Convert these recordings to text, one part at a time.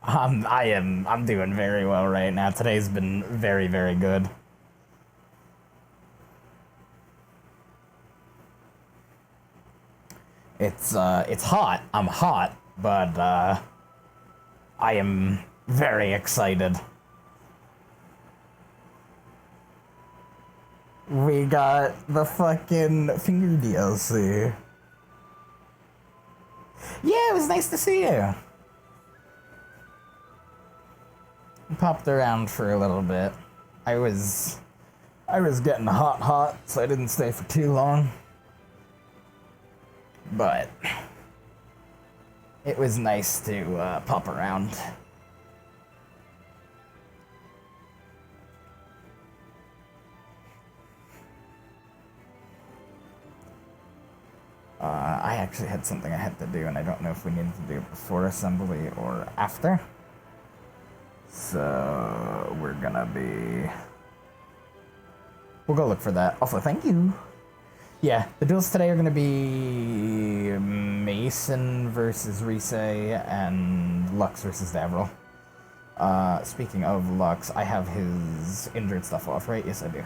I'm doing very well right now. Today's been very, very good. It's hot. I'm hot, but I am very excited. We got the fucking finger DLC. Yeah, it was nice to see you. Popped around for a little bit. I was getting hot, so I didn't stay for too long. But it was nice to pop around. I actually had something I had to do, and I don't know if we needed to do it before assembly or after. So we're gonna be... We'll go look for that. Also, thank you. Yeah, the duels today are gonna be Mason versus Rise and Lux versus Davril. Speaking of Lux, I have his injured stuff off, right? Yes, I do.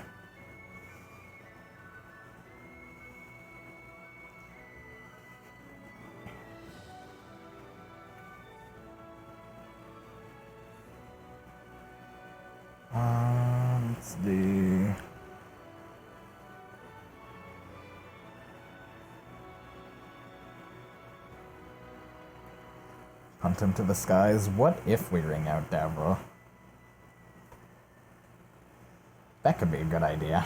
Let's do... Hunt him to the skies. What if we ring out Davril? That could be a good idea.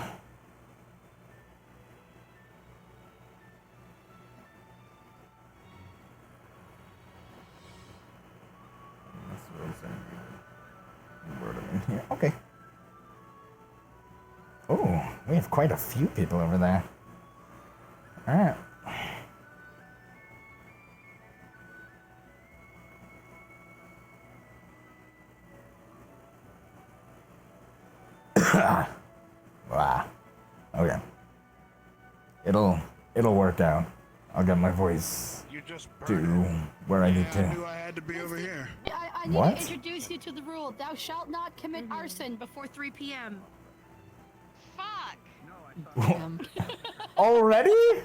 Okay. Oh, we have quite a few people over there. Alright. Wow. Okay. It'll work out. I'll get my voice to where I need to. I knew I had to be over here. I need to introduce you to the rule. Thou shalt not commit arson before 3 p.m. Fuck! Already?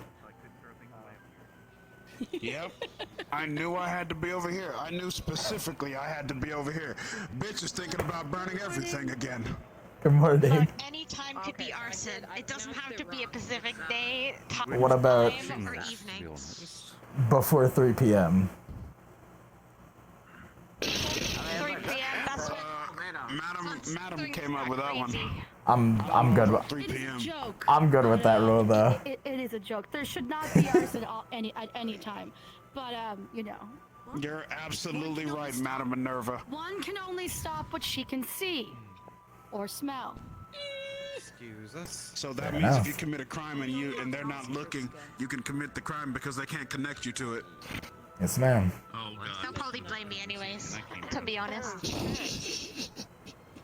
Yep. I knew I had to be over here. I knew specifically I had to be over here. Bitch is thinking about burning everything again. Good morning. Look, any time could be arson. It doesn't have to be a specific day, time, What about or evening. before 3 p.m.? 3 p.m. That's what. Madam came up with that one. I'm good with 3 p.m. Joke. I'm good with that rule though. It is a joke. There should not be arson at any time. But you know. You're absolutely right, Madam Minerva. One can only stop what she can see or smell. Excuse us. So that means if you commit a crime and they're not looking, you can commit the crime because they can't connect you to it. Yes, ma'am. Oh, God. They'll probably blame me anyways, to be honest.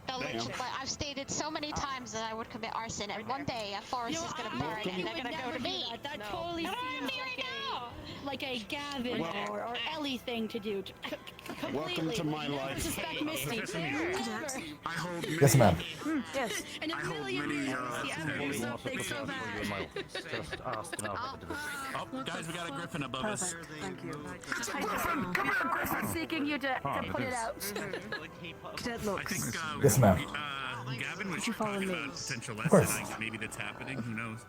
I've stated so many times that I would commit arson, and one day a forest is gonna burn, and they're gonna go to me. That totally seems like a Gavin or Ellie thing to do. Welcome to my life. Suspect Misty. I hold many, Yes, ma'am. Yes. And I hold many, so bad. Oh, guys, we got a griffin above us. Thank you. Griffin, come here, Griffin. Seeking you to put it out. Cadet looks. Yes, ma'am. Gavin was talking about potential Of course. lesson maybe that's happening. Who knows?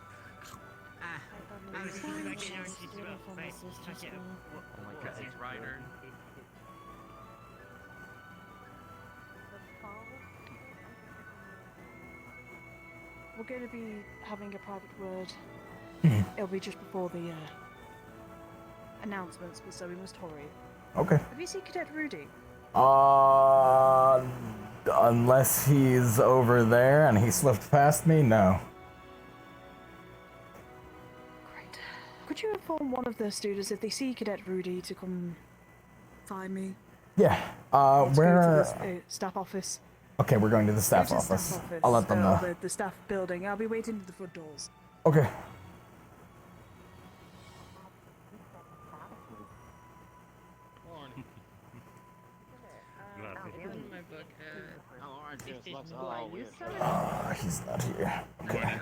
We're going to be having a private word. It'll be just before the announcements, so we must hurry. Okay. Have you seen Cadet Rudy? Unless he's over there and he slipped past me, no. Great. Could you inform one of the students if they see Cadet Rudy to come find me? Yeah. Let's Where? go to the staff office. Okay, we're going to the staff Go to the office. staff office. I'll let them know. The staff building. I'll be waiting at the front doors. Okay. He's not here. Okay.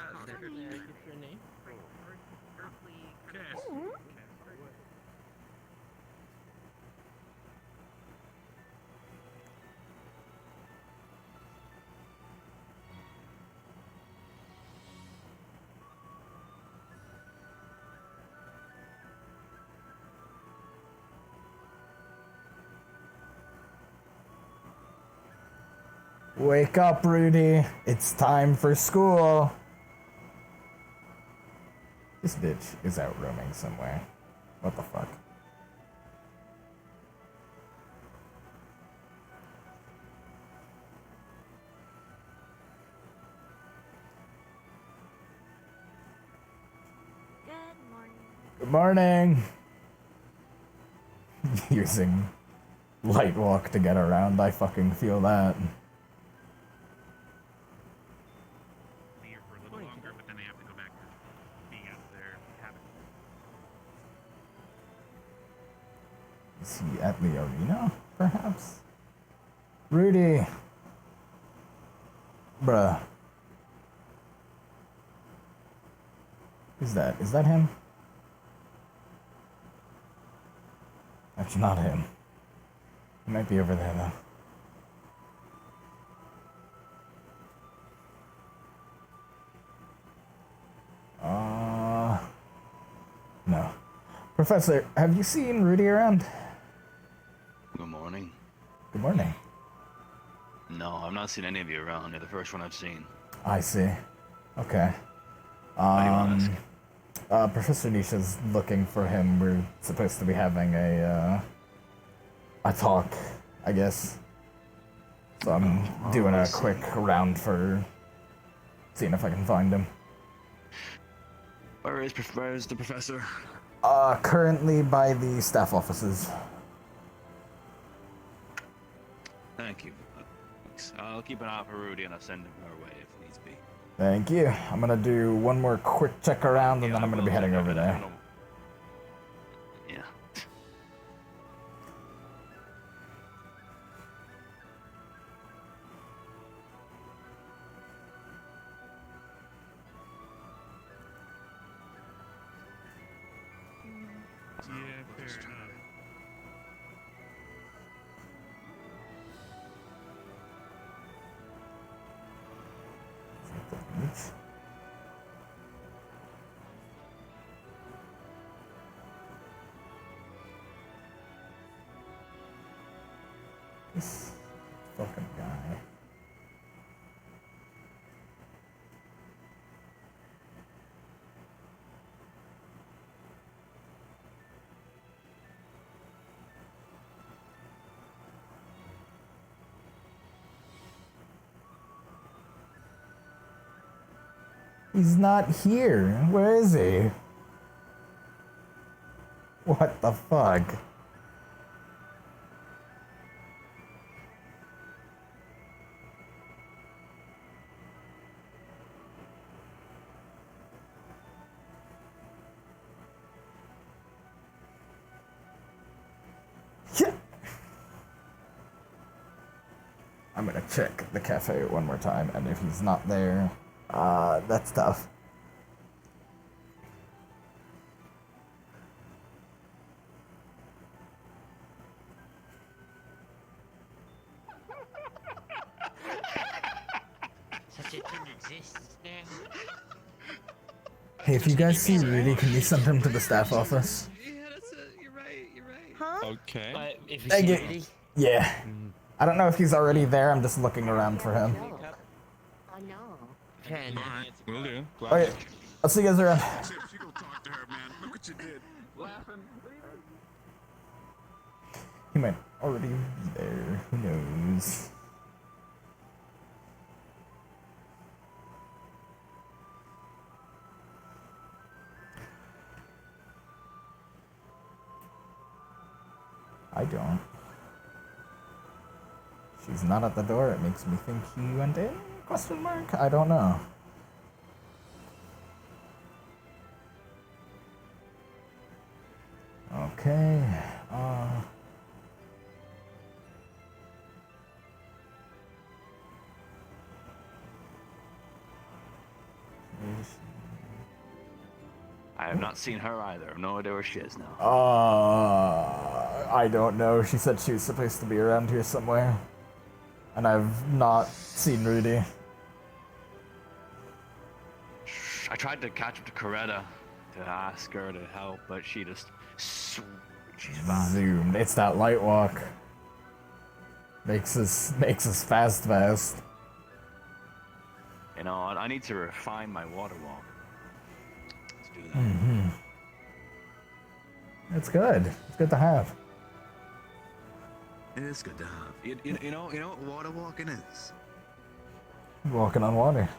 Wake up, Rudy. It's time for school. This bitch is out roaming somewhere. What the fuck? Good morning. Using light walk to get around, I fucking feel that. Here for a little longer, but then they have to go back to being out of their habit. Is he at the arena, perhaps? Rudy! Bruh. Who's that? Is that him? That's not him. He might be over there, though. No. Professor, have you seen Rudy around? Good morning. Good morning. No, I've not seen any of you around. You're the first one I've seen. I see. Okay. Why do you want to ask? Professor Nisha's looking for him. We're supposed to be having a talk, I guess. So I'm doing a quick round for seeing if I can find him. Where is the professor? Currently by the staff offices. Thank you. Thanks. I'll keep an eye out for Rudy and I'll send him our way if needs be. Thank you. I'm gonna do one more quick check around and then I'm gonna be heading over there. Yeah. Yeah, fair enough. This fucking guy. He's not here. Where is he? What the fuck? I'm gonna check the cafe one more time, and if he's not there, that's tough. Such a thing exists now. Hey, if you guys see Rudy, can you send him to the staff office? Yeah, that's it. You're right. You're right. Huh? Okay. But if you Thank see you. Rudy, Yeah. I don't know if he's already there, I'm just looking around for him. oh no. Fair enough. Alright, will do. Okay, I'll see you guys around. Chip, you go talk to her, man. Look what you did. He might already be there, who knows? I don't. She's not at the door, it makes me think he went in? Question mark? I don't know. Okay, I have not seen her either. I have no idea where she is now. I don't know. She said she was supposed to be around here somewhere. And I've not seen Rudy. I tried to catch up to Coretta to ask her to help, but she just... She's fast. Zoomed. It's that light walk. Makes us fast. You know, I need to refine my water walk. Let's do that. Mm-hmm. It's good. It's good to have. It is good to have. You know what water walking is? Walking on water.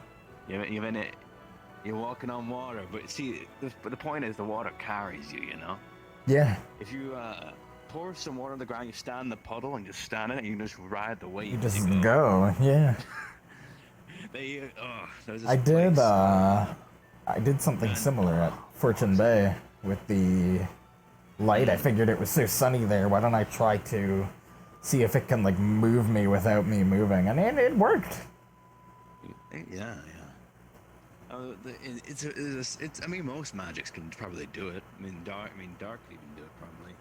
You're walking on water, but see, the point is the water carries you, you know? Yeah. If you pour some water on the ground, you stand in the puddle and just stand in it, and you can just ride the wave. You just go. Yeah. I did something similar at Fortune Bay with the light. I figured it was so sunny there. Why don't I try to see if it can like move me without me moving? And it worked. Yeah. It's. I mean, most magics can probably do it. I mean, dark can even do it probably.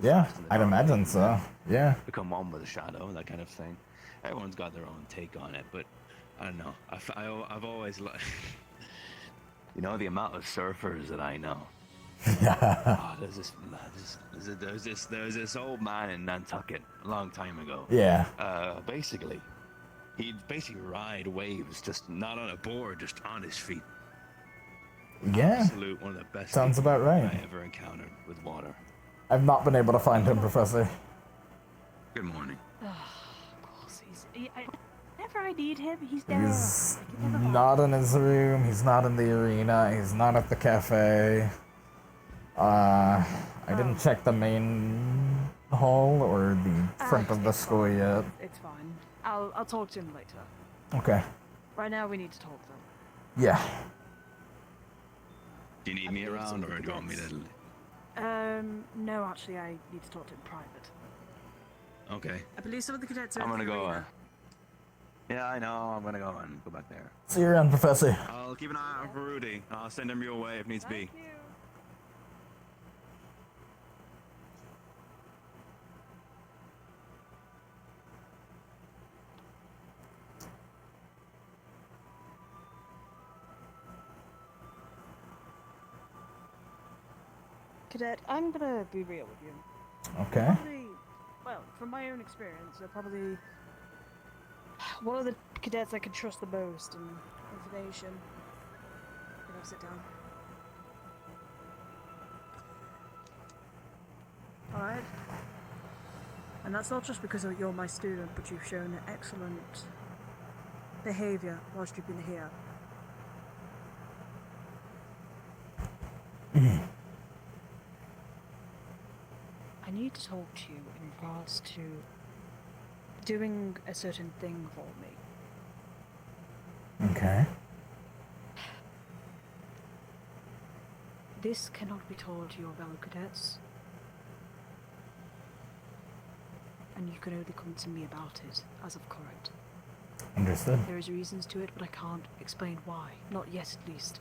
Yeah, I'd imagine so. Yeah. Become one with the shadow, that kind of thing. Everyone's got their own take on it, but I don't know. I've always liked. You know the amount of surfers that I know. There's this old man in Nantucket a long time ago. Yeah. He'd basically ride waves, just not on a board, just on his feet. Yeah. Absolute one of the best. Sounds about right. I ever encountered with water. I've not been able to find him, Professor. Good morning. Of course, whenever I need him, he's there. He's not in his room. He's not in the arena. He's not at the cafe. I didn't check the main hall or the front of the school yet. It's fine. I'll talk to him later. Okay. Right now, we need to talk though. Yeah. Do you need me around, or do you want me to? No, actually, I need to talk to him in private. Okay. I believe some of the cadets are. I'm gonna go. Yeah, I know. I'm gonna go and go back there. See you around, Professor. I'll keep an eye out for Rudy. I'll send him your way if needs be. Thank you. Cadet, I'm gonna be real with you. Okay. Well, from my own experience, they're probably one of the cadets I can trust the most in information. Sit down. Alright. And that's not just because you're my student, but you've shown excellent behavior whilst you've been here. I need to talk to you in regards to doing a certain thing for me. Okay. This cannot be told to your fellow cadets. And you can only come to me about it, as of current. Understood. There is reasons to it, but I can't explain why. Not yet, at least.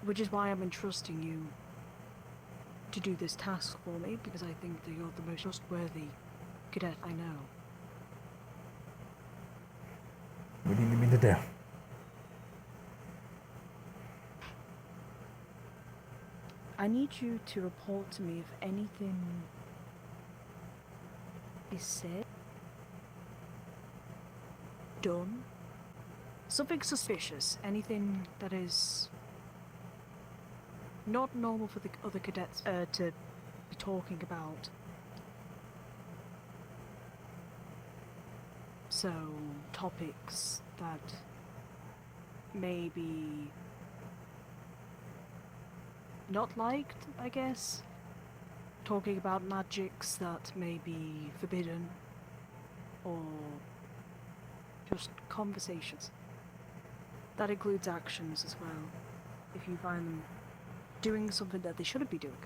Which is why I'm entrusting you to do this task for me, because I think that you're the most trustworthy cadet I know. What do you need me to do? I need you to report to me if anything is said, done, something suspicious, anything that is not normal for the other cadets to be talking about. So, topics that may be not liked, I guess. Talking about magics that may be forbidden, or just conversations. That includes actions as well, if you find them doing something that they shouldn't be doing.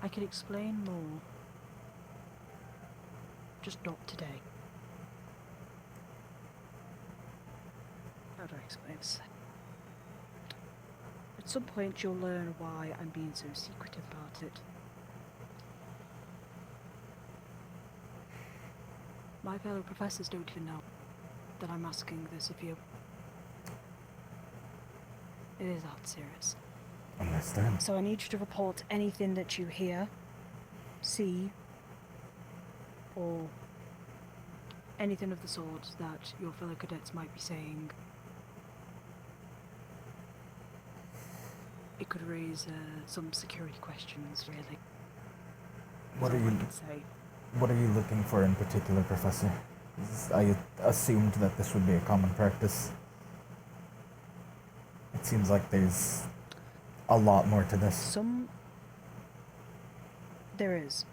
I can explain more, just not today. how do I explain this? At some point you'll learn why I'm being so secretive about it. My fellow professors don't even know that I'm asking this of you. It is that serious. Understand. So I need you to report anything that you hear, see, or anything of the sort that your fellow cadets might be saying. It could raise some security questions, really. What That's are all I you? can say. What are you looking for in particular, Professor? I assumed that this would be a common practice. It seems like there's a lot more to this. There is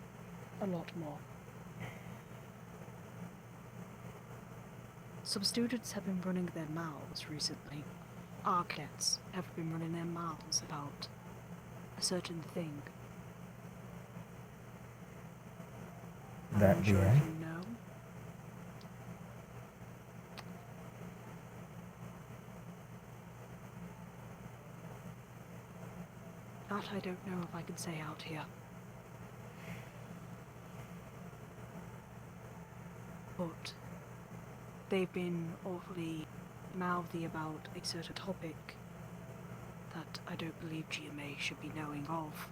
a lot more. Some students have been running their mouths recently. Our cadets have been running their mouths about a certain thing. That I'm be sure it? if you know. That I don't know if I can say out here. But they've been awfully mouthy about a certain topic that I don't believe GMA should be knowing of.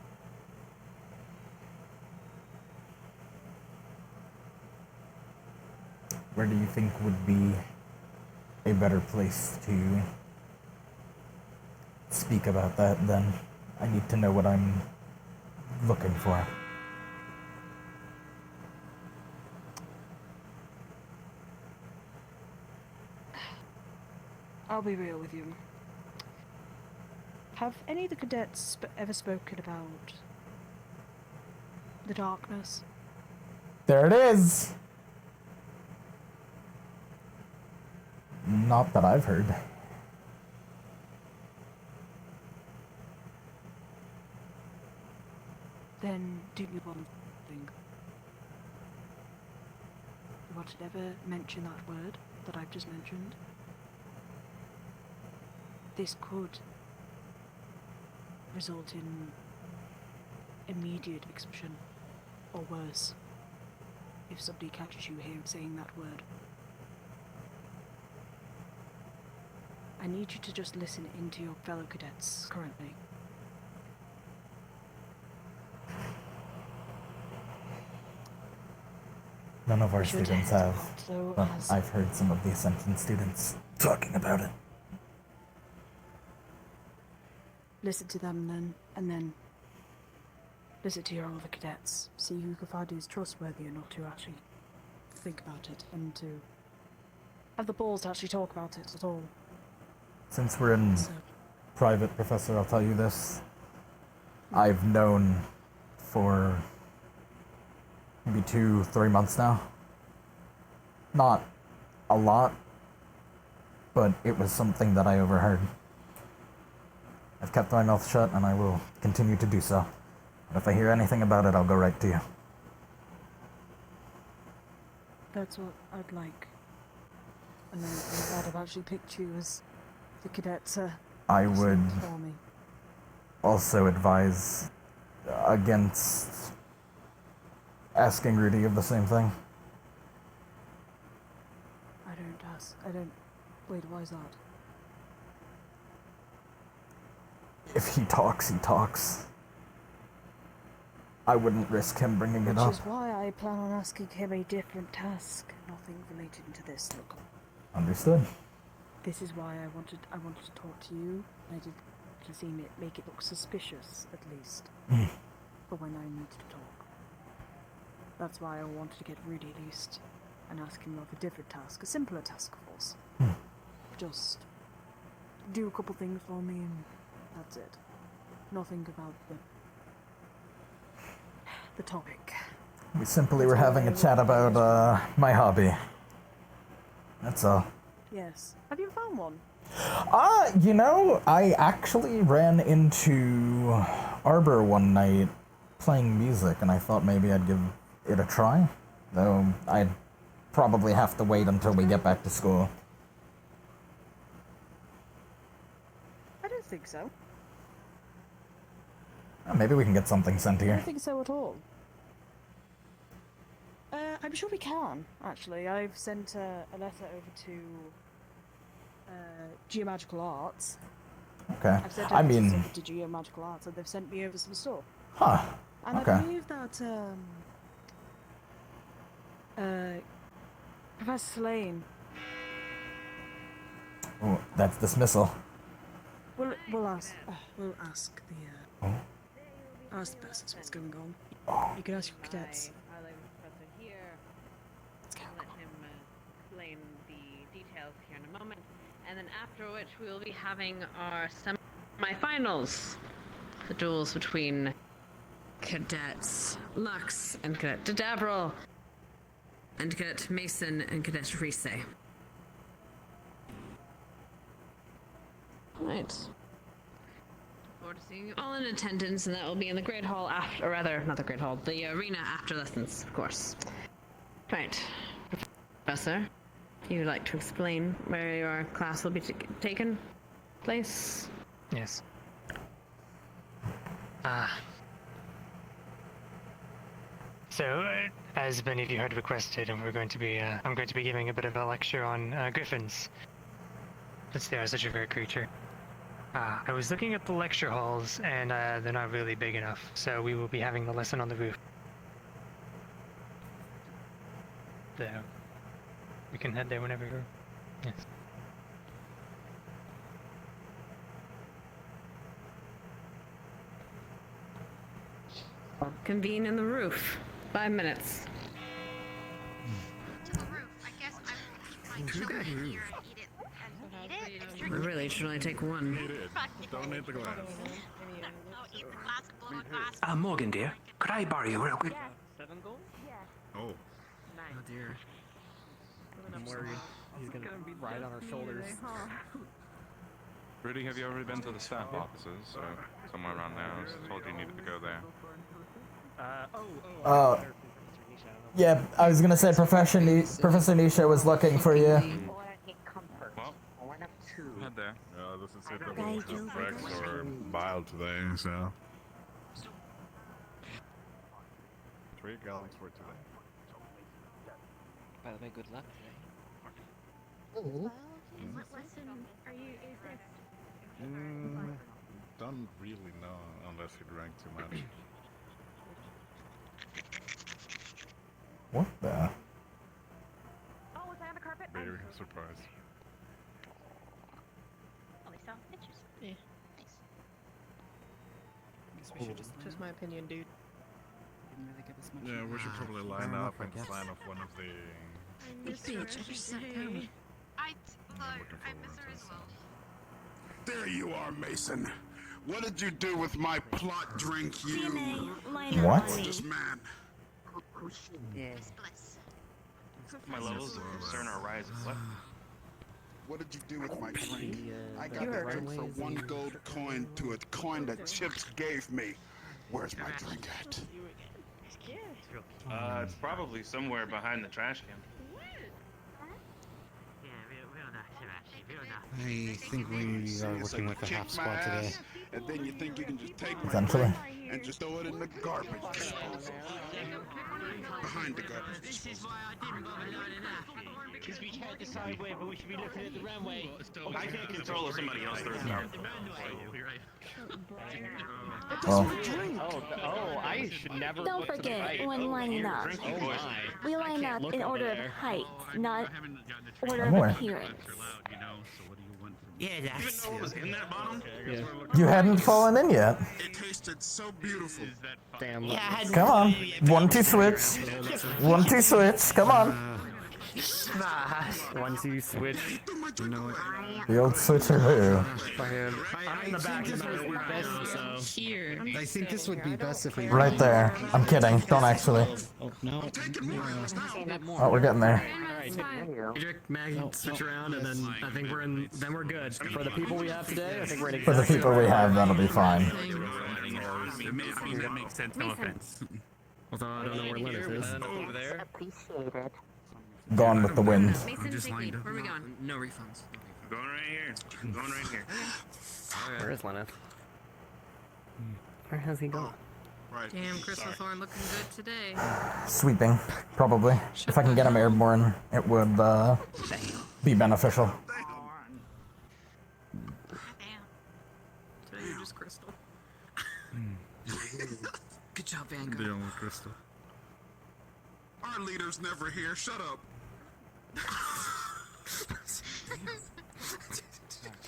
Where do you think would be a better place to speak about that then? I need to know what I'm looking for. I'll be real with you. Have any of the cadets ever spoken about the darkness? There it is! Not that I've heard. Then do me one thing. You want to never mention that word that I've just mentioned? This could result in immediate expulsion, or worse, if somebody catches you here saying that word. I need you to just listen into your fellow cadets currently. None of our Should students have, so but as- I've heard some of the Ascension students talking about it. Listen to them then, and then listen to your other cadets. See who you can find who's trustworthy enough to actually think about it and to have the balls to actually talk about it at all. Since we're in So, private, Professor, I'll tell you this. I've known for maybe 2-3 months now. Not a lot, but it was something that I overheard. I've kept my mouth shut, and I will continue to do so. And if I hear anything about it, I'll go right to you. that's what I'd like. And then I'm glad I've actually picked you as the cadets I would for me. also advise against asking Rudy of the same thing. Wait, why is that? If he talks, he talks. I wouldn't risk him bringing it Which up. is why I plan on asking him a different task, nothing related to this. Look, Understood. this is why I wanted to talk to you. I did to make it look suspicious, at least, for when I needed to talk. That's why I wanted to get Rudy at least and ask him of a different task, a simpler task, of course. Just do a couple things for me, and that's it. Nothing about the topic. We simply were having a chat about my hobby. That's all. Yes. Have you found one? You know, I actually ran into Arbor one night playing music, and I thought maybe I'd give it a try. Though I'd probably have to wait until we get back to school. don't think so. Oh, maybe we can get something sent I here. don't think so at all. I'm sure we can, actually. I've sent a letter over to Geomagical Arts. Okay. I've sent I over mean, to Geomagical Arts, and they've sent me over some stuff. huh. And Okay. I believe that, Professor Slane... Oh, that's dismissal. We'll ask the, Oh. ask the persons what's going on. You can ask your cadets. I'll leave the professor here. I'll let him explain the details here in a moment. And then after which we will be having our semi-finals. The duels between Cadets Lux and Cadet Dabril. And Cadet Mason and Cadet Rise. Right. Look forward to seeing you all in attendance, and that will be in the Great Hall after, or rather, not the Great Hall, the arena after lessons, of course. Right. Professor, if you would like to explain where your class will be taken place? Yes. So, as many of you had requested, and we're going to be, I'm going to be giving a bit of a lecture on griffins, since they are such a rare creature. I was looking at the lecture halls, and they're not really big enough, so we will be having the lesson on the roof. So, we can head there whenever you're... Yes. Convene in the roof. 5 minutes. To the roof. I guess I will keep my children here and eat it. And eat it and drink it. Really, it should only take one. Don't eat the glass. I'll eat the glass and blow a glass. Morgan, dear, could I borrow you real quick? 7 gold? Oh. Oh dear. I'm worried. He's gonna ride on our shoulders. Rudy, have you already been to the staff offices? Or somewhere around there? I was told you needed to go there. Yeah, I was gonna say Professor Nisha was looking for you. Well, head there. This is it. That was just Rex or Bile today, so. 3 gallons for today. By the way, good luck today. What lesson are you? Is this? Don't really know unless you drank too much. What the? Oh, was I on the carpet? Very surprised. Oh, we saw pictures. Yeah. Nice. Guess we should just my opinion, dude. Didn't really give us much. Yeah, we should probably line up and sign off one of the. I miss her. I just sat down. I miss her as well. There you are, Mason. What did you do with my plot drink, you? What? This man. Yes. Bliss. My levels of concern are rising. What? What did you do with my drink? I got that drink for 1 gold coin to a coin that Chips gave me. Where's my drink at? It's probably somewhere behind the trash can. I think we are working with a half squad today. And then you think you can just take my Essentially. drink and just throw it in the garbage disposal. Behind the garbage disposal. Because we can't decide whether we should be looking at the runway. I can't control if somebody else throws it out. Oh, I should never. Don't forget when lining up. We line up in order of height, not order of appearance. Yeah, that's What was in that bottle? You hadn't fallen in yet. It tasted so beautiful. Damn. Yeah, Come on. 1-2 switch. 1-2 switch. Come on. 1-2 switch. You know what? The old switcheroo. I'm in the back. Here. I think this would be best if we. Right there. I'm kidding. Don't actually. Oh no. Oh, we're getting there. Maggie, switch around, and then I think we're in. Then we're good. For the people we have today, I think we're in. For the people we have, that'll be fine. I mean, that makes sense, no offense. Although I don't know where Linus is. Over there? Gone with the wind. Mason, Where are we going? No refunds. Going right here. Going right here. Where is Lenneth? Where has he gone? Right. Damn, Crystal Thorn looking good today. Sweeping, probably. If I can get him airborne, it would be beneficial. Today you're just Crystal. Good job, Vanguard. Dealing with Crystal. Our leader's never here. Shut up.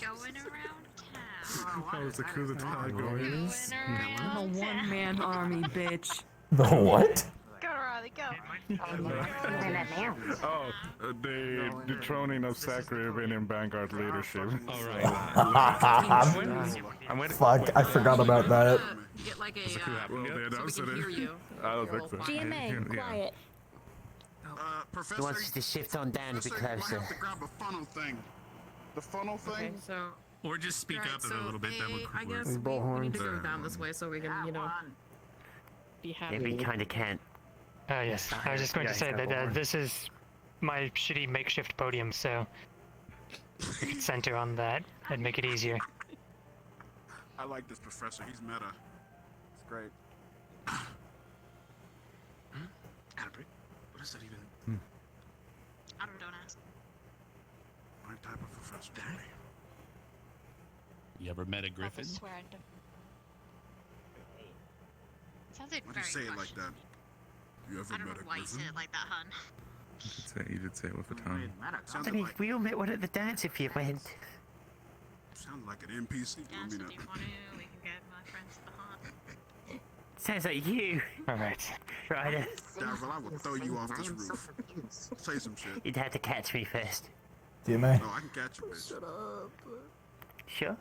Going around town. That was the coup d'etat going. I'm a one-man army, bitch. The what? Go, Riley, go. Oh, the dethroning of Sacred in Vanguard leadership. Fuck, I forgot about that. Get like a, Well, they announced so we can hear you. I don't think so. GMA, quiet. Professor, He wants us to shift on down to be Professor, closer. you have to grab a funnel thing. The funnel Okay, thing? so. Or just speak Alright, up so a little bit. That would I guess These we need to go bullhorns. down this way so we can, you know, be happy. Yeah, we kinda can't. Yes, I was just going to say that this is my shitty makeshift podium, so we could center on that and make it easier. I like this professor. He's meta. It's great. Albert, what does that even... I don't ask. My type of professor. You ever met a griffin? Swear I don't. Sounds like Why do you say it like that? You ever I don't know met a why you griffin? said it like that, hun. You did say it with a tongue. I mean, we all met one at the dance if you went. Sounded like an NPC. I mean, If you want to, we can get my friends to hunt. Sounds like you. Alright. Ryder. Darryl, I will throw you off this roof. Say some shit. You'd have to catch me first. GMA. No, I can catch you, bitch. Shut up. Sure.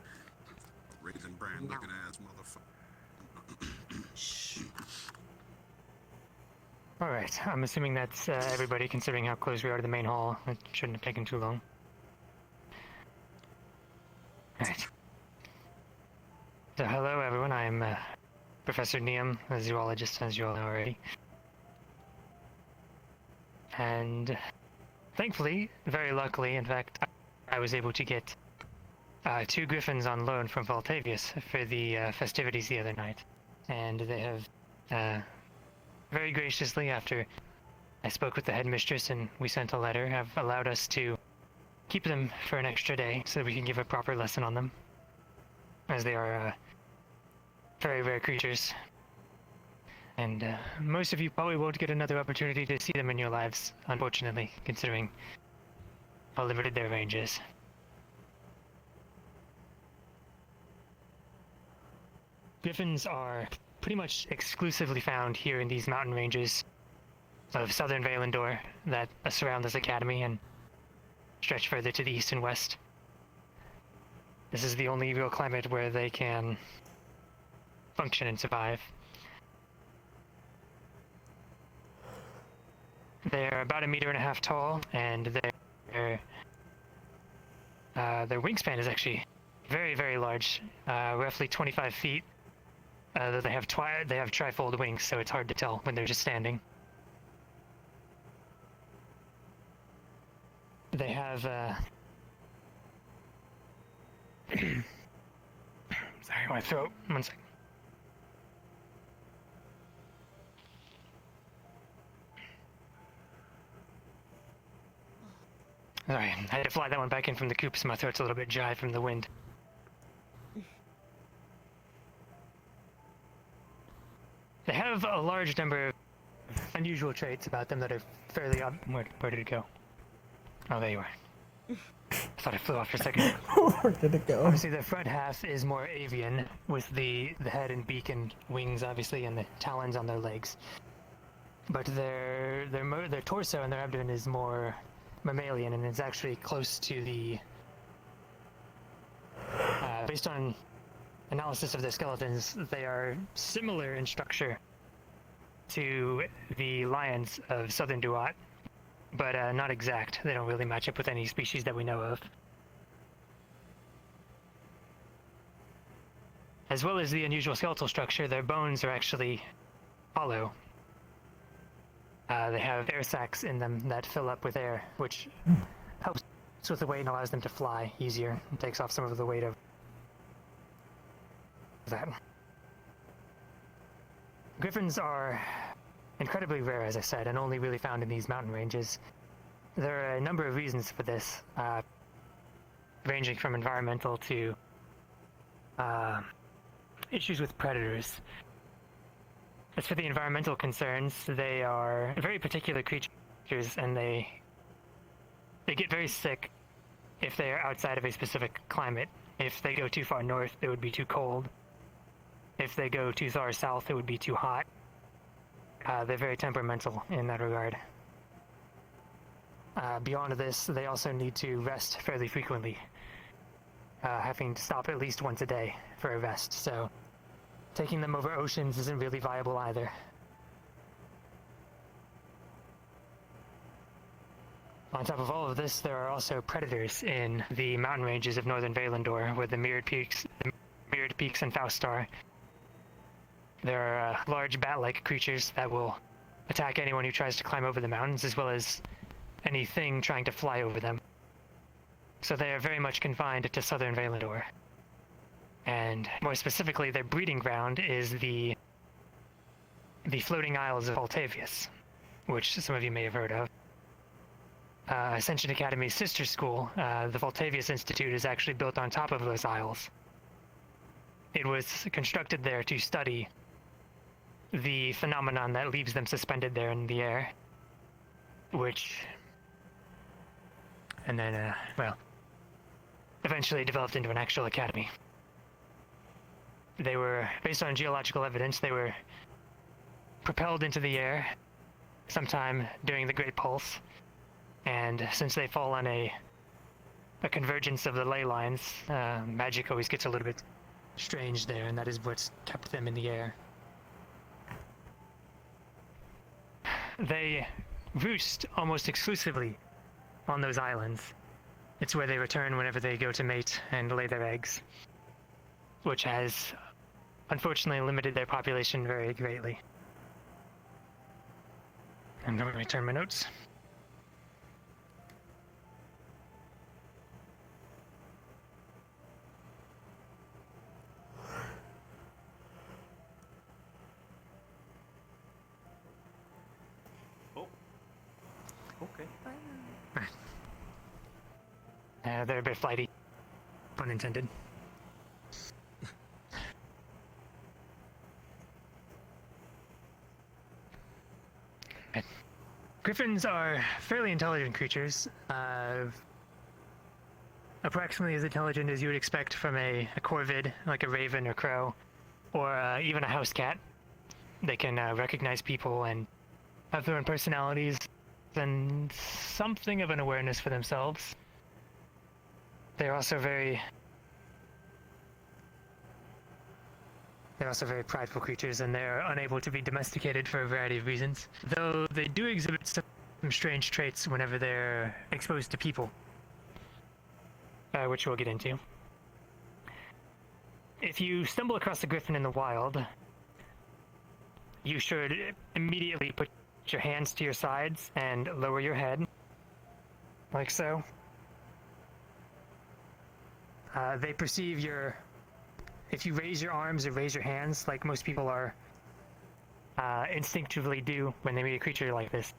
Raisin brand looking ass motherfucker. Shh. Alright, I'm assuming that's everybody, considering how close we are to the main hall. It shouldn't have taken too long. Alright. So hello everyone, I'm Professor Neum, a zoologist, as you all know already. And thankfully, very luckily, in fact, I was able to get 2 griffins on loan from Voltavius for the festivities the other night. And they have very graciously, after I spoke with the headmistress and we sent a letter, have allowed us to keep them for an extra day so that we can give a proper lesson on them, as they are very rare creatures. And most of you probably won't get another opportunity to see them in your lives, unfortunately, considering how limited their range is. Griffins are pretty much exclusively found here in these mountain ranges of southern Valandor that surround this academy and stretch further to the east and west. This is the only real climate where they can function and survive. They're about 1.5 meters tall, and their wingspan is actually very, very large, roughly 25 feet. They have trifold wings, so it's hard to tell when they're just standing. They have sorry, my throat. 1 second. Sorry, I had to fly that one back in from the coop, so my throat's a little bit dry from the wind. They have a large number of unusual traits about them that are fairly where did it go? Oh, there you are. I thought it flew off for a second. Where did it go? Obviously, the front half is more avian, with the head and beak and wings, obviously, and the talons on their legs. But their torso and their abdomen is more mammalian, and it's actually close to the... based on analysis of their skeletons, they are similar in structure to the lions of southern Duat, but not exact. They don't really match up with any species that we know of. As well as the unusual skeletal structure, their bones are actually hollow. They have air sacs in them that fill up with air, which helps with the weight and allows them to fly easier and takes off some of the weight of that. Griffins are incredibly rare, as I said, and only really found in these mountain ranges. There are a number of reasons for this, ranging from environmental to issues with predators. As for the environmental concerns, they are very particular creatures, and they get very sick if they are outside of a specific climate. If they go too far north, it would be too cold. If they go too far south, it would be too hot. They're very temperamental in that regard. Beyond this, they also need to rest fairly frequently, having to stop at least once a day for a rest, so taking them over oceans isn't really viable either. On top of all of this, there are also predators in the mountain ranges of northern Valandor, where the Mirrored Peaks and Faustar. There are large bat-like creatures that will attack anyone who tries to climb over the mountains, as well as anything trying to fly over them. So they are very much confined to southern Valandor. And more specifically, their breeding ground is the floating isles of Altavius, which some of you may have heard of. Ascension Academy's sister school, the Voltavius Institute, is actually built on top of those isles. It was constructed there to study the phenomenon that leaves them suspended there in the air, and then, eventually developed into an actual academy. They were, based on geological evidence, they were propelled into the air sometime during the Great Pulse, and since they fall on a convergence of the ley lines, magic always gets a little bit strange there, and that is what's kept them in the air. They roost almost exclusively on those islands. It's where they return whenever they go to mate and lay their eggs, which has unfortunately limited their population very greatly. I'm going to return my notes. Okay. They're a bit flighty. Pun intended. Griffins are fairly intelligent creatures. Approximately as intelligent as you would expect from a corvid, like a raven or crow, or even a house cat. They can recognize people and have their own personalities and something of an awareness for themselves. They're also very prideful creatures, and they're unable to be domesticated for a variety of reasons, though they do exhibit some strange traits whenever they're exposed to people, which we'll get into. If you stumble across a griffin in the wild, you should immediately put your hands to your sides and lower your head, like so. They perceive if you raise your arms or raise your hands, like most people are instinctively do when they meet a creature like this,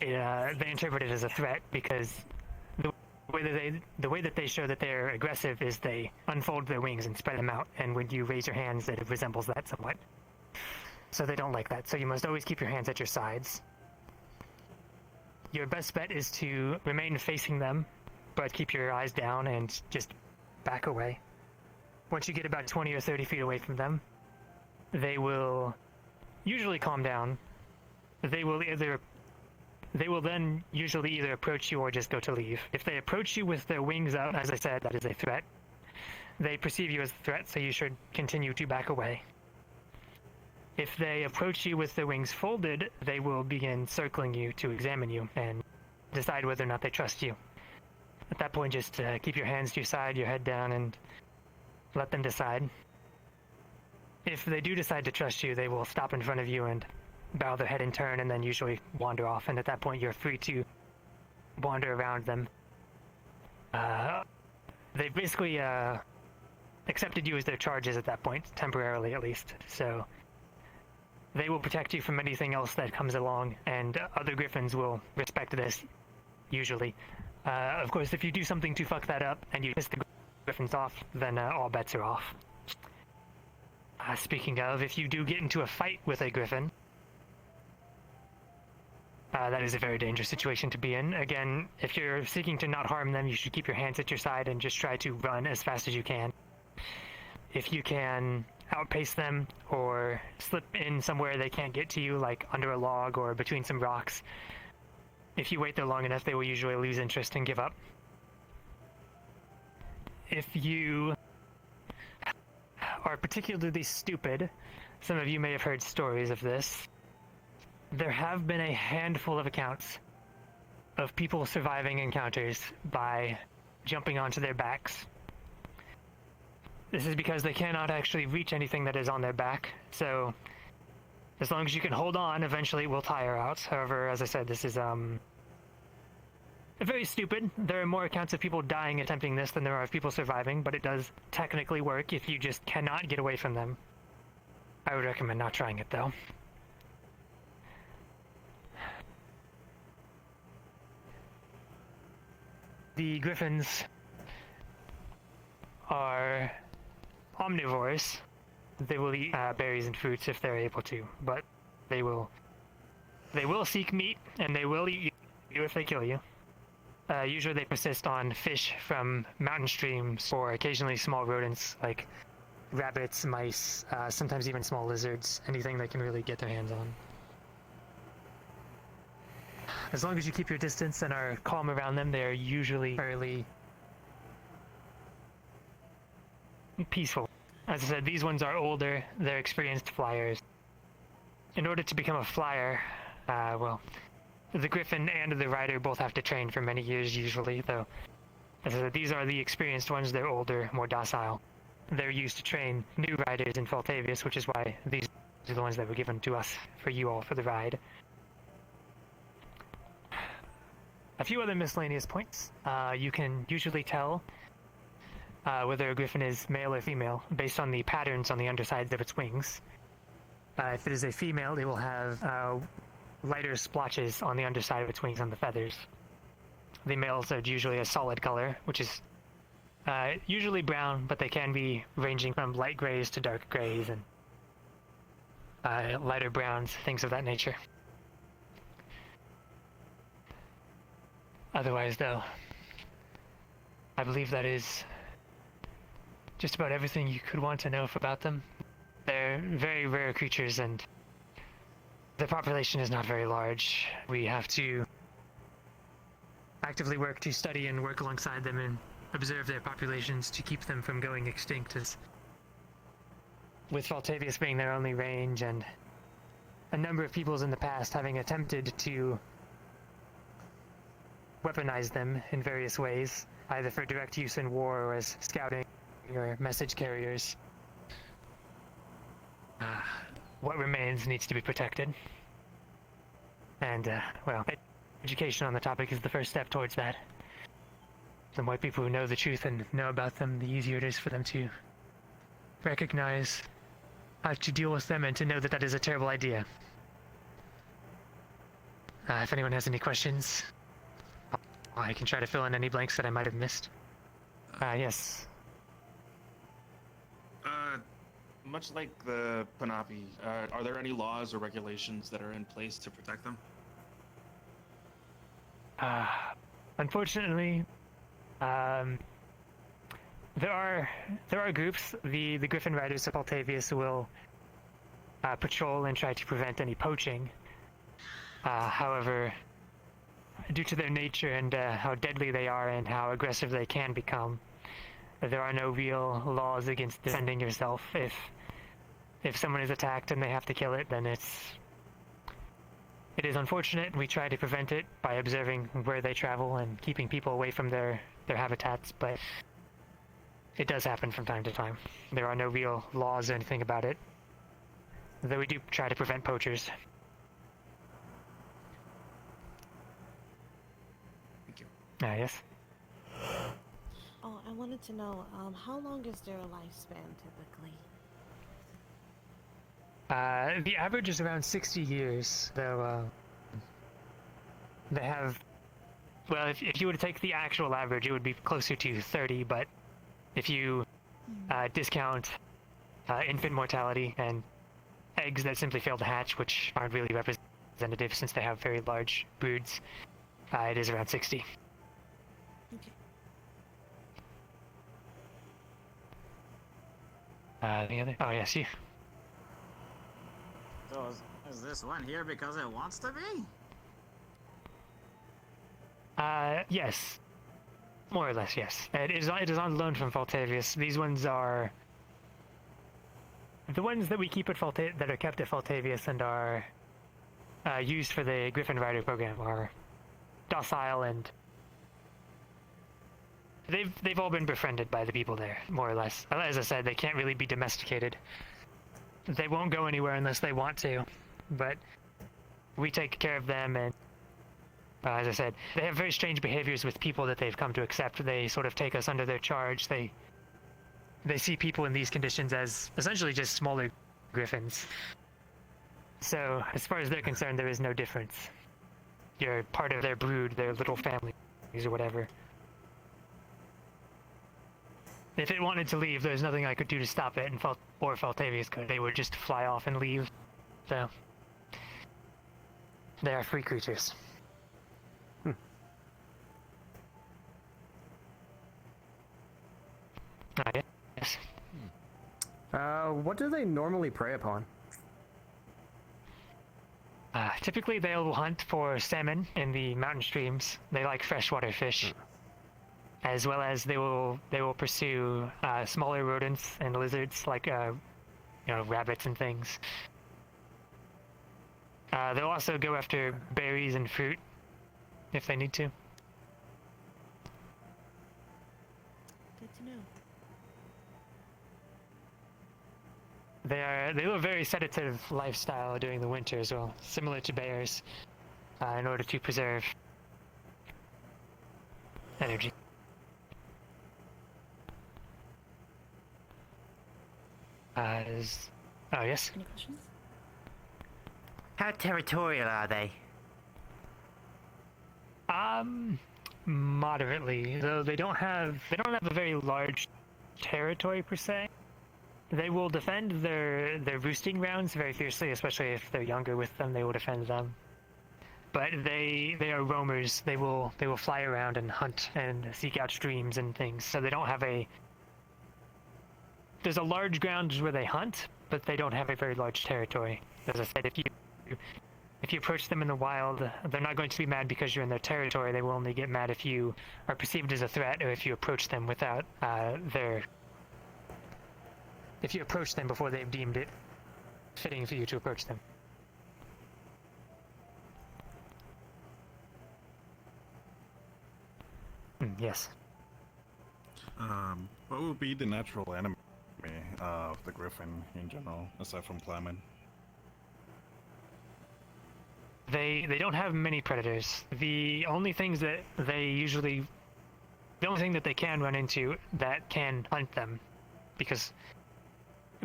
they interpret it as a threat, because the way that they show that they're aggressive is they unfold their wings and spread them out, and when you raise your hands, it resembles that somewhat. So they don't like that, so you must always keep your hands at your sides. Your best bet is to remain facing them, but keep your eyes down and just back away. Once you get about 20 or 30 feet away from them, they will usually calm down. They will then usually either approach you or just go to leave. If they approach you with their wings out, as I said, that is a threat. They perceive you as a threat, so you should continue to back away. If they approach you with their wings folded, they will begin circling you to examine you and decide whether or not they trust you. At that point, just keep your hands to your side, your head down, and let them decide. If they do decide to trust you, they will stop in front of you and bow their head in turn, and then usually wander off, and at that point you're free to wander around them They basically accepted you as their charges at that point, temporarily at least. So they will protect you from anything else that comes along, and other Griffins will respect this, usually. Of course, if you do something to fuck that up and you piss the Griffins off, then all bets are off. Speaking of, if you do get into a fight with a Griffin, that is a very dangerous situation to be in. Again, if you're seeking to not harm them, you should keep your hands at your side and just try to run as fast as you can. If you can outpace them or slip in somewhere they can't get to you, like under a log or between some rocks, if you wait there long enough, they will usually lose interest and give up. If you are particularly stupid, some of you may have heard stories of this. There have been a handful of accounts of people surviving encounters by jumping onto their backs. This is because they cannot actually reach anything that is on their back, so as long as you can hold on, eventually it will tire out. However, as I said, this is very stupid. There are more accounts of people dying attempting this than there are of people surviving, but it does technically work if you just cannot get away from them. I would recommend not trying it, though. The Griffins are omnivores. They will eat berries and fruits if they're able to, but they will seek meat, and they will eat you if they kill you. Usually they persist on fish from mountain streams or occasionally small rodents like rabbits, mice, sometimes even small lizards, anything they can really get their hands on. As long as you keep your distance and are calm around them, they are usually fairly peaceful. As I said, these ones are older, they're experienced flyers. In order to become a flyer, well, the Griffin and the Rider both have to train for many years usually, though. As I said, these are the experienced ones, they're older, more docile. They're used to train new riders in Faltavius, which is why these are the ones that were given to us for you all for the ride. A few other miscellaneous points. You can usually tell whether a Griffin is male or female based on the patterns on the undersides of its wings. If it is a female, it will have lighter splotches on the underside of its wings on the feathers. The males are usually a solid color, which is usually brown, but they can be ranging from light grays to dark grays and lighter browns, things of that nature. Otherwise, though, I believe that is just about everything you could want to know about them. They're very rare creatures, and the population is not very large. We have to actively work to study and work alongside them and observe their populations to keep them from going extinct, as with Faltavius being their only range and a number of peoples in the past having attempted to weaponize them in various ways, either for direct use in war or as scouting or message carriers. What remains needs to be protected. And, well, education on the topic is the first step towards that. The more people who know the truth and know about them, the easier it is for them to recognize how to deal with them and to know that that is a terrible idea. If anyone has any questions, I can try to fill in any blanks that I might have missed. Yes. Much like the Panapi, are there any laws or regulations that are in place to protect them? Unfortunately, there are groups. The Griffin Riders of Altavius will patrol and try to prevent any poaching. However, due to their nature and how deadly they are and how aggressive they can become, there are no real laws against defending yourself. If someone is attacked and they have to kill it, then it is unfortunate. We try to prevent it by observing where they travel and keeping people away from their habitats, but it does happen from time to time. There are no real laws or anything about it, though we do try to prevent poachers. Thank you. Yes? I wanted to know, how long is their lifespan typically? The average is around 60 years, though, they have... Well, if you were to take the actual average, it would be closer to 30, but if you discount infant mortality and eggs that simply fail to hatch, which aren't really representative since they have very large broods, it is around 60. Okay. The other? Oh, yes, you. So is this one here because it wants to be? Yes. More or less, yes. It is on loan from Faltavius. These ones are... The ones that we keep at that are kept at Faltavius and are used for the Griffin Rider program are docile, and they've all been befriended by the people there, more or less. As I said, they can't really be domesticated. They won't go anywhere unless they want to, but we take care of them, and as I said, they have very strange behaviors with people that they've come to accept. They sort of take us under their charge. They see people in these conditions as essentially just smaller griffins. So, as far as they're concerned, there is no difference. You're part of their brood, their little families, or whatever. If it wanted to leave, there's nothing I could do to stop it, or Faltavius could. They would just fly off and leave. So, they are free creatures. Yes. What do they normally prey upon? Typically, they'll hunt for salmon in the mountain streams. They like freshwater fish, as well as they will pursue smaller rodents and lizards like rabbits and things. They'll also go after berries and fruit if they need to. Good to know. They live a very sedative lifestyle during the winter as well, similar to bears, in order to preserve energy. Oh, yes? Any questions? How territorial are they? Moderately. Though they don't have a very large territory per se. They will defend their roosting grounds very fiercely, especially if they're younger with them. They will defend them. But they are roamers. They will fly around and hunt and seek out streams and things. So they don't have there's a large ground where they hunt, but they don't have a very large territory. As I said, if you approach them in the wild, they're not going to be mad because you're in their territory. They will only get mad if you are perceived as a threat, or if you approach them without if you approach them before they've deemed it fitting for you to approach them. Yes. What would be the natural enemy of the griffin in general, aside from climbing? They don't have many predators. The only thing that they can run into that can hunt them, because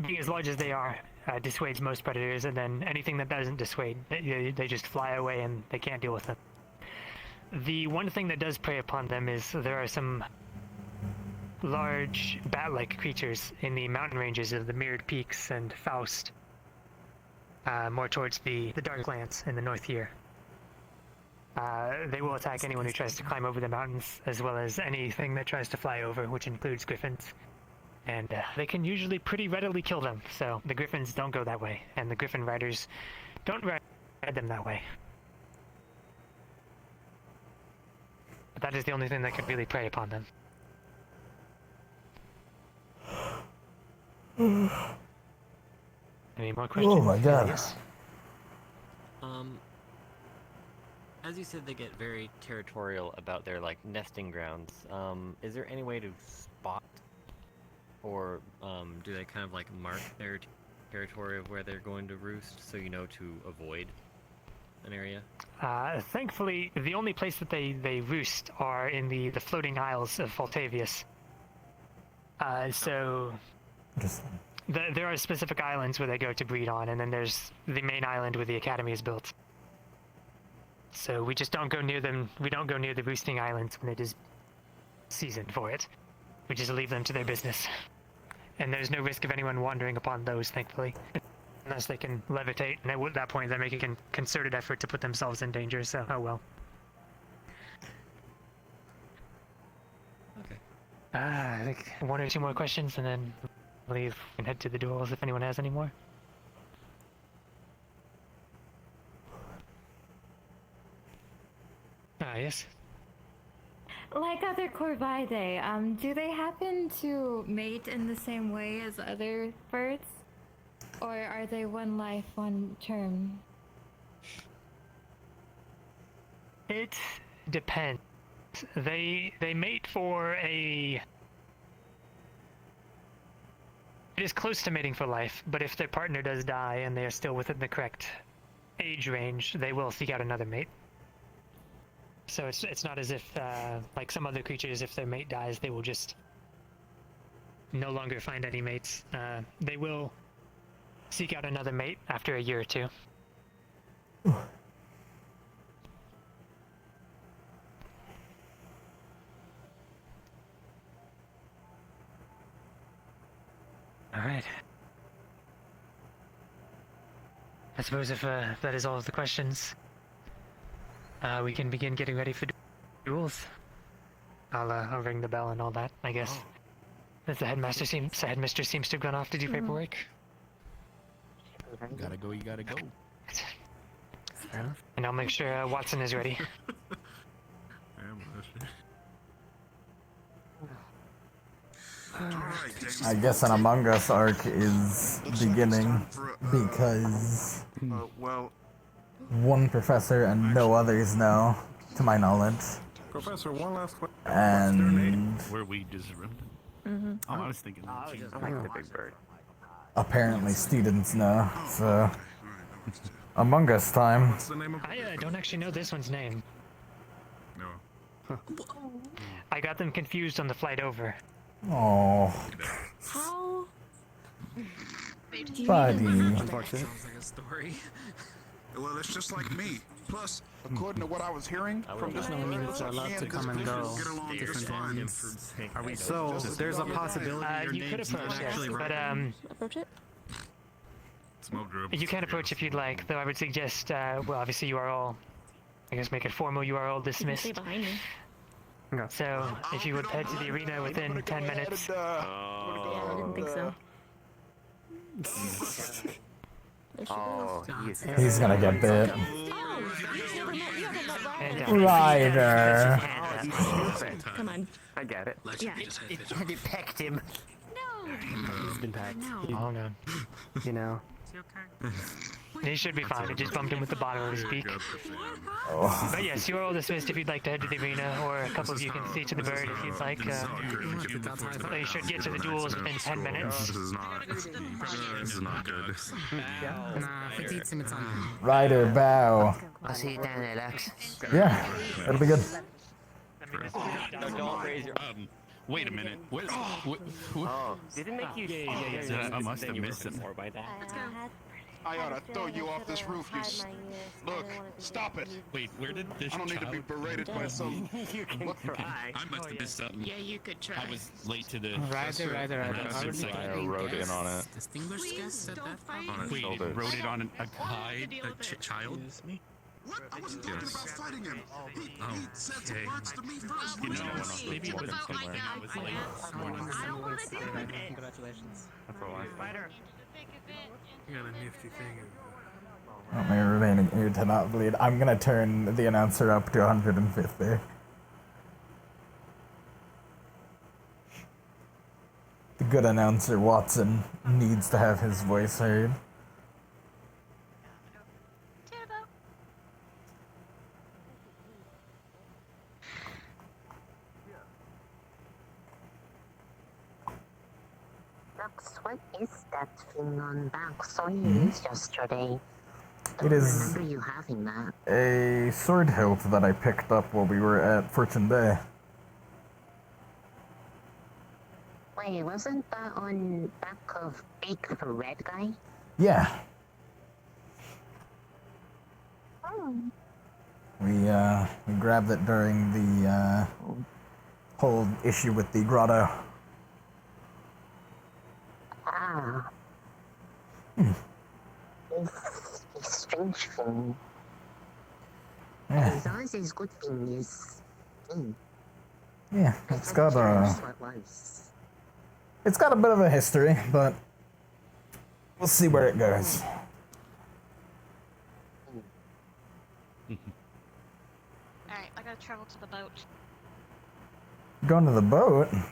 being as large as they are, dissuades most predators, and then anything that doesn't dissuade, they just fly away and they can't deal with them. The one thing that does prey upon them is there are some large bat-like creatures in the mountain ranges of the Mirrored Peaks and Faust, more towards the Darklands in the north here. They will attack anyone who tries to climb over the mountains, as well as anything that tries to fly over, which includes griffins. And they can usually pretty readily kill them, so the griffins don't go that way, and the griffin riders don't ride them that way. But that is the only thing that could really prey upon them. Any more questions? Oh my god. Yes. As you said, they get very territorial about their nesting grounds. Is there any way to spot, or do they kind of mark their territory of where they're going to roost, so you know to avoid an area? Thankfully, the only place that they roost are in the floating isles of Faltavius. So there are specific islands where they go to breed on, and then there's the main island where the academy is built. So we just don't go near them. We don't go near the roosting islands when it is season for it. We just leave them to their business. And there's no risk of anyone wandering upon those, thankfully. Unless they can levitate, and at that point they're making a concerted effort to put themselves in danger, so oh well. Okay. I think one or two more questions, and then leave and head to the duels if anyone has any more. Yes? Like other Corvidae, do they happen to mate in the same way as other birds? Or are they one life, one term? It depends. They mate for a... It is close to mating for life, but if their partner does die and they are still within the correct age range, they will seek out another mate. So it's not as if, like some other creatures, if their mate dies, they will just no longer find any mates. They will seek out another mate after a year or two. Alright. I suppose if that is all of the questions, we can begin getting ready for duels. I'll ring the bell and all that, I guess. As the headmistress seems to have gone off to do paperwork. You gotta go, you gotta go. And I'll make sure Watson is ready. I guess an Among Us arc is beginning because one professor and no others know, to my knowledge. Professor, one last question. And Where we disrupted. Oh, I was thinking. I like the big bird. apparently students know, so Among Us time. I don't actually know this one's name. No. I got them confused on the flight over. Oh, How? buddy. Unfortunate. Sounds like a story. Well, it's just like me. Plus, according to what I was hearing from this Doesn't mean it's allowed to come and go. Different ones. Are we so there's a possibility your You could name's approach not it, actually but Approach it? Smoke drip. you can approach if you'd like, though I would suggest, well, obviously you are all, I guess make it formal, you are all dismissed. Stay behind me. So, if you would head to the arena within 10 minutes. I didn't think so. Oh, He's gonna get bit. And, Ryder. Come on. I get it. Yeah. You pecked him. He's been packed. Oh no. You know. He should be fine, it just bumped him with the bottom of his beak. But yes, you are all dismissed if you'd like to head to the arena, or a couple of you can see to the bird if you'd like. You should get to the duels within 10 minutes. This is not good. Nah, if it eats him, it's on him. Ryder, bow. I'll see you down there, Lex. Yeah, it'll be good. No, don't raise your. Wait a minute. What? Oh, did it make you? I must have missed it. By that. I ought to throw you off this roof, Look, stop it. Wait, where did this I don't need to be berated by some... You can try. I must have missed something. Yeah, you could try. I was late to the... Ryder. I wrote in on it. Distinguished guest at that point? On his Wait, shoulder. wrote it on a guide? A child? What? I wasn't talking about fighting him. He said some okay. words to me first. You know, maybe it wasn't somewhere. I was late. Congratulations. That's all I Spider. You got a nifty thing. Not my remaining ear to not bleed. I'm gonna turn the announcer up to 150. The good announcer, Watson, needs to have his voice heard. Max, what is that thing on back? Saw you use yesterday. It is Remember you having that? a sword hilt that I picked up while we were at Fortune Day. Wait, wasn't that on back of Bake for Red Guy? Yeah. Oh. We grabbed it during the whole issue with the grotto. Ah. It's a strange thing. Yeah. As long as it's good thing is. Yeah, it's got a bit of a history, but we'll see where it goes. Alright, I gotta travel to the boat. Going to the boat? Yeah,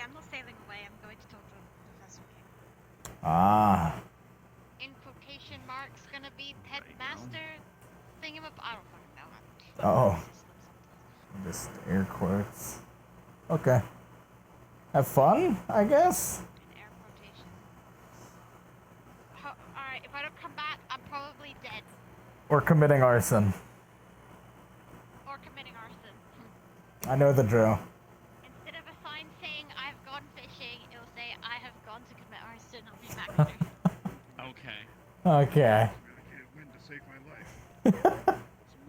I'm not sailing away. I'm going to talk to Professor King. Ah. In quotation marks, gonna be headmaster thingamab. I don't fucking know. Oh. Just air quotes. Okay. Have fun, I guess? Air quotation. Alright, if I don't come back, I'm probably dead. Or committing arson. Or committing arson. I know the drill. Instead of a sign saying I've gone fishing, it'll say I have gone to commit arson. I'll be back later. Okay. Okay. I can't win to save my life. What's the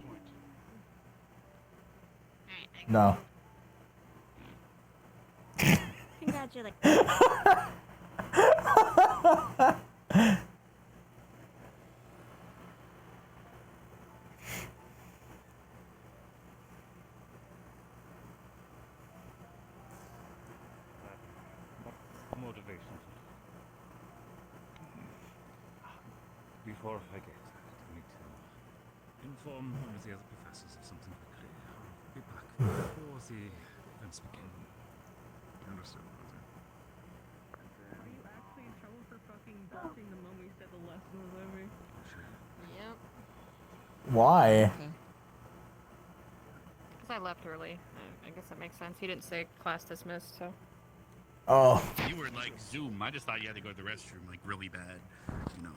point? No. Congratulations. Motivation. Before I forget, I need to inform one of the other professors of something quickly. I'll be back before the events begin. Understood, brother. Are you actually in trouble for fucking bolting the moment you said the lesson was over? Yep. Why? Because I left early. I guess that makes sense. He didn't say class dismissed, so. Oh. You were like Zoom. I just thought you had to go to the restroom, like really bad, you know.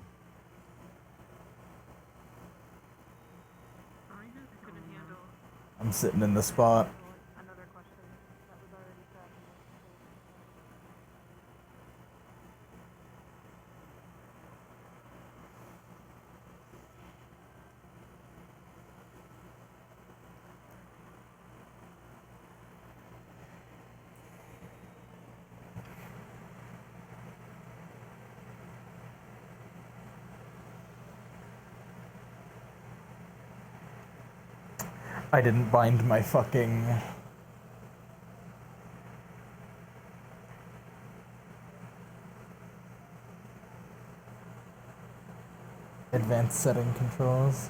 I couldn't handle. I'm sitting in the spot. Another question that was already said. I didn't bind my fucking... advanced setting controls.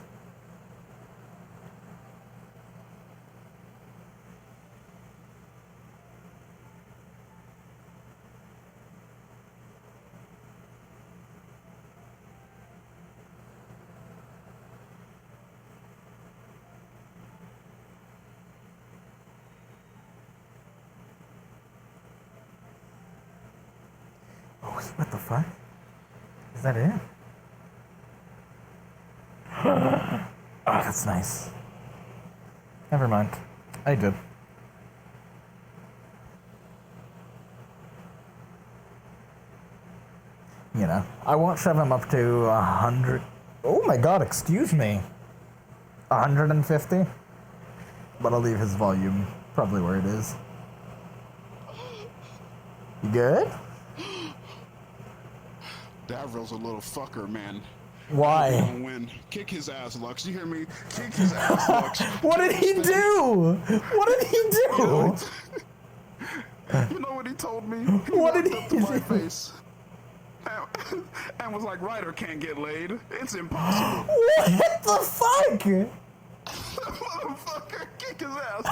Oh, what the fuck? Is that it? Oh, that's nice. Never mind. I did. You know, I won't shove him up to 100. Oh my god, excuse me. 150? But I'll leave his volume probably where it is. You good? Davril's a little fucker, man. Why? He gonna win. Kick his ass, Lux. You hear me? Kick his ass, Lux. What did he do? What did he do? You know what he told me? He What did walked up to my face and was like, Ryder can't get laid. It's impossible. What the fuck? Motherfucker, kick his ass.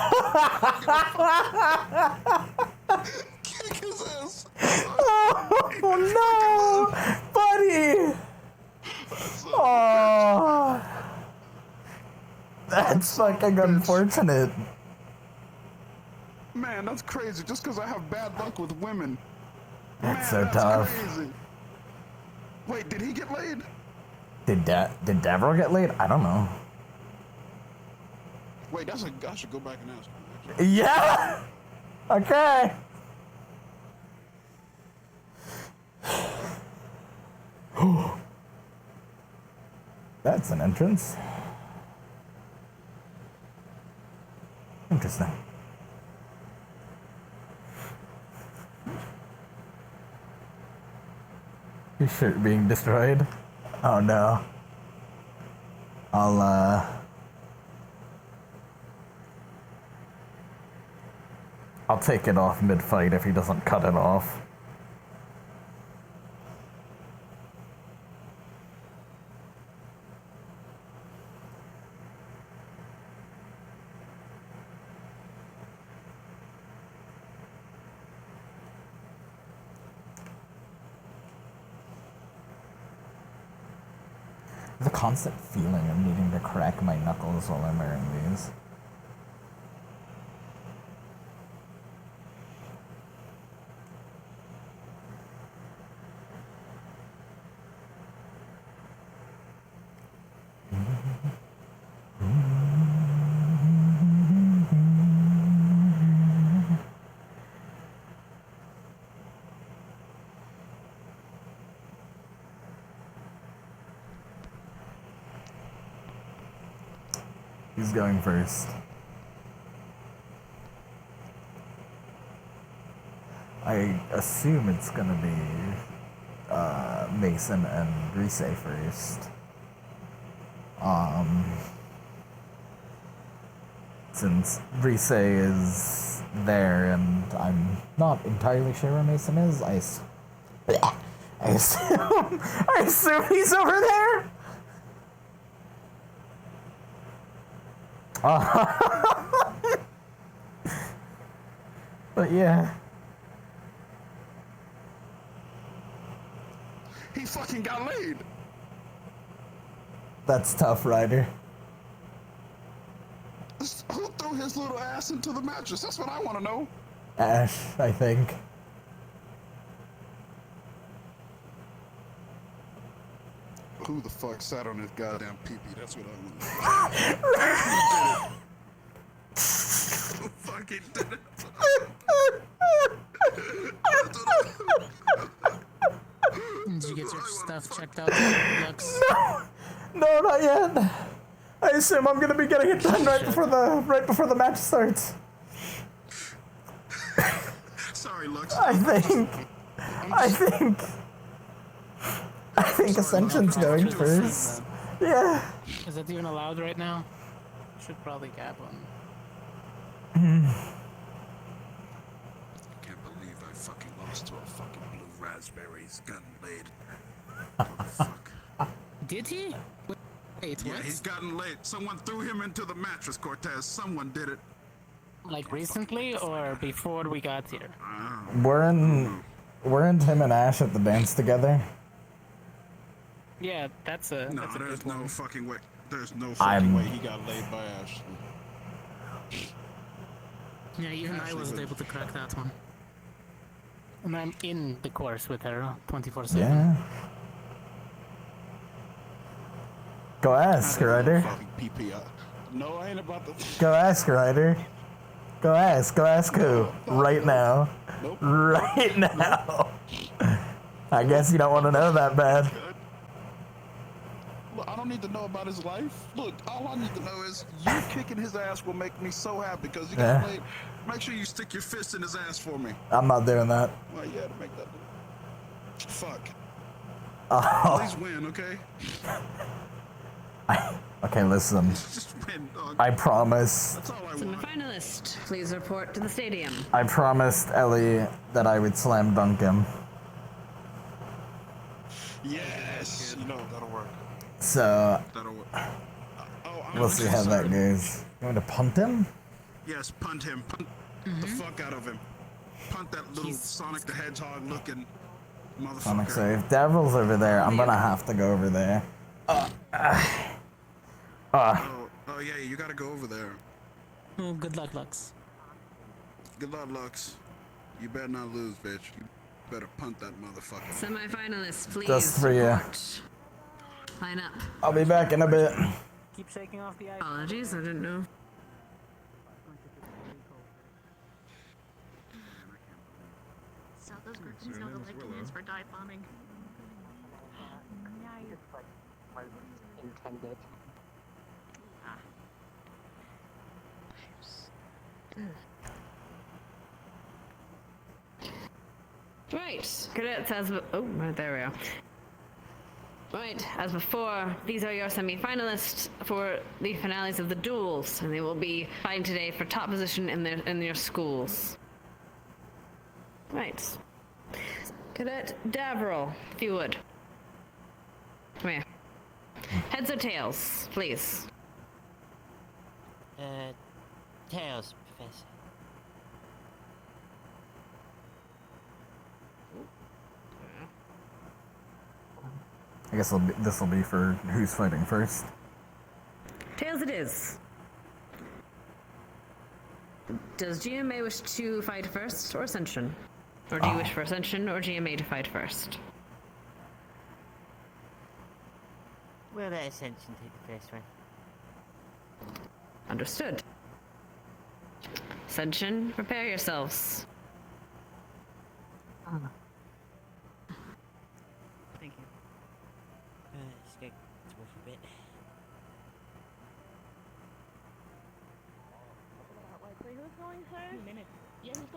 Kick his ass. Oh no, buddy. Oh, that's fucking unfortunate. Man, that's crazy. Just because I have bad luck with women. That's Man, so tough. Crazy. Wait, did he get laid? Did Davro get laid? I don't know. Wait, I should go back and ask him. Yeah. Okay. That's an entrance. Interesting. Your shirt being destroyed? Oh no. I'll take it off mid-fight if he doesn't cut it off. There's a constant feeling of needing to crack my knuckles while I'm wearing these. He's going first. I assume it's gonna be Mason and Rise first. Since Rise is there and I'm not entirely sure where Mason is, I assume he's over there. But yeah. He fucking got laid. That's tough, Ryder. Who threw his little ass into the mattress? That's what I want to know. Ash, I think. Who the fuck sat on his goddamn pee-pee? That's what I want to know. Who fucking did it? Did you get your stuff checked out, Lux? No, not yet. I assume I'm gonna be getting it done right before the match starts. Sorry, Lux. I think Ascension's going first. Yeah. Is that even allowed right now? Should probably gab one. Can't believe I fucking lost to a fucking blue raspberries gun laid. Oh, fuck. Did he? Wait, Yeah, what? he's gotten laid. Someone threw him into the mattress, Cortez. Someone did it. Like recently or before we got here? Weren't him and Ash at the dance together? Yeah, that's a No, that's a there's good no one. fucking way. There's no fucking way he got laid by Ash. Yeah, even I wasn't able to crack that one. And I'm in the course with her 24/7. Yeah. Go ask, Ryder. No, I ain't about to. Go ask, Ryder. Go ask who? Right now. Nope. Right now. I guess you don't want to know that bad. Look, I don't need to know about his life. Look, all I need to know is you kicking his ass will make me so happy because you got laid. Make sure you stick your fist in his ass for me. I'm not doing that. Well, yeah, to make that. Fuck. Oh. Please win, okay? Okay, listen. Just win, dog. I promise. That's all I want. Semi-finalist, please report to the stadium. I promised Ellie that I would slam dunk him. Yes. You know that'll work. So That'll work. we'll see how that goes. You want to punt him? Yes, punt him. Punt the fuck out of him. Punt that little Sonic the Hedgehog looking motherfucker. Sonic, so if Devil's over there, I'm gonna have to go over there. Oh yeah, you gotta go over there. Oh, good luck, Lux. Good luck, Lux. You better not lose, bitch. You better punt that motherfucker. Semi-finalists, please Just for you. report. Line up. I'll be back in a bit. Keep shaking off the ice. Apologies, I didn't know. So those Griffins know the like commands for dive bombing. intended. Right, cadets, there we are. Right, as before, these are your semi-finalists for the finales of the duels, and they will be fighting today for top position in their schools. Right. Cadet Davriel, if you would. Come here. Heads or tails, please? Tails, Professor. I guess this will be for who's fighting first. Tails it is. Does GMA wish to fight first or Ascension? Or do you wish for Ascension or GMA to fight first? We'll let Ascension take the first one. Understood. Ascension, prepare yourselves. Thank you. Let's go to move a bit.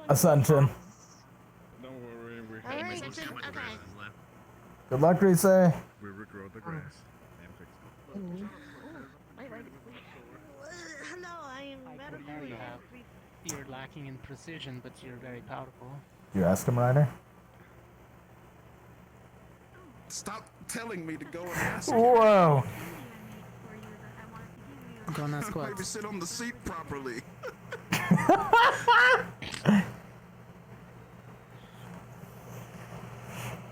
Ascension. Don't worry, we're All right, most okay. of the grass is left. Good luck, Reese. We regrow the grass and fix it. Hello, I am You have, you're lacking in precision, but you're very powerful. You ask him, Ryder? Stop telling me to go and ask. Whoa. Go and ask what? Maybe sit on the seat properly.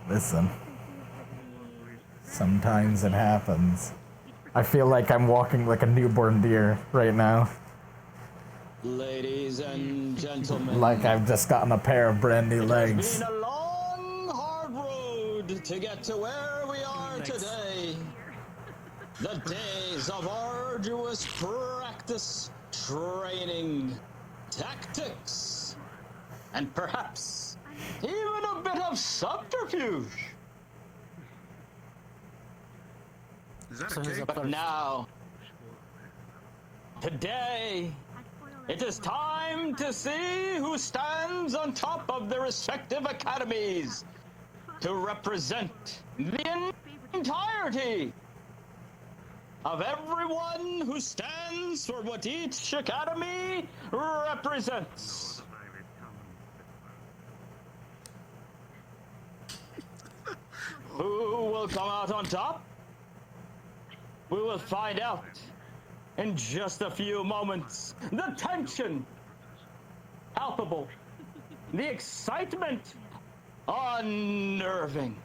Listen. Sometimes it happens. I feel like I'm walking like a newborn deer right now. Ladies and gentlemen, Like I've just gotten a pair of brand new it's legs. been a long, hard road to get to where we are today. The days of arduous practice, training, tactics, and perhaps even a bit of subterfuge. Is that a cake? But now, today, it is time to see who stands on top of their respective academies to represent the entirety of everyone who stands for what each academy represents. Who will come out on top? We will find out in just a few moments. The tension, palpable. The excitement, unnerving.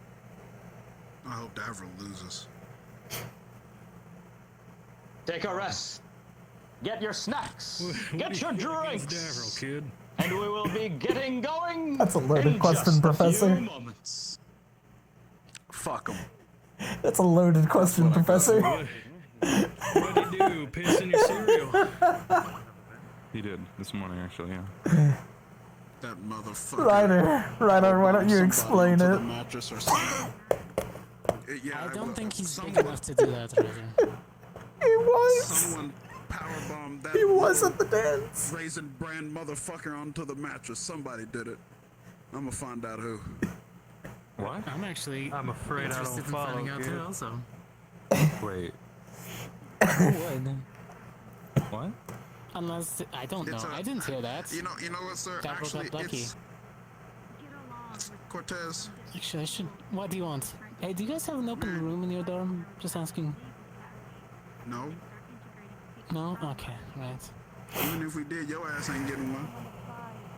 I hope Davriel loses. Take a rest. Get your snacks. Get your drinks. Davriel, kid. And we will be getting going. That's a loaded in question, just Professor. A few moments. Fuck him. That's a loaded question, Professor. What'd he do? Piss in your cereal? He did this morning, actually. Yeah. That motherfucker. Ryder, why don't you Somebody explain onto it? the mattress or something. I don't think he's big enough to do that, Ryder. He was. Someone powerbombed that. He was at the dance. Raisin brand motherfucker onto the mattress. Somebody did it. I'm gonna find out who. What? I'm afraid I don't interested in follow, finding out kid. too also. Wait. What? Unless, I don't know. I didn't hear that. You know what, sir? Davriel Actually, got lucky. it's Cortez. Actually, I should. What do you want? Hey, do you guys have an open room in your dorm? Just asking. No. No? Okay, right. Even if we did, your ass ain't getting one.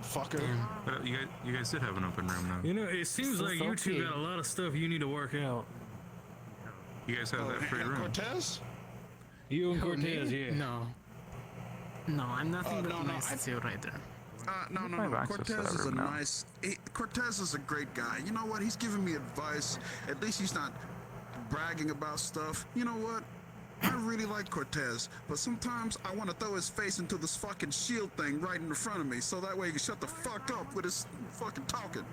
Fucker. You guys did have an open room, though. You know, it seems like you two got a lot of stuff you need to work out. You guys have that free room. Cortez? You and Who, me? Cortez, yeah. No. No, I'm nothing but no, nice to you right there. No. Cortez is a great guy. You know what? He's giving me advice. At least he's not bragging about stuff. You know what? I really like Cortez, but sometimes I want to throw his face into this fucking shield thing right in front of me, so that way he can shut the fuck up with his fucking talking.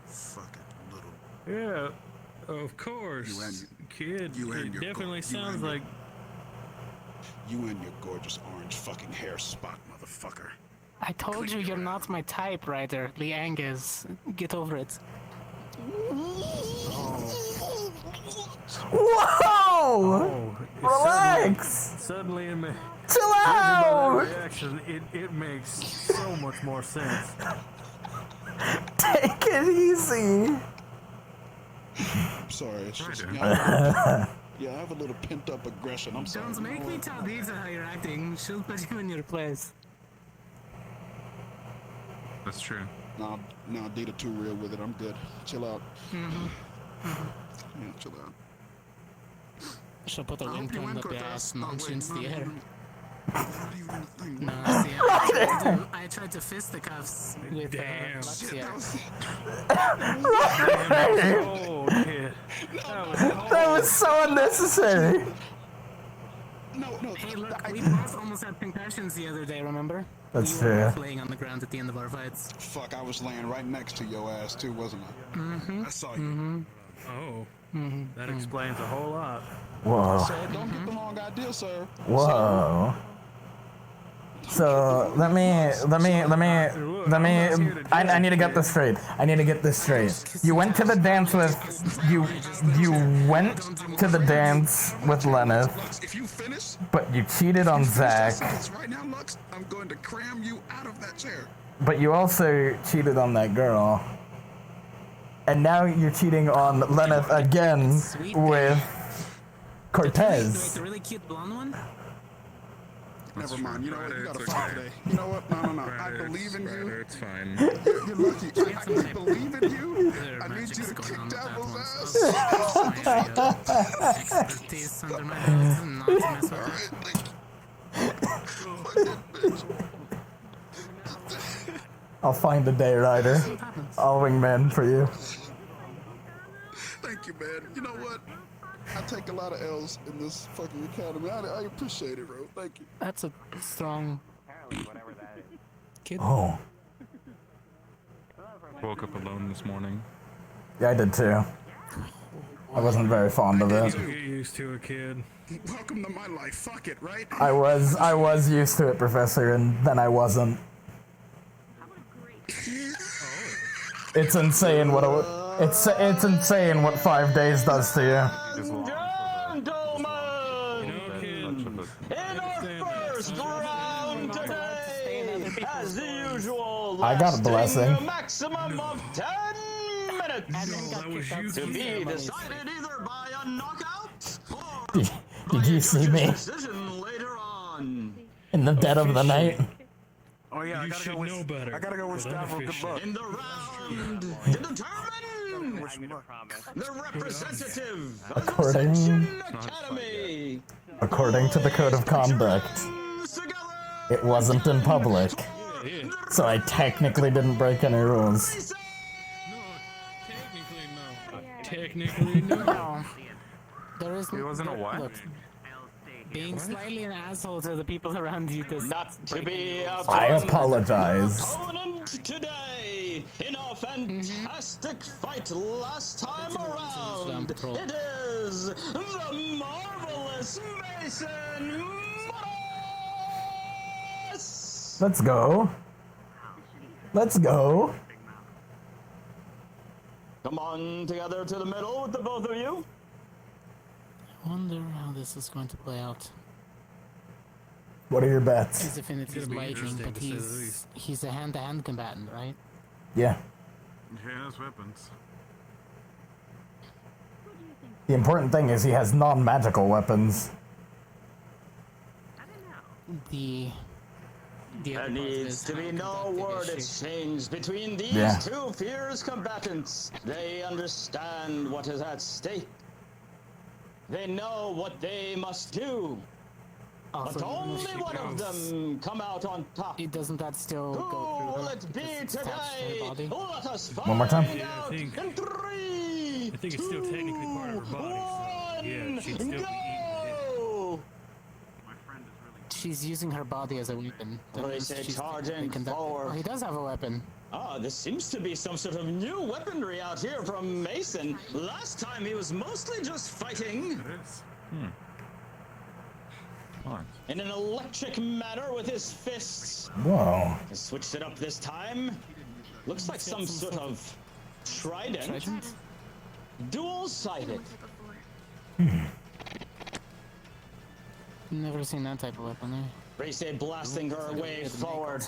Fucking little. Yeah. Of course. You and Kid, you and it your definitely go- you sounds and your- like... You and your gorgeous orange fucking hair spot, motherfucker. I told you you're not my type, Ryder. Liang is. Get over it. Whoa! Relax! Suddenly, in my Chill out! reaction, it makes so much more sense. Take it easy. I'm sorry. It's just, yeah, I have a little pent up aggression. I'm sorry. Don't make me tell Lisa how you're acting. She'll put you in your place. That's true. No, Dita too real with it. I'm good. Chill out. Yeah, chill out. She'll put a I hope you ringtone win, up your Cortez. ass and Oh, launch wait, into the not air. even- not even a thing. No, see, I tried to fisticuffs with Damn. Luxia. Oh, kid. That was so unnecessary. No. Hey, look, we both almost had concussions the other day, remember? That's we were true. laying on the ground at the end of our fights. Fuck, I was laying right next to your ass too, wasn't I? Mm-hmm. I saw you. Oh, that explains a whole lot. Whoa. Sir, don't get the wrong idea, sir. Whoa. So let me. I need to get this straight. You went to the dance with Lenneth, If you finish, but you cheated on Zach. right now, Lux, I'm going to cram you out of that chair. But you also cheated on that girl. And now you're cheating on Lenneth again with Wait, Cortez. the really cute blonde one? Never mind. You know what? You got a fight today. You know what? No. I believe in you. It's fine. You're lucky. I believe in you. I need you to kick Devil's ass. Expertise under my belt, not to mess with it. I'll find a day, Ryder. I'll wingman for you. Thank you, man. You know what? I take a lot of L's in this fucking academy. I appreciate it, bro. Thank you. That's a strong kid. Oh. Woke up alone this morning. Yeah, I did too. I wasn't very fond of it. Get used to it, kid. Welcome to my life. Fuck it, right? I was used to it, Professor, and then I wasn't. It's insane what it's insane what 5 days does to you. In our first round today, as usual, I got a blessing. a maximum of 10 minutes to be decided either by a knockout or Did you see me decision later on. in the dead of the night? Oh yeah, I gotta go with Stavro. Good luck. In the round to determine the representative of According- Ascension Academy. According to the code of conduct, it wasn't in public, so I technically didn't break any rules. Technically, no. There is He wasn't a what? Look, being slightly an asshole to the people around you does not to be I apologize. opponent today in a fantastic fight last time around. It is the marvelous Mason Morris. Let's go. Let's go. Come on together to the middle with the both of you. I wonder how this is going to play out. What are your bets? His affinity is waging, but he's a hand-to-hand combatant, right? Yeah. He has weapons. The important thing is he has non-magical weapons. There needs to be no word exchange between these two fierce combatants. They understand what is at stake. They know what they must do. But only one of them come out on top. Doesn't that still go through? Who will it be today? Let us find One more time. out in 3, I think it's still technically part of her body. So yeah, she'd still be go! She's using her body as a weapon. That They means say she's charging conducting. forward. Oh, he does have a weapon. Ah, this seems to be some sort of new weaponry out here from Mason. Last time he was mostly just fighting. It is. What? In an electric manner with his fists. Whoa. He switched it up this time. Looks like some sort of trident. Dual-sided. Never seen that type of weapon there. Race blasting her way forward.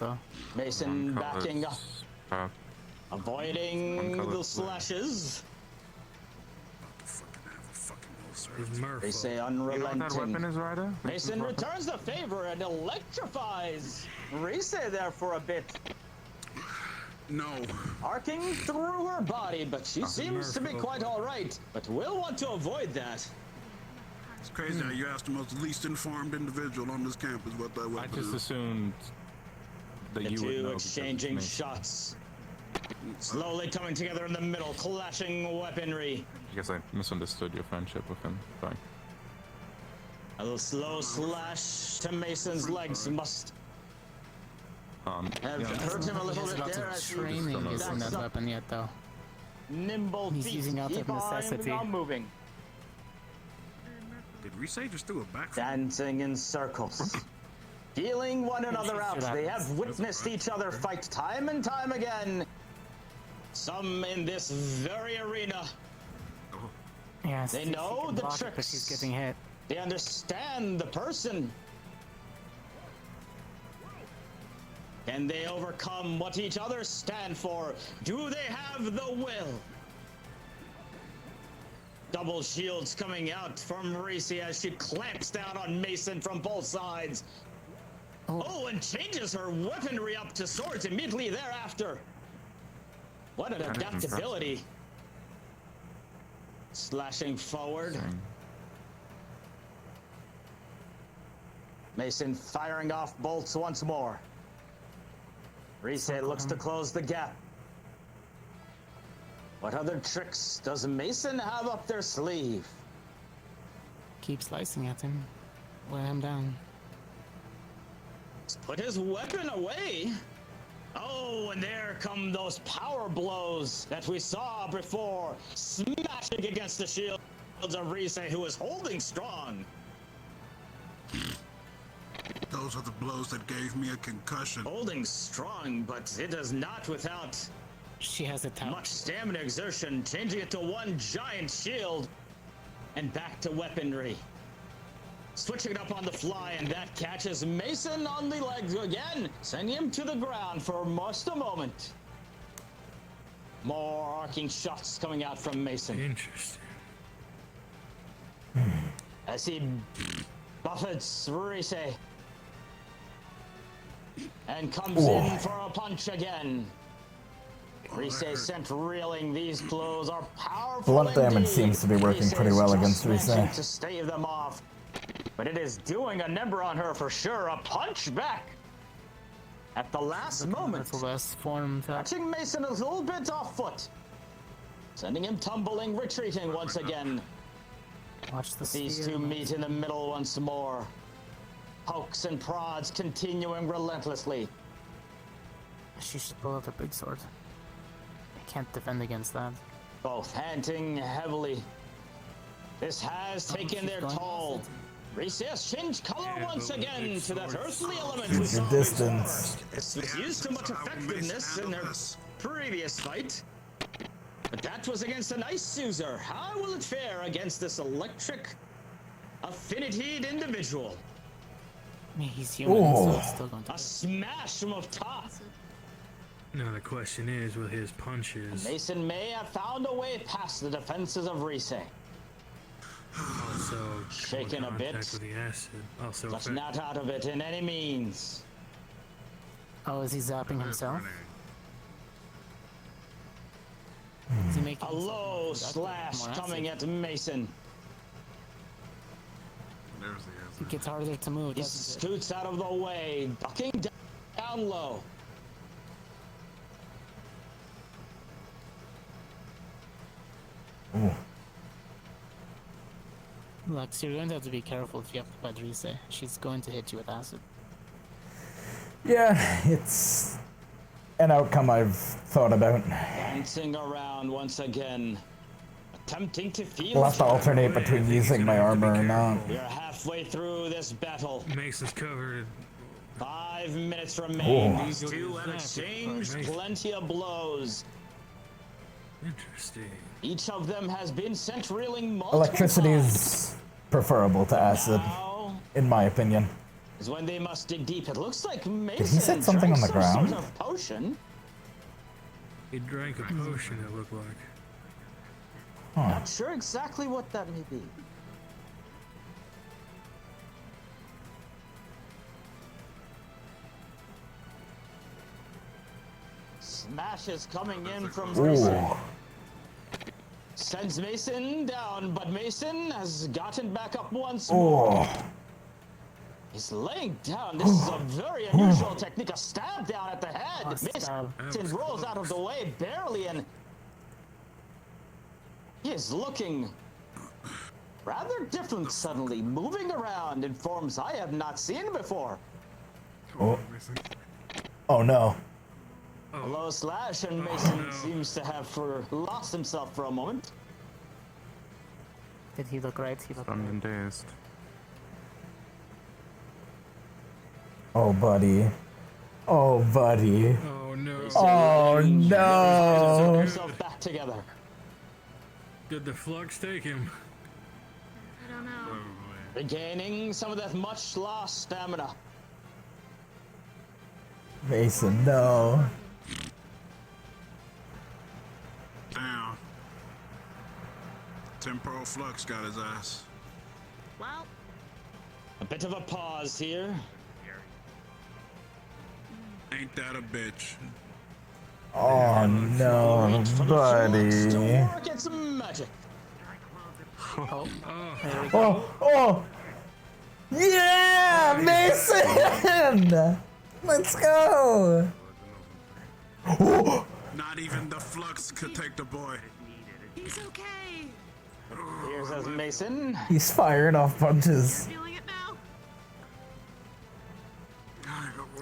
Mason backing up. Avoiding the slashes. Race unrelenting. You know what that weapon is, Ryder? Mason returns the favor and electrifies Race there for a bit. No. Arcing through her body, but she seems to be quite alright. But we'll want to avoid that. It's crazy how you asked the most least informed individual on this campus what that weapon I just is. assumed that The you would two know. exchanging shots. Slowly coming together in the middle, clashing weaponry. I guess I misunderstood your friendship with him. Sorry. A little slow slash to Mason's legs must have hurt him a little bit there as he Training isn't that weapon yet, though. nimble He's feet using out of keep on necessity. moving. Did Rise just do a backflip? Dancing in circles. Feeling one another out. They have witnessed each other fight time and time again. Some in this very arena. Yes, They know the but she's tricks. getting hit. They understand the person. Can they overcome what each other stand for? Do they have the will? Double shields coming out from Marisi as she clamps down on Mason from both sides. Oh, and changes her weaponry up to swords immediately thereafter. What an adaptability. Slashing forward. Mason firing off bolts once more. Rise looks to close the gap. What other tricks does Mason have up their sleeve? Keep slicing at him. Wear him down. Let's put his weapon away. Oh, and there come those power blows that we saw before, smashing against the shields of Rise, who is holding strong. Those are the blows that gave me a concussion. Holding strong, but it is not without She has a tower. much stamina exertion, changing it to one giant shield and back to weaponry. Switching it up on the fly, and that catches Mason on the legs again, sending him to the ground for just a moment. More arcing shots coming out from Mason. Interesting. As he buffets Rise and comes in for a punch again. Rise sent reeling. These blows are powerful. Blunt damage indeed. seems to be working pretty well against managing Rise. to stave them off, but it is doing a number on her for sure. A punch back at the last moment. That's the best form. Catching Mason a little bit off foot, sending him tumbling, retreating once again. Watch the These spear. two meet in the middle once more. Pokes and prods continuing relentlessly. She should pull out the big sword. I can't defend against that. Both panting heavily. This has taken their toll. Reese has changed color once again to that earthly element we Keep your saw distance. before. It's used to much effectiveness in their previous fight, but that was against an ice user. How will it fare against this electric, affinitied individual? I mean, he's human, so it's still going to. A smash from up top. Now the question is, with his punches, Mason may have found a way past the defenses of Rise. also Shaken a bit, contact with the acid, also but not out of it in any means. Oh, is he zapping himself? Is he making A low slash coming at Mason. It gets harder to move. He doesn't it? scoots out of the way, ducking down low. Lux, you're going to have to be careful if you have to fight Rise. She's going to hit you with acid. Yeah, it's... an outcome I've thought about. Dancing around once again, attempting to feel. We'll have to alternate between using my armor or not. We're halfway through this battle. Mason's covered. 5 minutes remain. Oh. These two have exchanged plenty of blows. Interesting. Each of them has been sent reeling multiple Electricity times. is preferable to acid, in my opinion. Is when they must dig deep. It looks like Mason Did he set something on the drank some ground? sort of potion. He drank a potion, it looked like. Huh. Not sure exactly what that may be. Smash is coming in from Mason. Ooh. Sends Mason down, but Mason has gotten back up once more. Oh. He's laying down. This is a very unusual technique. A stab down at the head. Mason rolls out of the way barely, and he is looking rather different suddenly, moving around in forms I have not seen before. Oh, oh no. A low slash, and Mason seems to have lost himself for a moment. Did he look right? He looked Stunned and dazed. Oh, buddy. Oh, buddy. Oh no. Oh no. Himself back together. Did the flux take him? I don't know. Regaining some of that much lost stamina. Mason, no. Damn. Temporal flux got his ass. Well, A bit of a pause here. Ain't that a bitch? Oh no, To buddy. work its magic. Oh, oh. Yeah, Mason! Let's go! Not even the flux could take the boy. he's okay. Here's as Mason. He's firing off punches. Feeling it now.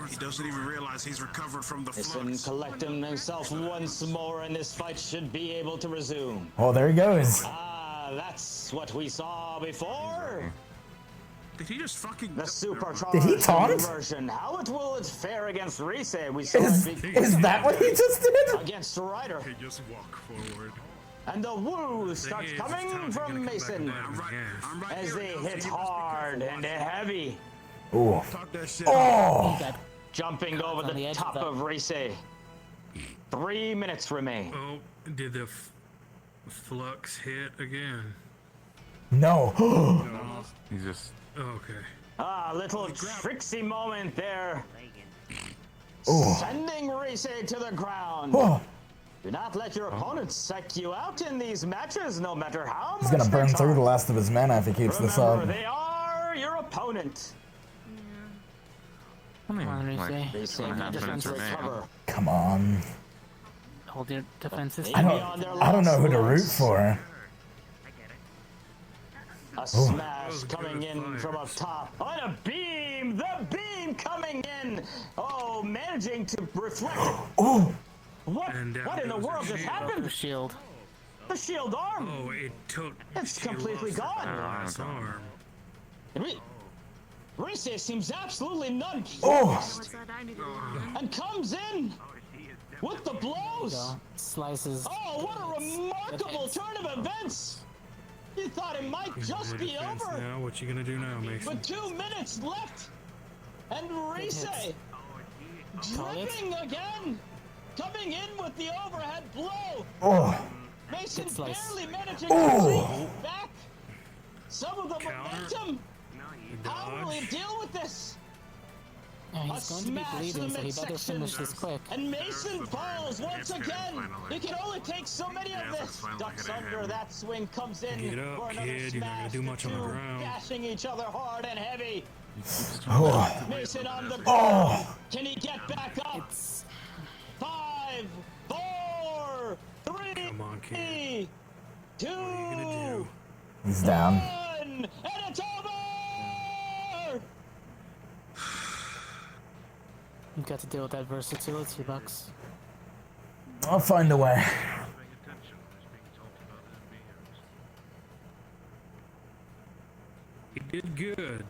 He doesn't even realize he's recovered from the Mason flux. collecting himself once more, and this fight should be able to resume. Oh, there he goes. Ah, that's what we saw before. Did he just fucking... The supercharged Did he taunt? version. How will it fare against Rise? We saw Is that what he just did? against Ryder. He just walk forward. And the woo starts coming from Mason as they hit hard and heavy. Ooh. Talk that shit. Oh! Jumping over the top of Rise. 3 minutes remain. Oh, did the flux hit again? No. He's just... Okay. Ah, little tricksy moment there. Ooh. Sending Rise to the ground. Oh. Do not let your opponents psych you out in these matches, no matter how much He's gonna burn they through the try. last of his mana if he keeps this Remember, up. they are your opponent. Come on, like, Rise. 2.5 minutes remain. Come on. Hold your defenses. I don't know who to root for. A smash coming in from up top. On a beam! The beam coming in! Oh, managing to reflect. Oh! What in the world just happened? The shield. The shield arm! Oh, it took... It's completely gone! Last arm. Rise seems absolutely none. Oh! And comes in with the blows. Slices. Oh, what a remarkable turn of events! You thought it might just be over. Now, what you gonna do now, Mason? With 2 minutes left, and Rise dripping again, coming in with the overhead blow. Oh! Mason barely managing Oh. to take back some of the momentum. How will he deal with this? He's going to be bleeding, so he better finish this quick. And Mason falls once again. You can only take so many of this. Ducks under that swing, comes in Get up, for another kid. You're not gonna smash. do much on the Two ground. Dashing each other hard and heavy. Oh! Mason on the ground. Oh. Can he get back up? 5, 4, 3, Come on, kid. 2, What are you gonna do? He's down. 1, and it's over! got to deal with that versatility box. I'll find a way. He did good.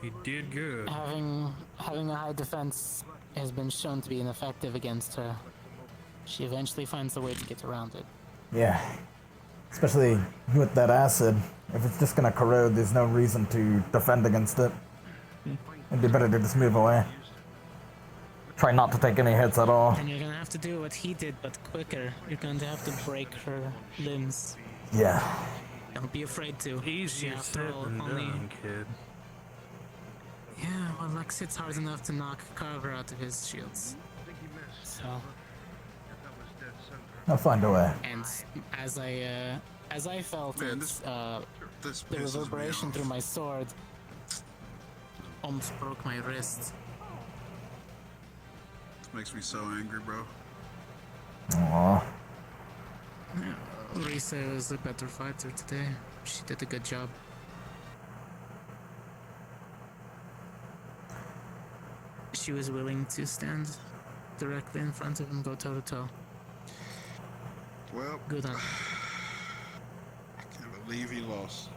He did good. Having a high defense has been shown to be ineffective against her. She eventually finds a way to get around it. Yeah. Especially with that acid. If it's just gonna corrode, there's no reason to defend against it. It'd be better to just move away. Try not to take any hits at all. And you're gonna have to do what he did, but quicker. You're going to have to break her limbs. Yeah. Don't be afraid to. Easier said than done, kid. Yeah, well, Lex hits hard enough to knock Carver out of his shields. So. I'll find a way. And as I felt it, the reverberation through my sword almost broke my wrist. Makes me so angry, bro. Aww. Yeah, Risa was a better fighter today. She did a good job. She was willing to stand directly in front of him, go toe to toe. Well, good on her. I can't believe he lost.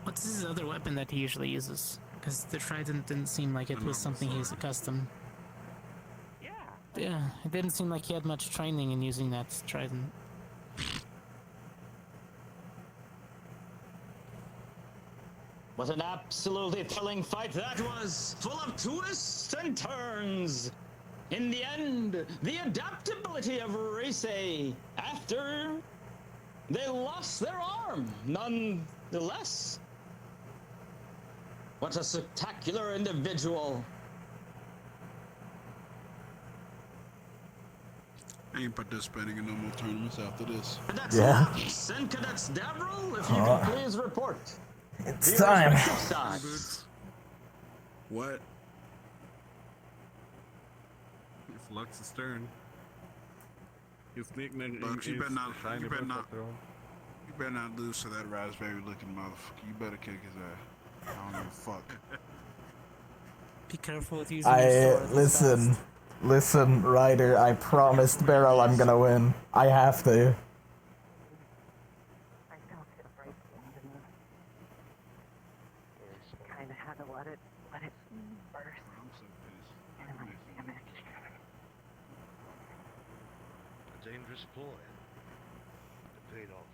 What's his other weapon that he usually uses? Because the trident didn't seem like it was something he's accustomed. Yeah, it didn't seem like he had much training in using that trident. What an absolutely thrilling fight that was! Full of twists and turns! In the end, the adaptability of Reise after they lost their arm, nonetheless. What a spectacular individual! I ain't participating in no more tournaments after this. Cadets Laps and Cadets Davril, if you can please report. It's time. What? It's Lux's turn. Lux, you better not lose to that raspberry looking motherfucker. You better kick his ass. I don't give a fuck. Be careful with using your sword. Listen, Ryder, I promised Beryl I'm gonna win. I have to. Kind of had to let it burst. And like, damn it. A dangerous ploy. It paid off.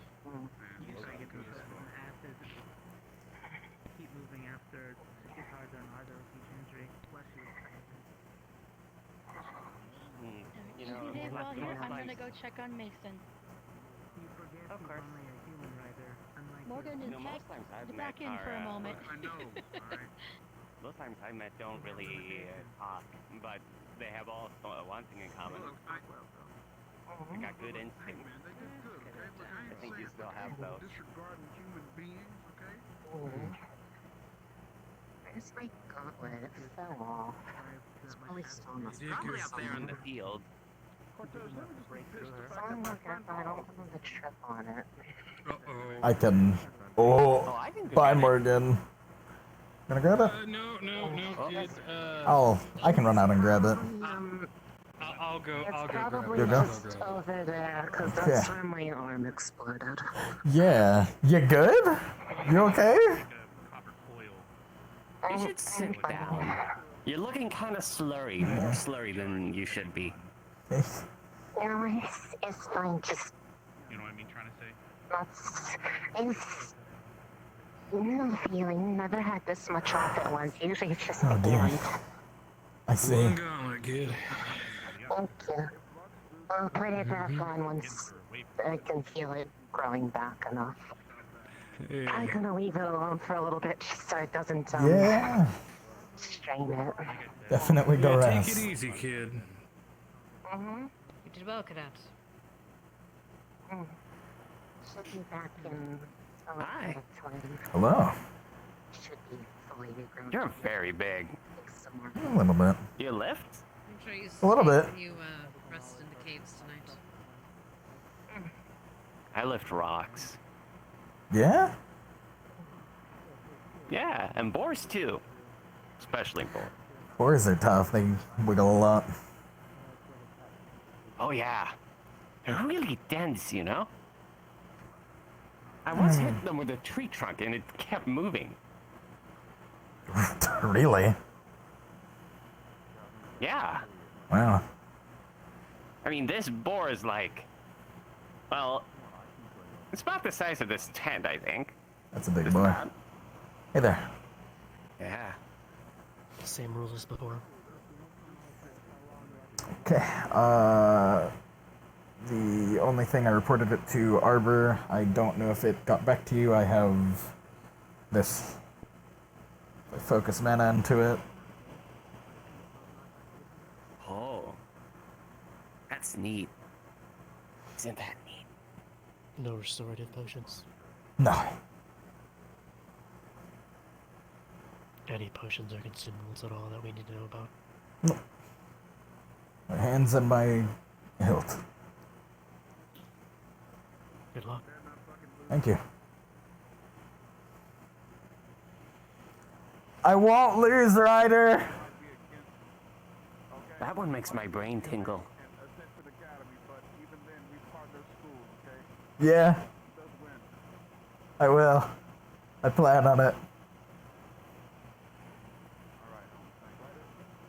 Keep moving after it's harder and harder with each injury. Plus You know, while here, I'm gonna go check on Mason. of course. Only a human rider, unlike Morgan is back in for a moment. I know, alright. Most times I met don't really talk, but they have all one thing in common. They got good instincts. I think you still have those. Disregarding human beings, okay? Where's my gauntlet? It fell off. It's probably still on the Probably up there in the field. Someone look at that. I don't want to trip on it. I can. Oh, bye, Morgan. Gonna grab it? No, kid. I can run out and grab it. I'll go. I'll go grab Probably it. just over there, because that's where my arm exploded. Yeah. You good? You okay? You should sit down. You're looking kind of slurry, more slurry than you should be. No, it's fine. Just. You know what I mean, trying to say? It's. No feeling. Never had this much off at once. Usually it's just Oh, a dear. hand. I see. One gauntlet, kid. Thank you. I'll put it back on once I can feel it growing back enough. Yeah. I'm gonna leave it alone for a little bit just so it doesn't Yeah. strain it. Definitely go Take rest. it easy, kid. Mm-hmm. You did well, cadets. Should be back in a little time. Hello. Should be fully regrown. You're very big. A little bit. You lift? I'm sure you A little bit. You rest in the caves tonight. I lift rocks. Yeah? Yeah, and boars too. Especially boars. Boars are tough. They wiggle a lot. Oh yeah. They're really dense, you know? I once hit them with a tree trunk and it kept moving. Really? Yeah. Wow. I mean, this boar is like, well, it's about the size of this tent, I think. That's a big boy. Hey there. Yeah. Same rules as before. Okay. The only thing I reported it to Arbor. I don't know if it got back to you. I have this. I focus mana into it. Oh. That's neat. Isn't that neat? No restorative potions. No. Any potions or consumables at all that we need to know about? No. My hands on my hilt. Good luck. Thank you. I won't lose, Ryder! That one makes my brain tingle. Yeah. I will. I plan on it.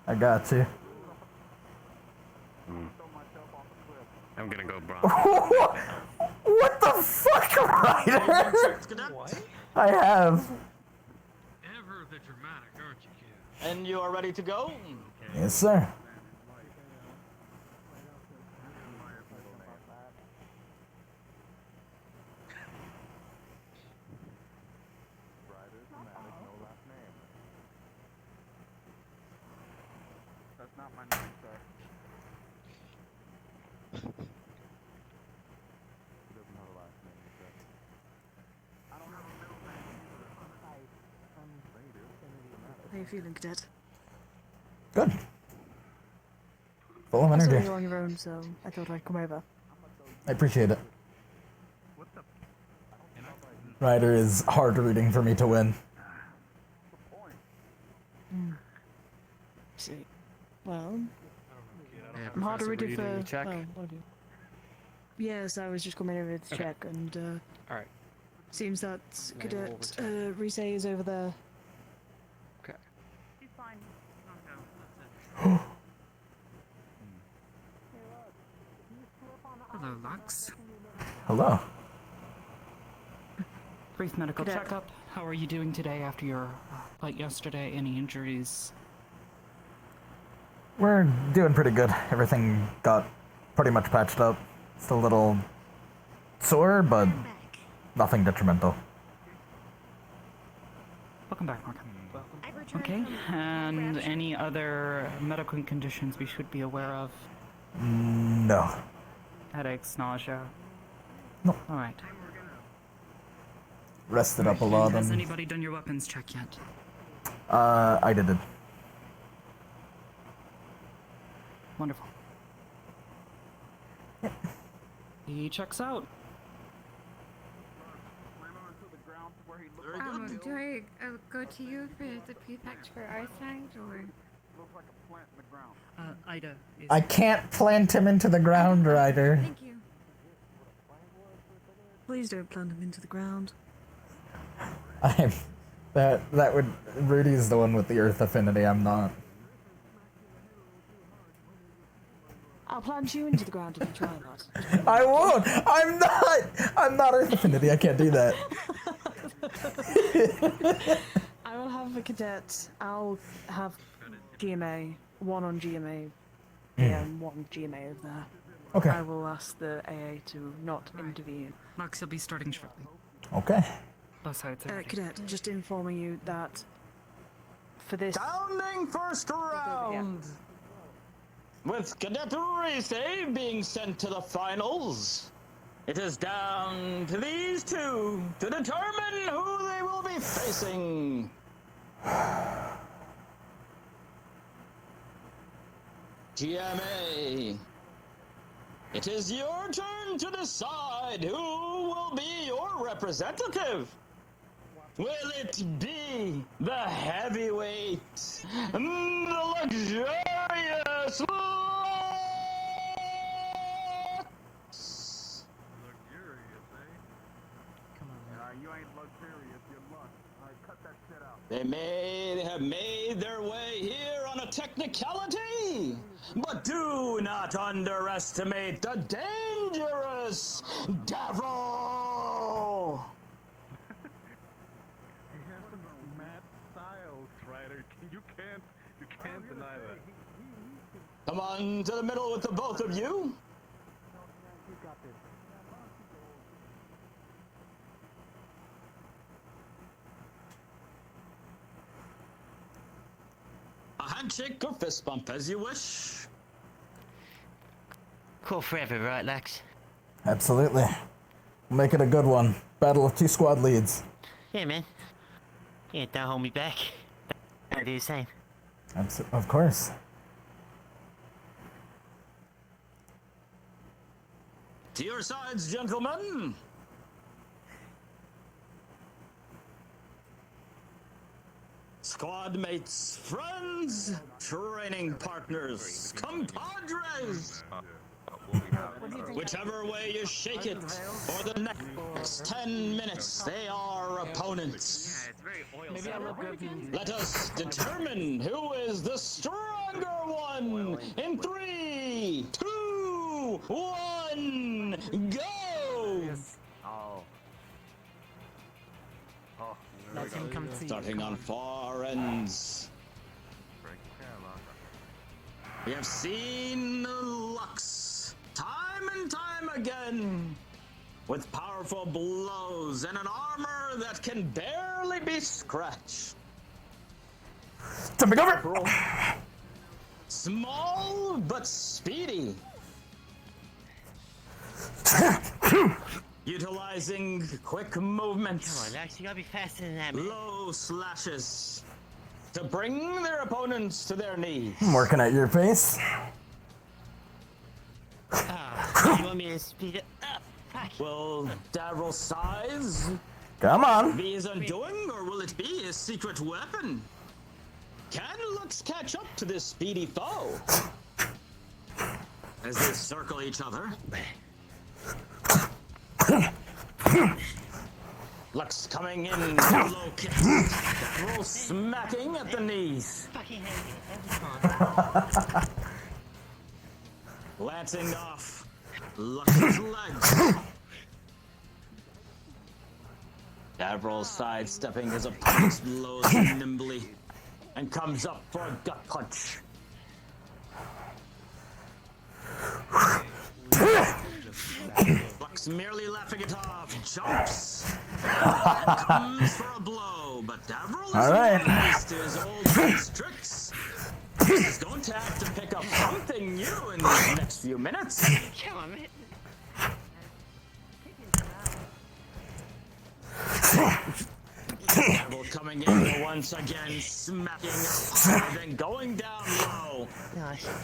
I got you. I'm gonna go bronze. What the fuck, Ryder? What? I have. Ever the dramatic, aren't you, kid? And you are ready to go? Yes, sir. That's not my name, sir. He doesn't have a last name, sir. I don't have a middle name either. How are you feeling, Cadet? Good. Full of I saw energy. you on your own, so I thought I'd come over. I appreciate it. Ryder is hard rooting for me to win. See. Well, I'm harder rooting for. Check. Well, one of you. Yes, I was just coming over to check, and all right. Seems that Cadet Rise is over there. Okay. He's fine. Hello, Lux. Hello. Brief medical Cadet. checkup. How are you doing today after your fight yesterday? Any injuries? We're doing pretty good. Everything got pretty much patched up. It's a little sore, but nothing detrimental. Welcome back, Mark. Okay, and any other medical conditions we should be aware of? No. Headaches, nausea? No. Alright. Rested up a lot. Has And, anybody done your weapons check yet? I did it. Wonderful. He checks out. Do I go to you for the prefect for our side, or? Ida. I can't plant him into the ground, Ryder. Thank you. Please don't plant him into the ground. I'm. That would. Rudy's the one with the earth affinity. I'm not. I'll plant you into the ground if you try that. I won't. I'm not earth affinity. I can't do that. I will have a cadet. I'll have GMA, one on GMA, and one GMA over there. Okay. I will ask the AA to not intervene. Lux, you'll be starting shortly. Okay. Both sides. Cadet, just informing you that for this. Sounding first round! With Cadet Rise being sent to the finals, it is down to these two to determine who they will be facing. GMA, it is your turn to decide who will be your representative. Will it be the heavyweight, the luxurious You ain't luxurious, you're luck. Alright, cut that shit out. They may have made their way here on a technicality, but do not underestimate the dangerous devil! He has some mad style, Strider. You can't deny that. Come on to the middle with the both of you. You got this. A handshake or fist bump, as you wish. Cool forever, right, Lex? Absolutely. Make it a good one. Battle of 2 squad leads. Yeah, man. Yeah, don't hold me back. I do the same. Of course. To your sides, gentlemen. Squad mates, friends, training partners, compadres. Whichever way you shake it, for the next 10 minutes, they are opponents. Let us determine who is the stronger one in 3, 2, 1, go! Let him come to you. Starting on far ends. We have seen Lux time and time again with powerful blows and an armor that can barely be scratched. Jumping over! Small but speedy. Utilizing quick movements. Come on, Lex, you gotta be faster than that, man. Low slashes to bring their opponents to their knees. I'm working at your pace. You want me to speed it up? Will Davril's size Come on. be his undoing, or will it be his secret weapon? Can Lux catch up to this speedy foe? As they circle each other. Lux coming in low kick. Davril smacking at the knees. Lancing off Lux's legs. Davril sidestepping his opponent's blows nimbly and comes up for a gut punch. Lux merely laughing it off, jumps, and comes for a blow, but Davril is used to his old man's tricks. He's going to have to pick up something new in these next few minutes. Come on, man. Davril coming in once again, smacking hard and going down low,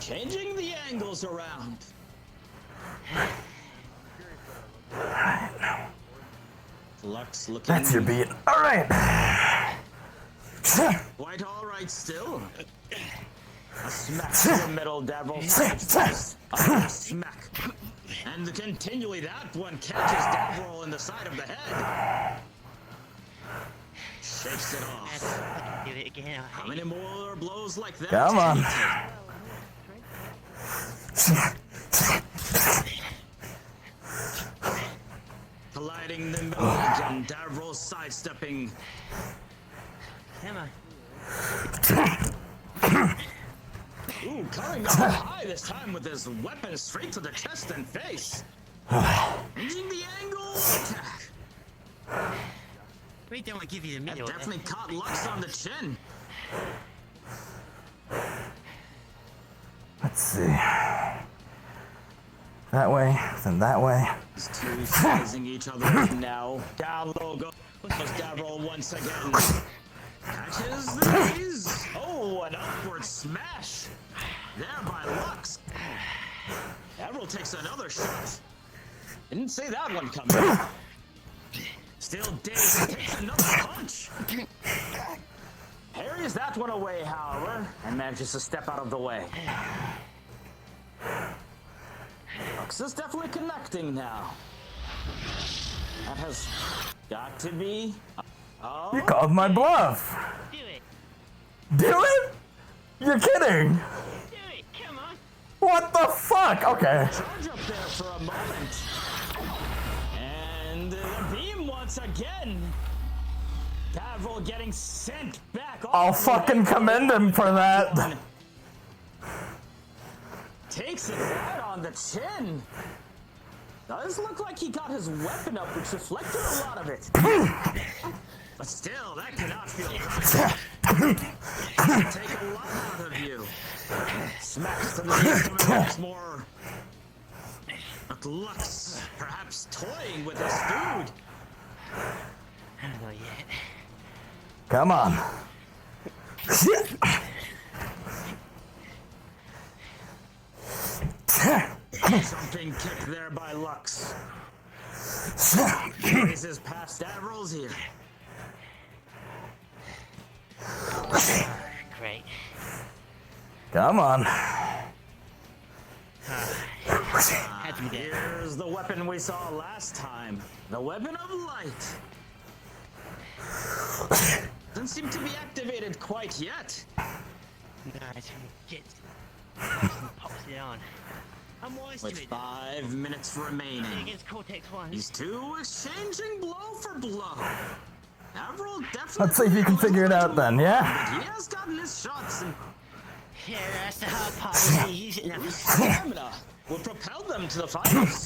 changing the angles around. Lux looking. That's your beat. All right. Quite all right still. A smack to the middle, Davril. A smack. And continually that one catches Davril in the side of the head. Shakes it off. Do it again. How many more blows like that? Come on. Colliding the middle again, Davril sidestepping. Come on. Ooh, coming up high this time with his weapon straight to the chest and face. Changing the angle attack. We don't want to give you the middle. That definitely caught Lux on the chin. Let's see. That way, then that way. These two sizing each other now. Down low goes Davril once again. Catches the knees. Oh, an upward smash. There by Lux. Davril takes another shot. Didn't see that one coming. Still dazed, takes another punch. Parries that one away, however, and manages to step out of the way. Lux is definitely connecting now. That has got to be... Oh. You called my bluff. Do it. Do it? You're kidding. Do it. Come on. What the fuck? Okay. Charge up there for a moment. And the beam once again. Davil getting sent back. I'll fucking commend him for that. Takes it right on the chin. Does look like he got his weapon up, which reflected a lot of it. But still, that cannot feel right. Take a lot out of you. Smacks to the knee once more. But Lux, perhaps toying with his food. I don't know yet. Come on. Jumping kick there by Lux. Raises past Avrils here. Great. Come on. Here's the weapon we saw last time. The weapon of light. Doesn't seem to be activated quite yet. Nice. Get. Pops it on. I'm wise With to it. 5 minutes remaining. Against Cortex 1. These two exchanging blow for blow. Avril definitely. Let's see if you can figure it out then, yeah? He has gotten his shots and Yeah, that's the hard part. Use it now. stamina will propel them to the finals.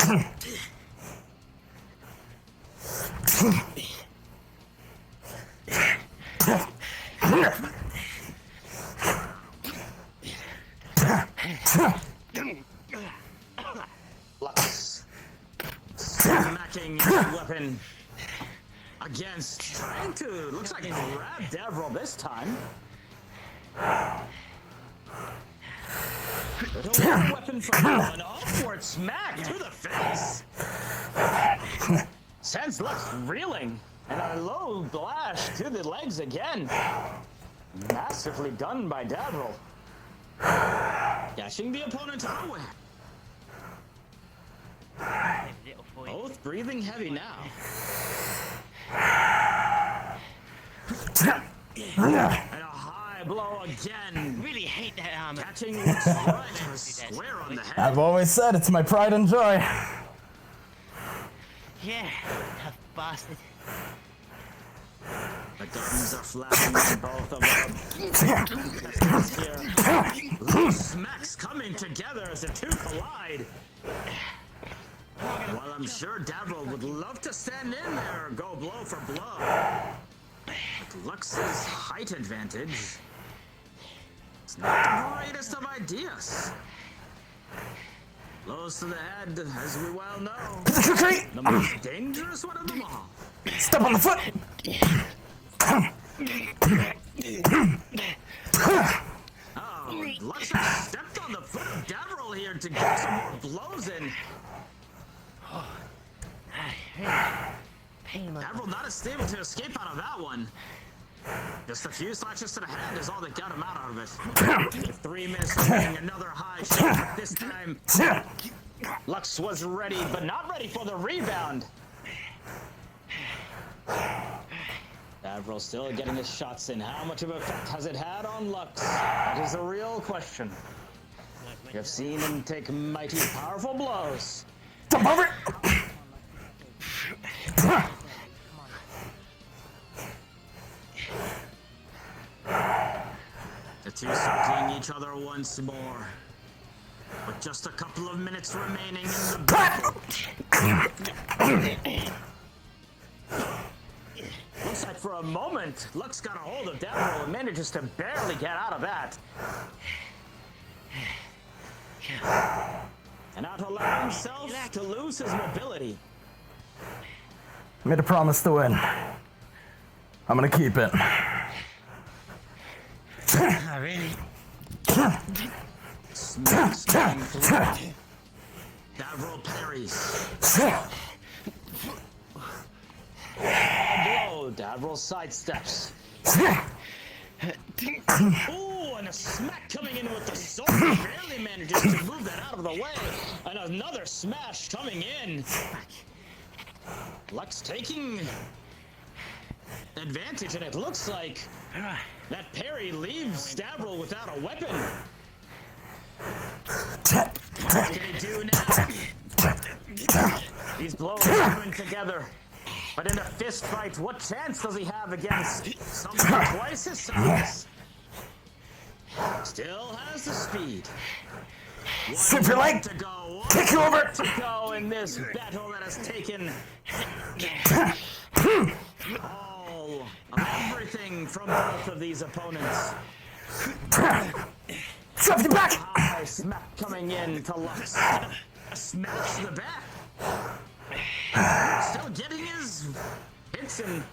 Lux smacking his weapon against, trying to, looks like grab Devril this time. Little weapon from an upward smack to the face. Sends Lux reeling, and a low blast to the legs again. Massively done by Devril. Dashing the opponent away. Both breathing heavy now. And a high blow again. Really hate that armor. Catching Lux right square on the head. I've always said it's my pride and joy. Yeah, tough bastard. The guns are flashing on both of them. Lux smacks coming together as the two collide. While I'm sure Devril would love to stand in there or go blow for blow. But Lux's height advantage, it's not the greatest of ideas. Blows to the head, as we well know. The most dangerous one of them all. Step on the foot! Oh, Lux has stepped on the foot of Devril here to get some more blows in. Devril not as able to escape out of that one. Just a few slashes to the head is all that got him out of it. With 3 minutes remaining, another high shot. This time, Lux was ready, but not ready for the rebound. Devril still getting his shots in. How much of an effect has it had on Lux? That is a real question. You have seen him take mighty powerful blows. Jump over! The two circling each other once more. With just a couple of minutes remaining in the battle. Looks like for a moment, Lux got a hold of Devril and manages to barely get out of that. And now to allow himself to lose his mobility. Made a promise to win. I'm gonna keep it. Oh, really? Smacks going through. Devril parries. Oh, Davril sidesteps. Ooh, and a smack coming in with the sword. Barely manages to move that out of the way. And another smash coming in. Lux taking advantage, and it looks like that parry leaves Davril without a weapon. What can he do now? These blows are coming together. But in a fist fight, what chance does he have against someone twice his size? Still has the speed. Sweep your leg! To go. Kick you over! To go in this battle that has taken all of everything from both of these opponents. Shove you back! High smack coming in to Lux. A smash to the back. Still getting his hits and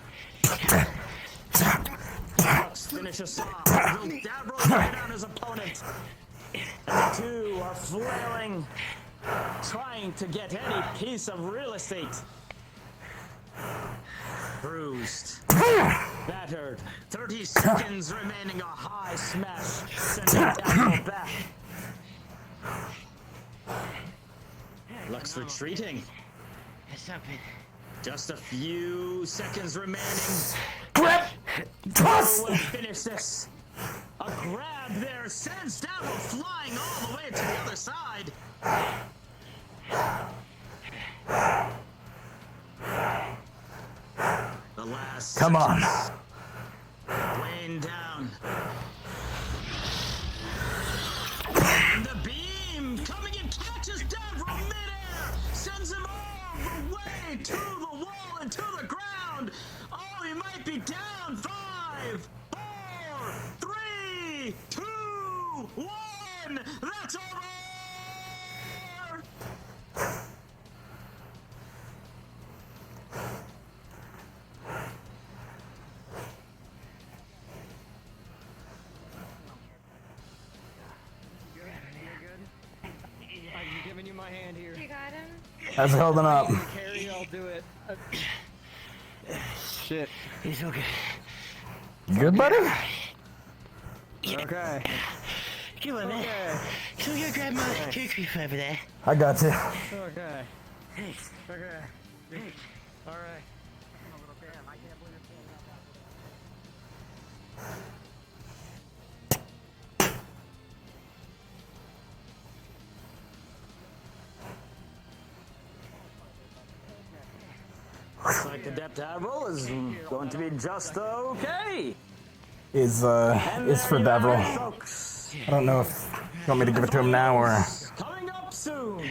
Lux finishes off. Davril right on his opponent. And the two are flailing, trying to get any piece of real estate. Bruised, battered, 30 seconds remaining, a high smash, sending Davril back. Lux retreating. Just a few seconds remaining. Grab! Toss! Who will finish this? A grab there sends Davril flying all the way to the other side. The last. Come on. Weighing down. And the beam coming in catches Davril midair, sends him all the way to the wall and to the ground. Oh, he might be down. 5, 4, 3, 2, 1. That's over. I'm giving you my hand here. You got him? How's it holding up? Carry, I'll do it. Shit. He's okay. You good, buddy? Okay. Come on, man. Can we go grab my cookie over there? I got you. Okay. Thanks. Okay. All right. Looks like Adept Davril is going to be just okay. Is for Davril. I don't know if you want me to give it to him now or. Coming up soon.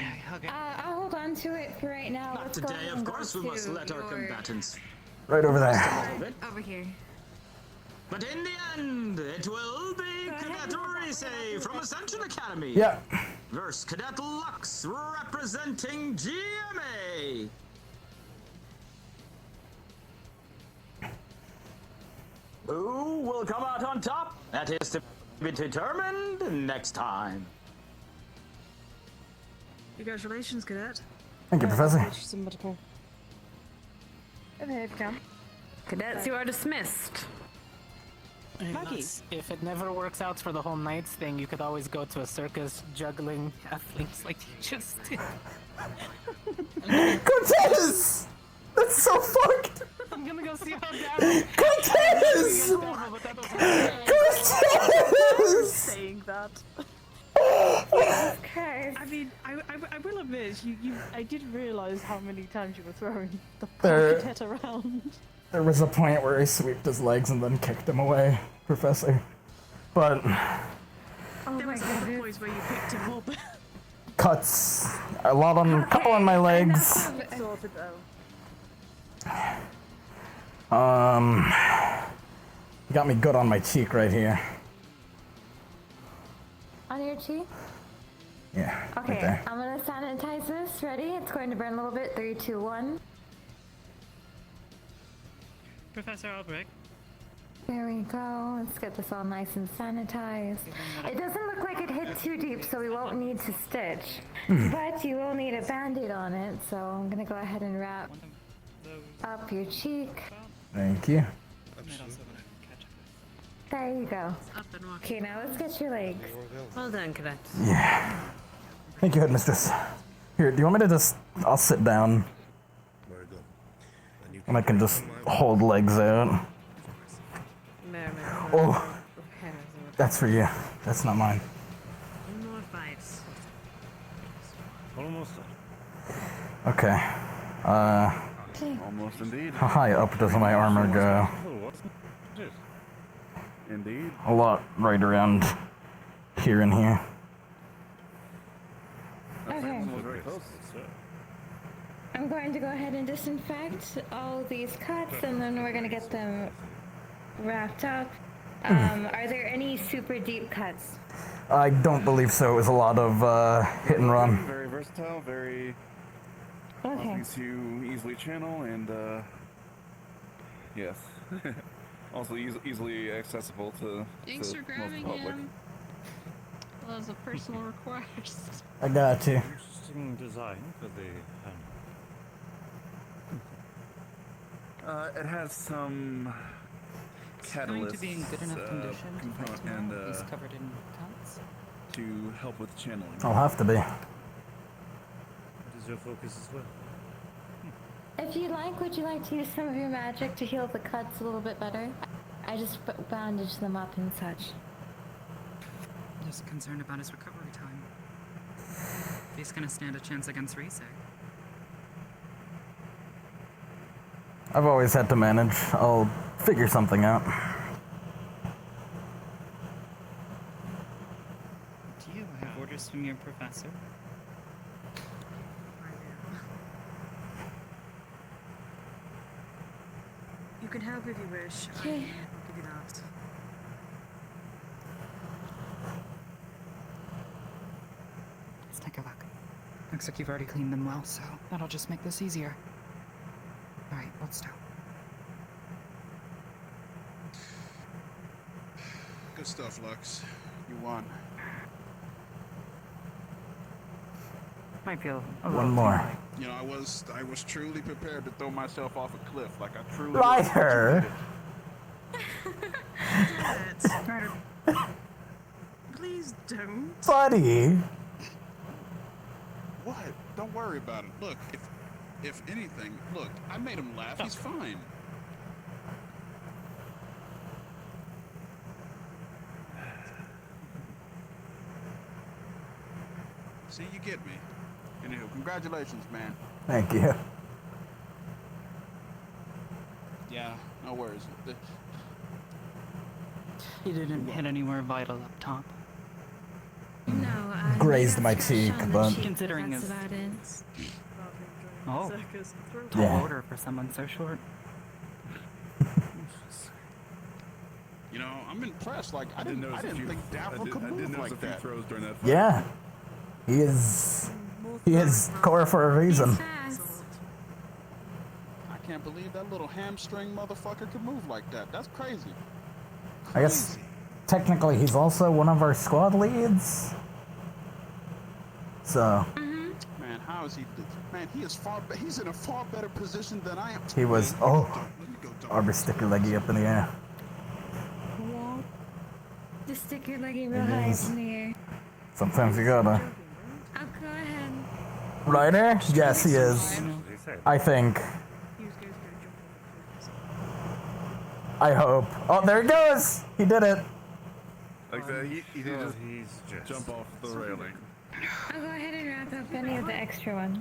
I'll hold on to it for right now. Not today, of course. We must let our combatants. Right over there. Over here. But in the end, it will be Cadet Rise from Ascension Academy. Yeah. Versus Cadet Lux representing GMA. Who will come out on top? That is to be determined next time. Congratulations, Cadet. Thank you, Professor. Some medical. Over here, if you can. Cadets, you are dismissed. Maggie. If it never works out for the whole Knights thing, you could always go to a circus juggling athletes like you just did. Cortez! That's so fucked! I'm gonna go see how Davril. Cortez! Cortez! Saying that. Okay. I mean, I will admit, I did realize how many times you were throwing the There- cadet around. There was a point where I sweeped his legs and then kicked him away, Professor. But Oh There my was other god. points where you picked him up. cuts, a lot on, couple on my legs. Sorted though. You got me good on my cheek right here. On your cheek? Yeah, Okay, right there. I'm gonna sanitize this. Ready? It's going to burn a little bit. 3, 2, 1. Professor Albrecht. There we go. Let's get this all nice and sanitized. It doesn't look like it hit too deep, so we won't need to stitch. But you will need a band-aid on it, so I'm gonna go ahead and wrap up your cheek. Thank you. There you go. Okay, now let's get your legs. Well done, cadet. Yeah. Thank you, headmistress. Here, do you want me to just... I'll sit down. Very good. And I can just hold legs out. Oh! That's for you. That's not mine. More fights. Almost. Okay. Almost indeed. How high up does my armor go? Indeed. A lot right around here and here. Okay. Very close. I'm going to go ahead and disinfect all these cuts, and then we're going to get them wrapped up. Are there any super deep cuts? I don't believe so. It was a lot of hit and run. Very versatile, very Okay. easy to easily channel, and yes, also easily accessible to Thanks for most grabbing public. him. Well, as a personal request. I got you. Interesting design for the It has some Going to catalysts, be in good enough condition to fight component, tomorrow. and He's covered in cuts. to help with channeling. I'll have to be. What is your focus as well? If you like, would you like to use some of your magic to heal the cuts a little bit better? I just bandage them up and such. Just concerned about his recovery time. If he's gonna stand a chance against Rize. I've always had to manage. I'll figure something out. Do you have orders from your professor? You can help if you wish. Okay. I'll give you that. Let's take a look. Looks like you've already cleaned them well, so that'll just make this easier. Alright, let's go. Good stuff, Lux. You won. Might feel a One little more. You know, I was truly prepared to throw myself off a cliff. Like I truly. Ryder! Ryder. Please don't. Buddy! What? Don't worry about it. Look, if anything, look, I made him laugh. He's fine. See, you get me. Anywho, congratulations, man. Thank you. Yeah, no worries. He didn't hit anywhere vital up top. No, Grazed my cheek, but... Considering That's his... about it. Oh, Yeah. tall order for someone so short. You know, I'm impressed. Like I didn't think Daffel could move like that. Throws during that. Yeah. He is core for a reason. I can't believe that little hamstring motherfucker could move like that. That's crazy. I guess technically he's also one of our squad leads. So Man, how is he? Man, he's in a far better position than I am. he was Arbor sticker leggy up in the air. Yeah. Just stick your leggy real It high is. in the air. Sometimes you gotta. Oh, go ahead. Ryder? Yes, he is. I think. I hope. Oh, there he goes! He did it. Like that, he did just jump off the railing. I'll go ahead and wrap up any of the extra ones.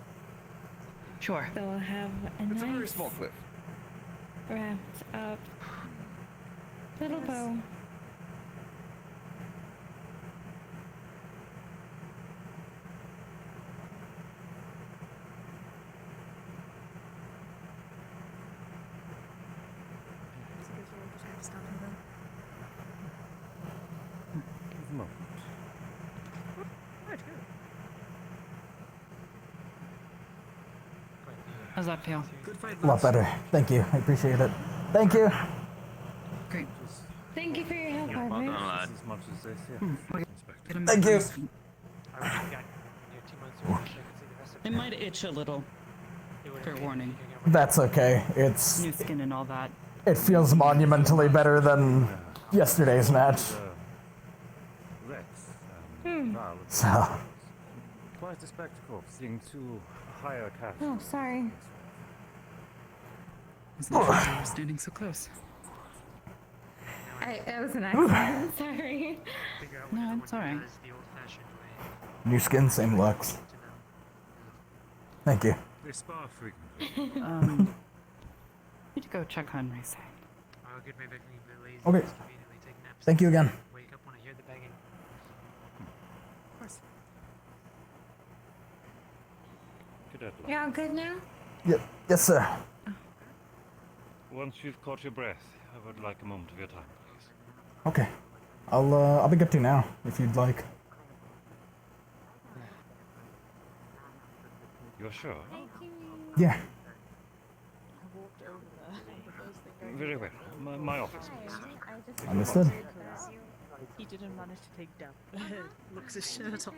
Sure. So we'll have a It's a very nice small cliff. wrapped up little bow. How's that feel? A lot better. Thank you. I appreciate it. Thank you. Great. Thank you for your help, Well Harvey. done, lad. As much as this, yeah. Get him Thank back on you. his feet. It might itch a little. Fair warning. That's okay. It's New skin and all that. it feels monumentally better than yesterday's match. So. Quite a spectacle, seeing two higher caste. Oh, sorry. Isn't sure you were standing so close. It was an accident. Sorry. No, it's alright. New skin, same looks. Thank you. They spar frequently. Need to go check on Ray. Okay. Thank you again. Wake up when I hear the begging. Of course. You all good now? Yep. Yes, sir. Once you've caught your breath, I would like a moment of your time, please. Okay. I'll be good to now, if you'd like. You're sure? Yeah. Very well. My office, please. Understood. He didn't manage to take down. Looks his shirt off.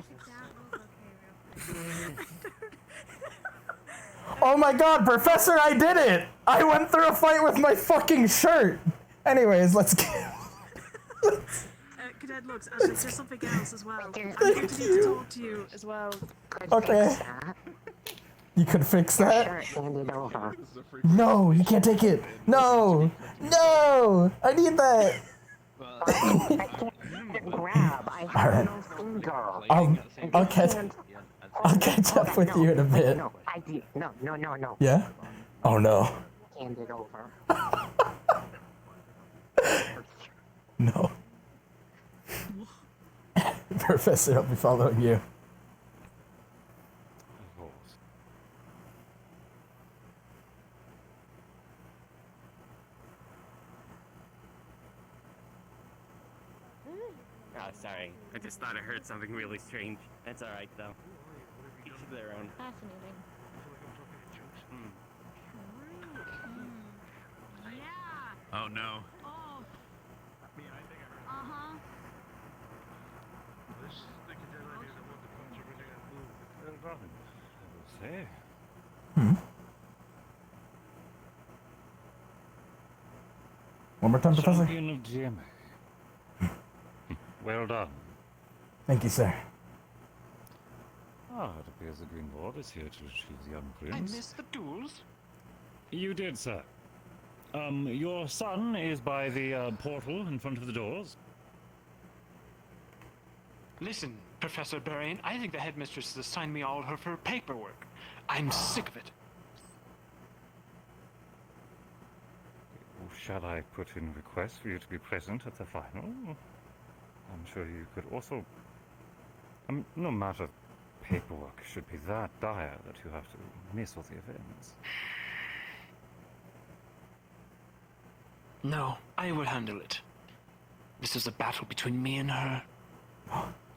Oh my god, Professor, I did it! I went through a fight with my fucking shirt! Anyways, let's get... Cadet looks, actually, there's something else as well. I'm going to need to talk to you as well. Okay. You could fix that? No, you can't take it! No! No! I need that! Alright. I'll catch up with you in a bit. No, I do. No. Yeah? Oh no. Hand it over. No. Professor, I'll be following you. Oh, sorry. I just thought I heard something really strange. That's alright, though. Each of their own. Fascinating. Oh no. Uh-huh. Say. One more time, Professor. Champion of GMA. Well done. Thank you, sir. Ah, it appears the Green Lord is here to retrieve the young I prince. missed the duels. You did, sir. Your son is by the portal in front of the doors. Listen, Professor Barain, I think the headmistress has assigned me all of her paperwork. I'm sick of it. Shall I put in requests for you to be present at the final? I'm sure you could also... no matter paperwork should be that dire that you have to miss all the events. No, I will handle it. This is a battle between me and her.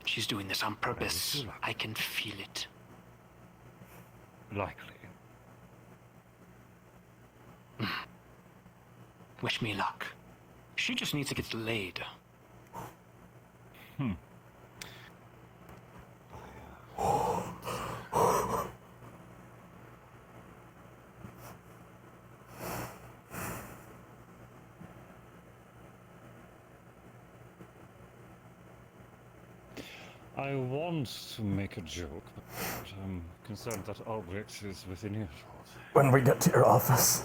She's doing this on purpose. I can feel it. Likely. Wish me luck. She just needs to get laid. I want to make a joke, but I'm concerned that Albrecht is within earshot. When we get to your office.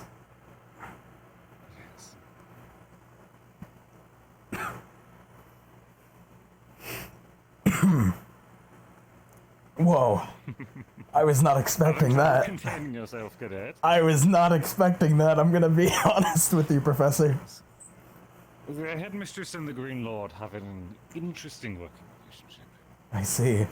Whoa. I was not expecting that. Containing yourself, cadet. I was not expecting that, I'm gonna be honest with you, Professor. The headmistress and the Green Lord have an interesting working relationship. I see.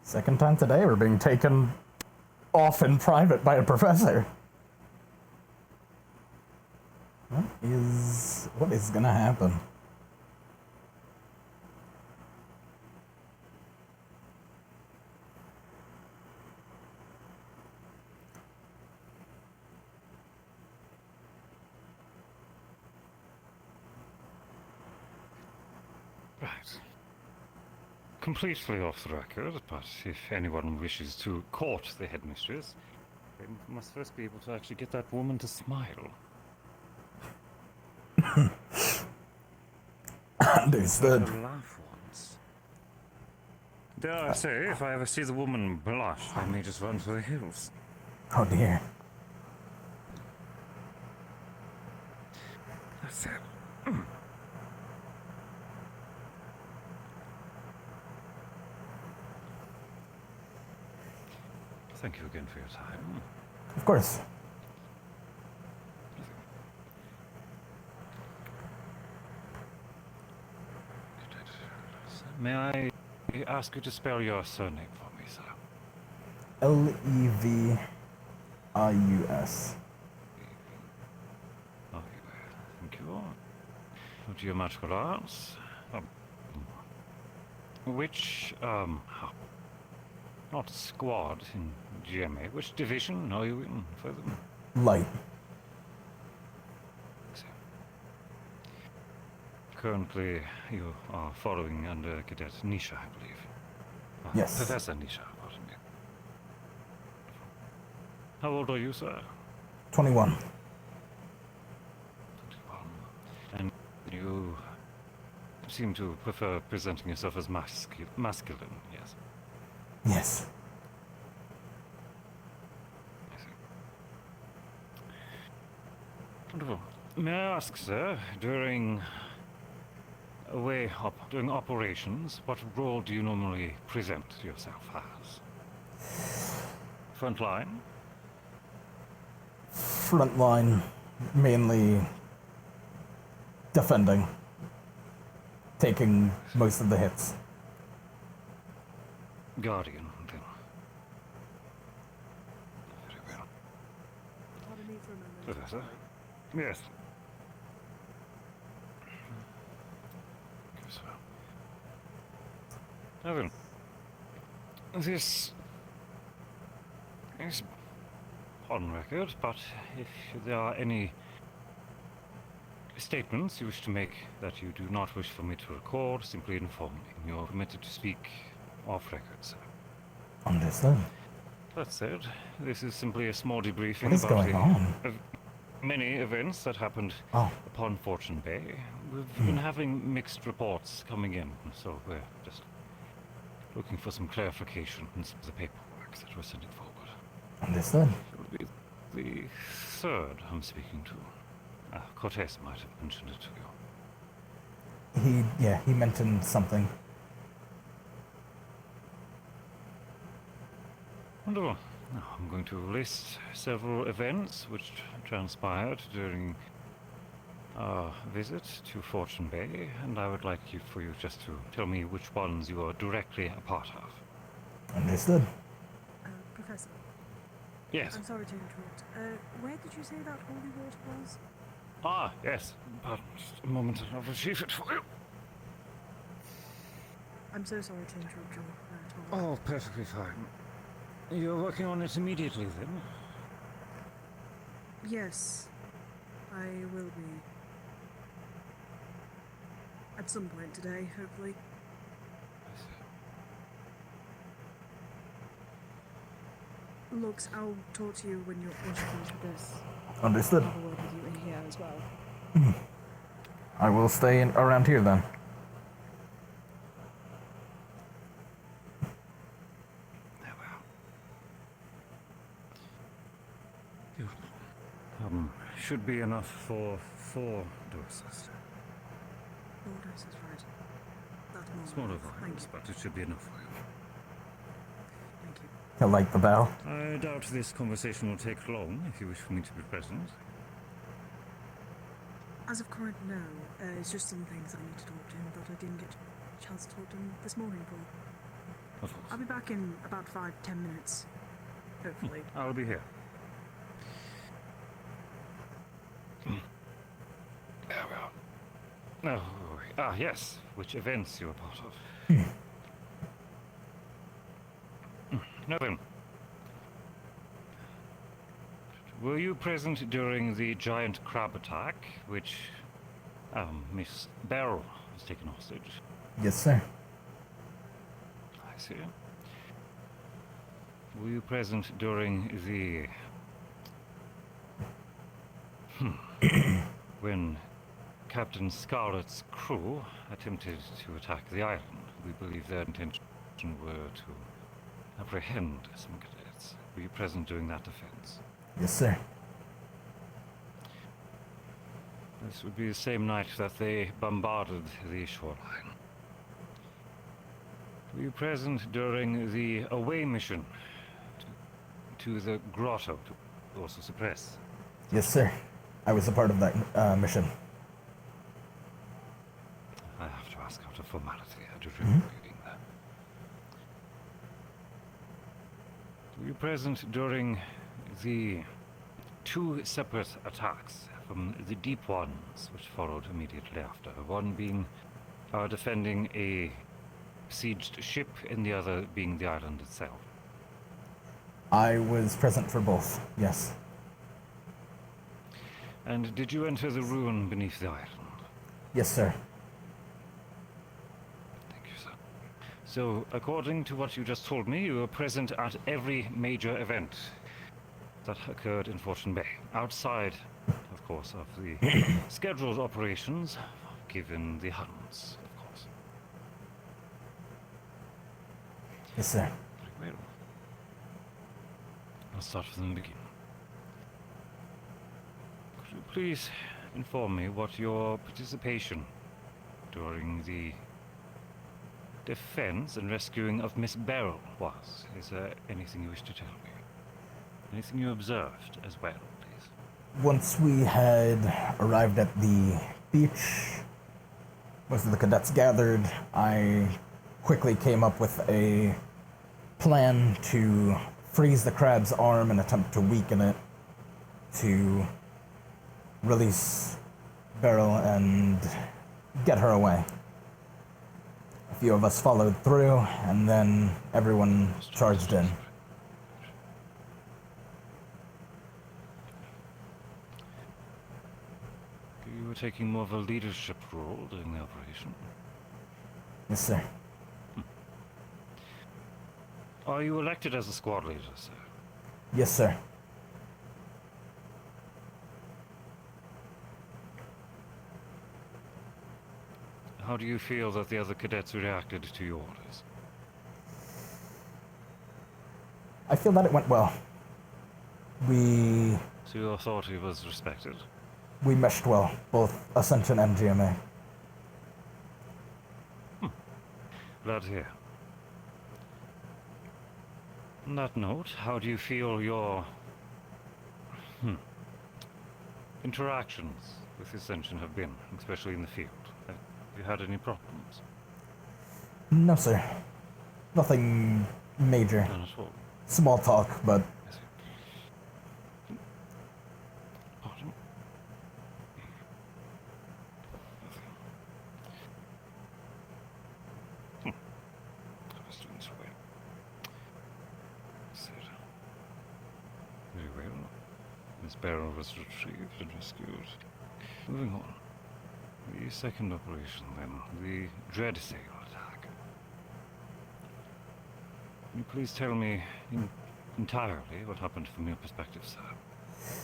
Second time today we're being taken off in private by a professor. What is gonna happen? Right. Completely off the record, but if anyone wishes to court the headmistress, they must first be able to actually get that woman to smile. Understood. Let her laugh once. Dare I say, if I ever see the woman blush, I may just run for the hills. Oh dear. That's it. Thank you again for your time. Of course. May I ask you to spell your surname for me, sir? Levius. Thank you. Geometrical arts. Which, not squad in GMA, which division are you in for them? Light. Currently, you are following under Cadet Nisha, I believe. Yes. Professor Nisha, pardon me. How old are you, sir? 21. 21. And you seem to prefer presenting yourself as masculine, yes? Yes. Wonderful. May I ask, sir, during operations, what role do you normally present yourself as? Frontline? Frontline, mainly defending, taking most of the hits. Guardian, then. Very well. Professor? Yes. Now then, this is on record, but if there are any statements you wish to make that you do not wish for me to record, simply inform me. You're permitted to speak off record, sir. Understood. That said, this is simply a small debriefing What is about going on? Many events that happened upon Fortune Bay. We've been having mixed reports coming in, so we're just looking for some clarification in some of the paperwork that we're sending forward. Understood. It would be the third I'm speaking to. Cortez might have mentioned it to you. He mentioned something. Wonderful. Now, I'm going to list several events which transpired during our visit to Fortune Bay, and I would like for you just to tell me which ones you are directly a part of. Understood. Professor. Yes. I'm sorry to interrupt. Where did you say that holy water was? Ah, yes. Pardon, just a moment, I'll retrieve it for you. I'm so sorry to interrupt your talk. Oh, perfectly fine. You're working on it immediately, then? Yes, I will be. At some point today, hopefully. Lux, I'll talk to you when you're finished with this. Understood. I'll have a word with you in here as well. I will stay around here then. Should be enough for 4 doses. 4 doses, right. That's more. Smaller Thank volumes, you. but it should be enough for you. Thank you. I like the bell. I doubt this conversation will take long, if you wish for me to be present. As of current, no. It's just some things I need to talk to him, but I didn't get a chance to talk to him this morning, Paul. Of course. I'll be back in about 5-10 minutes. Hopefully. I'll be here. Oh, yes. Which events you were part of. Now then. Were you present during the giant crab attack, which Miss Beryl was taken hostage? Yes, sir. I see. Were you present during the... when Captain Scarlet's crew attempted to attack the island? We believe their intention were to apprehend some cadets. Were you present during that offense? Yes, sir. This would be the same night that they bombarded the shoreline. Were you present during the away mission to the grotto to also suppress? Yes, sir. I was a part of that mission. I have to ask out of formality. I do remember reading that. Were you present during the 2 separate attacks from the deep ones which followed immediately after? One being defending a besieged ship and the other being the island itself. I was present for both, yes. And did you enter the ruin beneath the island? Yes, sir. Thank you, sir. So, according to what you just told me, you were present at every major event that occurred in Fortune Bay, outside, of course, of the scheduled operations, given the hunts, of course. Yes, sir. Very well. I'll start from the beginning. Could you please inform me what your participation during the defense and rescuing of Miss Beryl was? Is there anything you wish to tell me? Anything you observed as well, please? Once we had arrived at the beach, most of the cadets gathered, I quickly came up with a plan to freeze the crab's arm and attempt to weaken it to release Beryl and get her away. A few of us followed through, and then everyone charged in. You were taking more of a leadership role during the operation. Yes, sir. Are you elected as a squad leader, sir? Yes, sir. How do you feel that the other cadets reacted to your orders? I feel that it went well. So your authority was respected? We meshed well, both Ascension and GMA. Glad to hear. On that note, how do you feel your interactions with Ascension have been, especially in the field? Have you had any problems? No, sir. Nothing major. None at all. Small talk, but... Pardon? I was doing so well. Said. Very well. Miss Beryl was retrieved and rescued. Moving on. The second operation, then. The Dread Sail attack. Can you please tell me entirely what happened from your perspective, sir?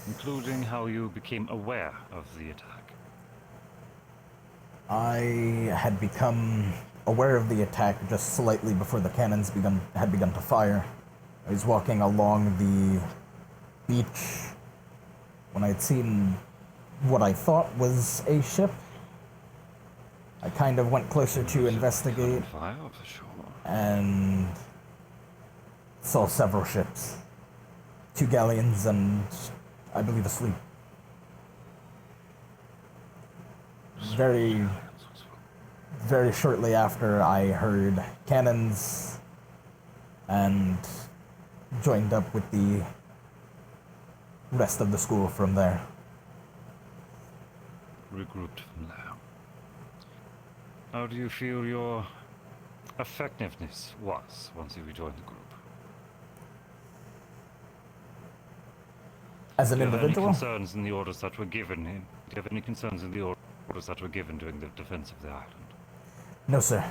Including how you became aware of the attack. I had become aware of the attack just slightly before the cannons had begun to fire. I was walking along the beach when I had seen what I thought was a ship. I kind of went closer to investigate and saw several ships. 2 galleons and, I believe, a fleet. Very shortly after, I heard cannons and joined up with the rest of the school from there. Regrouped from there. How do you feel your effectiveness was once you rejoined the group? As an individual? Do you have any concerns in the orders that were given? Do you have any concerns in the orders that were given during the defense of the island? No, sir.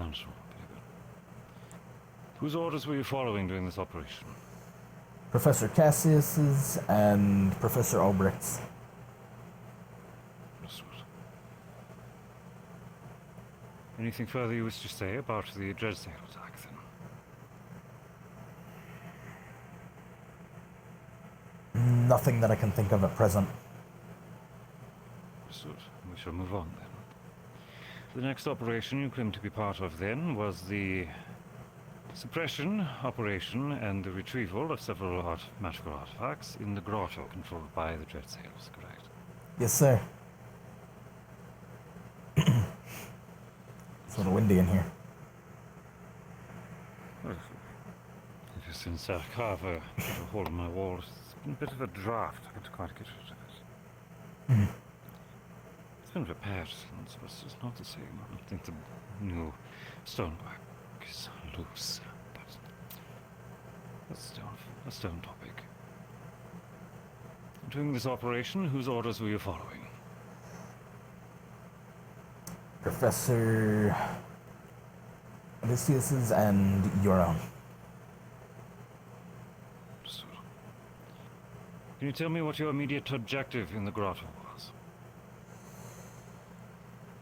Not sure. Very good. Whose orders were you following during this operation? Professor Cassius's and Professor Albrecht's. Understood. Anything further you wish to say about the Dreadsail attack, then? Nothing that I can think of at present. Understood. We shall move on, then. The next operation you claimed to be part of, then, was the suppression operation and the retrieval of several magical artifacts in the grotto controlled by the Dreadsails, correct? Yes, sir. It's a little windy in here. Ever since that carver put a hole in my wall, it's been a bit of a draft. I can't quite get rid of it. It's been repaired since, but it's not the same. I think the new stonework is loose, but that's a stone topic. During this operation, whose orders were you following? Professor Odysseus's and your own. Can you tell me what your immediate objective in the grotto was?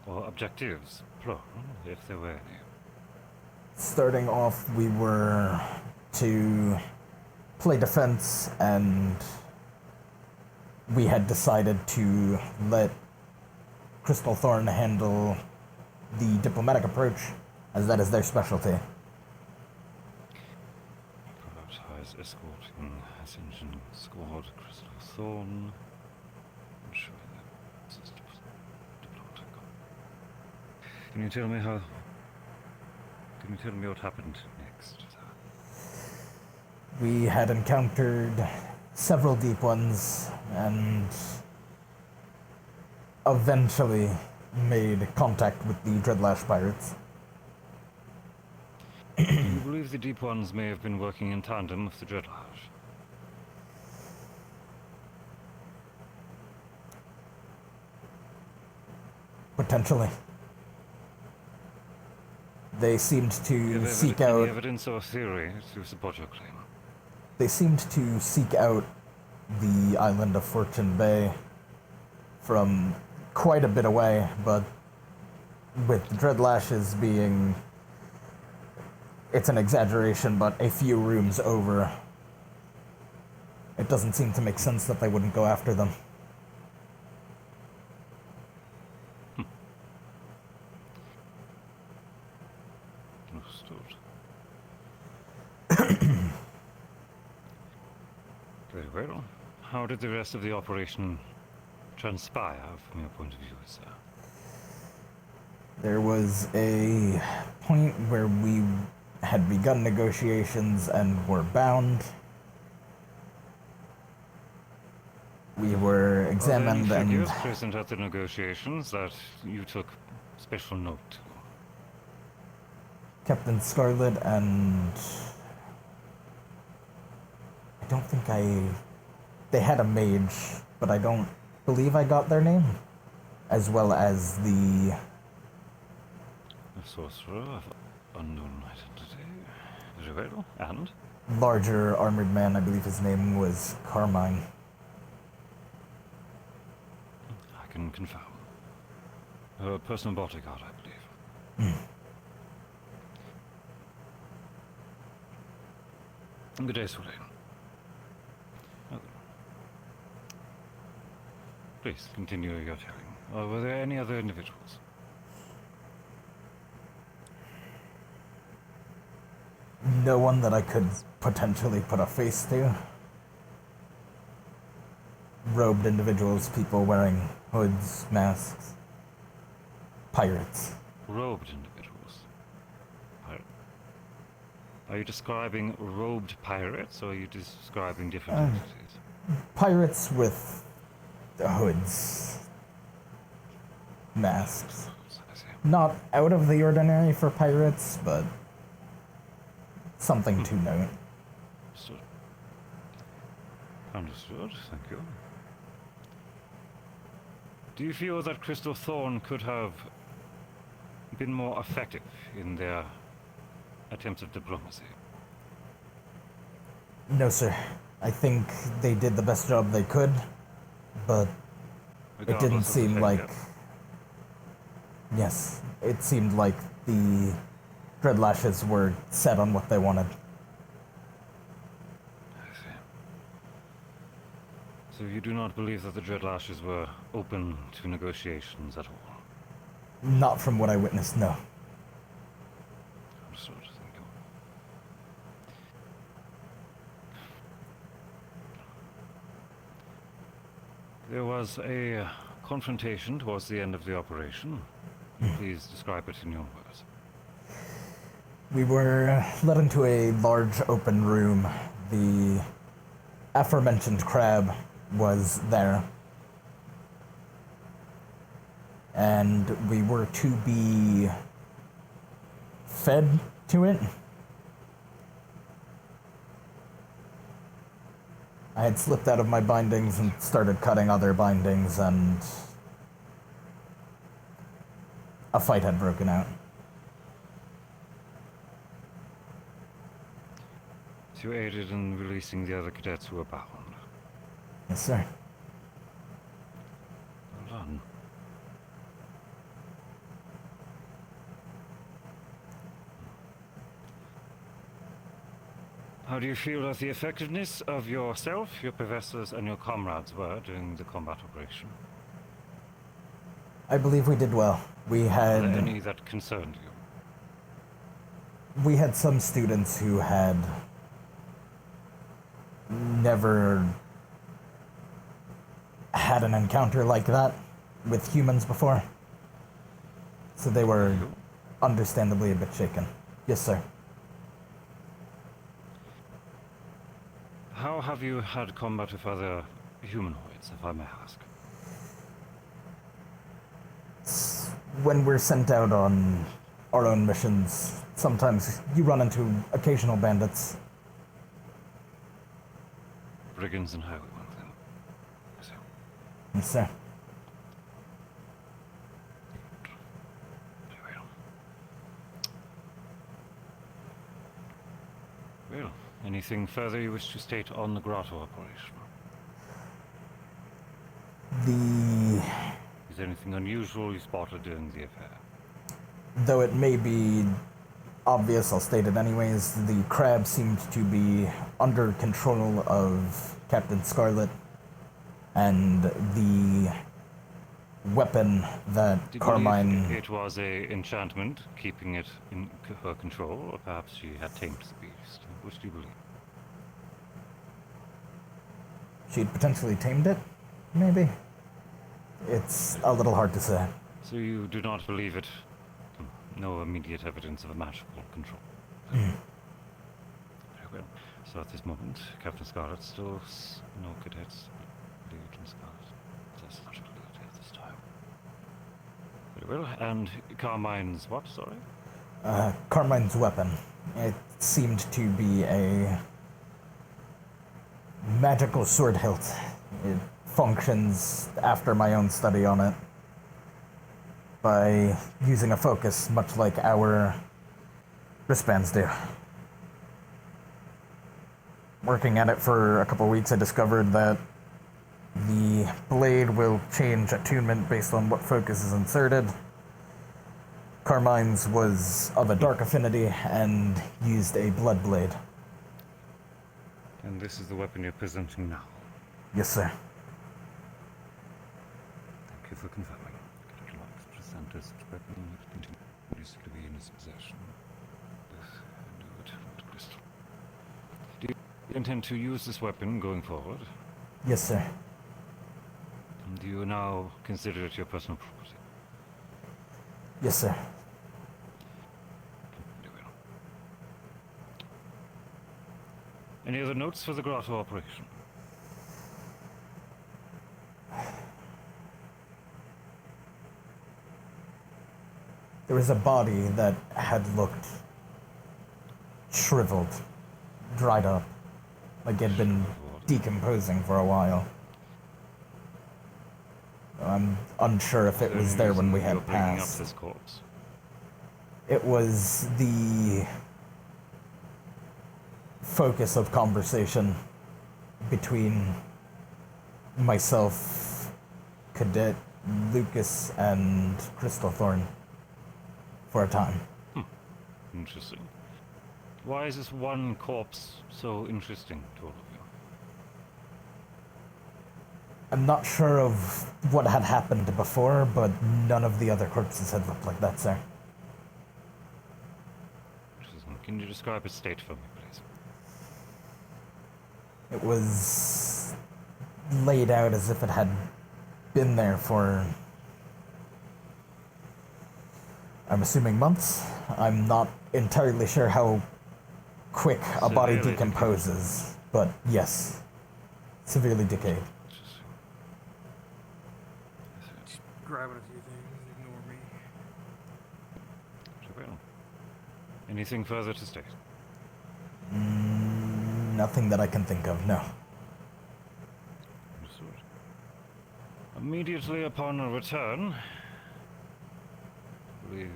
Or objectives, plural, if there were any. Starting off, we were to play defense, and we had decided to let Crystal Thorn handle the diplomatic approach, as that is their specialty. Prioritize escorting Ascension squad, Crystal Thorn. Ensure that this is diplomatic. Can you tell me what happened next? We had encountered several deep ones, and eventually made contact with the Dreadlash pirates. Do you believe the deep ones may have been working in tandem with the Dreadlash? Potentially. They seemed to seek any out... evidence or theory to support your claim? They seemed to seek out the island of Fortune Bay from quite a bit away, but with Dreadlashes being... It's an exaggeration, but a few rooms over, it doesn't seem to make sense that they wouldn't go after them. Very well. How did the rest of the operation transpire from your point of view, sir? There was a point where we had begun negotiations and were bound. We were examined Are there any and... figures present at the negotiations that you took special note to? Captain Scarlet and... I don't think they had a mage, but I don't believe I got their name. As well as the... A sorcerer of unknown identity. Very well. And? larger armored man, I believe his name was Carmine. I can confirm. Her personal bodyguard, I believe. Good day, Sulain. Please continue your telling. Were there any other individuals? No one that I could potentially put a face to. Robed individuals, people wearing hoods, masks. Pirates. Robed individuals? Are you describing robed pirates, or are you describing different entities? Pirates with hoods. Masks. Not out of the ordinary for pirates, but something to note. Understood, thank you. Do you feel that Crystal Thorn could have been more effective in their attempts at diplomacy? No, sir. I think they did the best job they could, but it didn't Regardless of the seem like... failure. Yes, it seemed like the Dreadlashes were set on what they wanted. I see. So you do not believe that the Dreadlashes were open to negotiations at all? Not from what I witnessed, no. Understood, thank you. There was a confrontation towards the end of the operation. Please describe it in your words. We were led into a large open room. The aforementioned crab was there. And we were to be fed to it. I had slipped out of my bindings and started cutting other bindings, and a fight had broken out. So you aided in releasing the other cadets who were bound? Yes, sir. Well done. How do you feel that the effectiveness of yourself, your professors, and your comrades were during the combat operation? I believe we did well. We had... Were there any that concerned you? We had some students who had never had an encounter like that with humans before. So they were understandably a bit shaken. Yes, sir. How have you had combat with other humanoids, if I may ask? When we're sent out on our own missions, sometimes you run into occasional bandits. Brigands and highwaymen, then. So. Yes, sir. Well, anything further you wish to state on the grotto operation? Is there anything unusual you spotted during the affair? Though it may be obvious, I'll state it anyways, the crab seemed to be under control of Captain Scarlet, and the weapon that Did you Carmine... believe it was a enchantment, keeping it in her control, or perhaps she had tamed the beast? Which do you believe? She'd potentially tamed it? Maybe. It's a little hard to say. So you do not believe it? No immediate evidence of a magical control. Mm. Very well. So at this moment, Captain Scarlet still no cadets. Lieutenant Scarlet. That's not clear at this time. Very well. And Carmine's what? Sorry. Carmine's weapon. It seemed to be a magical sword hilt. It functions after my own study on it by using a focus much like our wristbands do. Working at it for a couple weeks, I discovered that the blade will change attunement based on what focus is inserted. Carmine's was of a dark affinity and used a blood blade. And this is the weapon you're presenting now? Yes, sir. Thank you for confirming. Captain Locke's present this weapon that continues to be in his possession. This not crystal. Do you intend to use this weapon going forward? Yes, sir. And do you now consider it your personal property? Yes, sir. Very well. Any other notes for the grotto operation? There was a body that had looked shriveled, dried up, like it had been decomposing for a while. I'm unsure if it was there when we had You're bringing up passed. this corpse. It was the focus of conversation between myself, Cadet Lucas, and Crystal Thorn for a time. Interesting. Why is this one corpse so interesting to all of you? I'm not sure of what had happened before, but none of the other corpses had looked like that, sir. Interesting. Can you describe its state for me, please? It was laid out as if it had been there for, I'm assuming, months. I'm not entirely sure how quick a body Severely decomposes, but yes, severely decayed. Just grabbing a few things, ignore me. Well, anything further to state? Nothing that I can think of, no. Understood. Immediately upon our return, I believe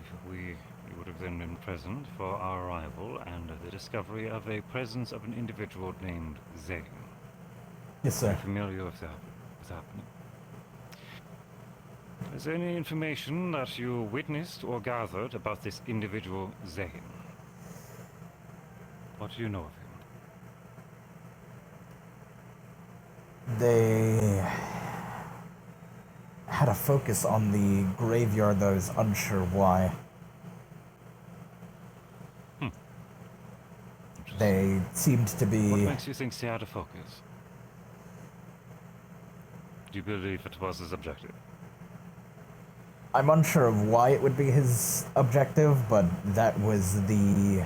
you would have then been present for our arrival and the discovery of a presence of an individual named Zane. Yes, sir. Are you familiar with that? What's happening? Is there any information that you witnessed or gathered about this individual Zane? What do you know of him? They had a focus on the graveyard, though I was unsure why. They seemed to be... What makes you think he had a focus? Do you believe it was his objective? I'm unsure of why it would be his objective, but that was the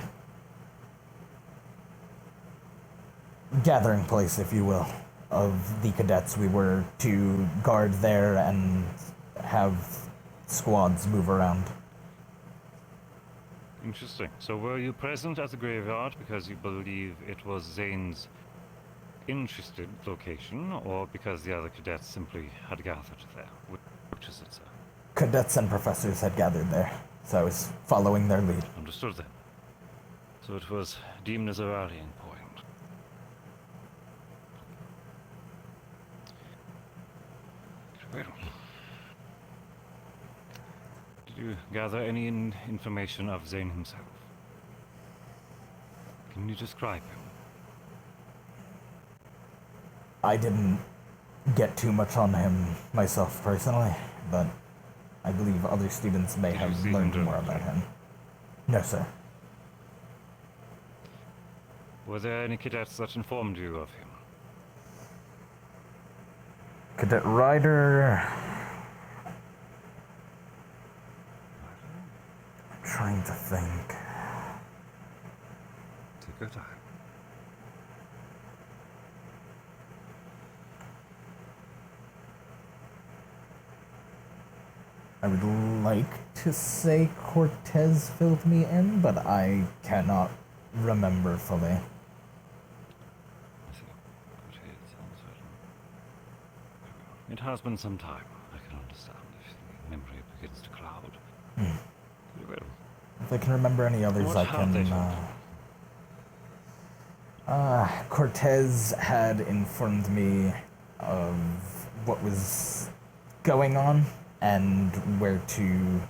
gathering place, if you will, of the cadets. We were to guard there and have squads move around. Interesting. So were you present at the graveyard because you believe it was Zane's interested location, or because the other cadets simply had gathered there? Which is it, sir? Cadets and professors had gathered there, so I was following their lead. Understood then. So it was deemed as a rallying point. Well, did you gather any information of Zane himself? Can you describe him? I didn't get too much on him myself personally, but I believe other students may have learned more about him. No, sir. Were there any cadets that informed you of him? Cadet Ryder... I'm trying to think. Take your time. I would like to say Cortez filled me in, but I cannot remember fully. It has been some time. I can understand if the memory begins to cloud. Very well. If I can remember any others, What I have they can... Cortez had informed me of what was going on and where to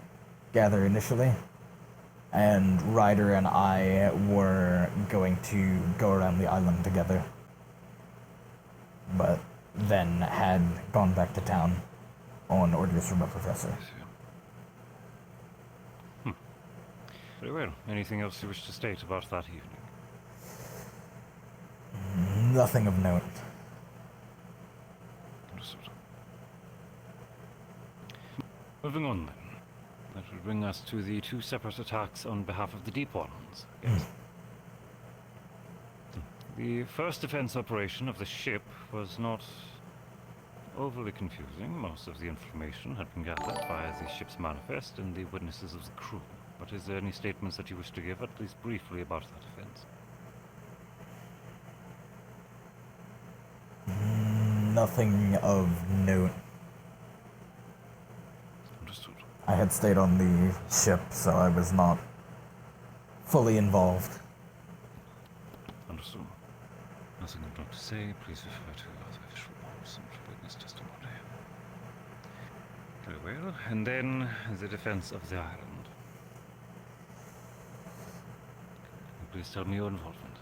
gather initially. And Ryder and I were going to go around the island together. But then had gone back to town on orders from a professor. Very well. Anything else you wish to state about that evening? Nothing of note. Understood. Moving on then. That will bring us to the two separate attacks on behalf of the Deep Ones. Yes. The first defense operation of the ship was not overly confusing. Most of the information had been gathered via the ship's manifest and the witnesses of the crew. But is there any statements that you wish to give, at least briefly, about that defense? Nothing of note. Understood. I had stayed on the ship, so I was not fully involved. Understood. Nothing I've got to say. Please refer to other official reports and witness testimony. Very well. And then the defense of the island. Please tell me your involvement.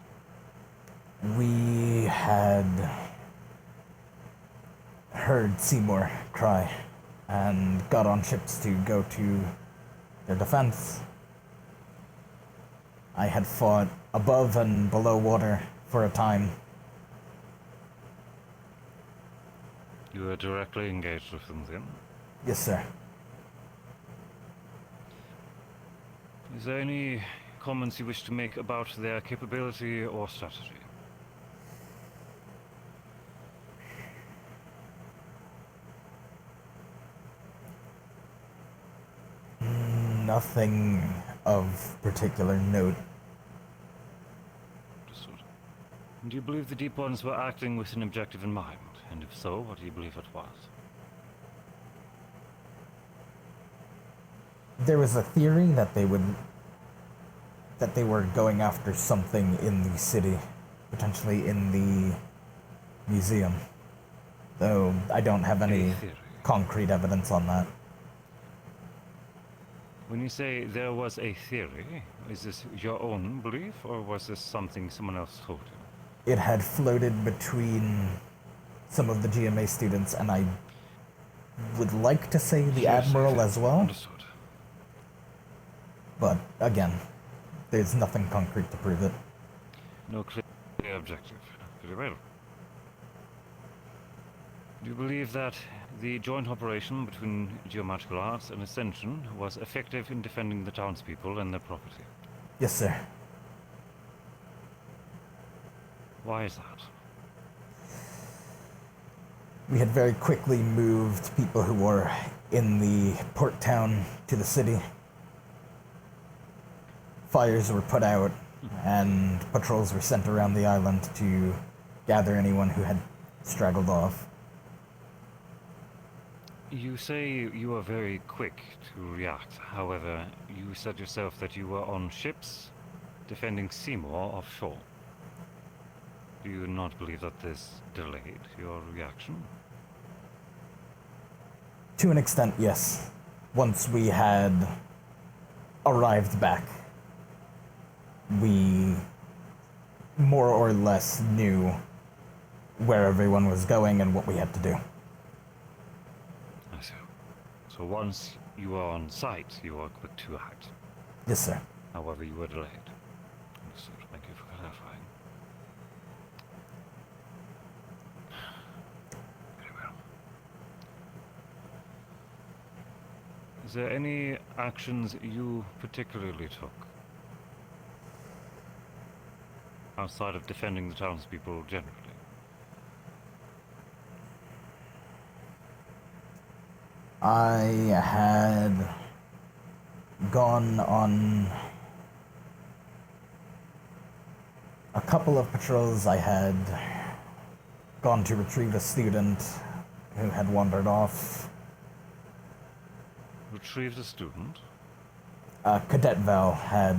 We had heard Seymour cry and got on ships to go to their defense. I had fought above and below water for a time. You were directly engaged with them then? Yes, sir. Is there any comments you wish to make about their capability or strategy? Nothing of particular note. Understood. Do you believe the Deep Ones were acting with an objective in mind? And if so, what do you believe it was? There was a theory that they were going after something in the city, potentially in the museum. Though I don't have any concrete evidence on that. When you say there was a theory, is this your own belief, or was this something someone else told you? It had floated between some of the GMA students, and I would like to say the Admiral as well. Understood. But again, there's nothing concrete to prove it. No clear objective. Very well. Do you believe that the joint operation between Geomagical Arts and Ascension was effective in defending the townspeople and their property? Yes, sir. Why is that? We had very quickly moved people who were in the port town to the city. Fires were put out, and patrols were sent around the island to gather anyone who had straggled off. You say you were very quick to react. However, you said yourself that you were on ships defending Seymour offshore. Do you not believe that this delayed your reaction? To an extent, yes. Once we had arrived back, we more or less knew where everyone was going and what we had to do. I see. So once you were on site, you were quick to act. Yes, sir. However, you were delayed. Understood. Thank you for clarifying. Very well. Is there any actions you particularly took outside of defending the townspeople generally? I had gone on a couple of patrols. I had gone to retrieve a student who had wandered off. Retrieved a student? Cadet Val had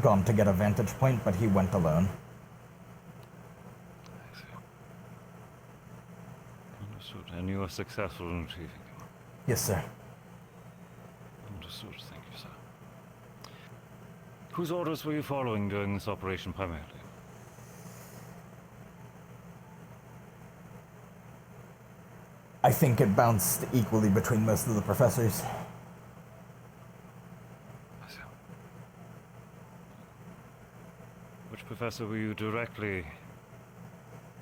gone to get a vantage point, but he went alone. I see. Understood. And you were successful in retrieving him? Yes, sir. Understood. Thank you, sir. Whose orders were you following during this operation primarily? I think it bounced equally between most of the professors. I see. Which professor were you directly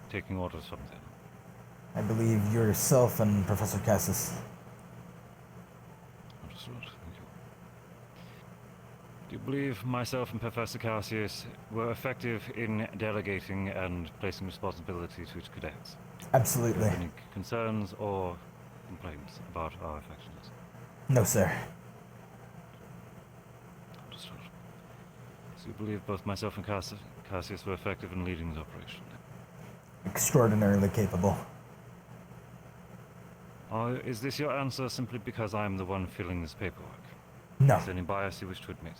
taking orders from then? I believe yourself and Professor Cassis. Understood. Thank you. Do you believe myself and Professor Cassius were effective in delegating and placing responsibility to its cadets? Absolutely. Do you have any concerns or complaints about our effectiveness? No, sir. Understood. So you believe both myself and Cassius were effective in leading the operation? Extraordinarily capable. Is this your answer simply because I'm the one filling this paperwork? No. Is there any bias you wish to admit?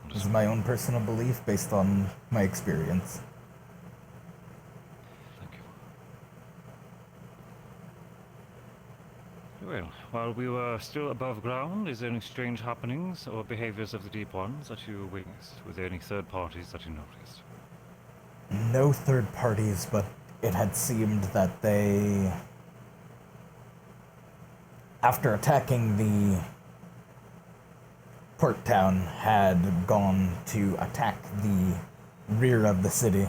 This is my own personal belief based on my experience. Well, while we were still above ground, is there any strange happenings or behaviors of the Deep Ones that you witnessed? Were there any third parties that you noticed? No third parties, but it had seemed that they, after attacking the port town, had gone to attack the rear of the city.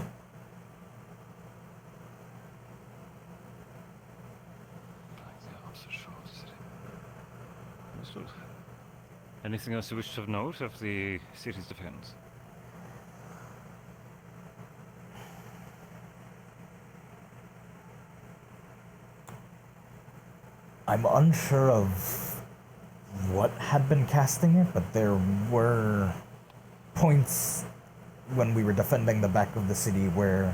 Understood. Anything else you wish to note of the city's defense? I'm unsure of what had been casting it, but there were points when we were defending the back of the city where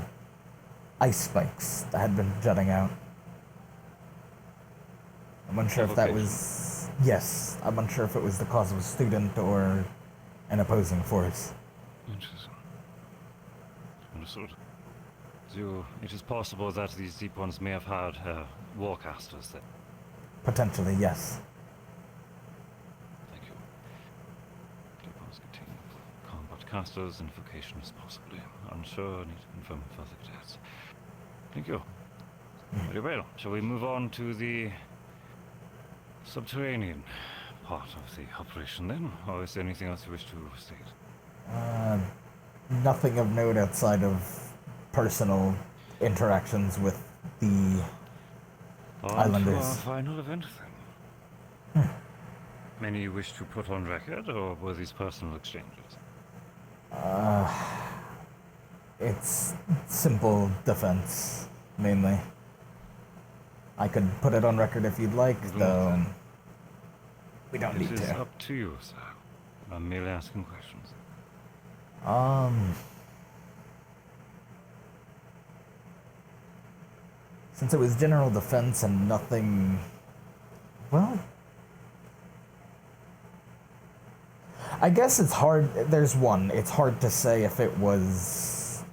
ice spikes had been jutting out. I'm unsure if that was... Yes, I'm unsure if it was the cause of a student or an opposing force. Interesting. Understood. So, it is possible that these Deep Ones may have had warcasters there. Potentially, yes. Thank you. Deep Ones contain combat casters, invocations possibly. Unsure, need to confirm further details. Thank you. Very well. Shall we move on to the subterranean part of the operation then? Or is there anything else you wish to state? Nothing of note outside of personal interactions with the islanders. On to our final event then. Many you wish to put on record, or were these personal exchanges? It's simple defense, mainly. I could put it on record if you'd like, though we don't need It is to. up to you, sir. I'm merely asking questions. Since it was general defense and nothing... Well... I guess it's hard... There's one. It's hard to say if it was...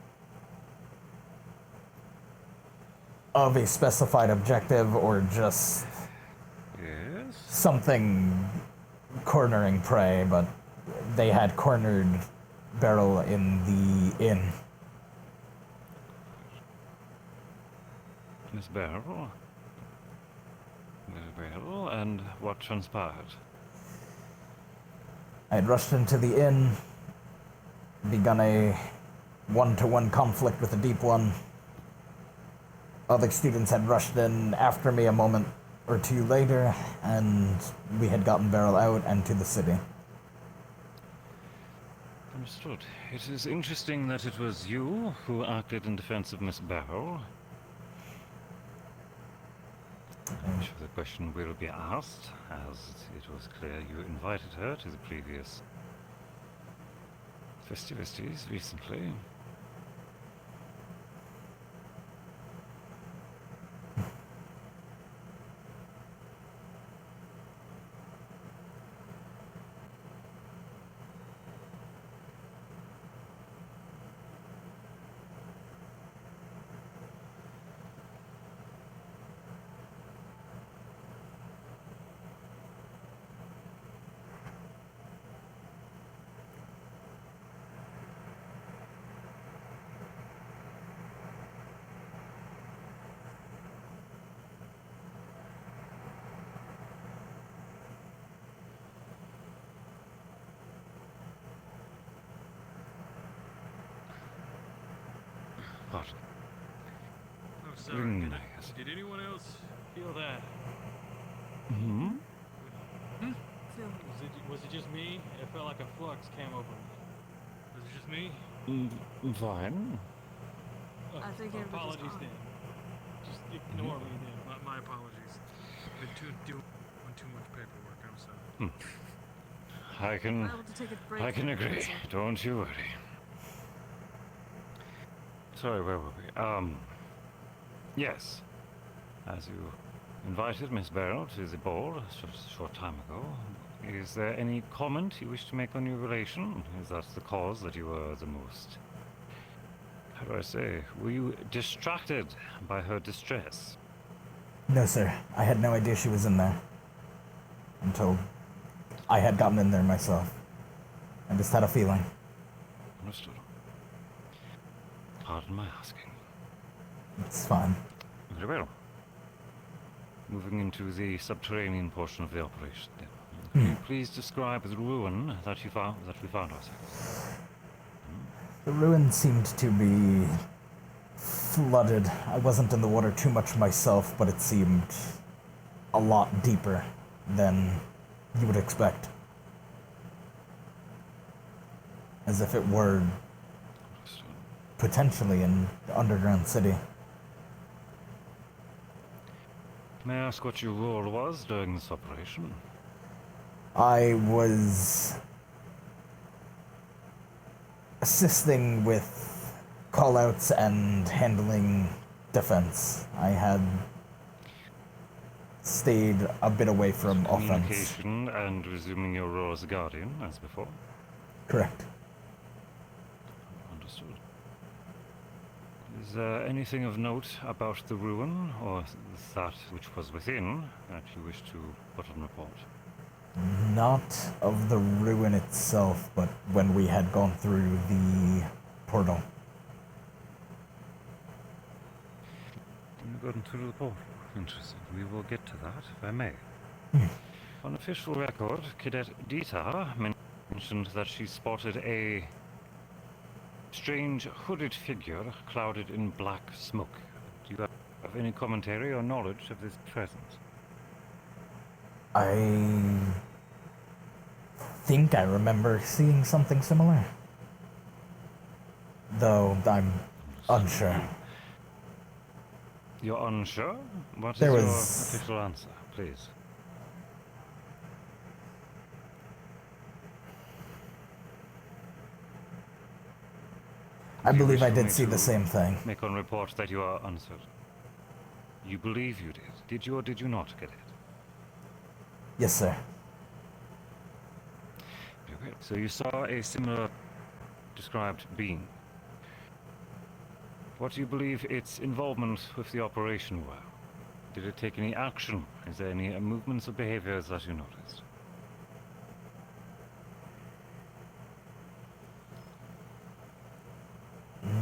of a specified objective or just... Yes? something cornering prey, but they had cornered Beryl in the inn. Miss Beryl? Miss Beryl, and what transpired? I had rushed into the inn, begun a one-to-one conflict with the Deep One. Other students had rushed in after me a moment or two later, and we had gotten Beryl out and to the city. Understood. It is interesting that it was you who acted in defense of Miss Beryl. I'm sure the question will be asked, as it was clear you invited her to the previous festivities recently. What? Oh, sorry. Did anyone else feel that? Hmm? Was it just me? It felt like a flux came over me. Was it just me? Fine. I think apologies then. Just ignore me then. My apologies. Been doing too much paperwork. I'm sorry. I can agree. Don't you worry. Sorry, where were we? Yes. As you invited Miss Beryl to the ball a short time ago, Is there any comment you wish to make on your relation? Is that the cause that you were the most... How do I say? Were you distracted by her distress? No, sir. I had no idea she was in there. Until I had gotten in there myself. I just had a feeling. Understood. Pardon my asking. It's fine. Very well. Moving into the subterranean portion of the operation, then. Can you please describe the ruin that we found ourselves? The ruin seemed to be flooded. I wasn't in the water too much myself, but it seemed a lot deeper than you would expect. As if it were potentially an underground city. May I ask what your role was during this operation? I was assisting with callouts and handling defense. I had stayed a bit away from offense. Communication and resuming your role as a guardian, as before? Correct. Understood. Is there anything of note about the ruin, or that which was within, that you wish to put on report? Not of the ruin itself, but when we had gone through the portal. You've gone through the portal. Interesting. We will get to that, if I may. On official record, Cadet Dita mentioned that she spotted a strange hooded figure clouded in black smoke. Do you have any commentary or knowledge of this presence? I think I remember seeing something similar. Though I'm unsure. You're unsure? What is There your was- official answer, please? I Do you believe wish I for did me see the to same thing. Make on report that you are uncertain. You believe you did. Did you or did you not get it? Yes, sir. Okay. So you saw a similar described being. What do you believe its involvement with the operation were? Did it take any action? Is there any movements or behaviors that you noticed?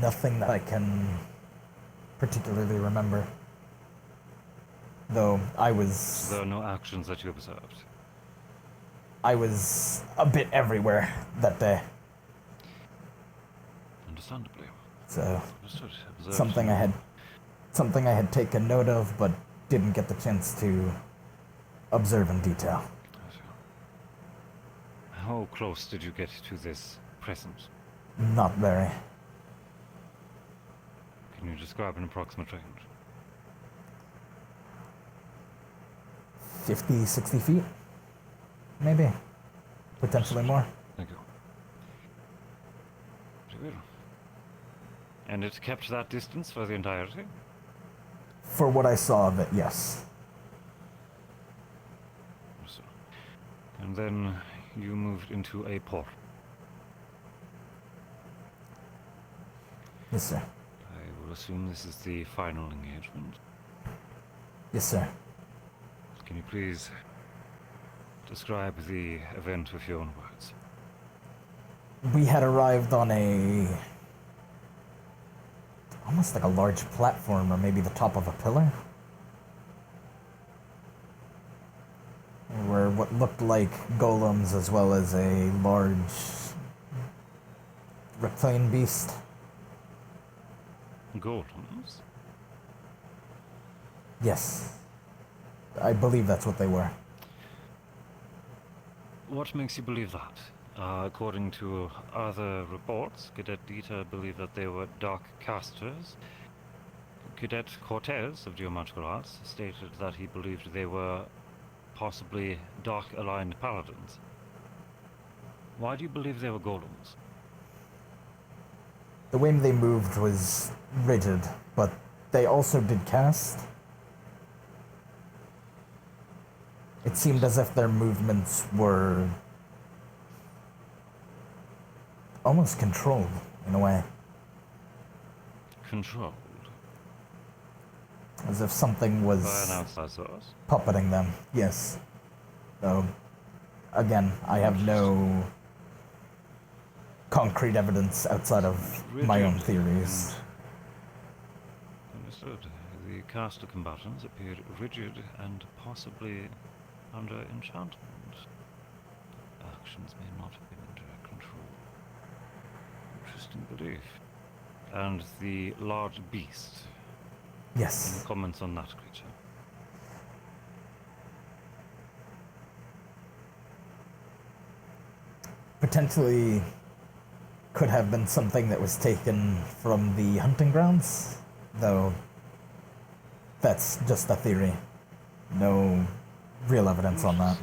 Nothing that I can particularly remember. Though I was... There are no actions that you observed. I was a bit everywhere that day. Understandably. So Understood. Observed. something I had taken note of, but didn't get the chance to observe in detail. How close did you get to this presence? Not very. Can you describe an approximate range? 50, 60 feet? Maybe. Potentially more. Thank you. Very well. And it kept that distance for the entirety? For what I saw of it, yes. So, and then you moved into a port. Yes, sir. I will assume this is the final engagement. Yes, sir. Can you please describe the event with your own words? We had arrived on almost like a large platform, or maybe the top of a pillar. There were what looked like golems, as well as a large reptilian beast. Golems? Yes. I believe that's what they were. What makes you believe that? According to other reports, Cadet Dieter believed that they were dark casters. Cadet Cortez of Geomagical Arts stated that he believed they were possibly dark-aligned paladins. Why do you believe they were golems? The way they moved was rigid, but they also did cast. It seemed as if their movements were almost controlled, in a way. Controlled? As if something was By an outside source? puppeting them, yes. So, again, I have no concrete evidence outside of my own theories. Understood. The caster combatants appeared rigid and possibly under enchantment. Actions may not have been in direct control. Interesting belief. And the large beast. Yes. Any comments on that creature? Potentially could have been something that was taken from the hunting grounds, though that's just a theory. No real evidence on that.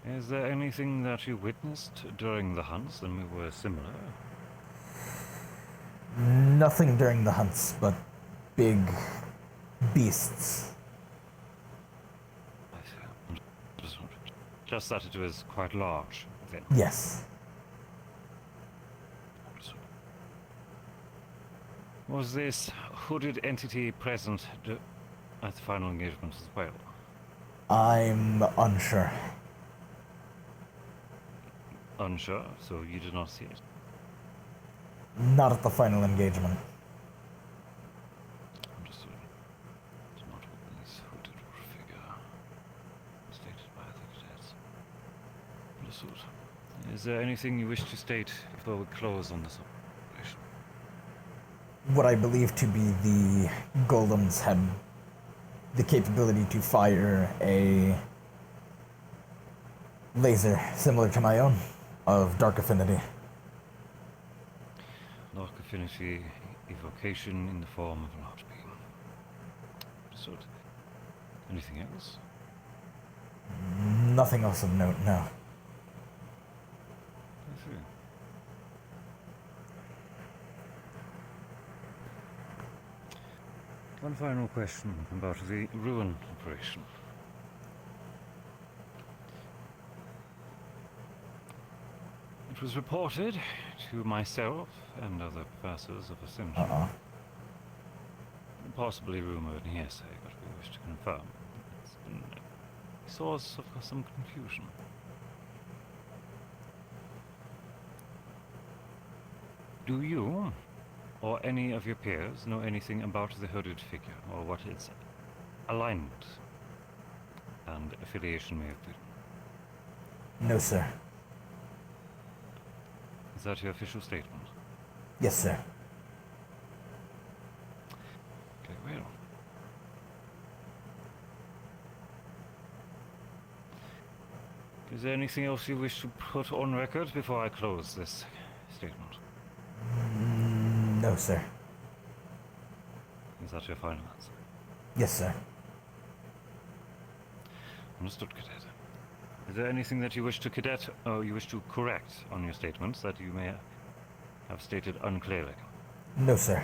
Is there anything that you witnessed during the hunts that were similar? Nothing during the hunts, but big beasts. I see. Just that it was quite large, then? Yes. Was this hooded entity present at the final engagement as well? I'm unsure. Unsure, so you did not see it? Not at the final engagement. Understood. Do not witness hooded figure stated by the cadets. Understood. Is there anything you wish to state before we close on this operation? What I believe to be the golems had the capability to fire a laser similar to my own of dark affinity. Dark affinity evocation in the form of a large beam. Understood. Anything else? Nothing else of note, no. I see. One final question about the ruin operation. It was reported to myself and other professors of Ascension, possibly rumored and hearsay, but we wish to confirm. It's been a source of some confusion. Do you, or any of your peers, know anything about the hooded figure, or what its alignment and affiliation may have been? No, sir. Is that your official statement? Yes, sir. Okay, well. Is there anything else you wish to put on record before I close this statement? No, sir. Is that your final answer? Yes, sir. Understood, Cadet. Is there anything that you wish to correct on your statements that you may have stated unclearly? No, sir.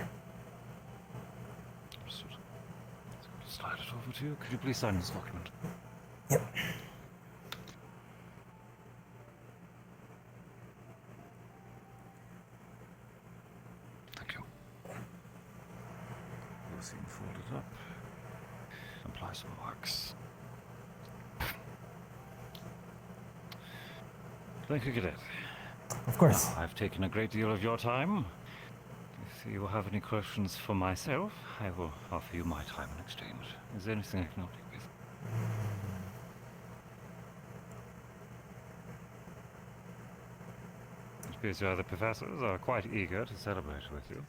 Understood. Let's go to slide it over to you. Could you please sign this document? Yep. Thank you. Everything folded up. Apply some wax. Thank you, Cadet. Of course. Now, I've taken a great deal of your time. If you have any questions for myself, I will offer you my time in exchange. Is there anything I can help you with? It appears your other professors are quite eager to celebrate with you.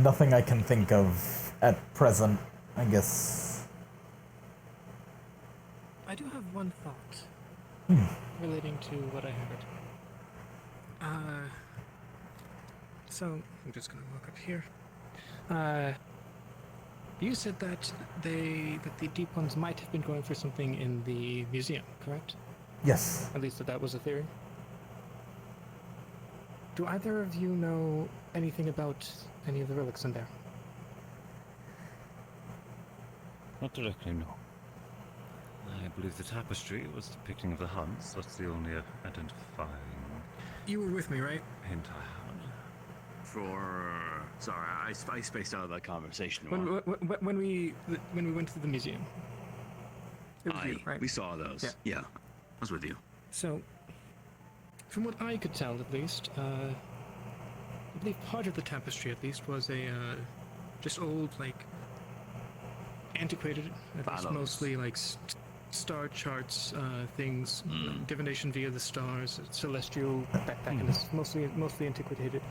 Nothing I can think of at present, I guess. I do have one thought relating to what I heard. So I'm just gonna look up here. You said that the Deep Ones might have been going for something in the museum, correct? Yes. At least that was a theory. Do either of you know anything about any of the relics in there? Not directly, no. I believe the tapestry was depicting of the hunts. That's the only identifying You were with me, right? hint I had. Sorry, I spaced out of that conversation. When we went to the museum. It was you, right? We saw those. Yeah, I was with you. So, from what I could tell, at least, I believe part of the tapestry, at least, was a just old, like, antiquated. It was mostly like star charts, things, divination via the stars, celestial back in this, mostly antiquated,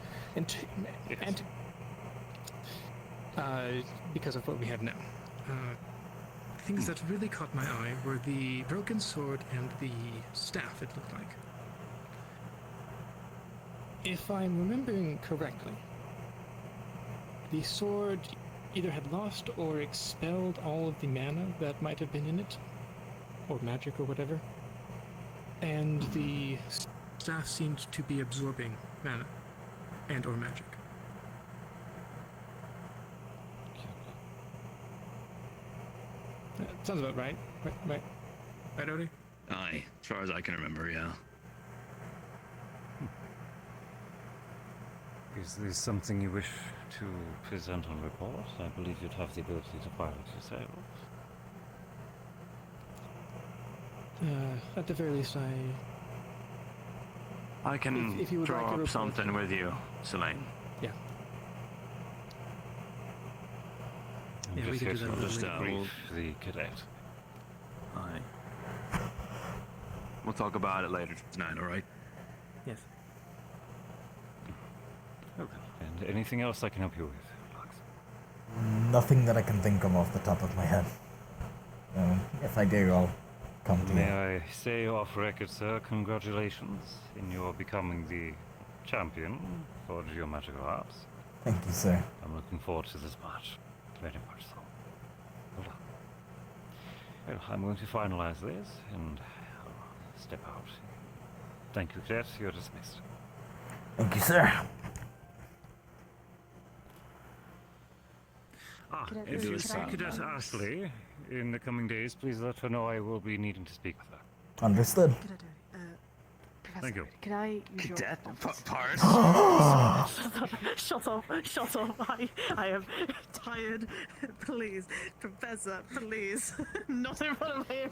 because of what we have now. Things that really caught my eye were the broken sword and the staff, it looked like. If I'm remembering correctly, the sword either had lost or expelled all of the mana that might have been in it, or magic or whatever, and the staff seemed to be absorbing mana and or magic. Sounds about right. Right, Odie? Aye, as far as I can remember, yeah. Is this something you wish to present on report? I believe you'd have the ability to file it yourself. At the very least, I can if you would draw like a up report. something with you, Selene. Yeah. I'm Yeah, we just could here do to that just later. brief the cadet. Aye. We'll talk about it later tonight, alright? Yes. Okay. And anything else I can help you with? Nothing that I can think of off the top of my head. If I do, I'll come to May you. I say off record, sir, congratulations in your becoming the champion for geometrical arts. Thank you, sir. I'm looking forward to this match. Very much so. Hold on. Well, I'm going to finalize this and I'll step out. Thank you, Cadet. You're dismissed. Thank you, sir. If you see Cadet Ashley in the coming days, please let her know I will be needing to speak with her. Understood. Thank you. Can I use your Cadet? Pardon? Shut up. I am tired. Please, Professor, please. Not in front of him.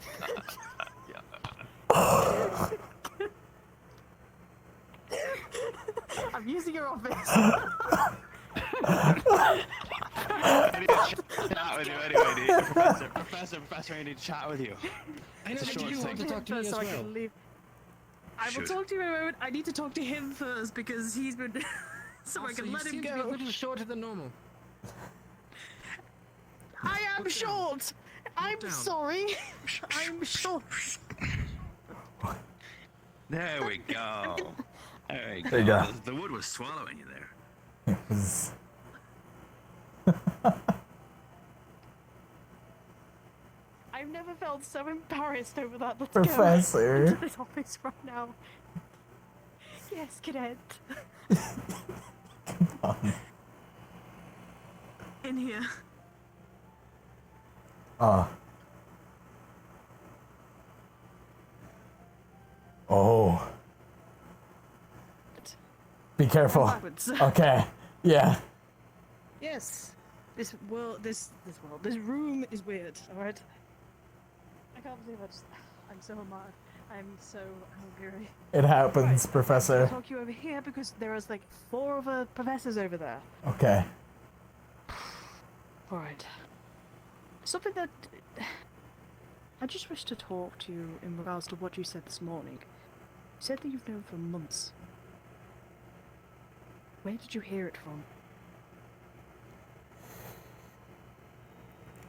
I'm using your office. I need to chat with you anyway, dude. Professor, I need to chat with you. I know It's a that short you want thing. to talk to me as So I well. can leave. I will Shoot. talk to you in a moment. I need to talk to him first because he's been. so I Also, can you let him seem to be go. a little shorter than normal. I am Look down. short. I'm down. sorry. I'm short. There we go. There we go. There you go. The wood was swallowing you there. It was... I've never felt so embarrassed over that. Let's Professor. go into this office right now. Yes, cadet. Come on. In here. Oh. Be careful. Backwards. Okay. Yeah. Yes. This room is weird. All right. I can't believe I'm so mad. I'm so hungry. It happens, I'll Professor. talk you over here because there is like 4 other professors over there. Okay. Alright. Something that I just wish to talk to you in regards to what you said this morning. You said that you've known for months. Where did you hear it from?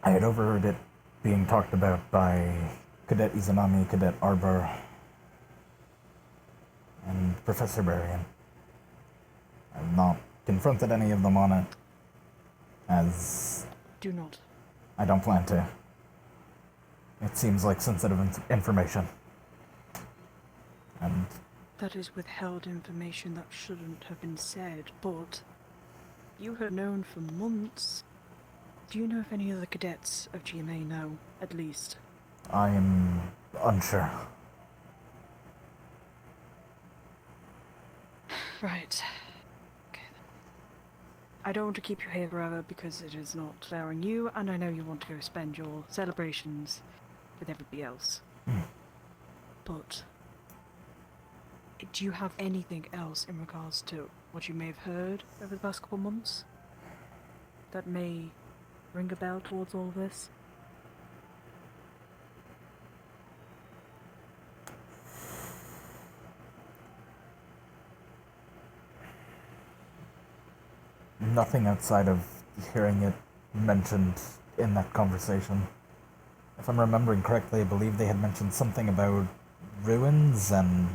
I had overheard it being talked about by Cadet Izanami, Cadet Arbor, and Professor Berrien. I've not confronted any of them on it, as Do not. I don't plan to. It seems like sensitive information. And That is withheld information that shouldn't have been said, but you had known for months. Do you know if any of the cadets of GMA know, at least? I am unsure. Right. Okay then. I don't want to keep you here forever because it is not allowing you, and I know you want to go spend your celebrations with everybody else. But do you have anything else in regards to what you may have heard over the past couple months that may ring a bell towards all this? Nothing outside of hearing it mentioned in that conversation. If I'm remembering correctly, I believe they had mentioned something about ruins and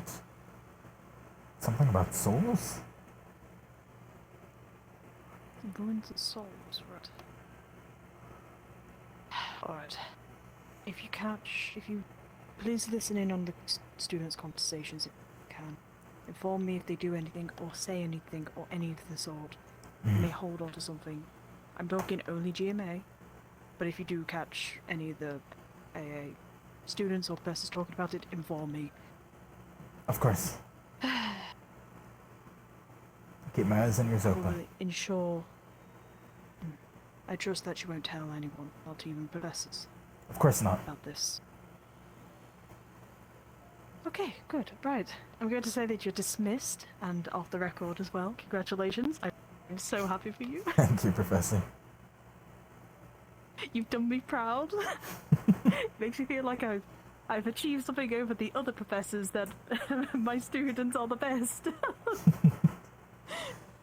something about souls? Ruins of souls, right. Alright. If you please listen in on the students' conversations if you can. Inform me if they do anything or say anything or any of the sort. You may hold on to something. I'm talking only GMA, but if you do catch any of the AA students or professors talking about it, inform me. Of course. Keep my eyes and ears open. Will ensure. I trust that you won't tell anyone, not even professors. Of course not. About this. Okay, good. Right. I'm going to say that you're dismissed and off the record as well. Congratulations. I'm so happy for you. Thank you, Professor. You've done me proud. Makes me feel like I've achieved something over the other professors that my students are the best.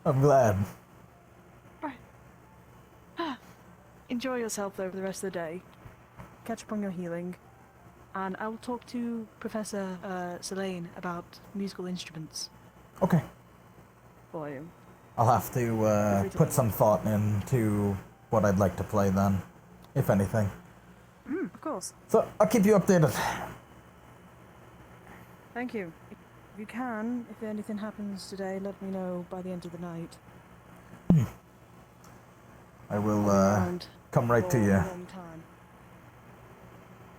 I'm glad. Right. Enjoy yourself though for the rest of the day. Catch up on your healing. And I will talk to Professor Selene about musical instruments. Okay. For you. I'll have to put some thought into what I'd like to play then, if anything. Of course. So, I'll keep you updated. Thank you. If you can, if anything happens today, let me know by the end of the night. I will come right to For you. a long time.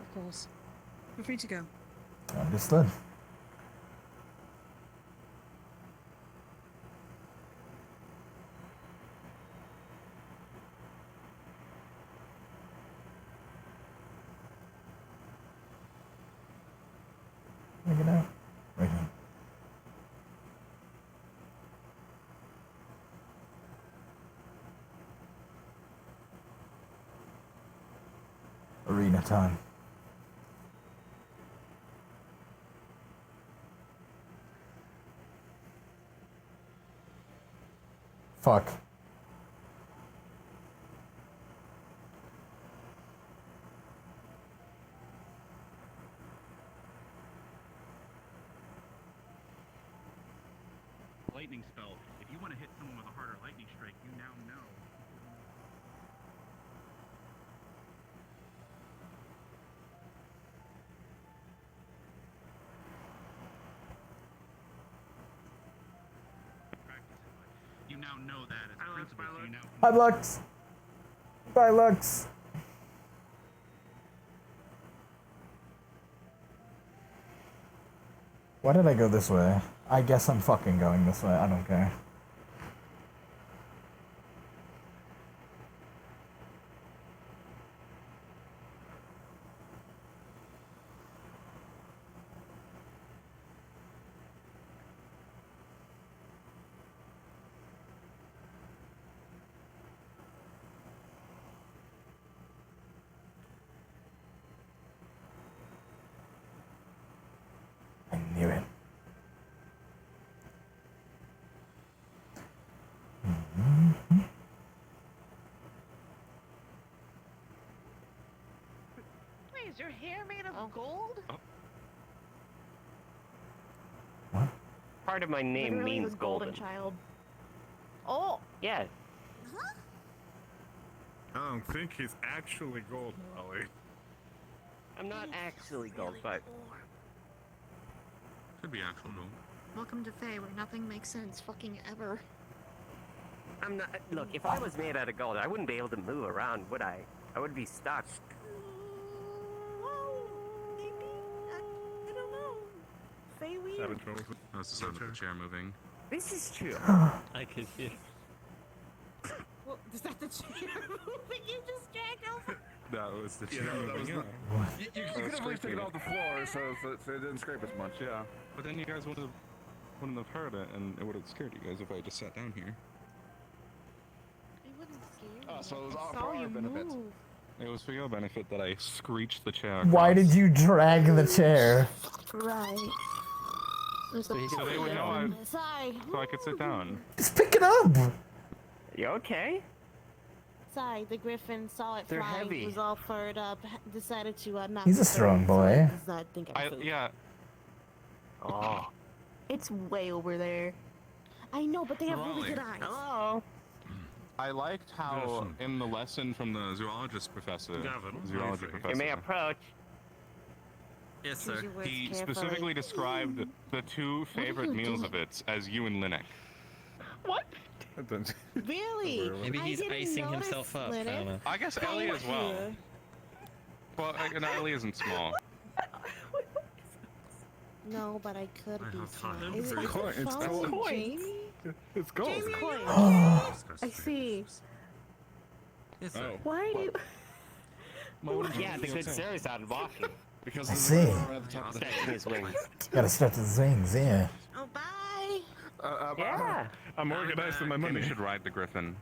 Of course. Feel free to go. Understood. Make it out. Right here. Arena time. Fuck. Lightning spell. If you want to hit someone with a harder lightning strike, you now know. You now know that as a principle, so you now. Hi, Lux. Bye, Lux. Why did I go this way? I guess I'm fucking going this way. I don't care. I knew it. Wait, is your hair made of gold? Part of my name Literally means the golden child. Oh! Yes. I don't think he's actually gold, Molly. I'm not actually gold, but Could be actual gold. Welcome to Fae, where nothing makes sense fucking ever. I'm not. Look, if I was made out of gold, I wouldn't be able to move around, would I? I would be stuck. Say we. That's the sound of the chair moving. This is true. I could hear. Well, is that the chair moving? You just dragged over. That was the chair Yeah, that was moving. You could have lifted it off the floor so it didn't scrape as much, yeah. But then you guys wouldn't have heard it, and it would have scared you guys if I just sat down here. It wouldn't scare Oh, so it was I all saw for our you benefit. move. It was for your benefit that I screeched the chair. Why did you drag the chair? Right. So they would know Sorry. so I could sit down. Just pick it up. You okay? Sorry, the griffin saw it They're flying, heavy. was all furred up, decided to not. He's a strong boy. I think I food. Yeah. Oh. It's way over there. I know, but they have really good eyes. Hello. I liked how in the lesson from the zoologist professor, zoology professor, You may approach. Yes, sir. Choose your words He carefully. specifically described the two favorite meals of it as you and Linux. What? Really? Maybe I he's didn't icing notice, himself up. I Linux. don't know. I guess Ellie as well. But and Ellie isn't small. No, but I could be fine. It's Is it coin. It's following gold. Jamie? It's gold. Jamie, coin. I see. Yes, Why do you... Yeah, the good sir is out walking. Because I see. Stretching his wings. Gotta stretch his wings, yeah. Oh, bye. Yeah. I'm organized with my money. You should ride the griffin.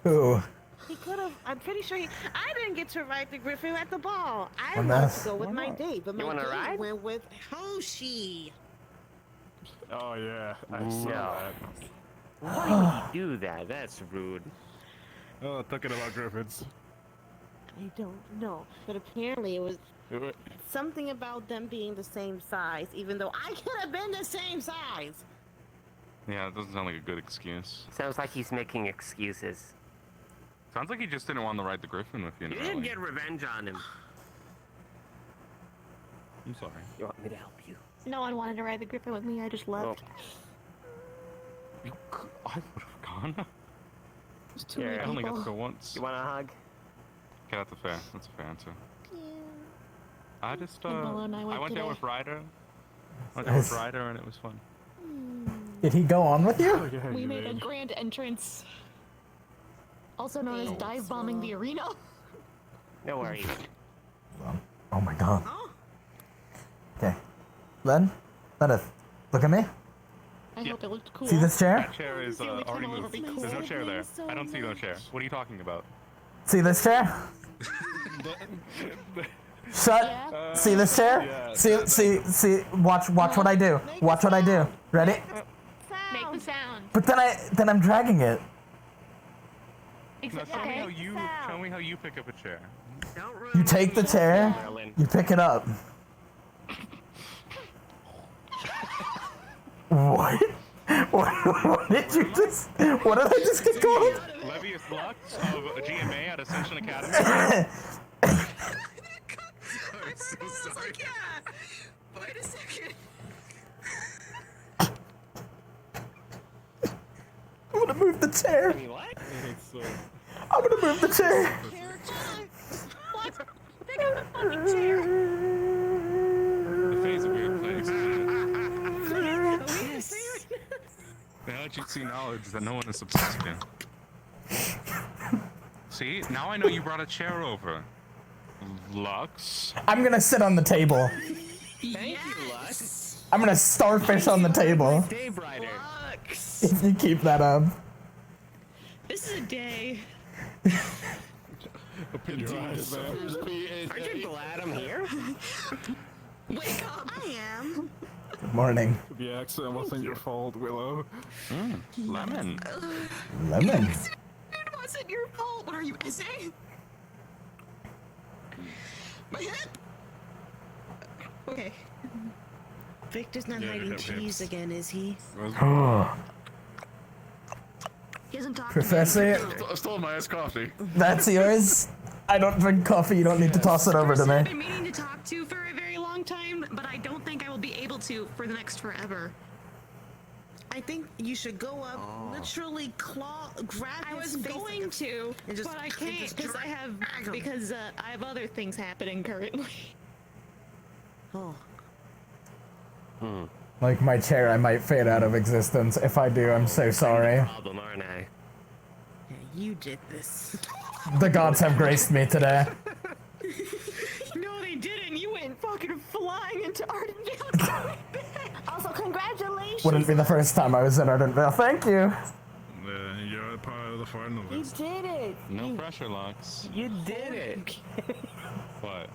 Ooh. He could have. I'm pretty sure he. I didn't get to ride the griffin at the ball. I Well, wanted that's- to go with my date, but You my wanna date ride? went with Hoshi. Oh yeah, I No. saw that. Why would you do that? That's rude. Oh, talking about griffins. I don't know, but apparently it was something about them being the same size, even though I could have been the same size. Yeah, it doesn't sound like a good excuse. Sounds like he's making excuses. Sounds like he just didn't want to ride the griffin with you. You didn't get revenge on him. I'm sorry. You want me to help you? No one wanted to ride the griffin with me. I just left. I would have gone. There's too many I only got to people. go once. You want a hug? Okay, that's a fair answer. I just, Noah and I went went there today. with Ryder. Went there with Ryder and it was fun. Did he go on with you? We made a grand entrance, also known as dive bombing the arena. No worries. Oh my god. Okay. Len, look at me. I hope it looked cool. See this chair? That chair is already moved. There's no chair there. I don't see no chair. What are you talking about? See this chair? Shut. See this chair? See. Watch what I do. Watch what I do. Ready? Make the sound. But then I'm dragging it. No, show me how you pick up a chair. You take the chair. You pick it up. What? What did you just? What did I just get called? Levius Lux of GMA at Ascension Academy. I'm so sorry. Wait a second. I'm gonna move the chair. What? I'm gonna move the chair. What? Pick up the fucking chair. The face of weird place. Yes. Now that you see knowledge that no one is supposed to. See? Now I know you brought a chair over. Lux. I'm gonna sit on the table. Thank you, Lux. I'm gonna starfish on the table. Dave Ryder. If you keep that up. This is a day. Open your eyes, man. Aren't you glad I'm here? Wake up. I am. Good morning. The accident wasn't your fault, Willow. Lemon. Lemon. It wasn't your fault. What are you saying? My head. Okay. Victor's not hiding cheese again, is he? He hasn't talked Professor, I stole my iced coffee. that's yours. I don't drink coffee. You don't need to toss it over to I've me. been meaning to talk to for a very long time, but I don't think I will be able to for the next forever. I think you should go up, literally grab I his was face going to, and just, but I can't just because drag him. I have other things happening currently. Oh. Like my chair, I might fade out of existence. If I do, I'm so sorry. Problem, aren't I? Yeah, you did this. The gods have graced me today. No, they didn't. You went fucking flying into Ardenvale. Also, congratulations. Wouldn't be the first time I was in Ardenvale. Thank you. You're a part of the final You list. did it. No pressure, Lux. You did it. What?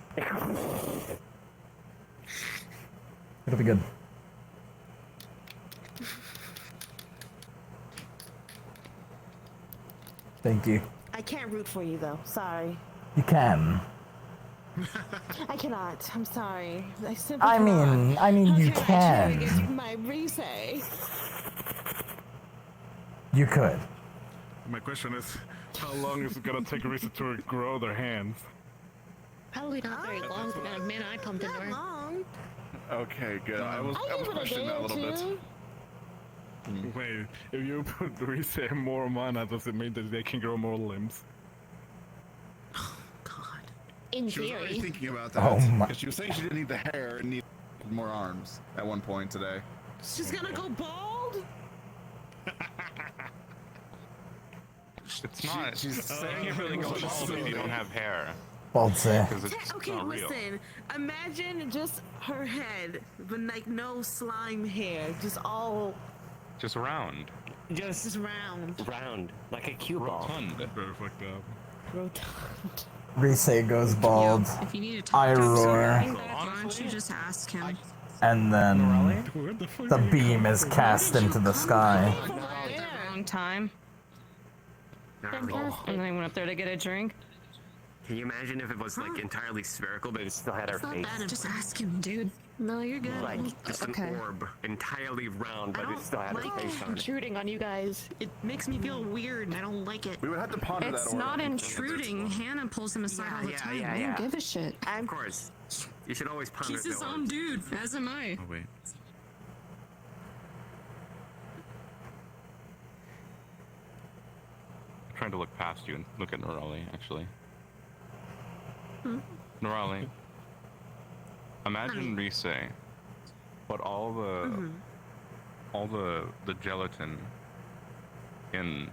It'll be good. Thank you. I can't root for you though. Sorry. You can. I cannot. I'm sorry. I simply I mean, you How can I try to can. get my Rise? You could. My question is, how long is it gonna take Risa to grow their hands? Probably not very long. The amount of mana I pumped into her. Long. Okay, good. I was questioning that a little bit. Wait, if you put Risa more mana, does it mean that they can grow more limbs? In She was already theory. thinking about that. Oh my- Because she was saying she didn't need the hair and needed more arms at one point today. She's gonna go bald? It's not. she's you saying can't really go bald if you don't have hair. Bald say. Because it's Okay, not real. listen. Imagine just her head, but like no slime hair, just all Just round. just round. Round, like a cue ball. Rotund. Very fucked up. Rotund. Rise goes bald. If you need to talk I to him, roar. why don't you just ask him? And then the beam is cast into the sky. Wrong time. And then I went up there to get a drink. Can you imagine if it was like entirely spherical, but it still had our face? Just ask him, dude. No, you're good. Like just an orb, entirely round, but it still had a face on it. Intruding on you guys. It makes me feel weird, and I don't like it. We would have to ponder that. It's not intruding. Hannah pulls him aside all the time. I don't give a shit. Of course. You should always ponder He's his the own orb. dude, as am I. Oh, wait. I'm trying to look past you and look at Norali, actually. Hmm? Norali, imagine Rise, but all the gelatin in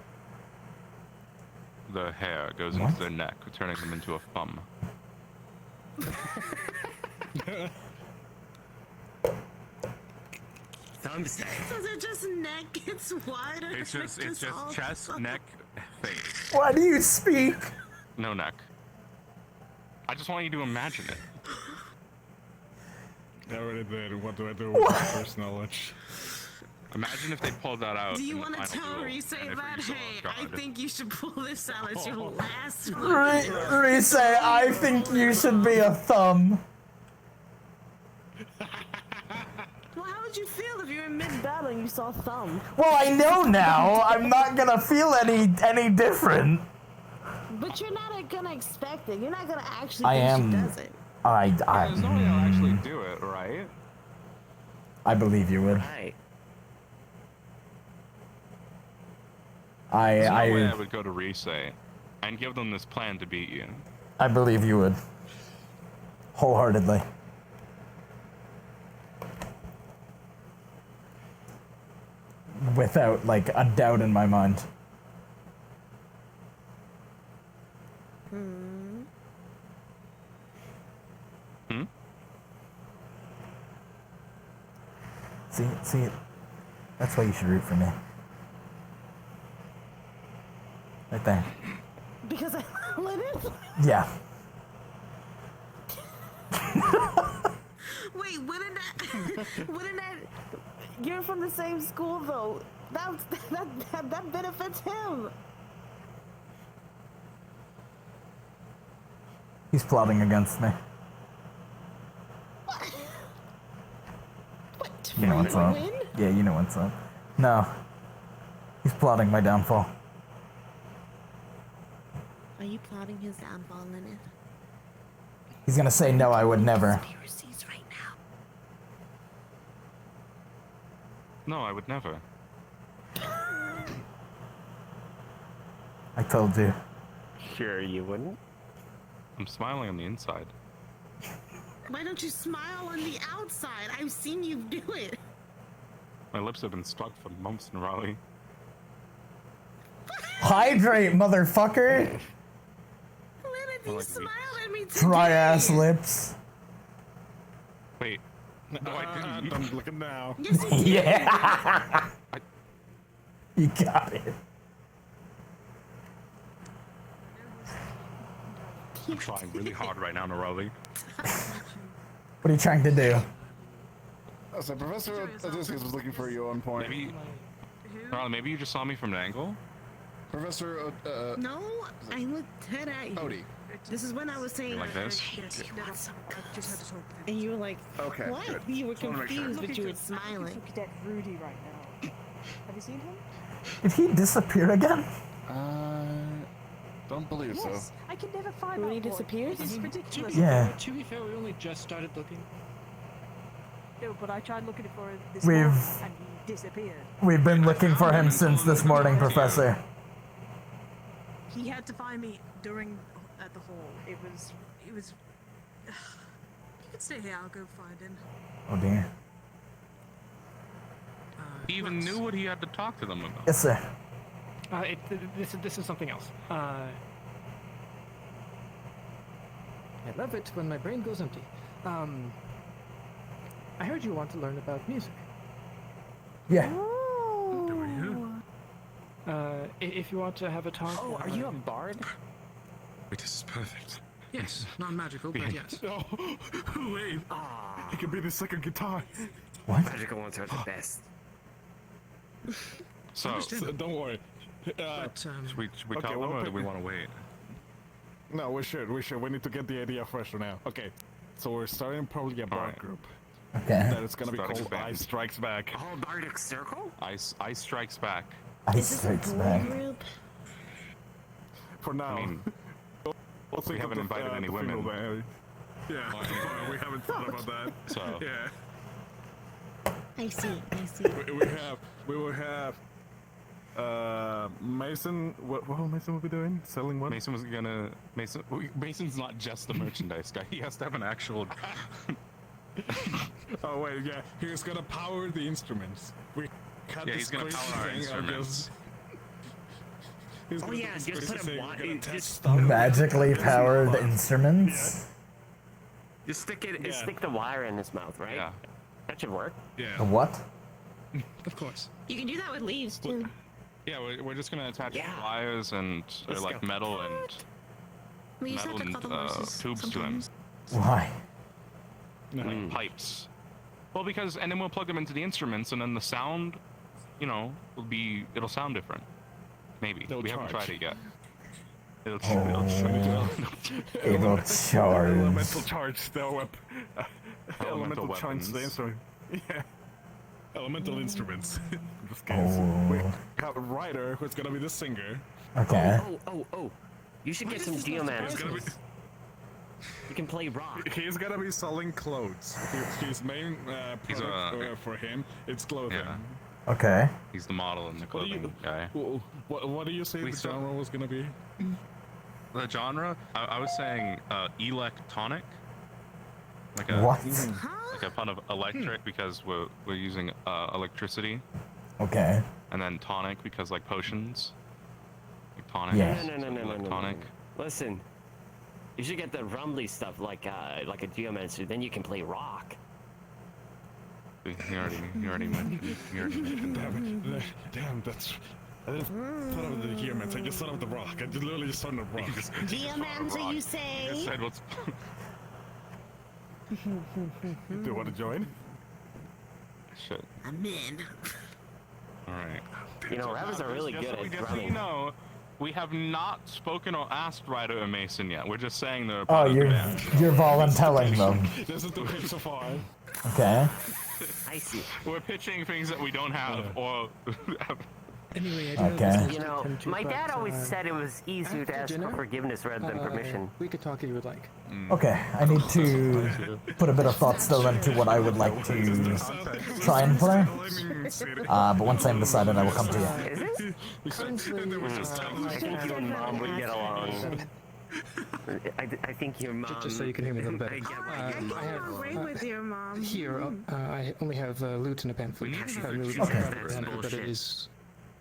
the hair goes into their neck, turning them into a thumb. Thumb say. So is it just neck gets wider? It's just chest, neck, face. Why do you speak? No neck. I just want you to imagine it. I already did. What do I do with my first knowledge? Imagine if they pulled that out. Do you want to tell Rise that? Hey, I think you should pull this out as your last one. Rise, I think you should be a thumb. Well, how would you feel if you were in mid-battle and you saw Thumb? Well, I know now. I'm not gonna feel any different. But you're not gonna expect it. You're not gonna actually I think am. she does it. There's no way I'll actually do it, right? I believe you would. Right. There's no way I I would go to Rise and give them this plan to beat you. I believe you would. Wholeheartedly. Without, like, a doubt in my mind. Hmm. Hmm? See, that's why you should root for me. Right there. Because I let it? Yeah. Wait, wouldn't that, you're from the same school though. That benefits him. He's plotting against me. What? You know what's up. Yeah, you know what's up. No. He's plotting my downfall. Are you plotting his downfall, Lynette? He's gonna say no, I would never. Conspiracies right now. No, I would never. I told you. Sure you wouldn't. I'm smiling on the inside. Why don't you smile on the outside? I've seen you do it. My lips have been stuck for months in Raleigh. Hydrate, motherfucker! Lilith, you smiled at me today. Dry ass lips. Wait. No, I didn't. Don't look at now. Yes, you did. Yeah! You got it. I'm trying really hard right now, Raleigh. What are you trying to do? So Professor Odysseus was looking for you on point. Maybe you just saw me from an angle? Professor No, I looked dead at you. Odie. This is when I was saying Like this? Yes, and you were like, okay, what? good. You were Just wanna make sure. confused, but you were smiling. Look at Rudy right now. Have you seen him? Did he disappear again? Don't believe Yes, so. I can never find Rudy out what. disappears? It's ridiculous. Yeah. To be fair, we only just started looking. No, but I tried looking for him this We've- morning and he disappeared. We've been looking for him since this morning, Professor. He had to find me during at the hall. It was. You can stay here. I'll go find him. Oh dear. He even knew what he had to talk to them about. Yes, sir. This is something else. I love it when my brain goes empty. I heard you want to learn about music. Yeah. If you want to have a talk. Oh, are you a bard? Wait, this is perfect. Yes, non-magical, but yes. Oh, wait. It could be the second guitar. What? Magical ones are the best. So, don't worry. should we okay, tell them we'll or do pick- we want to wait? No, we should. We need to get the idea fresh for now. Okay, so we're starting probably a bard Alright. group. Okay. That it's gonna be Starting called band. Ice Strikes Back. Oh, Bardic Circle? Ice Strikes Back. Ice Strikes Back. Group? For now. I mean, We'll think we haven't of the, invited any the women. female band. Yeah, we haven't thought about that. So, Yeah. I see. We will have Mason. What Mason will be doing? Selling what? Mason was gonna. Mason's not just the merchandise guy. He has to have an actual. Oh wait, yeah. He's gonna power the instruments. We cut Yeah, this he's gonna crazy power our thing, I instruments. guess. He's Oh gonna yeah, do this just crazy put thing, a we're gonna test just stuff. Magically powered instruments? Just stick it. Yeah. Stick the wire in his mouth, right? Yeah. That should work. Yeah. A what? Of course. You can do that with leaves too. Yeah, we're just gonna attach Yeah. wires and Let's like go. metal and We used to have to cut the horses tubes to him. sometimes. Why? Like pipes. Well, because and then we'll plug them into the instruments, and then the sound, it'll sound different. Maybe They'll we haven't charge. tried it yet. It'll It'll charge. Elemental charge. They'll Elemental charge the weapons. instrument. Yeah. Elemental instruments. In this case, we got a writer who's gonna be the singer. Okay. Oh. You should get some geomancy. You can play rock. He's gonna be selling clothes. His main He's product for him, it's clothing. Yeah. Okay. He's the model and the What do you- clothing guy. What do you say We the still- genre was gonna be? The genre? I was saying electronic. Like a What? like a pun of electric because we're using electricity, Okay. and then tonic because like potions. Like tonic. Yeah. No. Tonic. Listen, you should get the rumbly stuff like a geomancer. Then you can play rock. You already mentioned. Damn, that's. I didn't thought of the geomancer. I just thought of the rock. I just literally just thought of rock. Geomancer, you say? You said what's. Do you want to join? Shit. I'm in. All right. You know, rabbits are really good Just so at you drumming. know, we have not spoken or asked Ryder or Mason yet. We're just saying they're. Oh, part of the you're band. voluntelling them. This is the pitch so far. Okay. I see. We're pitching things that we don't have or have Anyway, I do Okay. You know, my dad always said it was easier to ask for forgiveness rather than permission. We could talk if you would like. Okay, I need to put a bit of thought still into what I would like to try and play. But once I'm decided, I will come to you. Is it? I think you and Mom would get along. I think your mom... Just so you can hear me a little better. I agree with your mom. Here, I only have loot in a pamphlet. But it is...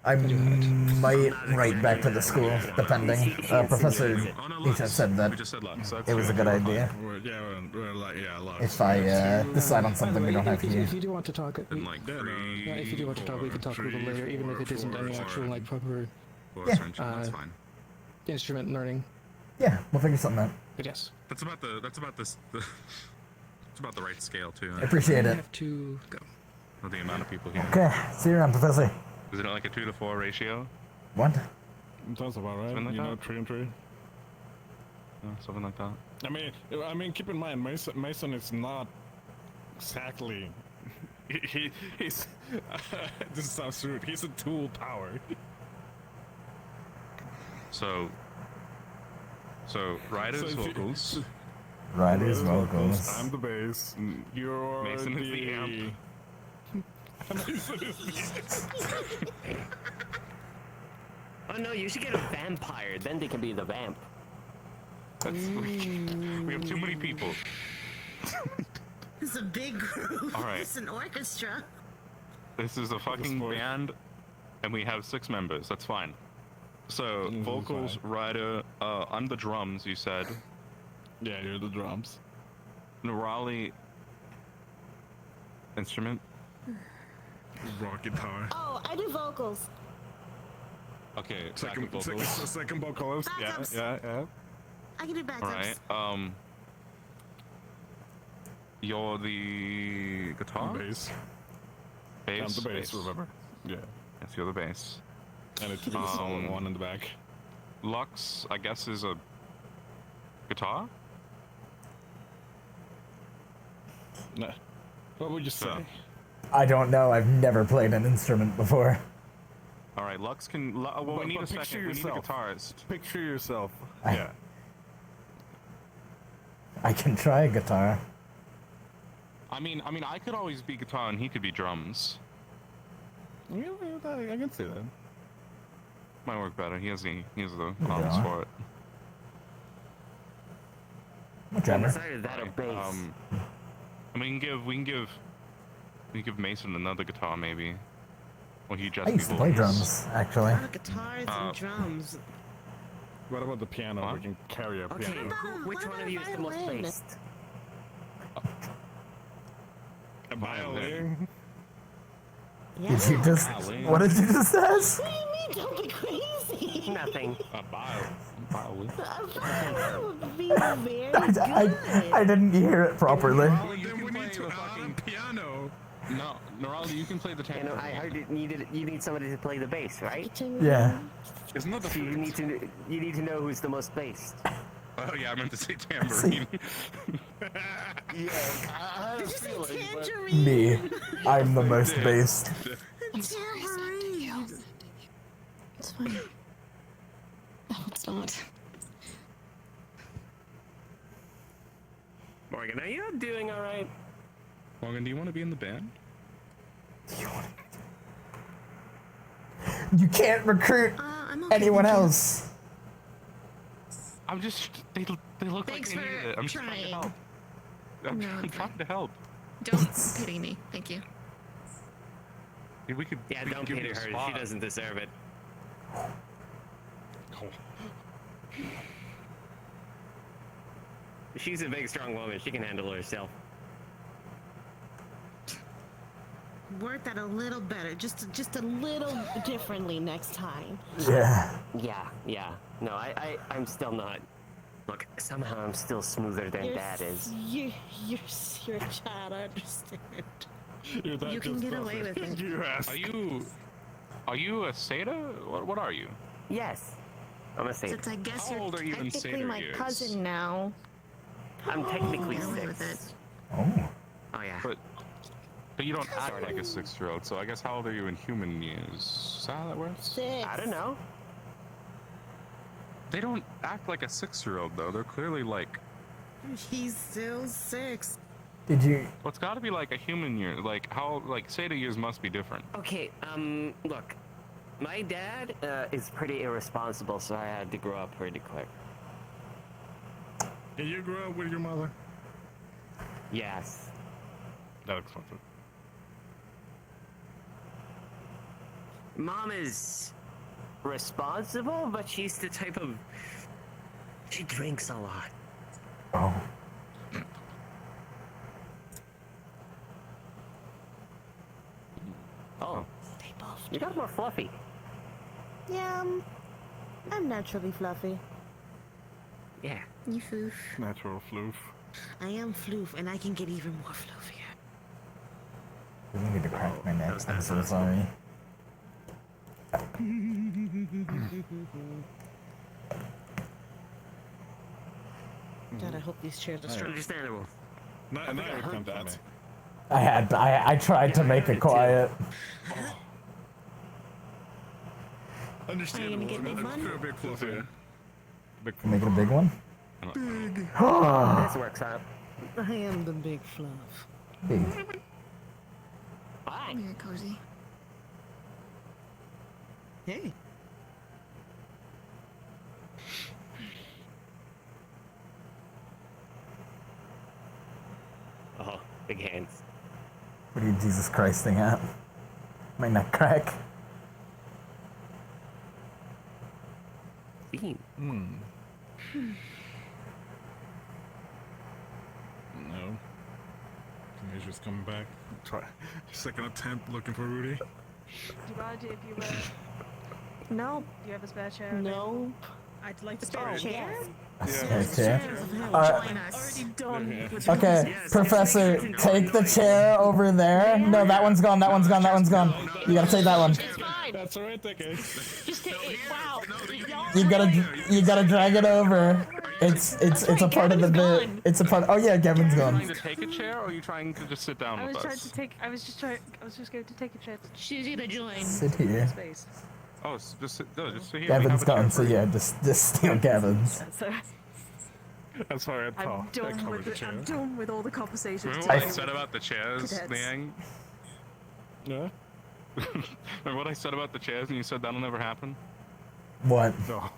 I might write back to the school, depending. Professor Nisha said that it was a good idea. If I decide on something we don't have here. If you do want to talk, if you do want to talk, we can talk a little later, even if it isn't any actual like proper instrument learning. Yeah, we'll figure something out. But yes, That's about the right scale too. I appreciate it. have to go. With the amount of people here. Okay, see you around, Professor. Is it like a 2 to 4 ratio? What? Sounds about right. Something like You know, that? 3 and 3. Yeah, something like that. I mean, keep in mind, Mason is not exactly. He's. This sounds rude. He's a tool power. So Ryder's vocals. Ryder's vocals. I'm the bass. You're Mason is the amp. Oh no, you should get a vampire, then they can be the vamp. We have too many people. It's a big group. All right. It's an orchestra. This is a fucking band, and we have 6 members. That's fine. So vocals, Ryder. I'm the drums. You said. Yeah, you're the drums. Nerali. Instrument. Rock guitar. Oh, I do vocals. Okay. Second vocals. Second vocalist. Backups. Yeah. I can do backups. All right. You're the guitar. Bass. Bass. I'm the bass. Remember? Yeah. Yes, you're the bass. And it's the solo one in the back. Lux, I guess, is a guitar. No. What would you say? I don't know. I've never played an instrument before. All right, Lux can. Well, we need a second. We need a guitarist. Picture yourself. Yeah. I can try a guitar. I mean, I could always be guitar and he could be drums. Yeah, I can see that. Might work better. He has the knowledge for it. Whichever. Either that or bass. And we can give Mason another guitar maybe. Or he just. I used to play drums, actually. Guitars and drums. What about the piano? We can carry a piano. Which one of you is the most based? A violin. Did you just? What did you just ask? What do you mean? Don't get crazy. Nothing. A violin. Would be very good. I didn't hear it properly. Then we need to add a piano. No, Nerali, you can play the tambourine. I heard you need somebody to play the bass, right? Yeah. Isn't that the So you need to know who's the most based. Oh yeah, I meant to say tambourine. Did you say tangerine? Me. I'm the most based. Tambourine. It's fine. No, it's not. Morgan, are you doing all right? Morgan, do you want to be in the band? You can't recruit anyone else. I'm just. They look Thanks like they need it. I'm just trying to help. I'm trying to help. Don't pity me. Thank you. Yeah, we could. Yeah, we don't could give pity you a her. spot. She doesn't deserve it. She's a big, strong woman. She can handle herself. Word that a little better, just a little differently next time. Yeah. Yeah. No, I'm still not. Look, somehow I'm still smoother than Dad is. You're a child. I understand. You can get away with it. Are you a Seta? What are you? Yes, I'm a Seta. Since I guess How you're old are you in technically Seder my years? cousin now. I'm technically Get away 6. with it. Oh. Oh yeah. But But you don't act like a 6-year-old, so I guess how old are you in human years? Is that how that works? 6. I don't know. They don't act like a 6-year-old though. They're clearly like. He's still 6. Did you? Well, it's got to be like a human year. Like how? Like Seda years must be different. Okay, look. My dad is pretty irresponsible, so I had to grow up pretty quick. Did you grow up with your mother? Yes. That explains it. Mom is responsible, but she's the type of... She drinks a lot. Oh. Oh. You got more fluffy. Yeah, I'm naturally fluffy. Yeah. You floof. Natural floof. I am floof, and I can get even more floofier. You need to crack my neck. I'm so sorry. God, I hope these chairs are strong. Understandable. Not come to me. I tried to make it quiet. Understandable. Are you gonna get big one? A big fluff here. Make it a big one. Big. This works out. I am the big fluff. Big. Hi. Come here, Cozy. Hey. Oh, big hands. What are you Jesus Christing at? My neck crack. No. Teenager's coming back. Try second attempt looking for Rudy. Dubai, if you No. do you have a spare chair? No. I'd like to Spare chair? Already done. With Okay, Professor, take the chair over there. No, that one's gone. That one's gone. That one's gone. You gotta take that one. That's alright, okay. Just take it. Wow. You gotta drag it over. It's a part of the bit. It's a part. Oh yeah, Kevin's Are you gone. trying to take a chair, or are you trying to just sit down I was with trying us? to take. I was just going to take a chair. She's gonna join. Sit here. Space. Oh, just sit here. Kevin's gone, so yeah, just steal Kevin's. So That's why I I'm done with it. I'm done with all the conversations. Remember today. what I said about the chairs, Cadets. Liang? Yeah? Remember what I said about the chairs, and you said that'll never happen? What? No.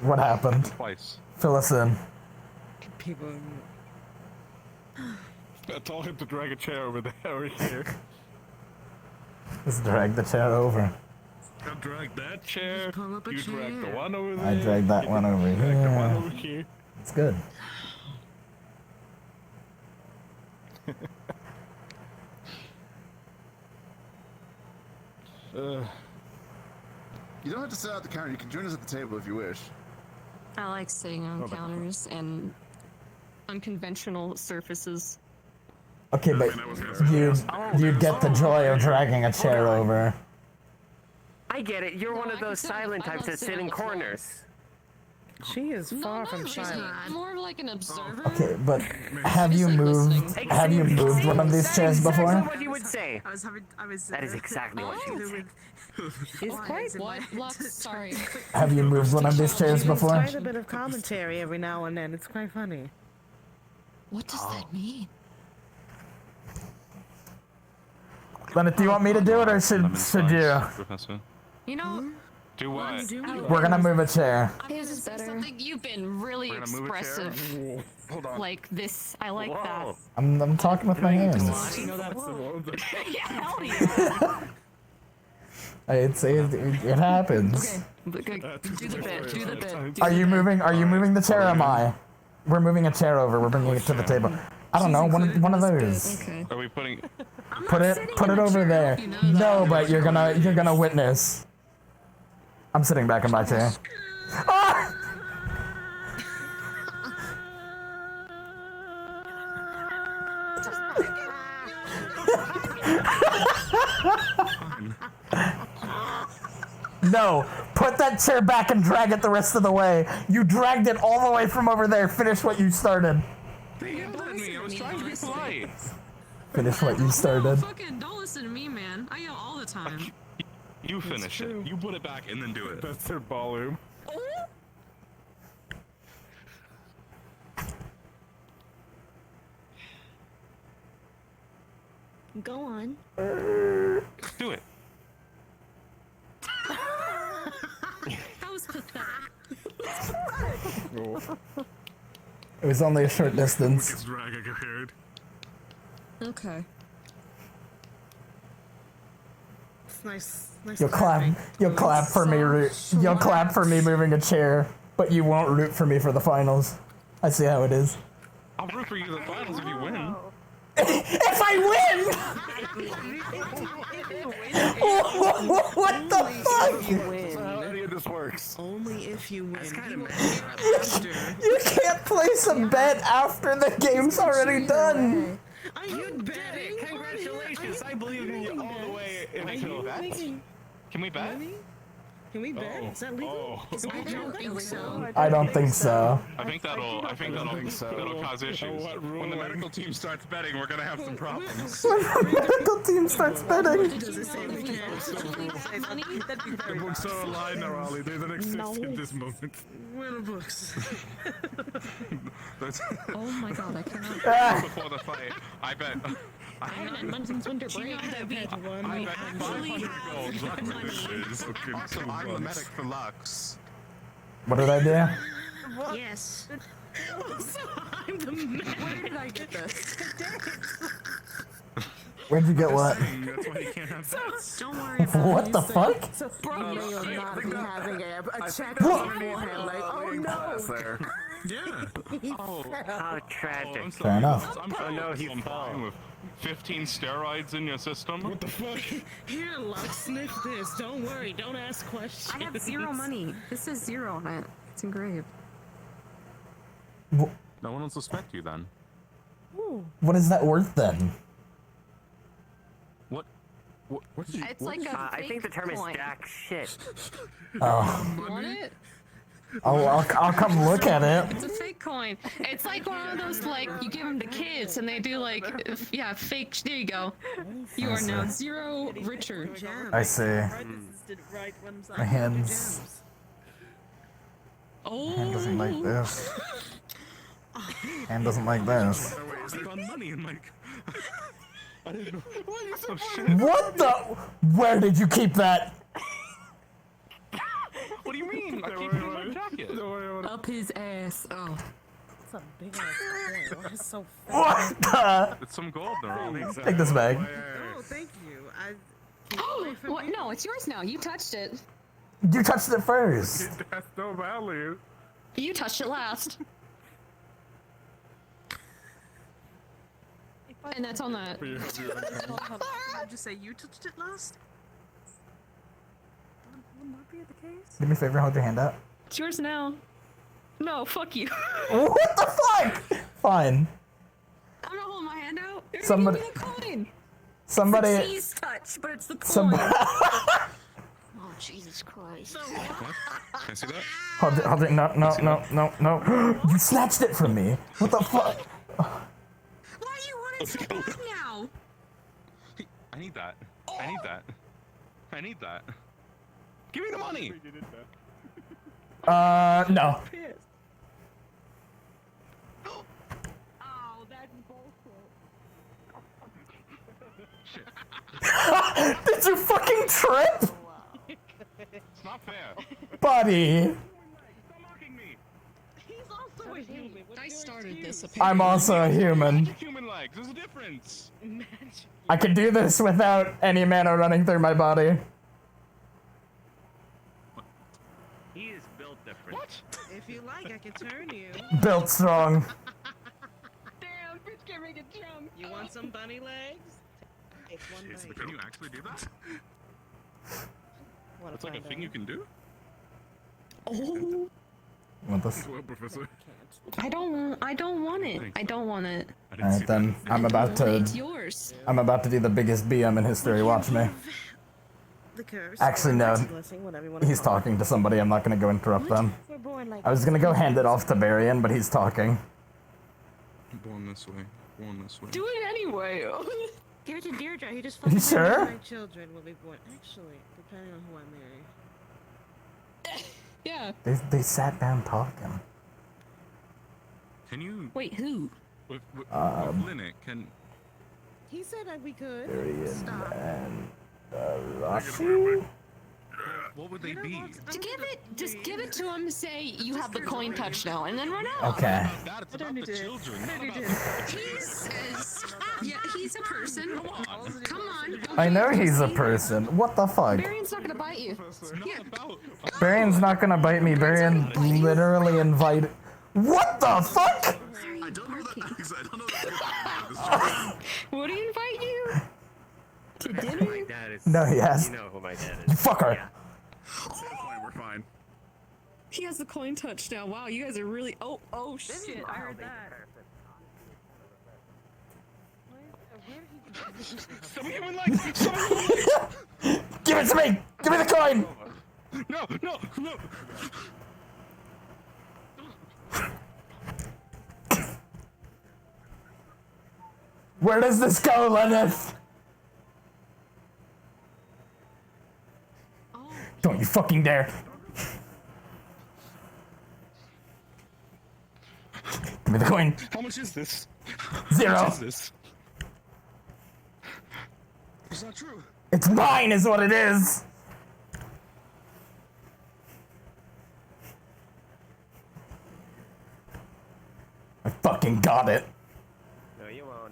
What happened? Twice. Fill us in. People. I told him to drag a chair over there or here. Just drag the chair over. I dragged that chair. pull up a You dragged the chair. one over there. I dragged that one over You dragged the one over here. here. It's good. You don't have to sit at the counter. You can join us at the table if you wish. I like sitting on counters and unconventional surfaces. Okay, but you get the joy of dragging a chair over. I get it. You're one of those silent types that sit in corners. She is far from silent. I'm more of like an observer. Okay, but have you moved? Have you moved one of these chairs before? What you would say. That is exactly what you would say. She's quite. What? Lux, sorry. Have you moved one of these chairs before? Quite a bit of commentary every now and then. It's quite funny. What does that mean? Leonard, do you want me to do it or should you? Professor. You know, Do what? We're gonna move a chair. His is better. Something you've been really We're gonna move a chair? expressive. Hold on. Like this, I like that. I'm talking with my hands. You know that? Yeah, hell yeah. It happens. Okay, do the bit. Do the bit. Are you moving the chair or am I? We're moving a chair over. We're bringing it to the table. I don't know. One of those. Okay. Are we putting? Put it over there. No, but you're gonna witness. I'm sitting back in my chair. Ah! No, put that chair back and drag it the rest of the way. You dragged it all the way from over there. Finish what you started. They yelled at me. I was trying to be polite. Finish what you started. Fucking don't listen to me, man. I yell all the time. You finish it. You put it back and then do it. That's their ballroom. Go on. Do it. That was pathetic. It was only a short distance. It's drag I heard. Okay. It's nice. You'll clap for me. You'll clap for me moving a chair, but you won't root for me for the finals. I see how it is. I'll root for you in the finals if you win. If I win! What the fuck? That's how any of this works. Only if you win. You can't place a bet after the game's already done. Are you betting? Congratulations! I believe in you all the way until that. Can we bet? Can we bet? Is that legal? I don't think so. I don't think so. I think that'll cause issues. When the medical team starts betting, we're gonna have some problems. When the medical team starts betting. Does it say we can? The books are aligned now, Ollie. They don't exist in this moment. Where are the books? Oh my god, I cannot. Before the fight, I bet. I haven't had money since winter break. I bet 500 gold. Awesome, I'm the medic for Lux. What did I do? Yes. So I'm the man. Where did I get this? Where'd you get what? That's why you can't have bets. Don't worry about it. What the fuck? So bro, may or not be having a check beforehand, like, oh no. Yeah. Oh, How tragic. I'm Fair enough. Oh no, he I'm fell. fine with 15 steroids in your system. What the fuck? Here, Lux, sniff this. Don't worry. Don't ask questions. I have 0 money. This is 0 on it. It's engraved. No one will suspect you then. What is that worth then? What did you? It's like a I think the term coin. is jack shit. Oh. You want it? I'll come look at it. It's a fake coin. It's like one of those, like, you give them to kids and they do, like, yeah, fake. There you go. You are now 0 richer. I see. My hands. Oh. Hand doesn't like this. Hand doesn't like this. I found money in my. I didn't know. What the? Where did you keep that? What do you mean? I keep it in my jacket. Up his ass. Oh. It's a big ass coin. It's so fat. What the? It's some gold there, Ollie. Take this bag. Oh, thank you. What? No, it's yours now. You touched it. You touched it first. It has no value. You touched it last. And that's on that. I'll just say you touched it last. Wouldn't that be the case? Do me a favor, hold your hand out. It's yours now. No, fuck you. What the fuck? Fine. I'm not holding my hand out. You're Somebody- gonna give me the coin. Somebody. It's a cheese touch, but it's the coin. Somebody. Oh, Jesus Christ. What? Can I see that? Hold it. No. You snatched it from me. What the fuck? Why you want it so bad now? I need that. I need that. I need that. Give me the money! No. Oh, that's bullshit. Did you fucking trip? It's not fair. Buddy. He's also a human. I started this. I'm also a human. Human legs, there's a difference. I can do this without any mana running through my body. He is built different. What? If you like, I can turn you. Built strong. Damn, bitch can't make a jump. You want some bunny legs? Take one Jeez, bite. can you actually do that? Wanna That's like a find thing out? you can do? Oh. Want this? Well, Professor. I don't want it. I don't want it. Alright then. I'm about to. It's yours. I'm about to do the biggest BM in history. Watch me. The curse. Actually, no. Blessing, whatever you wanna He's call it. talking to somebody. I'm not gonna go interrupt them. We're born like I was gonna go hand it off to Barian, but he's talking. Born this way. born this way. Do it anyway. Give it to Deirdre. He just Are you fucking sure? My children will be born. Actually, depending on who I marry. Yeah. They sat down talking. Can you? Wait, who? With Linnet, can? He said that we could. Darian Stop. and Rashi? What would they be? Just give it to him and say you have the coin touch now, and then run out. Okay. That it's about the children. He says, yeah, he's a person. Come on. I know he's a person. What the fuck? Barion's not gonna bite you. Yeah. Barion's not gonna bite me. Barion literally invited. What the fuck? I don't know that. I don't know that. Would he invite you? To My dinner? dad is. No, he has. You know who my dad You is. fucker. Yeah. We're fine. He has the coin touch now. Wow, you guys are really. Oh shit! I heard that. Give it to me! Give me the coin! No! Where does this go, Lenneth? Don't you fucking dare. Give me the coin. How much is this? 0. How much is this? It's not true. It's mine is what it is. I fucking got it. No, you won't.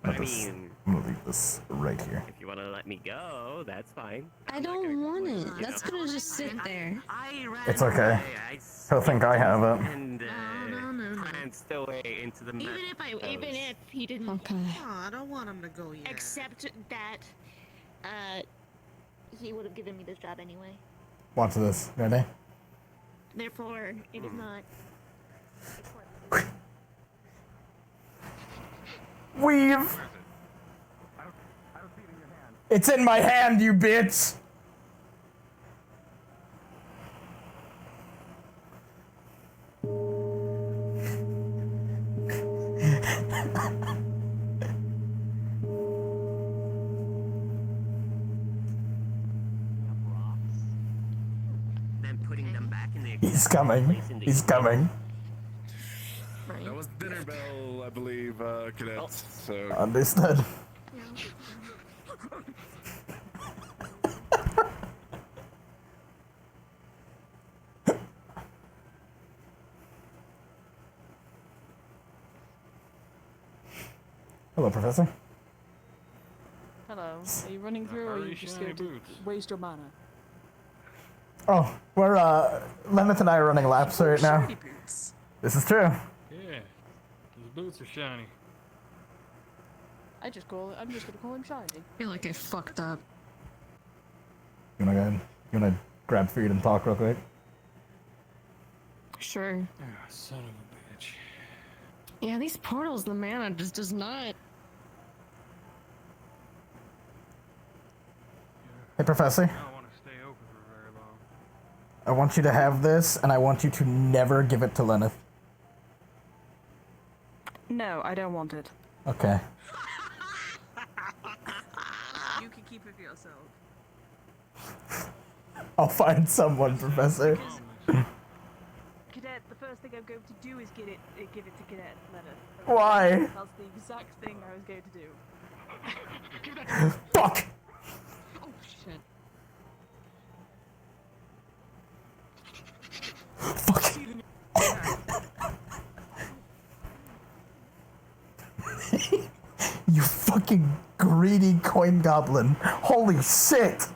I mean, I'm gonna leave this right here. if you want to let me go, that's fine. I don't want it. That's gonna just sit there. It's okay. He'll think I have it. And pranced away into the Even if he didn't. Okay. Oh, I don't want him to go yet. Except that, he would have given me this job anyway. Watch this. Ready? Therefore, it is not. Weave! It's in my hand, you bitch! Then putting them back in the He's coming. He's coming. That was dinner bell, I believe, cadet. So. Understood. Hello, Professor. Hello. Are you running through, or are you just going to waste your mana? Oh, we're, Lenneth and I are running laps right now. This is true. Yeah. His boots are shiny. I'm just gonna call him shiny. I feel like I fucked up. You wanna grab food and talk real quick? Sure. Oh, son of a bitch. Yeah, these portals, the mana just does not. Hey, Professor. I don't want to stay open for very long. I want you to have this, and I want you to never give it to Lenneth. No, I don't want it. Okay. You can keep it for yourself. I'll find someone, Professor. Cadet, the first thing I'm going to do is give it to Cadet Leonard. Why? That's the exact thing I was going to do. Fuck! Oh shit. You fucking greedy coin goblin. Holy shit!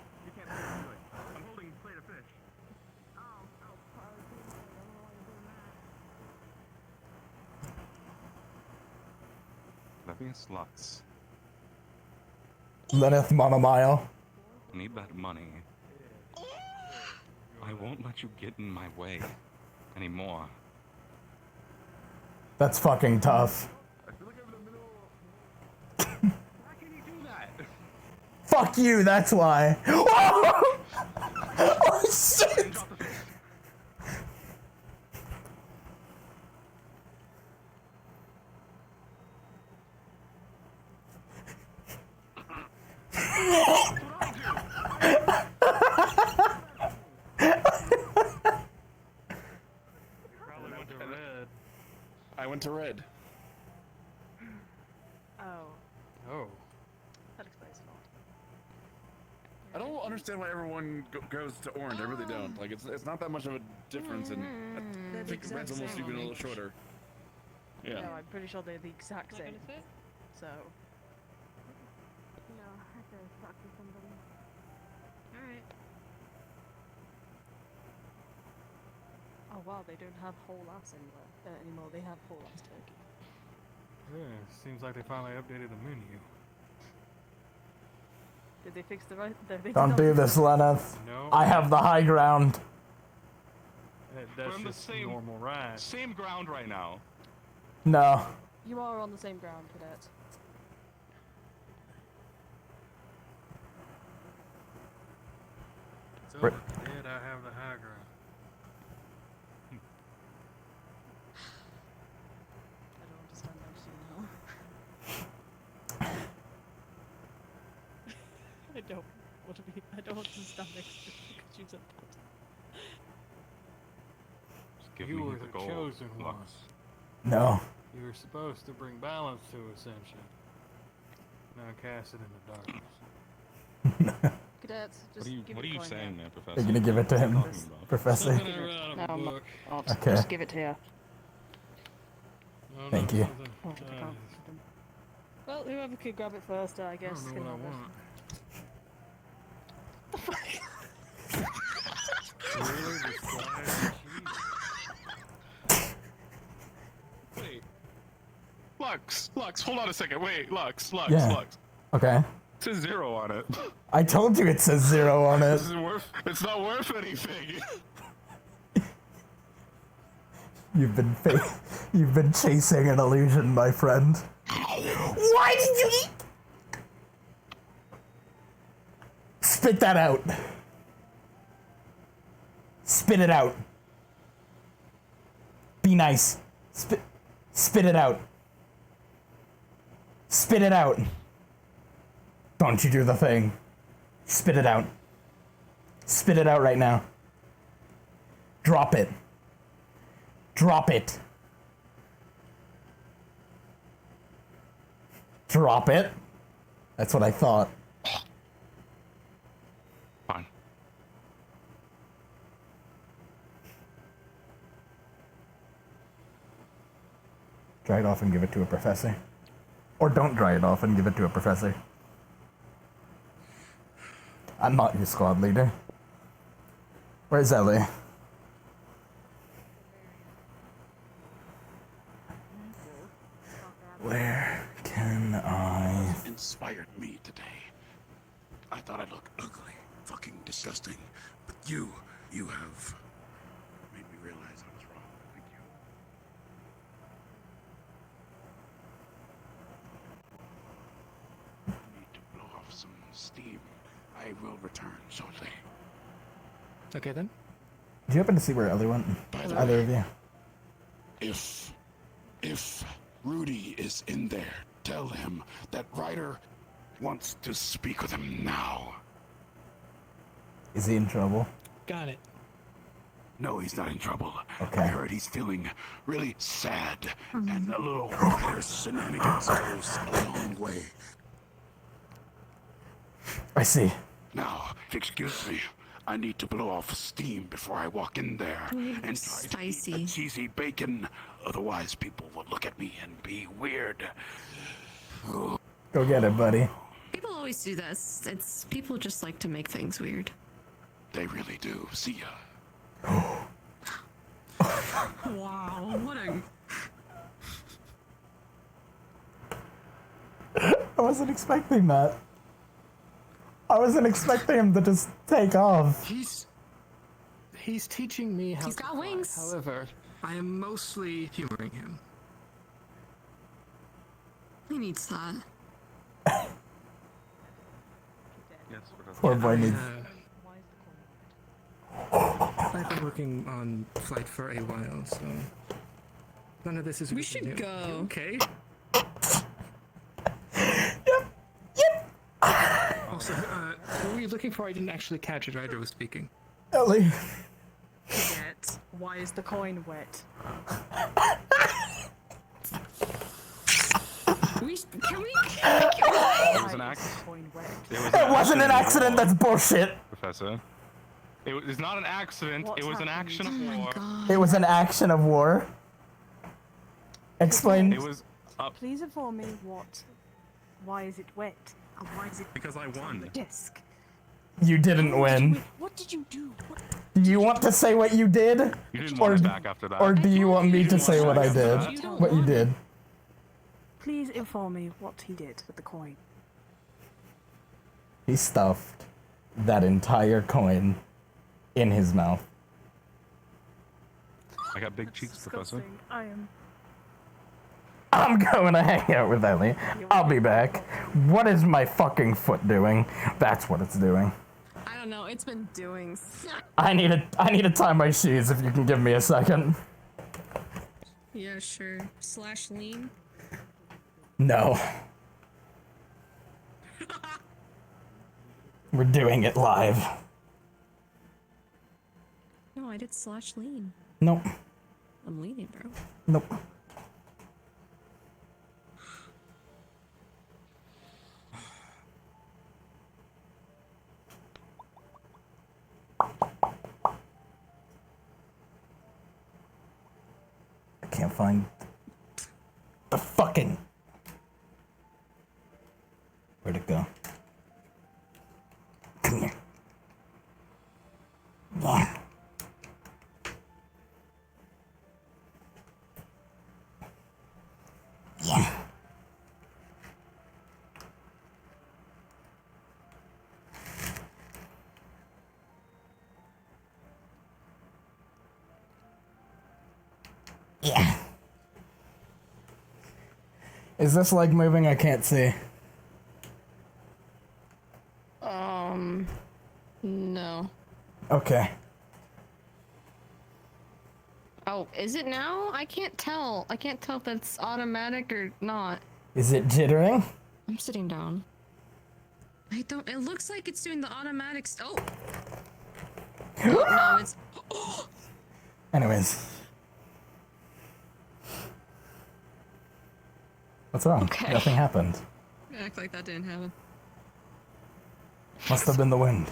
Levius Lux. Lenneth Monomile. I need that money. I won't let you get in my way anymore. That's fucking tough. How can you do that? Fuck you, that's why. Oh shit! I went to red. Oh. Oh. That explains a lot. I don't understand why everyone goes to orange. I really don't. Like, it's not that much of a difference, and I think red's almost even a little shorter. Yeah. No, I'm pretty sure they're the exact same. So. No, I have to talk to somebody. Alright. Oh wow, they don't have whole ass anymore. They have whole ass turkey. Yeah, seems like they finally updated the menu. Did they fix the right? Don't do this, Lenneth. No. I have the high ground. That's We're on the just same normal ride. Same ground right now. No. You are on the same ground, cadet. So, Right. Did I have the high ground? I don't understand those two now. I don't want to be. I don't want to stand next to you because you said that. Just give You me were the the gold. chosen one. Lux. No. You were supposed to bring balance to Ascension. Now cast it in the darkness. Cadets, just give What it are you coin saying now. there, Professor? You're gonna give it to him, What are you talking about? Professor? Something I read out of a No, book. I'll Okay. just give it to you. No, Thank you. something, Oh, I can't. Well, whoever could grab it first, I guess. I don't can know what I have it. want. Really? The slide? Wait. Lux, hold on a second. Wait, Lux. Yeah. Okay. It says 0 on it. I told you it says 0 on it. It's not worth anything. You've been chasing an illusion, my friend. Why did you eat? Spit that out. Spit it out. Be nice. Spit it out. Spit it out. Don't you do the thing. Spit it out. Spit it out right now. Drop it. Drop it. Drop it. That's what I thought. Fine. Dry it off and give it to a professor. Or don't dry it off and give it to a professor. I'm not your squad leader. Where's Ellie? Where can I... Inspired me today. I thought I looked ugly, fucking disgusting. But you have made me realize I was wrong. Thank you. I need to blow off some steam. I will return shortly. Okay then. Did you happen to see where Ellie went? By the Either way, of you? If Rudy is in there, tell him that Ryder wants to speak with him now. Is he in trouble? Got it. No, he's not in trouble. Okay. I heard he's feeling really sad, and a little Ryder shenanigans goes a long way. I see. Now, if you excuse me, I need to blow off steam before I walk in there and try to eat the cheesy bacon. Otherwise, people will look at me and be weird. Go get it, buddy. People always do this. It's people just like to make things weird. They really do. See ya. Wow, what a I wasn't expecting that. I wasn't expecting him to just take off. He's teaching me how He's to got fly. wings. However, I am mostly humoring him. He needs that. Poor boy needs. I've been working on flight for a while, so none of this is. We should go. Okay. Also, who were you looking for? I didn't actually catch it. Ryder was speaking. Ellie. Yet. Why is the coin wet? It was an accident. It wasn't an accident. That's bullshit. Professor. It was not an accident. What's it was an happened? action of war. It was an action of war. Explain. It was. Please inform me what. Why is it wet? And why is it? Because I won. On the disc. You didn't win. What did you do? What? Do you want to say what you did? You didn't want us back after that. Or do you want me to say what I did? What you did? Please inform me what he did with the coin. He stuffed that entire coin in his mouth. I got big cheeks, Professor. I am. I'm going to hang out with Ellie. I'll be back. What is my fucking foot doing? That's what it's doing. I don't know. It's been doing. I need to tie my shoes if you can give me a second. Yeah, sure. / lean. No. We're doing it live. No, I did / lean. Nope. I'm leaning, bro. Nope. I can't find the fucking... Where'd it go? Come here. Yeah. Yeah. Yeah. Is this leg moving? I can't see. No. Okay. Oh, is it now? I can't tell. I can't tell if that's automatic or not. Is it jittering? I'm sitting down. I don't. It looks like it's doing the automatic. Oh. Oh, no, it's. Anyways. What's wrong? Okay. Nothing happened. Act like that didn't happen. Must have been the wind.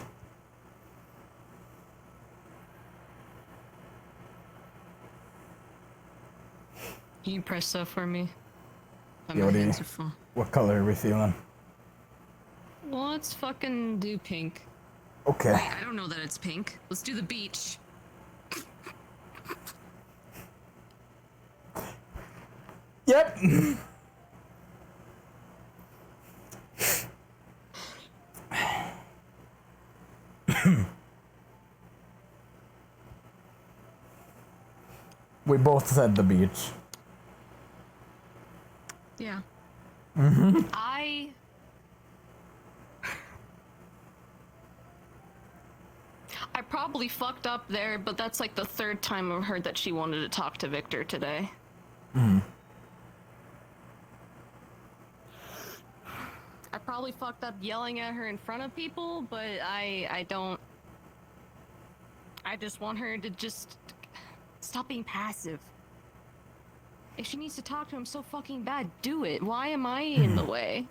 Can you press stuff for me? Yeah, My hands are full. what color are we feeling? Well, let's fucking do pink. Okay. Wait, I don't know that it's pink. Let's do the beach. Yep. We both said the beach. Yeah. Mm-hmm. I probably fucked up there, but that's like the third time I've heard that she wanted to talk to Victor today. Mm. I probably fucked up yelling at her in front of people, but I don't. I just want her to just stop being passive. If she needs to talk to him so fucking bad, do it. Why am I in the way?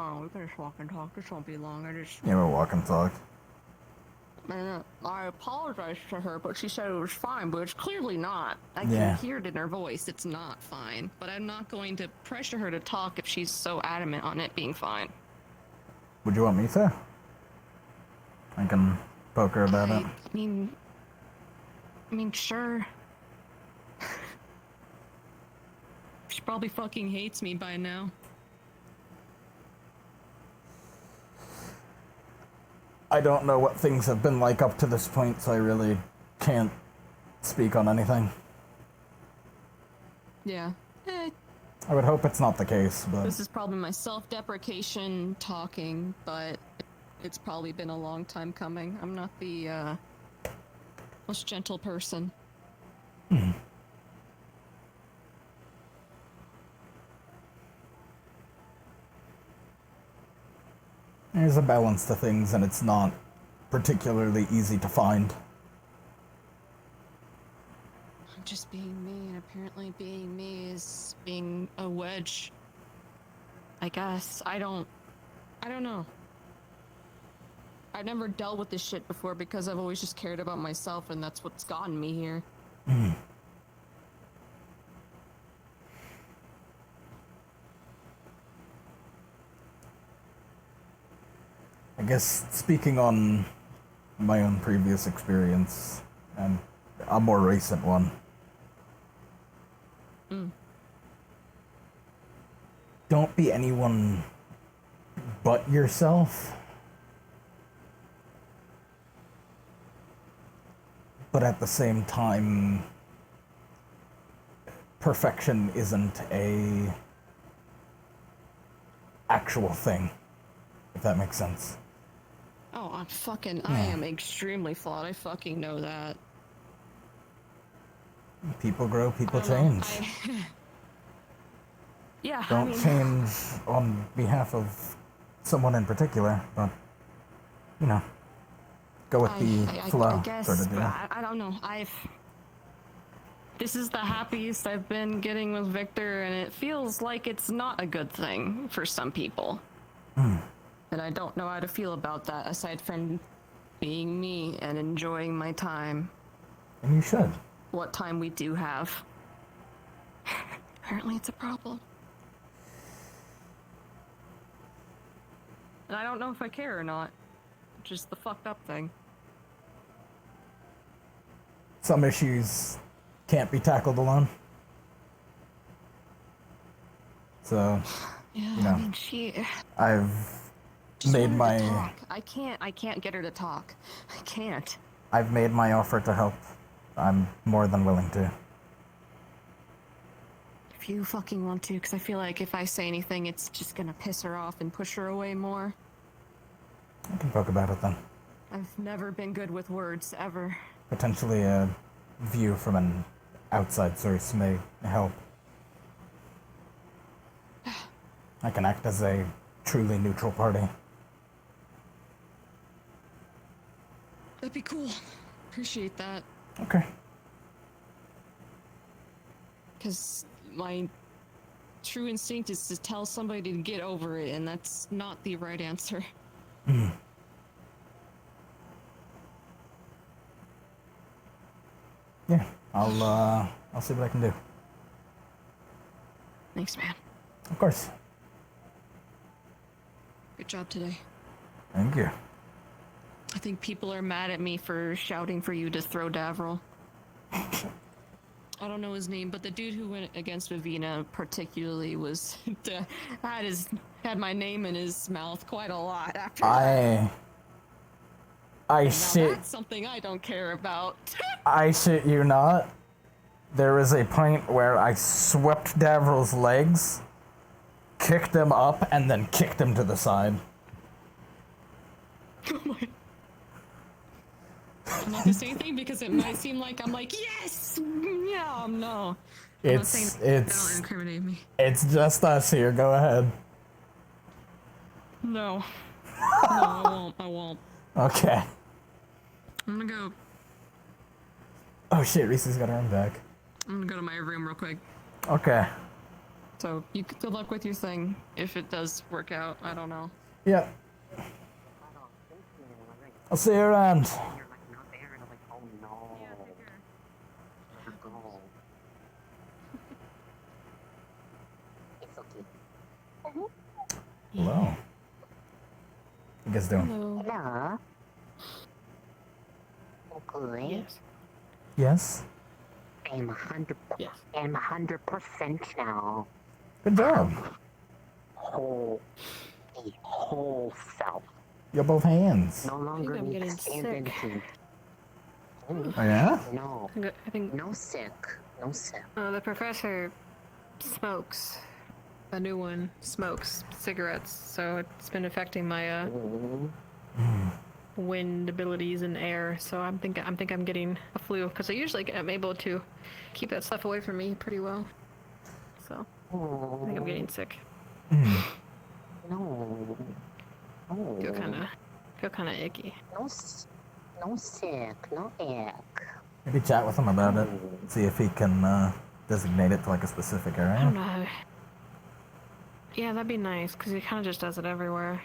Oh, we can just walk and talk. This won't be long. Yeah, we'll walk and talk. I apologized to her, but she said it was fine, but it's clearly not. I Yeah. can hear it in her voice. It's not fine. But I'm not going to pressure her to talk if she's so adamant on it being fine. Would you want me to? I can poke her about it. I mean, sure. She probably fucking hates me by now. I don't know what things have been like up to this point, so I really can't speak on anything. Yeah. I would hope it's not the case, but... This is probably my self-deprecation talking, but it's probably been a long time coming. I'm not the, most gentle person. There's a balance to things, and it's not particularly easy to find. I'm just being me, and apparently being me is being a wedge. I guess. I don't know. I've never dealt with this shit before because I've always just cared about myself, and that's what's gotten me here. I guess speaking on my own previous experience, and a more recent one. Don't be anyone but yourself. But at the same time, perfection isn't a actual thing, if that makes sense. Oh, I am extremely flawed. I fucking know that. People grow, people change. Yeah, Don't change on behalf of someone in particular, but, you know, go with the flow, I guess, sort of deal. I don't know. This is the happiest I've been getting with Victor, and it feels like it's not a good thing for some people. And I don't know how to feel about that, aside from being me and enjoying my time. And you should. What time we do have. Apparently it's a problem. And I don't know if I care or not. Just the fucked up thing. Some issues can't be tackled alone. So, yeah, you know, I mean, I've just made want her to my... talk. I can't get her to talk. I can't. I've made my offer to help. I'm more than willing to. If you fucking want to, because I feel like if I say anything, it's just gonna piss her off and push her away more. I can talk about it then. I've never been good with words, ever. Potentially a view from an outside source may help. I can act as a truly neutral party. That'd be cool. Appreciate that. Okay. Because my true instinct is to tell somebody to get over it, and that's not the right answer. Yeah, I'll see what I can do. Thanks, man. Of course. Good job today. Thank you. I think people are mad at me for shouting for you to throw Davril. I don't know his name, but the dude who went against Vivina particularly was had my name in his mouth quite a lot after that. That's something I don't care about. I shit you not. There was a point where I swept Davril's legs, kicked him up, and then kicked him to the side. Oh my. I'm not gonna say anything because it might seem like I'm like, yes! Yeah, no. I'm not saying don't incriminate me. It's just us here, go ahead. No. No, I won't. Okay. I'm gonna go. Oh shit, Reese's got her own back. I'm gonna go to my room real quick. Okay. So, good luck with your thing. If it does work out, I don't know. Yep. I'll see you around. Hello. How you guys doing? Hello. Okay. Yes. Yes? I'm 100% now. Good job. The whole self. You're both hands. No longer I'm getting needs sick. identity. Oh, yeah? No. I think No sick. No sick. The professor smokes. A new one smokes cigarettes, so it's been affecting my wind abilities in air. So I think I'm getting a flu because I usually am able to keep that stuff away from me pretty well. So I think I'm getting sick. No. Feel kind of icky. No sick. No ick. Maybe chat with him about it. See if he can designate it to like a specific area. I don't know. Yeah, that'd be nice because he kind of just does it everywhere.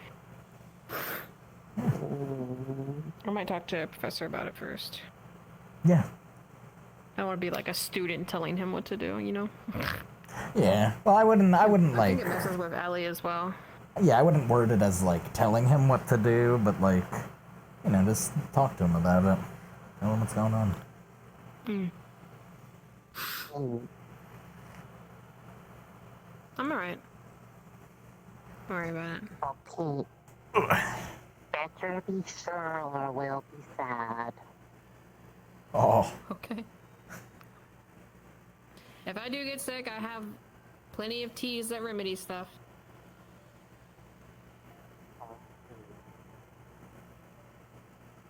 I might talk to a professor about it first. Yeah. I don't want to be like a student telling him what to do, you know? Yeah. Well, I wouldn't I like. think it messes with Ellie as well. Yeah, I wouldn't word it as like telling him what to do, but like, you know, just talk to him about it. Tell him what's going on. I'm alright. Don't worry about it. Okay. Better be sure or we'll be sad. Oh. Okay. If I do get sick, I have plenty of teas that remedy stuff.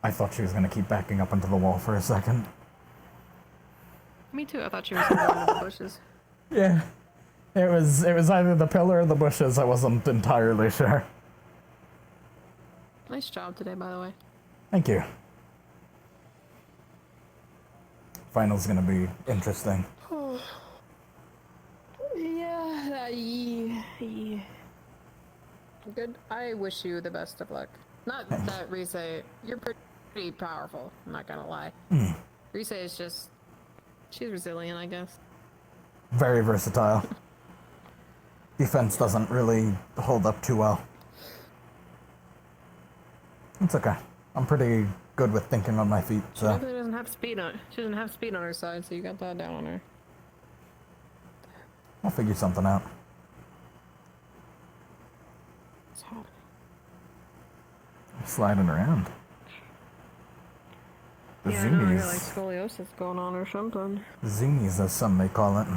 I thought she was gonna keep backing up into the wall for a second. Me too, I thought she was going into the bushes. Yeah. It was either the pillar or the bushes, I wasn't entirely sure. Nice job today, by the way. Thank you. Final's gonna be interesting. Yeah. Good. I wish you the best of luck. Not that Rise, you're pretty powerful, I'm not gonna lie. Rise is just, she's resilient, I guess. Very versatile. Defense doesn't really hold up too well. It's okay. I'm pretty good with thinking on my feet, She so. definitely doesn't have speed on. She doesn't have speed on her side, so you got that down on her. I'll figure something out. It's hot. Sliding around. The Yeah, I know, I got like zoomies. scoliosis going on or something. Zoomies, as some may call it.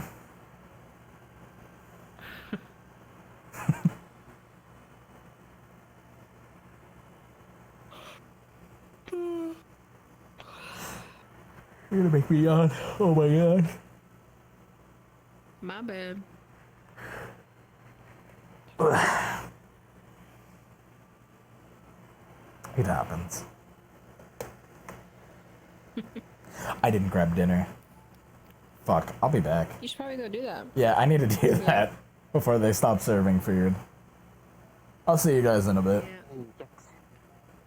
You're gonna make me yawn. Oh my god. My bad. It happens. I didn't grab dinner. Fuck, I'll be back. You should probably go do that. Yeah, I need to do that before they stop serving food. I'll see you guys in a bit.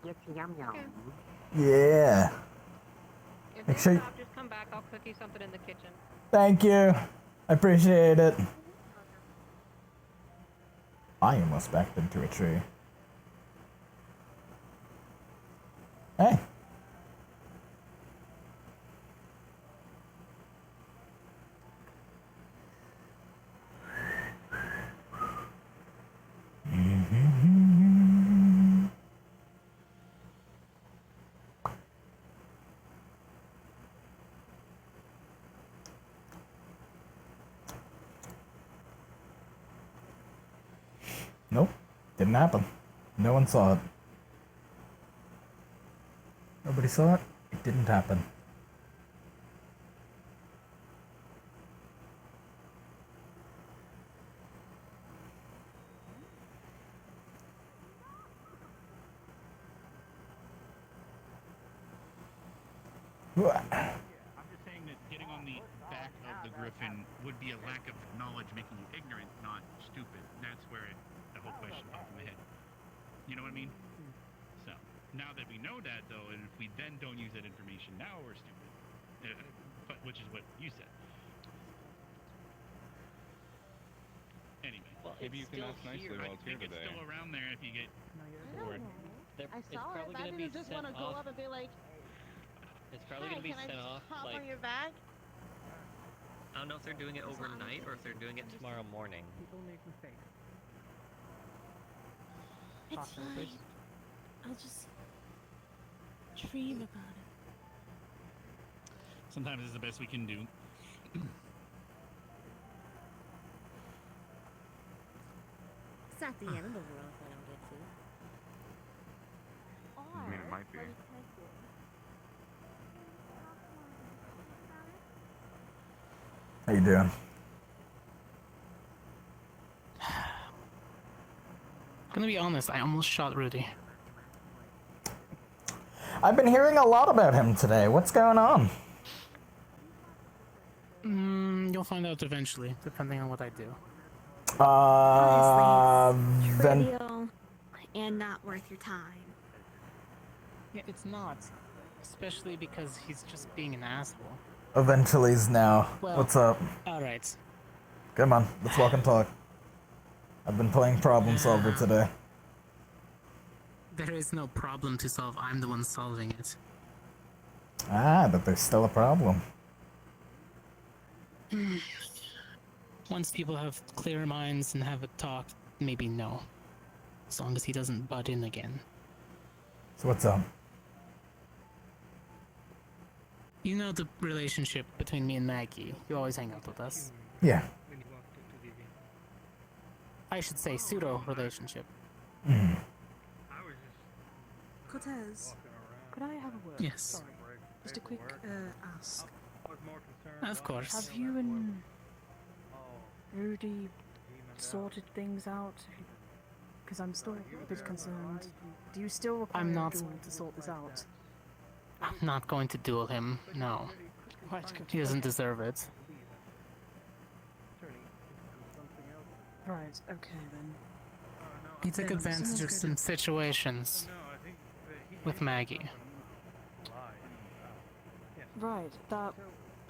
Get yum yum. Yeah. If Make you sure. stop, just come back. I'll cook you something in the kitchen. Thank you. I appreciate it. I almost backed into a tree. Hey. Nope, didn't happen. No one saw it. Nobody saw it. It didn't happen. I'm just saying that getting on the back of the griffin would be a lack of knowledge making you ignorant, not stupid. That's where the whole question popped in my head. You know what I mean? So, now that we know that, though, and if we then don't use that information, now we're stupid. But which is what you said. Anyway. Well, maybe you can ask nicely while it's here It's today. still around there if you get bored. I saw it, but I didn't just want to go up and be like, It's probably "Hi, gonna be can I sent just off hop like on your back?" I don't know if they're doing it overnight or if they're doing it tomorrow morning. People make mistakes. It's fine. I'll just dream about it. Sometimes it's the best we can do. It's not the end of the world if I don't get to. I mean, it might be. How you doing? Gonna be honest, I almost shot Rudy. I've been hearing a lot about him today. What's going on? You'll find out eventually, depending on what I do. Trivial and not worth your time. Yeah, it's not. Especially because he's just being an asshole. Eventually's now. Well, What's up? Alright. Come on, let's walk and talk. I've been playing Problem Solver today. There is no problem to solve, I'm the one solving it. Ah, but there's still a problem. Once people have clear minds and have a talk, maybe no. As long as he doesn't butt in again. So what's up? You know the relationship between me and Maggie. You always hang out with us. Yeah. I should say pseudo-relationship. Cortez, could I have a word? Yes. Sorry. Just a quick ask. Of course. Have you and Rudy sorted things out? Because I'm still a bit concerned. Do you still require I'm not- a duel to sort this out? I'm not going to duel him, no. He doesn't deserve it. Right, okay then. He took advantage of some situations with Maggie. Right, that...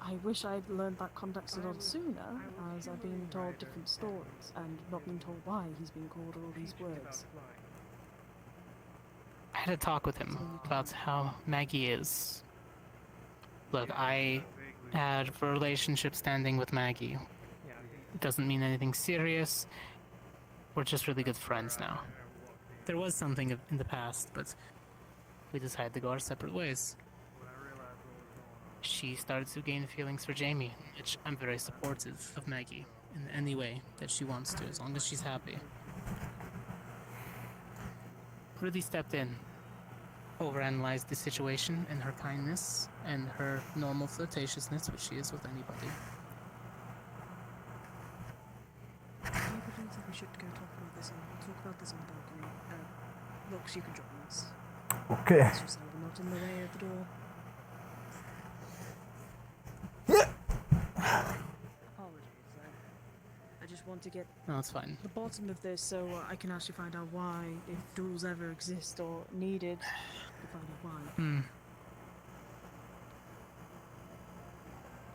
I wish I'd learned that context a lot sooner, as I've been told different stories, and not been told why he's been called all these words. I had a talk with him about how Maggie is. Look, I had a relationship standing with Maggie. It doesn't mean anything serious. We're just really good friends now. There was something in the past, but we decided to go our separate ways. She started to gain feelings for Jamie, which I'm very supportive of Maggie in any way that she wants to, as long as she's happy. Rudy stepped in, overanalyzed the situation and her kindness and her normal flirtatiousness, which she is with anybody. Maybe I think we should go talk about this in the balcony. Lux, you can join us. Okay. It's just so we're not in the way of the door. Apologies. I just want to get No, it's fine. the bottom of this so I can actually find out why, if duels ever exist or needed, to find out why.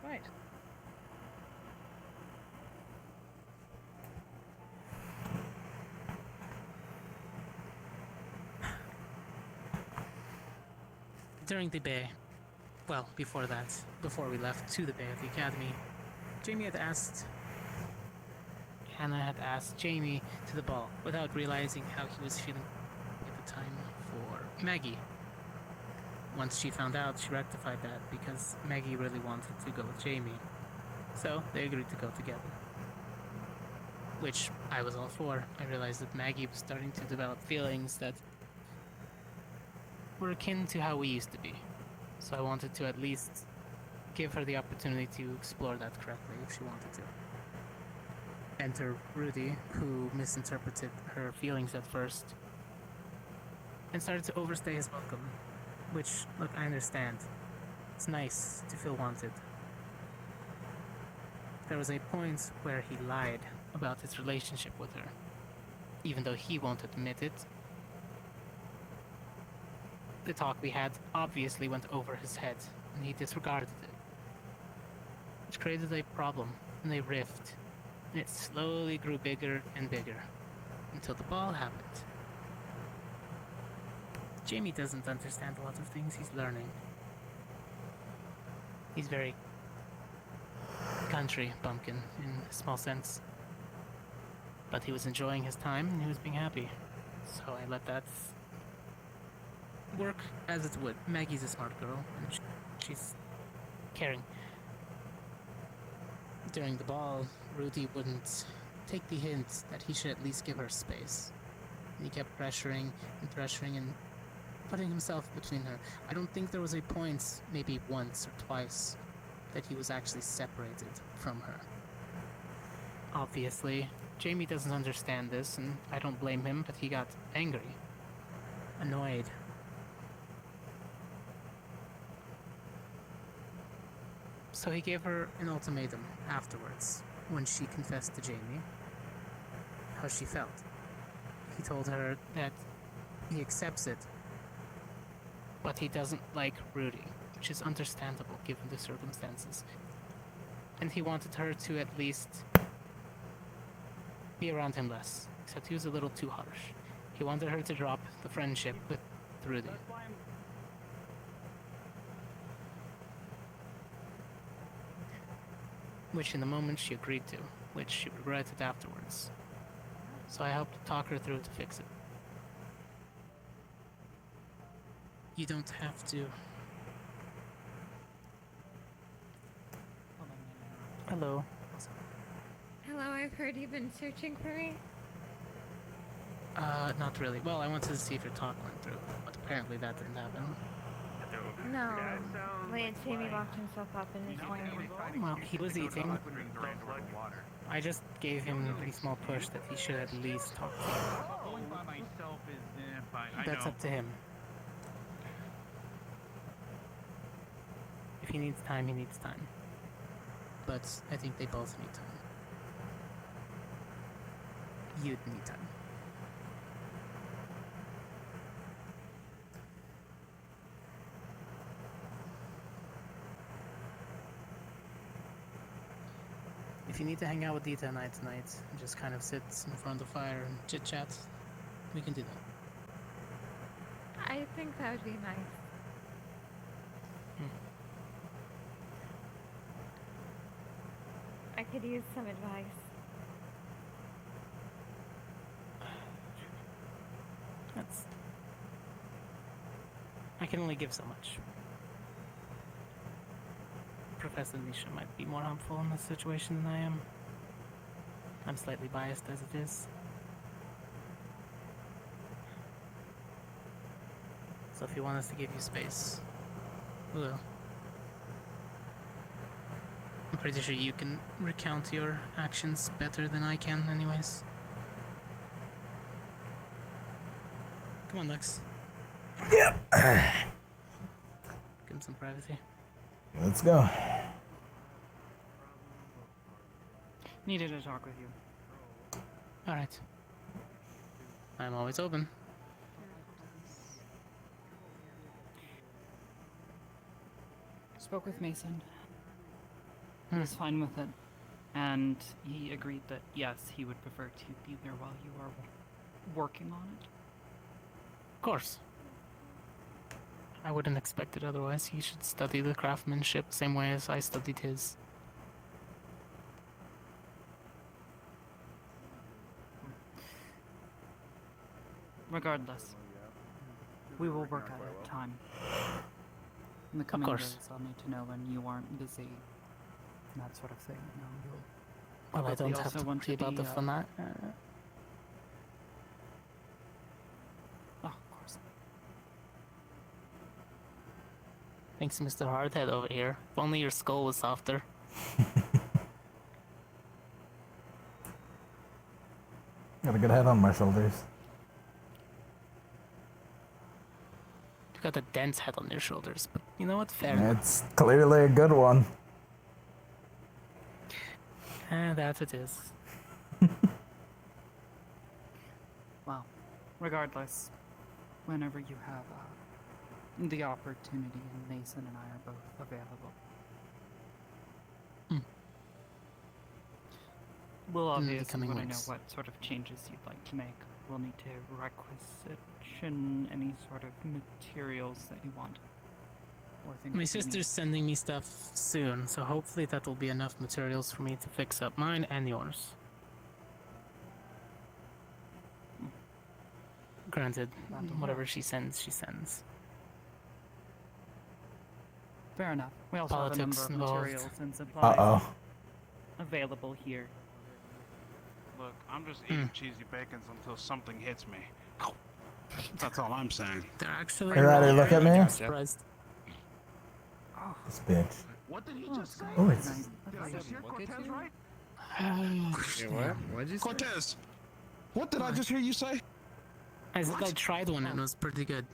Right. During the bay, well, before that, before we left to the bay of the academy, Hannah had asked Jamie to the ball without realizing how he was feeling at the time for Maggie. Once she found out, she rectified that because Maggie really wanted to go with Jamie. So they agreed to go together. Which I was all for. I realized that Maggie was starting to develop feelings that were akin to how we used to be. So I wanted to at least give her the opportunity to explore that correctly if she wanted to. Enter Rudy, who misinterpreted her feelings at first and started to overstay his welcome. Which, look, I understand. It's nice to feel wanted. There was a point where he lied about his relationship with her, even though he won't admit it. The talk we had obviously went over his head, and he disregarded it. Which created a problem, and a rift, and it slowly grew bigger and bigger, until the ball happened. Jamie doesn't understand a lot of things he's learning. He's very country bumpkin in a small sense. But he was enjoying his time and he was being happy. So I let that work as it would. Maggie's a smart girl and she's caring. During the ball, Rudy wouldn't take the hint that he should at least give her space. And he kept pressuring and putting himself between her. I don't think there was a point, maybe once or twice, that he was actually separated from her. Obviously, Jamie doesn't understand this, and I don't blame him, but he got angry, annoyed. So he gave her an ultimatum afterwards, when she confessed to Jamie how she felt. He told her that he accepts it, but he doesn't like Rudy, which is understandable given the circumstances. And he wanted her to at least be around him less, except he was a little too harsh. He wanted her to drop the friendship with Rudy. Which in the moment she agreed to, which she regretted afterwards. So I helped talk her through to fix it. You don't have to. Hello. Hello, I've heard you've been searching for me. Not really. Well, I wanted to see if your talk went through, but apparently that didn't happen. No, Lance Jamie locked himself up in his home. Well, he was eating. I just gave him a small push that he should at least talk to you. Going by myself is fine. That's up to him. If he needs time, he needs time. But I think they both need time. You'd need time. If you need to hang out with Dita and I tonight, and just kind of sit in front of the fire and chit-chat, we can do that. I think that would be nice. I could use some advice. I can only give so much. Professor Nisha might be more helpful in this situation than I am. I'm slightly biased as it is. So if you want us to give you space, we will. I'm pretty sure you can recount your actions better than I can anyways. Come on, Lux. Yep. Give him some privacy. Let's go. Needed to talk with you. Alright. I'm always open. Spoke with Mason. He was fine with it. And he agreed that, yes, he would prefer to be there while you are working on it. Of course. I wouldn't expect it otherwise. He should study the craftsmanship the same way as I studied his. Regardless, we will work at a time. In the coming course. days, I'll need to know when you aren't busy, and that sort of thing. You know, you'll Well, I probably don't have also to want worry about be, the fun. Oh, of course. Thanks, Mr. Hardhead over here. If only your skull was softer. Got a good head on my shoulders. You got a dense head on your shoulders, but you know what? Fair enough. It's clearly a good one. That it is. Well, regardless, whenever you have the opportunity, and Mason and I are both available. We'll obviously coming want to know weeks. what sort of changes you'd like to make. We'll need to requisition any sort of materials that you want. things My that you sister's need. sending me stuff soon, so hopefully that will be enough materials for me to fix up mine and yours. Granted, whatever she sends, she sends. Fair enough. We also Politics have a number of involved. materials and supplies Uh-oh. available here. Look, I'm just eating cheesy bacons until something hits me. That's all I'm saying. They're actually. Hey, Ryder, look at me. I'm surprised. This bitch. What did he just say? Oh, it's. Did I just hear Cortez right? What'd you say? Cortez, what did I just hear you say? I said I tried one and it was pretty good.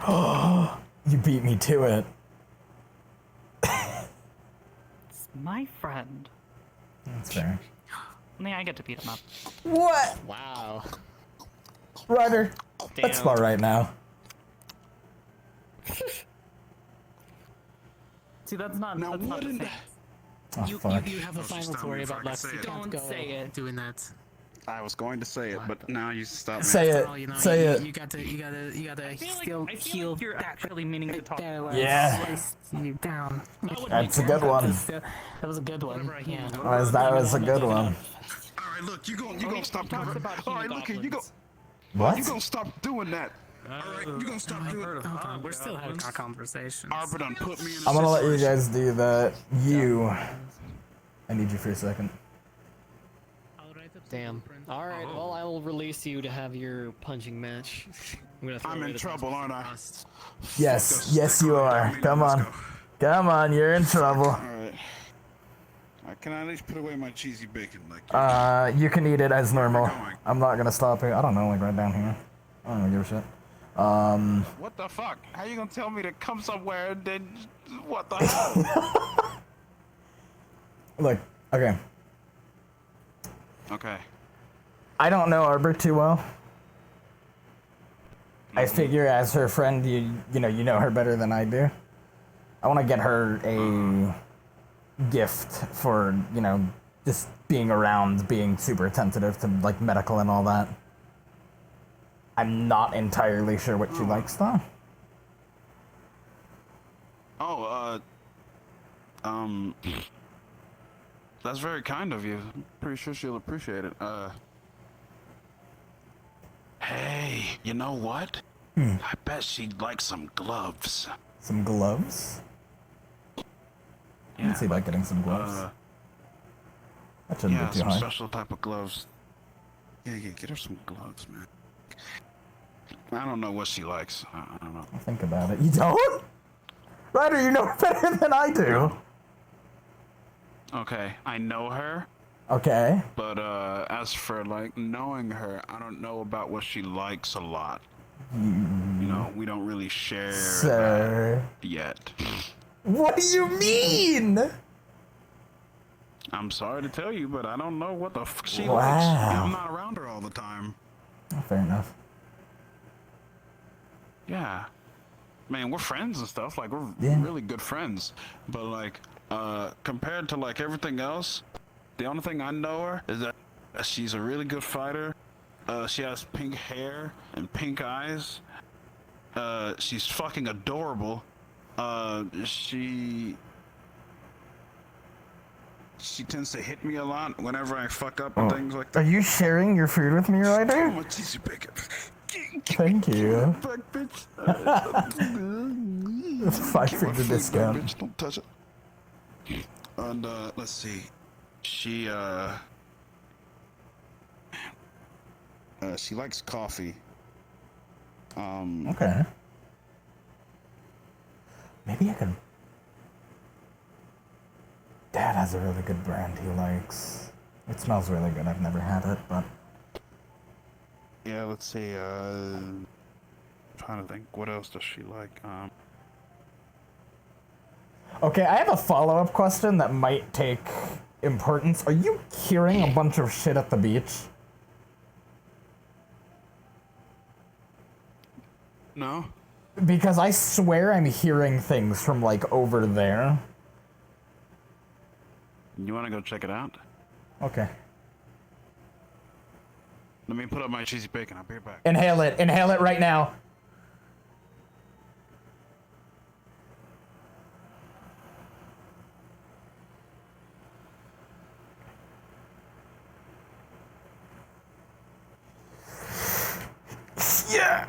You beat me to it. It's my friend. That's fair. Yeah, I get to beat him up. What? Wow. Ryder, let's Damn. spar right now. See, that's not. Now, that's not the wouldn't- same. Oh, You fuck. have a final to worry about, Lex. You can't Don't go say it. doing that. I was going to say it, but now you stop. Say it. Oh, you know, Say it. You gotta I feel still like heal you're actually meaning to talk. there where Yeah. I sliced you down. That's a good one. That was a good one. Yeah. That was a good one. All right, look, you gonna stop doing. All right, look here, you go. What? You gonna stop doing that. All right, you gonna stop doing. Hold on, we're still having our conversation. Arbor done put me in. I'm gonna let you guys do that. I need you for a second. Damn. Alright, well, I will release you to have your punching match. I'm in trouble, aren't I? Yes, yes you are. Come on. Come on, you're in trouble. All right. Can I at least put away my cheesy bacon? Like. You can eat it as normal. I'm not gonna stop you. I don't know, like right down here. I don't give a shit. What the fuck? How you gonna tell me to come somewhere and then what the hell? Look, okay. Okay. I don't know Arbor too well. I figure as her friend, you know her better than I do. I want to get her a gift for, just being around, being super attentive to, like, medical and all that. I'm not entirely sure what she likes, though. Oh, that's very kind of you. I'm pretty sure she'll appreciate it. Hey, you know what? I bet she'd like some gloves. Some gloves? I can see about getting some gloves. That shouldn't be too some hard. special type of gloves. Yeah, get her some gloves, man. I don't know what she likes. I don't know. I'll think about it. You don't? Ryder, you know her better than I do. Okay, I know her. Okay. But as for like knowing her, I don't know about what she likes a lot. We don't really share Sir. that yet. What do you mean? I'm sorry to tell you, but I don't know what the fuck she Wow. likes. I'm not around her all the time. Oh, fair enough. Yeah. Man, we're friends and stuff. Like, we're really good friends. But, like, compared to, like, everything else, the only thing I know her is that she's a really good fighter. She has pink hair and pink eyes. She's fucking adorable. She tends to hit me a lot whenever I fuck up and things like that. Are you sharing your food with me, Ryder? Oh, cheesy bacon. Thank you. Back, bitch. 5 discount. Bitch, don't touch it. And let's see. She likes coffee. Okay. Maybe I could. Dad has a really good brand he likes. It smells really good. I've never had it, but. Yeah, let's see. Trying to think. What else does she like? Okay, I have a follow-up question that might take importance. Are you hearing a bunch of shit at the beach? No. Because I swear I'm hearing things from, like, over there. You want to go check it out? Okay. Let me put up my cheesy bacon. I'll be right back. Inhale it right now. Yeah.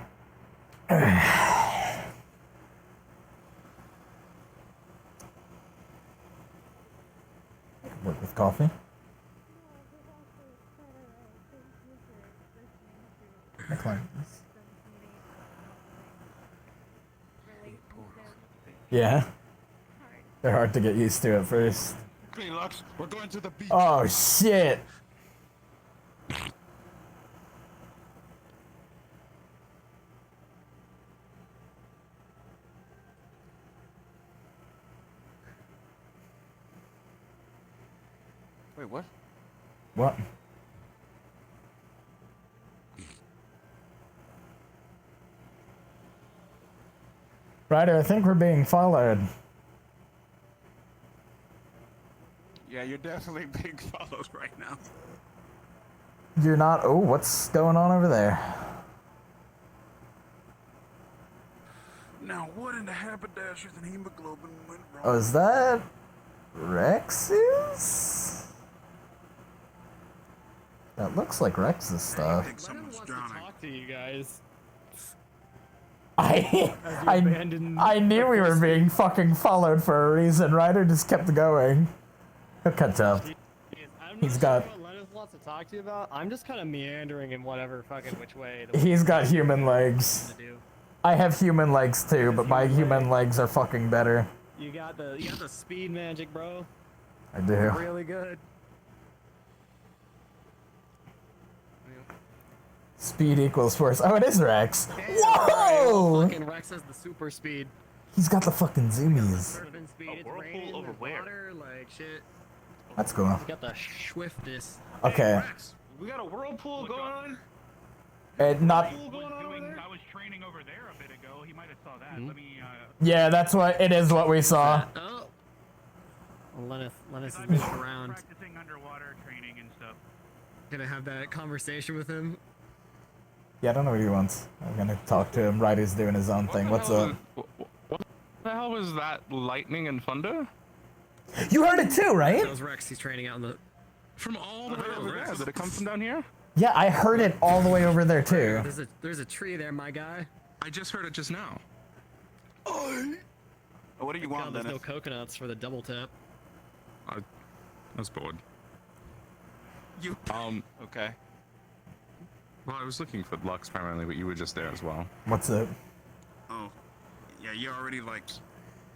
Work with coffee. McLaren's. Yeah. They're hard to get used to at first. Hey, Lux, we're going to the beach. Oh shit. Wait, what? What? Ryder, I think we're being followed. Yeah, you're definitely being followed right now. You're not. Oh, what's going on over there? Now, what in the haberdashers and hemoglobin went wrong? Oh, is that Rex's? That looks like Rex's stuff. Someone's drowning. Talk to you guys. I knew we were being fucking followed for a reason. Ryder just kept going. He'll catch up. He's got. What Lennis wants to talk to you about? I'm just kind of meandering in whatever fucking which way. He's got human legs. I have human legs too, but my human legs are fucking better. You got the speed magic, bro. I do. Really good. Speed equals force. Oh, it is Rex. Damn, Whoa! Fucking Rex has the super speed. He's got the fucking zoomies. Urban speed, it's raining, over where? water, like shit. That's cool. He's got the swiftest. Okay. We got a whirlpool going on. Not. I was training over there a bit ago. He might have saw that. Let me. Yeah, that's what it is. What we saw. Oh. Lennis is moving around. Practicing underwater training and stuff. Gonna have that conversation with him. Yeah, I don't know what he wants. I'm gonna talk to him. Ryder's doing his own thing. What's up? What the hell was that? Lightning and thunder? You heard it too, right? That was Rex. He's training out in the. From all the way over there. Did it come from down here? Yeah, I heard it all the way over there too. There's a tree there, my guy. I just heard it just now. What do you want, There's Dennis? no coconuts for the double tap. I was bored. You. Okay. Well, I was looking for Lux primarily, but you were just there as well. What's up? Oh, yeah, you already like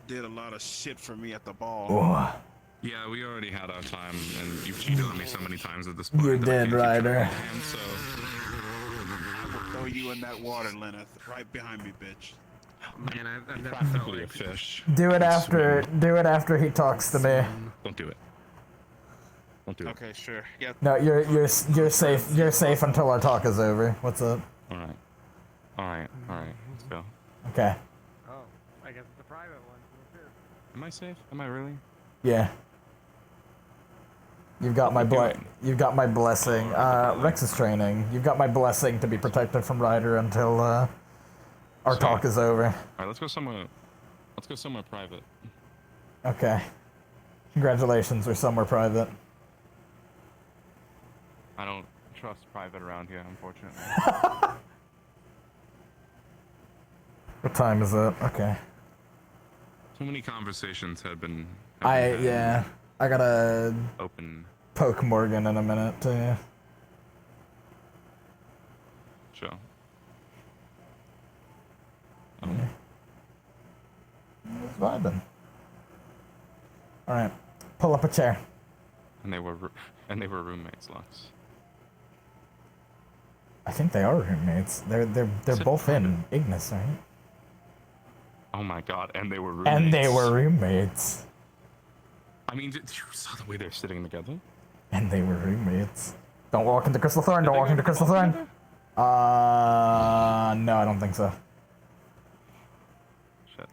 did a lot of shit for me at the ball. Oh. Yeah, we already had our time, and you've cheated on me so many times at this point. You that I did, can't keep track Ryder. of them, so I will throw you in that water, Lenneth, right behind me, bitch. Man, I've never felt practically a like fish. Do it after. Do it after he talks to me. Don't do it. Don't do it. Okay, sure. Yeah. No, you're safe. You're safe until our talk is over. What's up? All right. Let's go. Okay. Oh, I guess the private one. Am I safe? Am I really? Yeah. You've got my You've got my blessing. Rex is training. You've got my blessing to be protected from Ryder until our talk is over. All right, let's go somewhere. Let's go somewhere private. Okay. Congratulations, we're somewhere private. I don't trust private around here, unfortunately. What time is it? Okay. Too many conversations have been. I gotta open. Poke Morgan in a minute too. Sure. Just vibing. All right, pull up a chair. And they were roommates, Lux. I think they are roommates. They're both in Ignis, right? Oh my god, and they were roommates. And they were roommates. I mean, you saw the way they're sitting together? And they were roommates. Don't walk into Crystal Thorn. Don't walk into Crystal Thorn. No, I don't think so. Shit.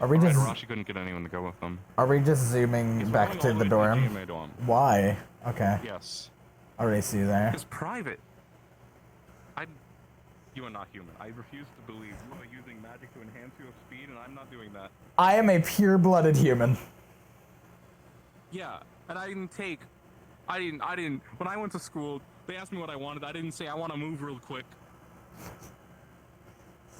Are we Right, just? Arashi couldn't get anyone to go with them. Are we just zooming back to the dorm? Why? Okay. Yes. Already see you there. It's private. You are not human. I refuse to believe you are using magic to enhance your speed, and I'm not doing that. I am a pure-blooded human. Yeah, and I didn't. When I went to school, they asked me what I wanted. I didn't say I want to move real quick.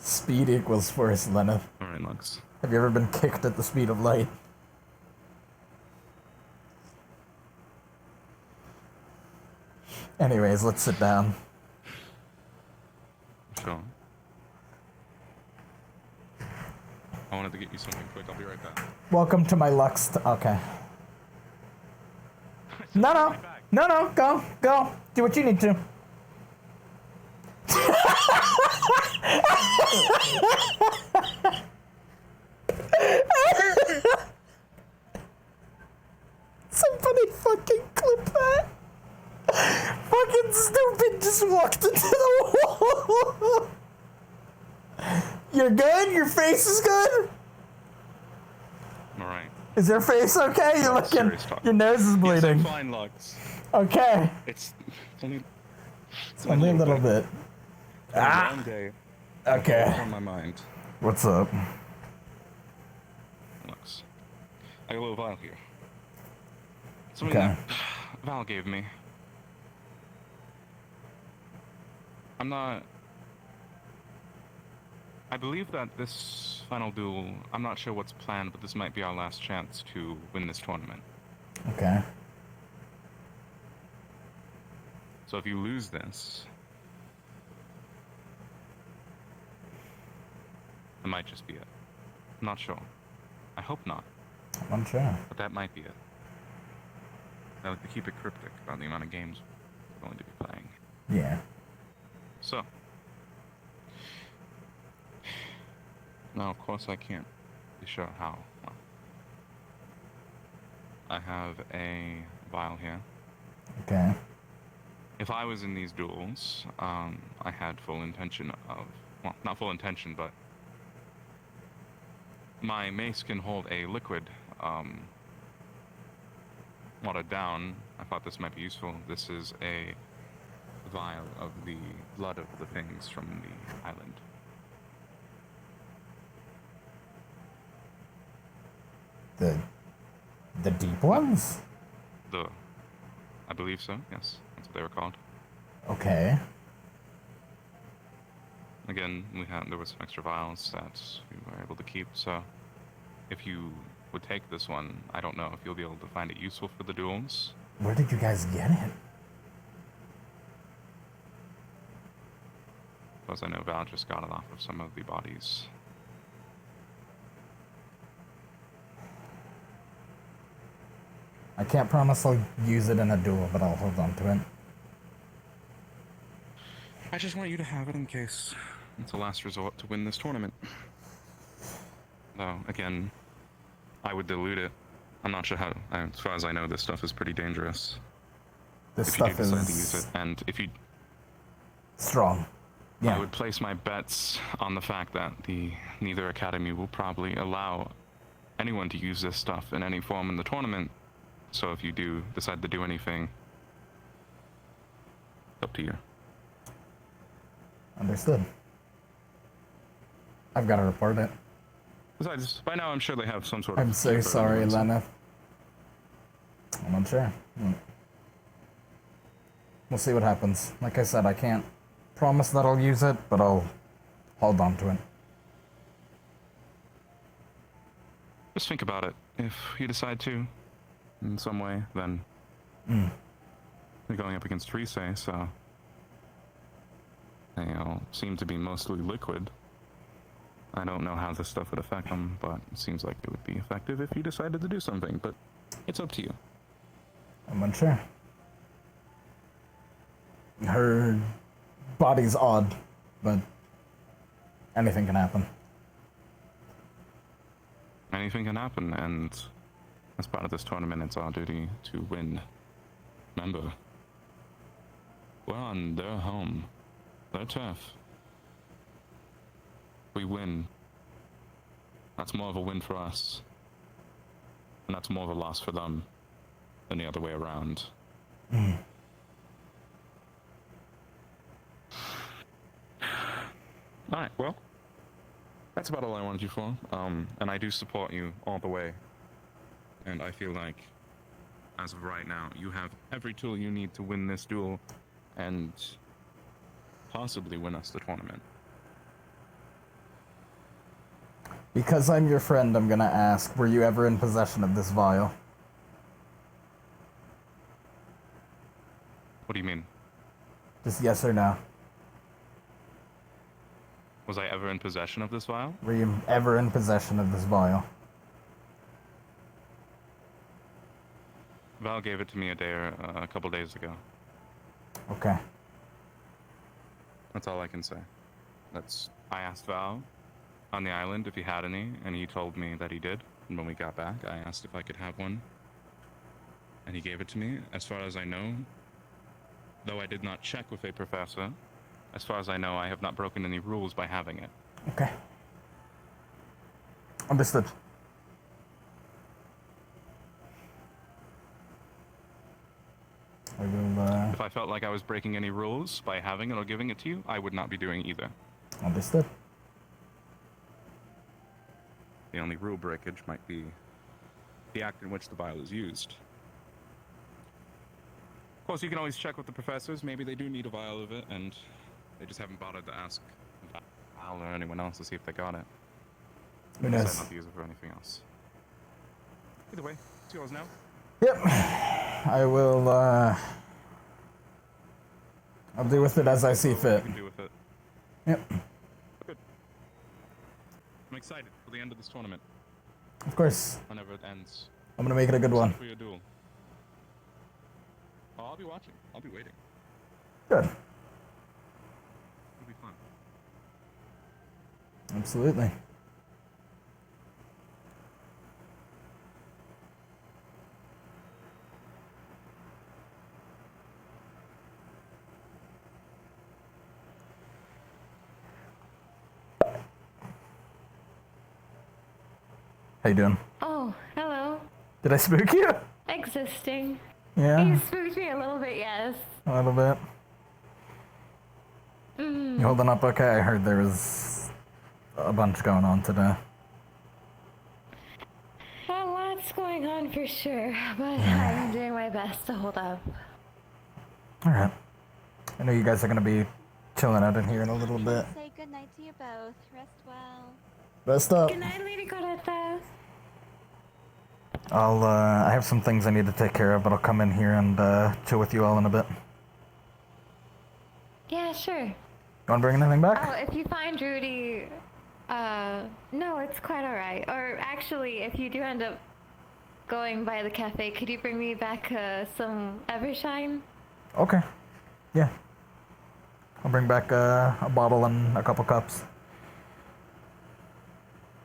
Speed equals force, Lenneth. Alright, Lux. Have you ever been kicked at the speed of light? Anyways, let's sit down. Sure. I wanted to get you something quick. I'll be right back. Welcome to my Lux. Okay. No, go. Do what you need to. Somebody fucking clip that. Fucking stupid just walked into the wall. You're good? Your face is good? Alright. Is your face okay? You're looking. Your nose is bleeding. Yes, I'm fine, Lux. Okay. It's only. Only a little bit. Ah! One day. Okay. On my mind. What's up? Lux. I got a little vial here. Something Okay. that Val gave me. I'm not. I believe that this final duel, I'm not sure what's planned, but this might be our last chance to win this tournament. Okay. So if you lose this, it might just be it. I'm not sure. I hope not. I'm sure. But that might be it. I like to keep it cryptic about the amount of games we're going to be playing. Yeah. So. Now, of course, I can't be sure how. Well, I have a vial here. Okay. If I was in these duels, I had full intention of, well, not full intention, but my mace can hold a liquid, watered down. I thought this might be useful. This is a vial of the blood of the things from the island. The deep ones? I believe so, yes. That's what they were called. Okay. Again, there were some extra vials that we were able to keep, so if you would take this one, I don't know if you'll be able to find it useful for the duels. Where did you guys get it? Because I know Val just got it off of some of the bodies. I can't promise I'll use it in a duel, but I'll hold on to it. I just want you to have it in case it's a last resort to win this tournament. Though, again, I would dilute it. I'm not sure how, as far as I know, this stuff is pretty dangerous. This if stuff you do decide is to use it, and if you... strong. Yeah. I would place my bets on the fact that neither academy will probably allow anyone to use this stuff in any form in the tournament. So if you do decide to do anything, it's up to you. Understood. I've got to report it. Besides, by now I'm sure they have some sort of... I'm so sorry, Lena. I'm unsure. We'll see what happens. Like I said, I can't promise that I'll use it, but I'll hold on to it. Just think about it. If you decide to, in some way, then you're going up against Rise, so they all seem to be mostly liquid. I don't know how this stuff would affect them, but it seems like it would be effective if you decided to do something, but it's up to you. I'm unsure. Her body's odd, but anything can happen. Anything can happen, and as part of this tournament, it's our duty to win. Remember, we're on their home, their turf. We win. That's more of a win for us. And that's more of a loss for them than the other way around. Alright, well, that's about all I wanted you for. And I do support you all the way. And I feel like, as of right now, you have every tool you need to win this duel. And possibly win us the tournament. Because I'm your friend, I'm gonna ask, were you ever in possession of this vial? What do you mean? Just yes or no. Was I ever in possession of this vial? Were you ever in possession of this vial? Val gave it to me a couple days ago. Okay. That's all I can say. I asked Val on the island if he had any, and he told me that he did. And when we got back, I asked if I could have one, and he gave it to me. As far as I know, though I did not check with a professor, as far as I know, I have not broken any rules by having it. Okay. Understood. I will, If I felt like I was breaking any rules by having it or giving it to you, I would not be doing either. Understood. The only rule breakage might be the act in which the vial is used. Of course, you can always check with the professors. Maybe they do need a vial of it, and they just haven't bothered to ask Val or anyone else to see if they got it. Who knows? Decide not to use it for anything else. Either way, it's yours now. Yep. I will, I'll do with it as I see fit. You can do with it. Yep. Good. I'm excited for the end of this tournament. Of course. Whenever it ends. I'm gonna make it a good one. For your duel. Oh, I'll be watching. I'll be waiting. Good. It'll be fun. Absolutely. How you doing? Oh, hello. Did I spook you? Existing. Yeah. You spooked me a little bit, yes. A little bit. Mm. You holding up okay? I heard there was a bunch going on today. A lot's going on for sure, but I'm doing my best to hold up. Alright. I know you guys are gonna be chilling out in here in a little bit. Say good night to you both. Rest well. Rest up. Good night, Lady Coretta. I have some things I need to take care of, but I'll come in here and chill with you all in a bit. Yeah, sure. You wanna bring anything back? Oh, if you find Rudy, no, it's quite alright. Or actually, if you do end up going by the cafe, could you bring me back some Evershine? Okay. Yeah. I'll bring back a bottle and a couple cups.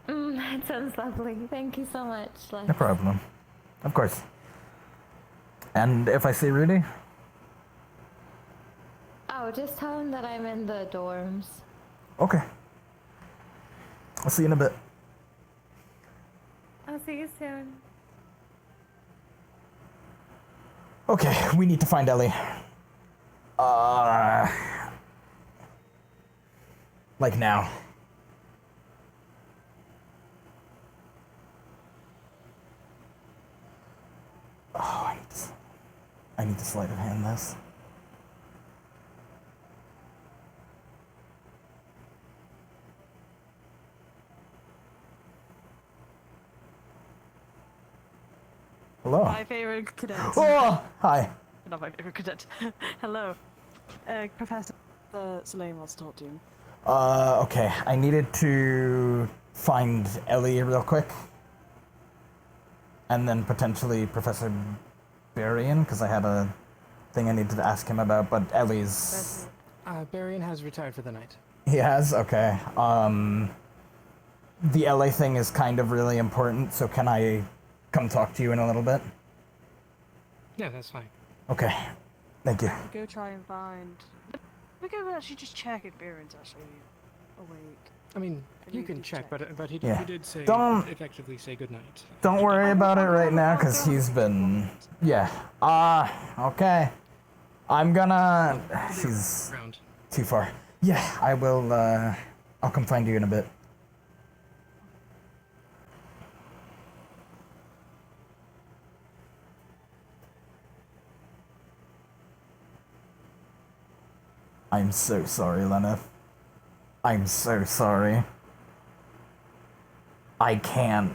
That sounds lovely. Thank you so much, Lex. No problem. Of course. And if I see Rudy? Oh, just tell him that I'm in the dorms. Okay. I'll see you in a bit. I'll see you soon. Okay, we need to find Ellie. Like now. Oh, I need to sleight of hand this. Hello. My favorite cadet. Oh, hi. Not my favorite cadet. Hello. Professor Selene wants to talk to you. Okay. I needed to find Ellie real quick. And then potentially Professor Barian, because I had a thing I needed to ask him about, but Ellie's... Barian has retired for the night. He has? Okay. The LA thing is kind of really important, so can I come talk to you in a little bit? Yeah, that's fine. Okay. Thank you. Go try and find... We go actually just check if Baron's actually awake. I mean, you can check, but he Yeah. did say Don't- effectively say goodnight. Don't worry about it right now, because he's been... Yeah. Okay. I'm gonna... She's too far. Yeah, I will, I'll come find you in a bit. I'm so sorry, Lenneth. I'm so sorry. I can't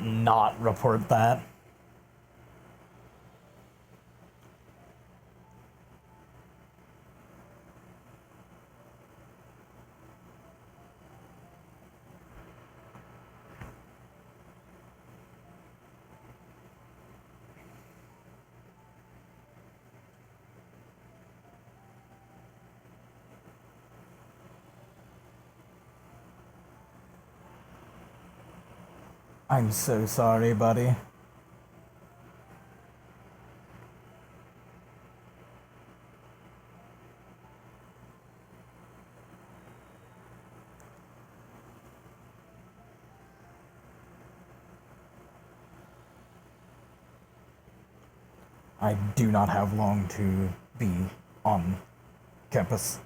not report that. I'm so sorry, buddy. I do not have long to be on campus.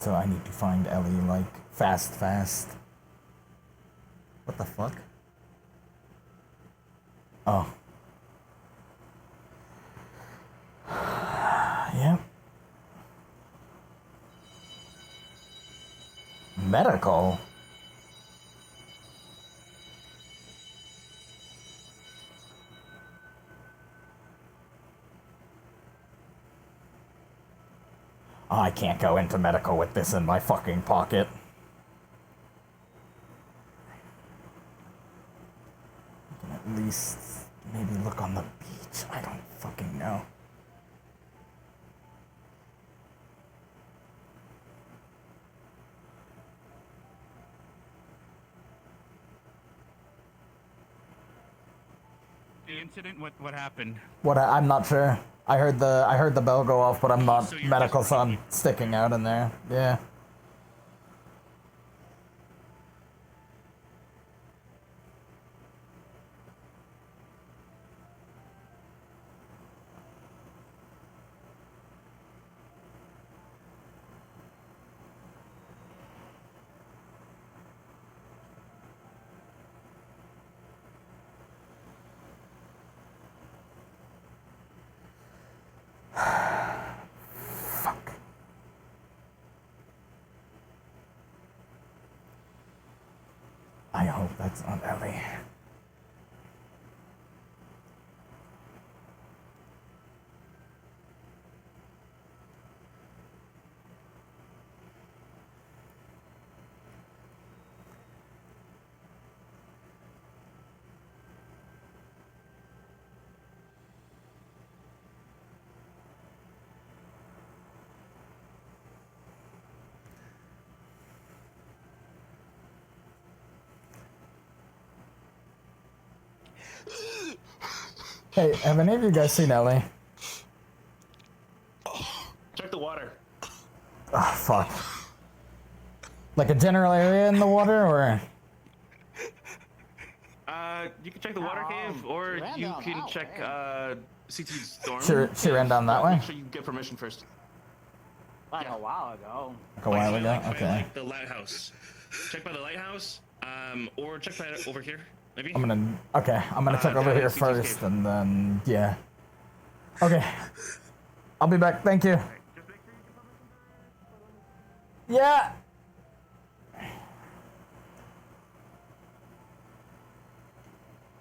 So I need to find Ellie, like, fast. What the fuck? Oh. Yep. Medical? Oh, I can't go into medical with this in my fucking pocket. I can at least maybe look on the beach. I don't fucking know. The incident? What happened? I'm not sure. I heard the bell go off, but I'm not So you're medical, just so I'm sticking out in there. Yeah. Fuck. I hope that's not Ellie. Hey, have any of you guys seen Ellie? Check the water. Oh, fuck. Like a general area in the water, or? You can check the water cave, or you can check CT's dorm. She ran down that way? Make sure you get permission first. Like a while ago. Like a while ago? By, Okay. like, the lighthouse. Check by the lighthouse, or check by over here, maybe. I'm gonna check over here first, and then, yeah. Okay. I'll be back, thank you. Yeah!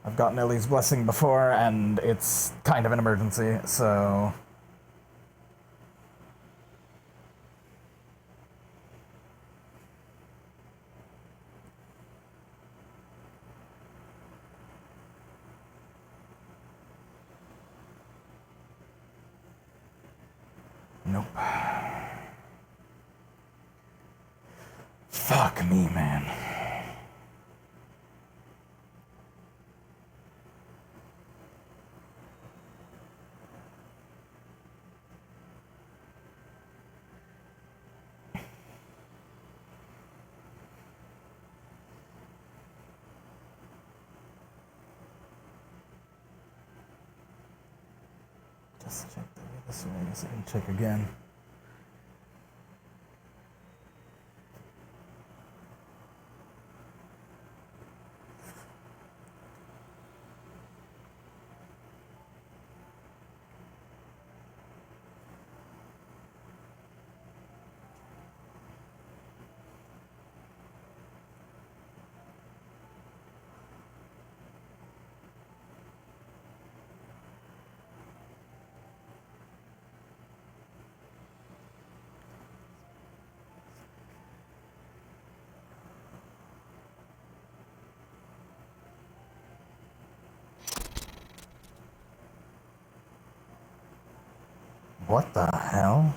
I've gotten Ellie's blessing before, and it's kind of an emergency, so... Nope. Fuck me, man. Just check this way, I guess I can check again. What the hell?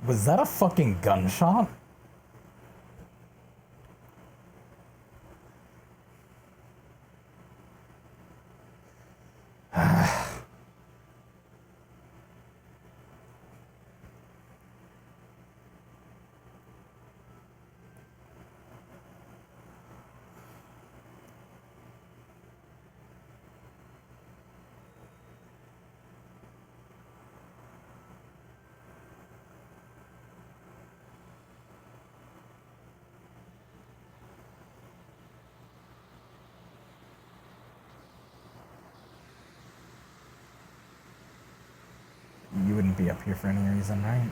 Was that a fucking gunshot? You wouldn't be up here for any reason, right?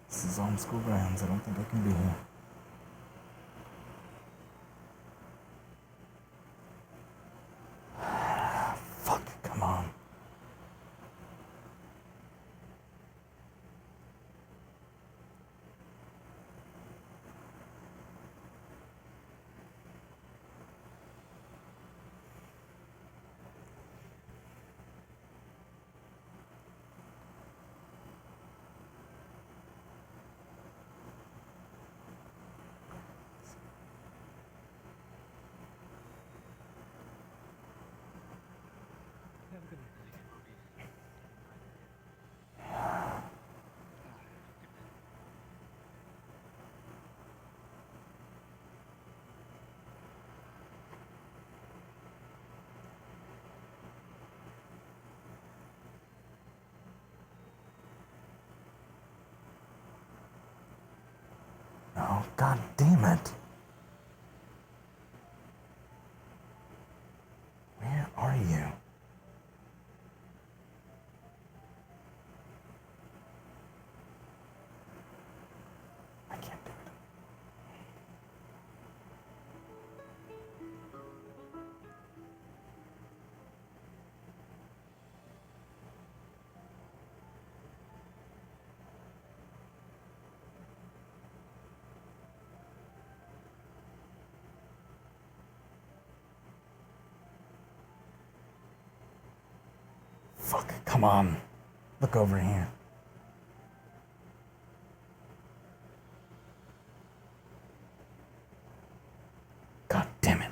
This is on school grounds. I don't think I can be here. Fuck, come on. Oh, god damn it. Where are you? I can't do it. Fuck, come on. Look over here. God damn it.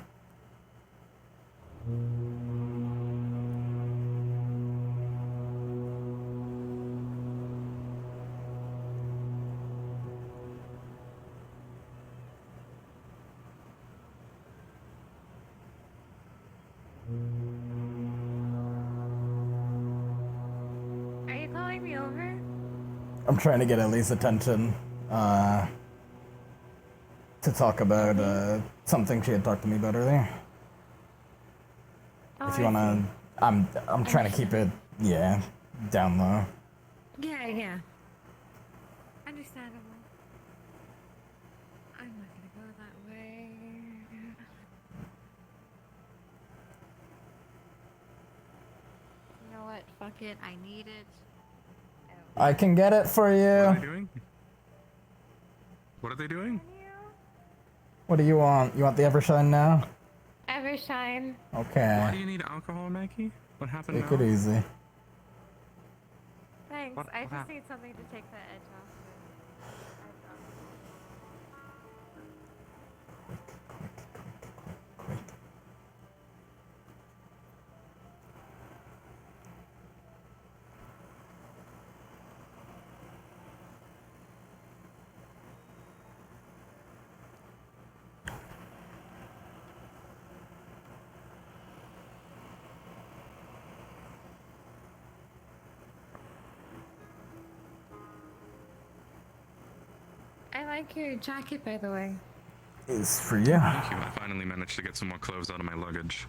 Are you calling me over? I'm trying to get Ellie's attention, to talk about, something she had talked to me about earlier. Oh, If you I wanna, I'm trying to keep it, yeah, down low. Yeah, yeah. Understandable. I'm not gonna go that way. You know what? Fuck it. I need it. I can get it for What are you. they doing? What are they doing? What do you want? You want the Evershine now? Evershine. Okay. Why do you need alcohol, Maggie? What happened Take now? it easy. Thanks. What- I what just hap- need something to take the edge off. like your jacket, by the way. Is for you. Thank you. I finally managed to get some more clothes out of my luggage.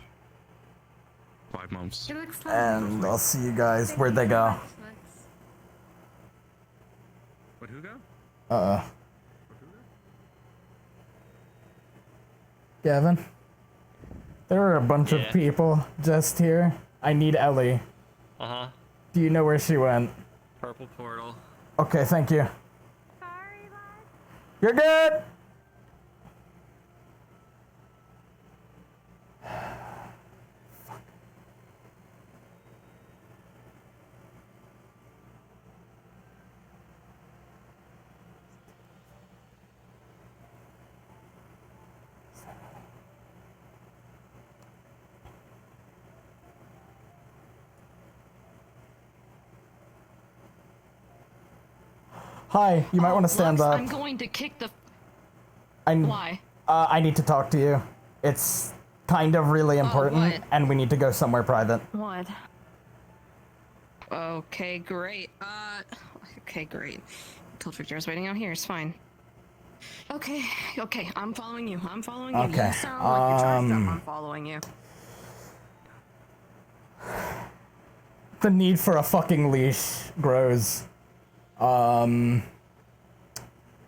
5 months. It looks lovely. And I'll see you guys. Where'd they go? But who go? Gavin? There were a bunch of Yeah. people just here. I need Ellie. Uh-huh. Do you know where she went? Purple portal. Okay, thank you. You're good! Hi, you might want to stand Lux, up. I'm going to kick the. I, Why? I need to talk to you. It's kind of really important, what? and we need to go somewhere private. What? Okay, great. Okay, great. I told Victor I was waiting out here. It's fine. Okay, I'm following you. I'm following you. Okay, You sound like you're trying to I'm following you. The need for a fucking leash grows.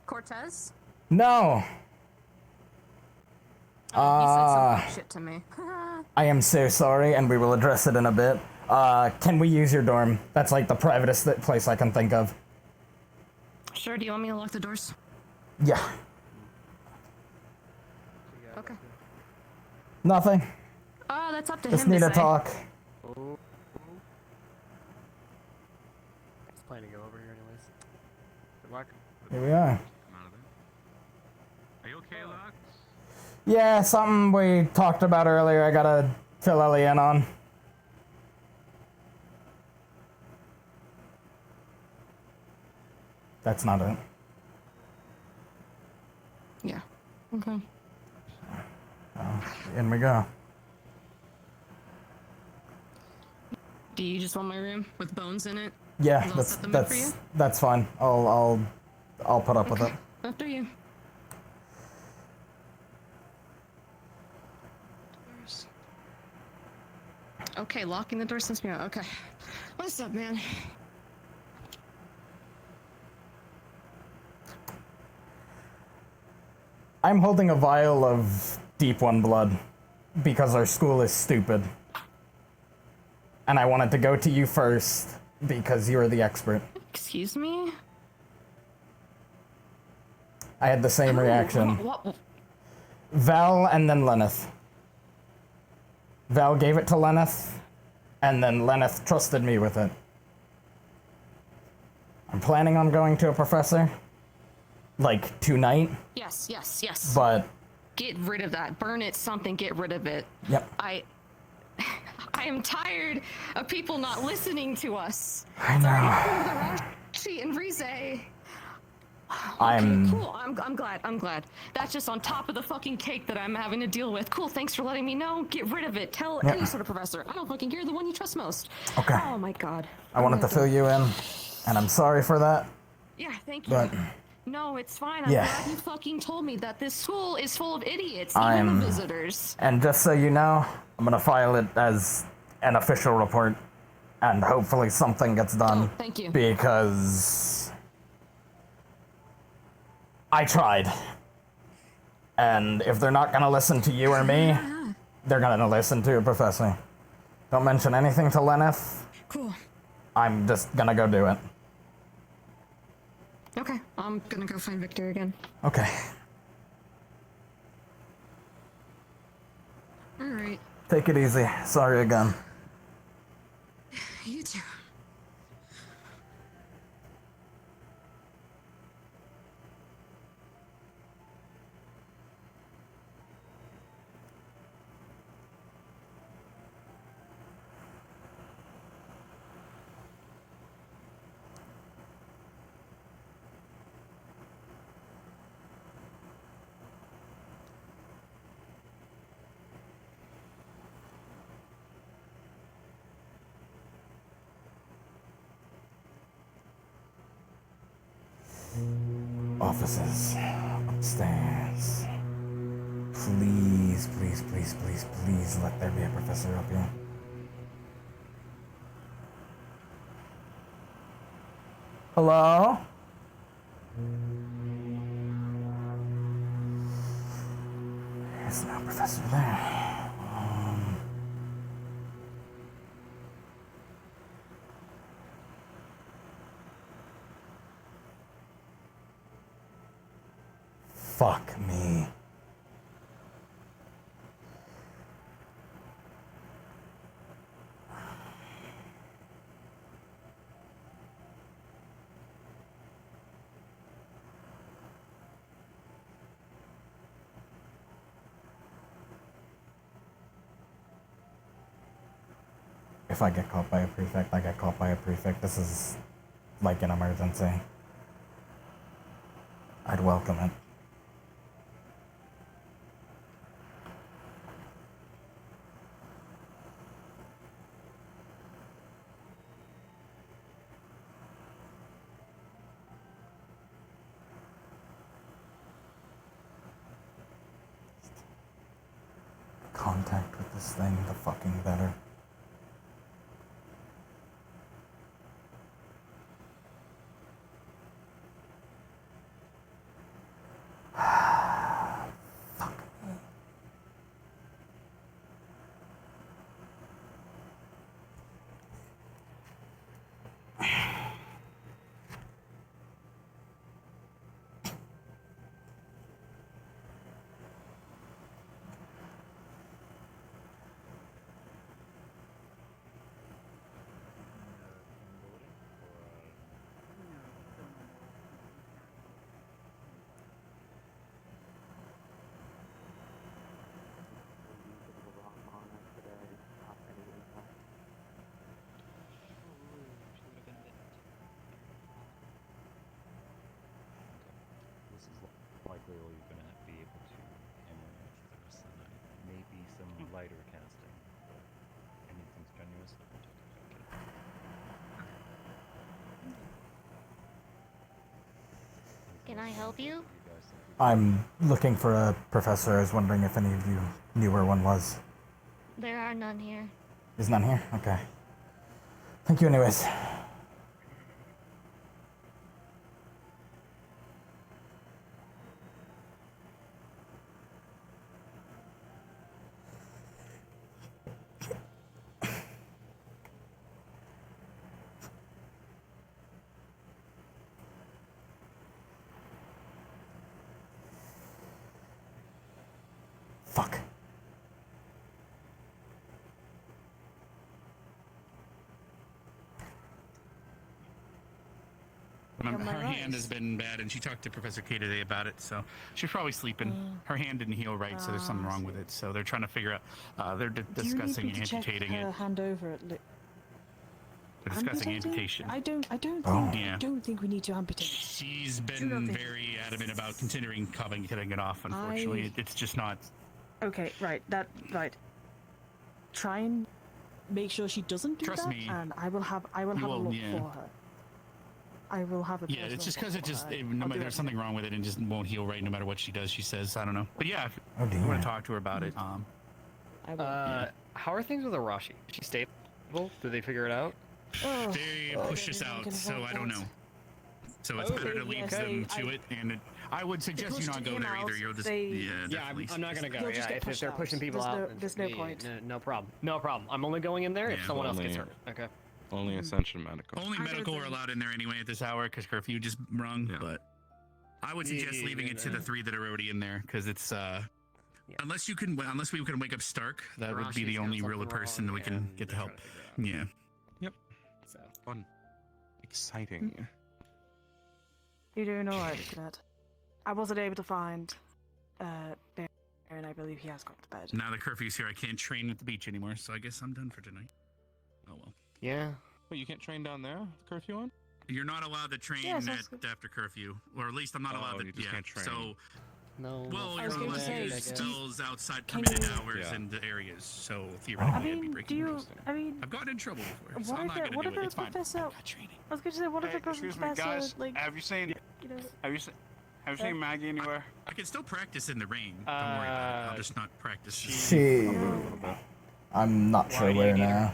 Cortez? No. He said some fuck shit to me. I am so sorry, and we will address it in a bit. Can we use your dorm? That's like the privatest place I can think of. Sure, do you want me to lock the doors? Yeah. Okay. Nothing. Oh, that's up to Just him need to to say. talk. Just planning to go over here anyways. Good luck. Here we are. Are you okay, Lux? Yeah, something we talked about earlier. I gotta fill Ellie in on. That's not it. Yeah. Okay. In we go. Do you just want my room with bones in it? Yeah, And I'll set them in for you? that's fine. I'll put up with it. After you. Okay, locking the door since me out. Okay. What's up, man? I'm holding a vial of Deep One blood because our school is stupid. And I wanted to go to you first because you're the expert. Excuse me? I had the same reaction. What? Val and then Lenneth. Val gave it to Lenneth, and then Lenneth trusted me with it. I'm planning on going to a professor, like tonight. Yes, yes, yes. But Get rid of that. Burn it, something, get rid of it. Yep. I am tired of people not listening to us. I know. Rashi and Rize. I'm Cool, I'm glad, I'm glad. That's just on top of the fucking cake that I'm having to deal with. Cool, thanks for letting me know. Get rid of it. Tell Yep. any sort of professor. I don't fucking care, the one you trust most. Okay. Oh my god. I wanted to fill you in, and I'm sorry for that. Yeah, thank you. But No, it's fine. I'm Yeah. glad you fucking told me that this school is full of idiots, I'm- even the visitors. And just so you know, I'm gonna file it as an official report, and hopefully something gets done. thank you. Because I tried. And if they're not gonna listen to you or me, they're gonna listen to a professor. Don't mention anything to Lenneth. Cool. I'm just gonna go do it. Okay, I'm gonna go find Victor again. Okay. Alright. Take it easy. Sorry again. You too. offices upstairs. Please, please, please, please, please let there be a professor up here. Hello? There's no professor there. Fuck me. If I get caught by a prefect, I get caught by a prefect. This is like an emergency. I'd welcome it. Contact with this thing, the fucking better. Likely all you're going to be able to hammer out for the rest of the night. Maybe some lighter casting, but anything strenuous, I won't take Can I help you? I'm looking for a professor. I was wondering if any of you knew where one was. There are none here. There's none here? Okay. Thank you anyways. Fuck. Her hand has been bad, and she talked to Professor K today about it, so she's probably sleeping. Her hand didn't heal right, so there's something wrong with it. So they're trying to figure out. They're discussing Do you need me to amputating check her it. hand over at They're discussing Amputating? amputation. I don't think Yeah. I don't think we need to amputate. She's been very adamant about considering cutting it off. Unfortunately, it's just not. Okay, right. Try and make sure she doesn't do Trust that, me. and I will have a look for her. I will have a Yeah, it's just because it just I'll no, do there's it. something wrong with it and just won't heal right no matter what she does. She says, I don't know, but yeah, if Oh, you want to talk to her about it. How are things with Arashi? Is she stable? Did they figure it out? They pushed us out, so I don't know. So it's better to leave them to it, and I would suggest you not go there either. You're just I'm not gonna go. Yeah, if they're pushing people out, then there's no point. No problem. No problem. I'm only going in there if someone else gets hurt. Okay. Only Ascension medical. Only medical are allowed in there anyway at this hour because curfew just rung. But I would suggest leaving it to the 3 that are already in there because it's unless we can wake up Stark, that would be the only real person that we can get to help. Yeah. Yep. So fun, exciting. You're doing alright, Cadet. I wasn't able to find Baron, and I believe he has got to bed. Now the curfew's here, I can't train at the beach anymore, so I guess I'm done for tonight. Oh well. Yeah. Wait, you can't train down there? With curfew on? You're not allowed to train after curfew, or at least I'm not allowed to. You just can't train. So. No. Well, I was you're going allowed to to say, use spells outside can permitted you- hours Yeah. in the areas, so theoretically I'd be breaking rules. I've gotten in trouble before, so What I'm if not the gonna do it. It's fine. professor? I was going to say, what if the Excuse professor me, guys. like? Have you seen? You know, Have you seen? Have you seen Maggie anywhere? I can still practice in the rain. Don't worry about it. I'll just not practice. She... I'm not sure where now.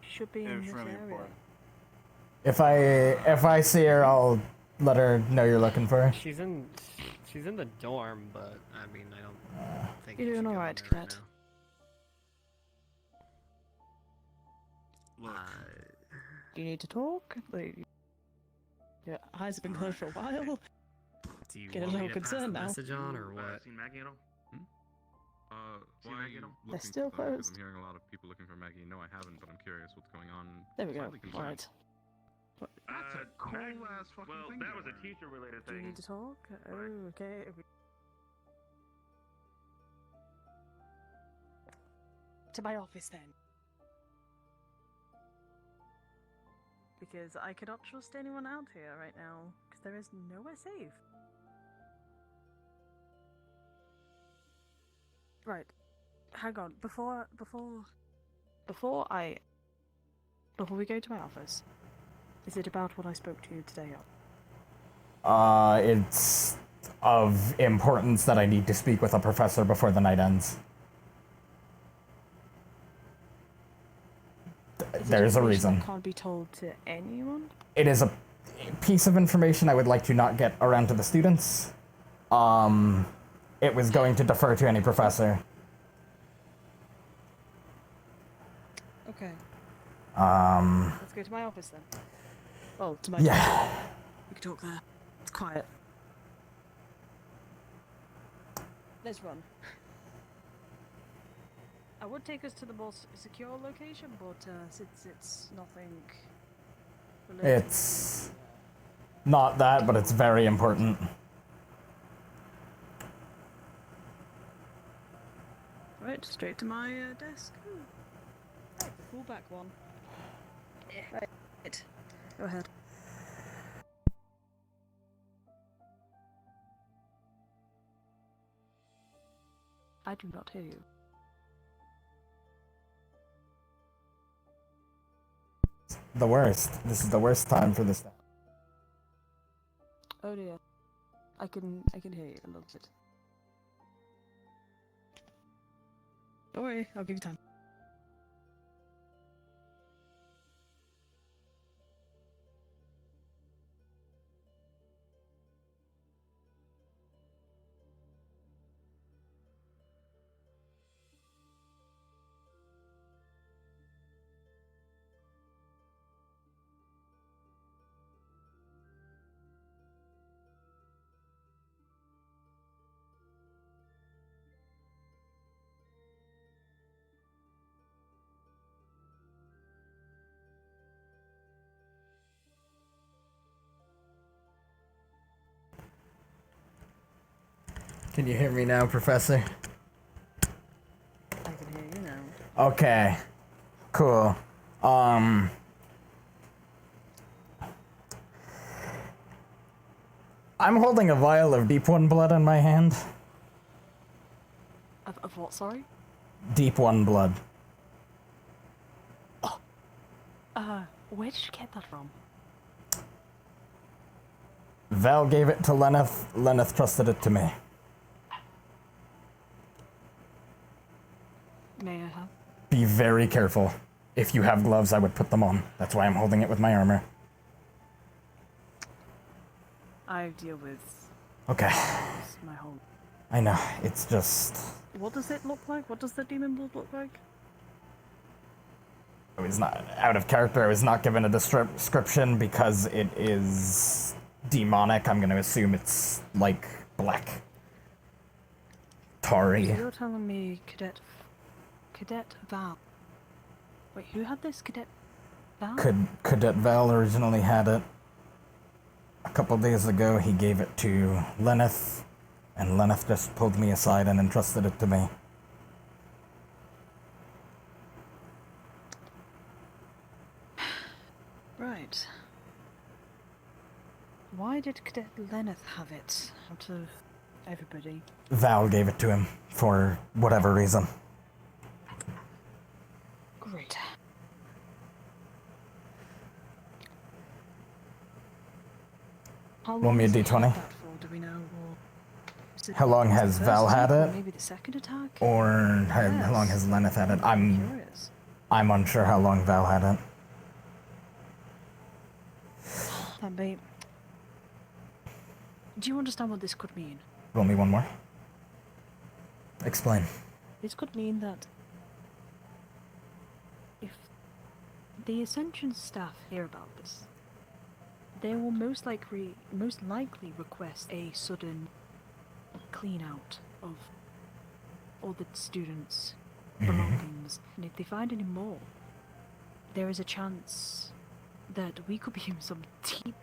Should be in this area. If I see her, I'll let her know you're looking for her. She's in the dorm, but I mean, I don't think You're doing alright, Cadet. Look. Do you need to talk? Like, your eyes have been closed for a while. Do you Get a want me little to pass the concerned now. message on, or what? Seen Maggie at all? Why are you They're looking still for them? 'Cause closed. I'm hearing a lot of people looking for Maggie. No, I haven't, but I'm curious what's going on. There we go. Slightly concerned. Alright. That's a cool ass fucking well, thing. that was a teacher-related Do you thing. need to talk? Oh, okay. To my office then. Because I cannot trust anyone out here right now, because there is nowhere safe. Right. Hang on. Before we go to my office, is it about what I spoke to you today on? It's of importance that I need to speak with a professor before the night ends. There's a reason. That can't be told to anyone? It is a piece of information I would like to not get around to the students. It was going to defer to any professor. Okay. Um, Let's go to my office then. Oh, to my Yeah. office. We can talk there. It's quiet. Let's run. I would take us to the most secure location, but since it's nothing related It's not that, but it's very important. Right, straight to my desk. Ooh. Oh, the cool back one. Right. Go ahead. I do not hear you. The worst. This is the worst time for this. Oh dear. I can hear you a little bit. Don't worry, I'll give you time. Can you hear me now, Professor? I can hear you now. Okay. Cool. I'm holding a vial of Deep One blood in my hand. Of what, sorry? Deep One blood. Where did you get that from? Val gave it to Lenneth. Lenneth trusted it to me. May I have? Be very careful. If you have gloves, I would put them on. That's why I'm holding it with my armor. I deal with Okay. my whole... I know. It's just... What does it look like? What does the demon blood look like? I was not out of character. I was not given a description because it is demonic. I'm going to assume it's like black. Tari. So you're telling me Cadet Val. Wait, who had this? Cadet Val? Cadet Val originally had it. A couple days ago, he gave it to Lenneth, and Lenneth just pulled me aside and entrusted it to me. Right. Why did Cadet Lenneth have it out of everybody? Val gave it to him for whatever reason. Great. How Roll me a has he had d20. that for, do we know? Or is it How long the has first Val had attack, or it? maybe the second attack? Or how long Yes. has Lenneth had it? Curious. I'm unsure how long Val had it. That may... Do you understand what this could mean? Roll me one more. Explain. This could mean that if the Ascension staff hear about this, they will most likely request a sudden clean out of all the students' belongings. And if they find any more, there is a chance that we could be in some deep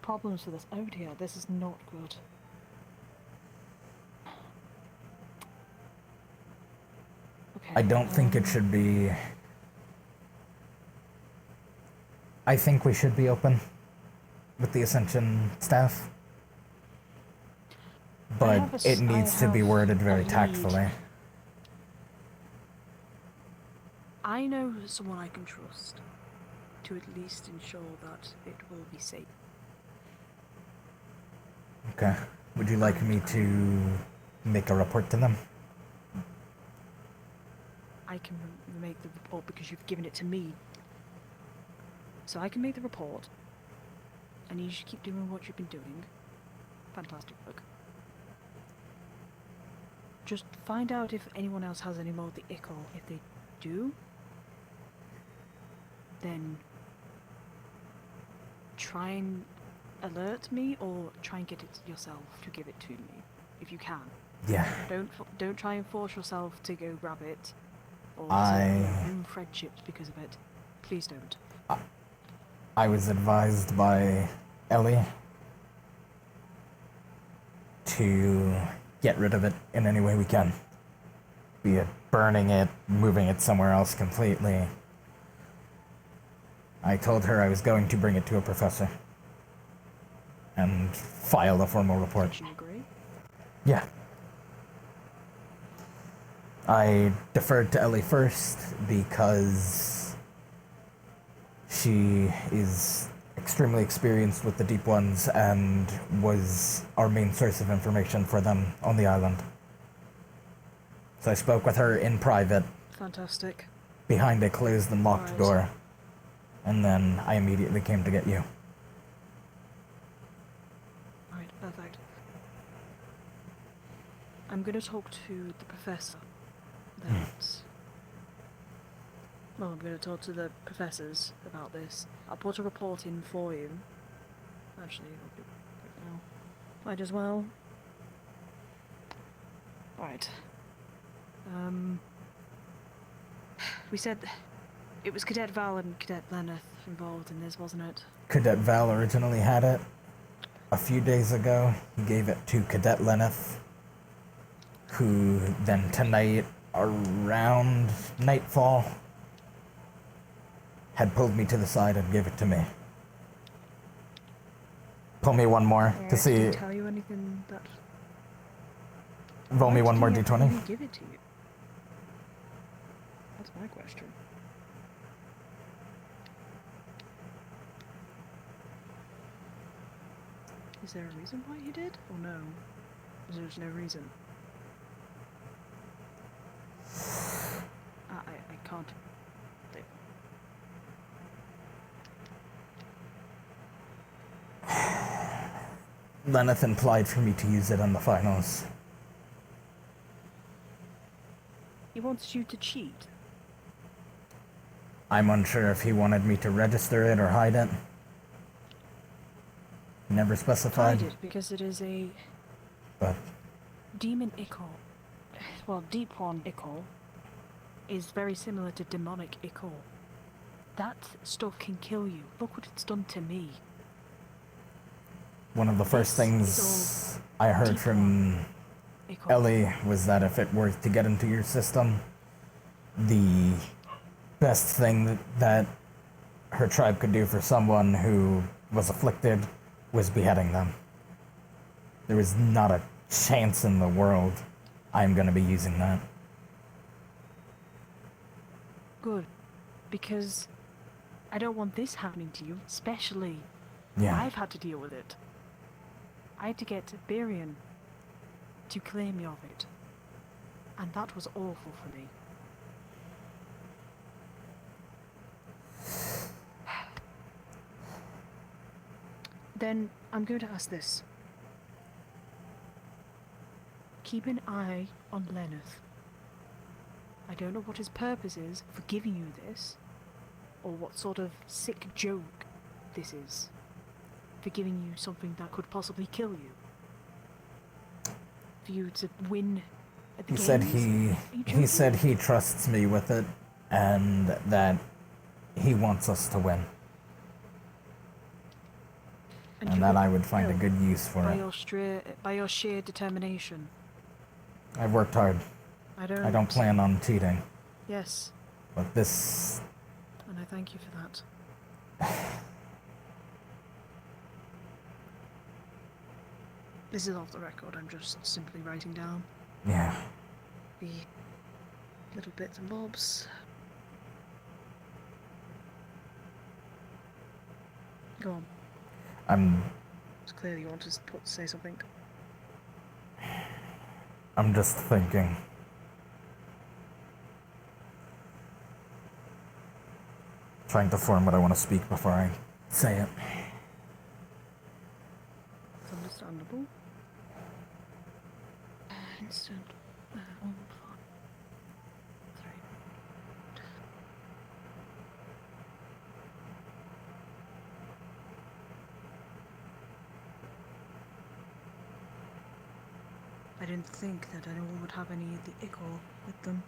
problems with this. Oh dear, this is not good. Okay. I don't think it should be... I think we should be open with the Ascension staff. But it needs to be worded very tactfully. I know someone I can trust to at least ensure that it will be safe. Okay. Would you like me to make a report to them? I can make the report because you've given it to me. So I can make the report. And you should keep doing what you've been doing. Fantastic work. Just find out if anyone else has any more of the ichor. If they do, then try and alert me, or try and get it yourself to give it to me, if you can. Yeah. Don't try and force yourself to go grab it, or I- to ruin friendships because of it. Please don't. I was advised by Ellie to get rid of it in any way we can. Be it burning it, moving it somewhere else completely. I told her I was going to bring it to a professor and file a formal report. Did you agree? Yeah. I deferred to Ellie first because she is extremely experienced with the Deep Ones and was our main source of information for them on the island. So I spoke with her in private, Fantastic. behind a closed and locked Right. door, and then I immediately came to get you. Alright, perfect. I'm gonna talk to the professor. That... Well, I'm gonna talk to the professors about this. I'll put a report in for you. Actually, I'll do it now. Might as well. Right. We said it was Cadet Val and Cadet Lenneth involved in this, wasn't it? Cadet Val originally had it. A few days ago, he gave it to Cadet Lenneth, who then tonight, around nightfall, had pulled me to the side and gave it to me. Pull me one more Yeah, to see. Did he tell you anything that... Roll me Why one did more he d20. actually give it to you? That's my question. Is there a reason why he did, or no? There's no reason. I can't. Lenneth implied for me to use it on the finals. He wants you to cheat. I'm unsure if he wanted me to register it or hide it. Never specified. Hide it because it is a But demon ichor. Well, deep one ichor is very similar to demonic ichor. That stuff can kill you. Look what it's done to me. one of the first things I heard from Ellie was that if it were to get into your system, the best thing that her tribe could do for someone who was afflicted was beheading them. There was not a chance in the world I'm going to be using that. Good. Because I don't want this happening to you, especially Yeah. I've had to deal with it. I had to get Birion to clear me of it. And that was awful for me. Then I'm going to ask this. Keep an eye on Lenneth. I don't know what his purpose is for giving you this, or what sort of sick joke this is for giving you something that could possibly kill you. For you to win at the He games. said Are you he joking? said he trusts me with it, and that he wants us to win. And you that would I would find a will good use for by it. by your sheer determination. I've worked hard. I don't. I don't plan on cheating. Yes, But this... and I thank you for that. This is off the record. I'm just simply writing down Yeah. the little bits and bobs. Go on. It's clear you want to say something. I'm just thinking. Trying to form what I want to speak before I say it. It's understandable. Instant. Sorry. I didn't think that anyone would have any of the ichor with them.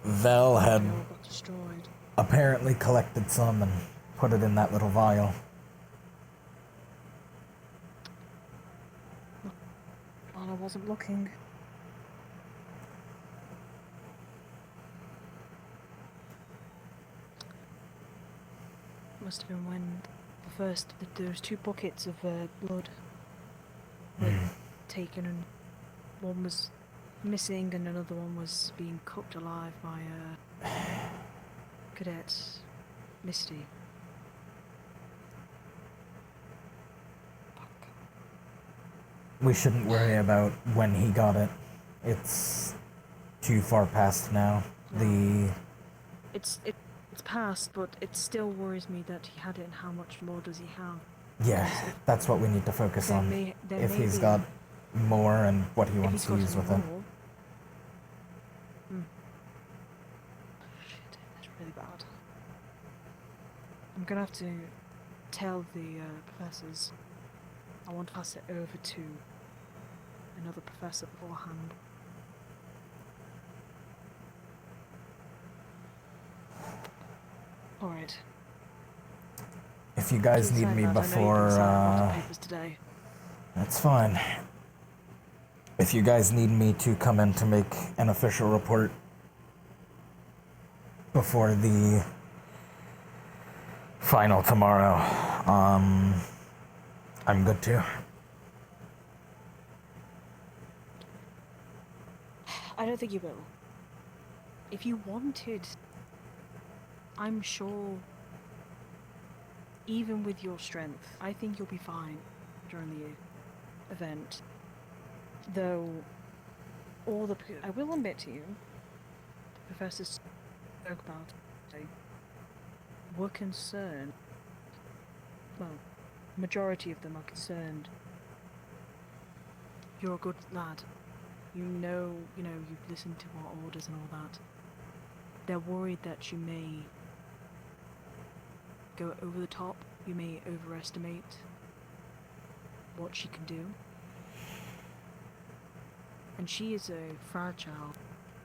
Vel had They all got destroyed. apparently collected some and put it in that little vial. While I wasn't looking. Must have been when there was 2 buckets of blood were taken, and one was missing and another one was being cooked alive by Cadet Misty. We shouldn't worry about when he got it. It's too far past now. It's past, but it still worries me that he had it, and how much more does he have? Yeah, that's what we need to focus There on. may- there If may he's be- got more and what he If wants he's to got use any with it. more- Shit, that's really bad. I'm gonna have to tell the professors. I want to pass it over to another professor beforehand. Alright. If you guys Keep need saying me that, I know you've been before, signing a lot of papers today. that's fine. If you guys need me to come in to make an official report before the final tomorrow, I'm good too. I don't think you will. If you wanted, I'm sure, even with your strength, I think you'll be fine during the event. Though, I will admit to you, the professors spoke about it, were concerned. Well, majority of them are concerned. You're a good lad. You know, you've listened to our orders and all that. They're worried that you may go over the top. You may overestimate what she can do. And she is a fragile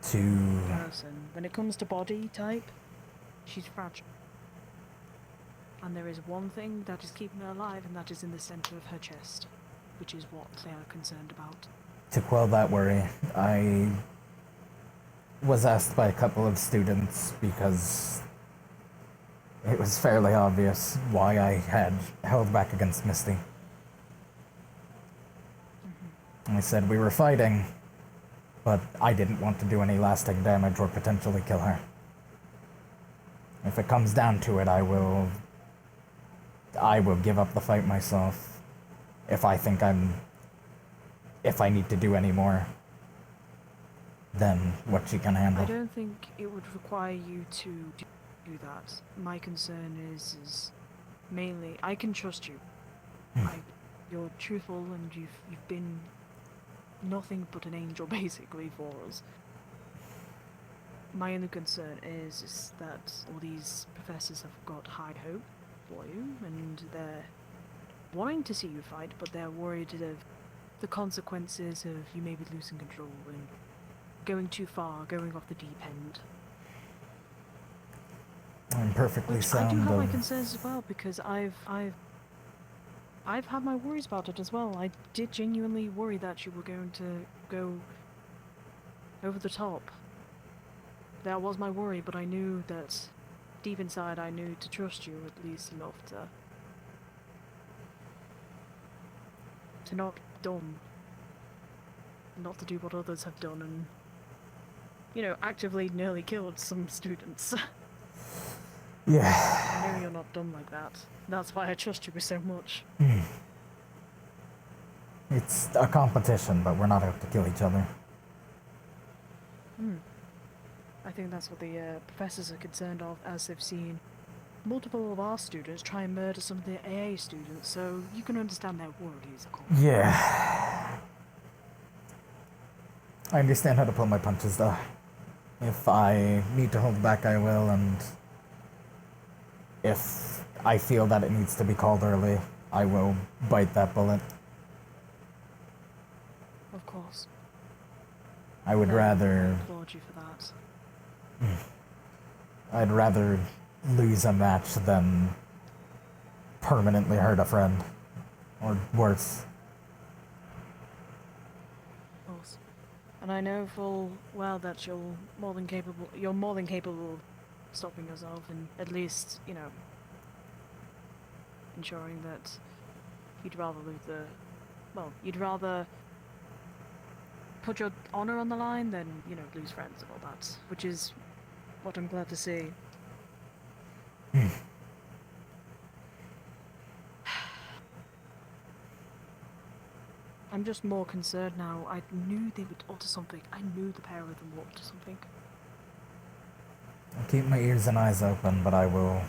person. When it comes to body type, she's fragile. And there is one thing that is keeping her alive, and that is in the center of her chest, which is what they are concerned about. To quell that worry, I was asked by a couple of students because it was fairly obvious why I had held back against Misty. I said we were fighting, but I didn't want to do any lasting damage or potentially kill her. If it comes down to it, I will I will give up the fight myself if I think if I need to do any more than what she can handle. I don't think it would require you to do that. My concern is mainly I can trust you. You're truthful and you've been nothing but an angel basically for us. My only concern is that all these professors have got high hope for you and they're wanting to see you fight, but they're worried of the consequences of you maybe losing control and going too far, going off the deep end. I'm perfectly Which sound I do have my of- concerns as well because I've had my worries about it as well. I did genuinely worry that you were going to go over the top. That was my worry, but I knew that deep inside I knew to trust you at least enough to not dumb. Not to do what others have done and, you know, actively nearly killed some students. Yeah. I know you're not dumb like that. That's why I trust you so much. It's a competition, but we're not out to kill each other. I think that's what the professors are concerned of, as they've seen multiple of our students try and murder some of the AA students, so you can understand their worries, of course. Yeah. I understand how to pull my punches, though. If I need to hold back, I will, and if I feel that it needs to be called early, I will bite that bullet. Of course. I would rather... I applaud you for that. I'd rather lose a match than permanently hurt a friend. Or worse. Of course. And I know full well that you're more than capable of stopping yourself and at least, you know, ensuring that you'd rather you'd rather put your honor on the line than, you know, lose friends and all that, which is what I'm glad to see. I'm just more concerned now. I knew they would alter something. I knew the pair of them would alter something. I'll keep my ears and eyes open, but I will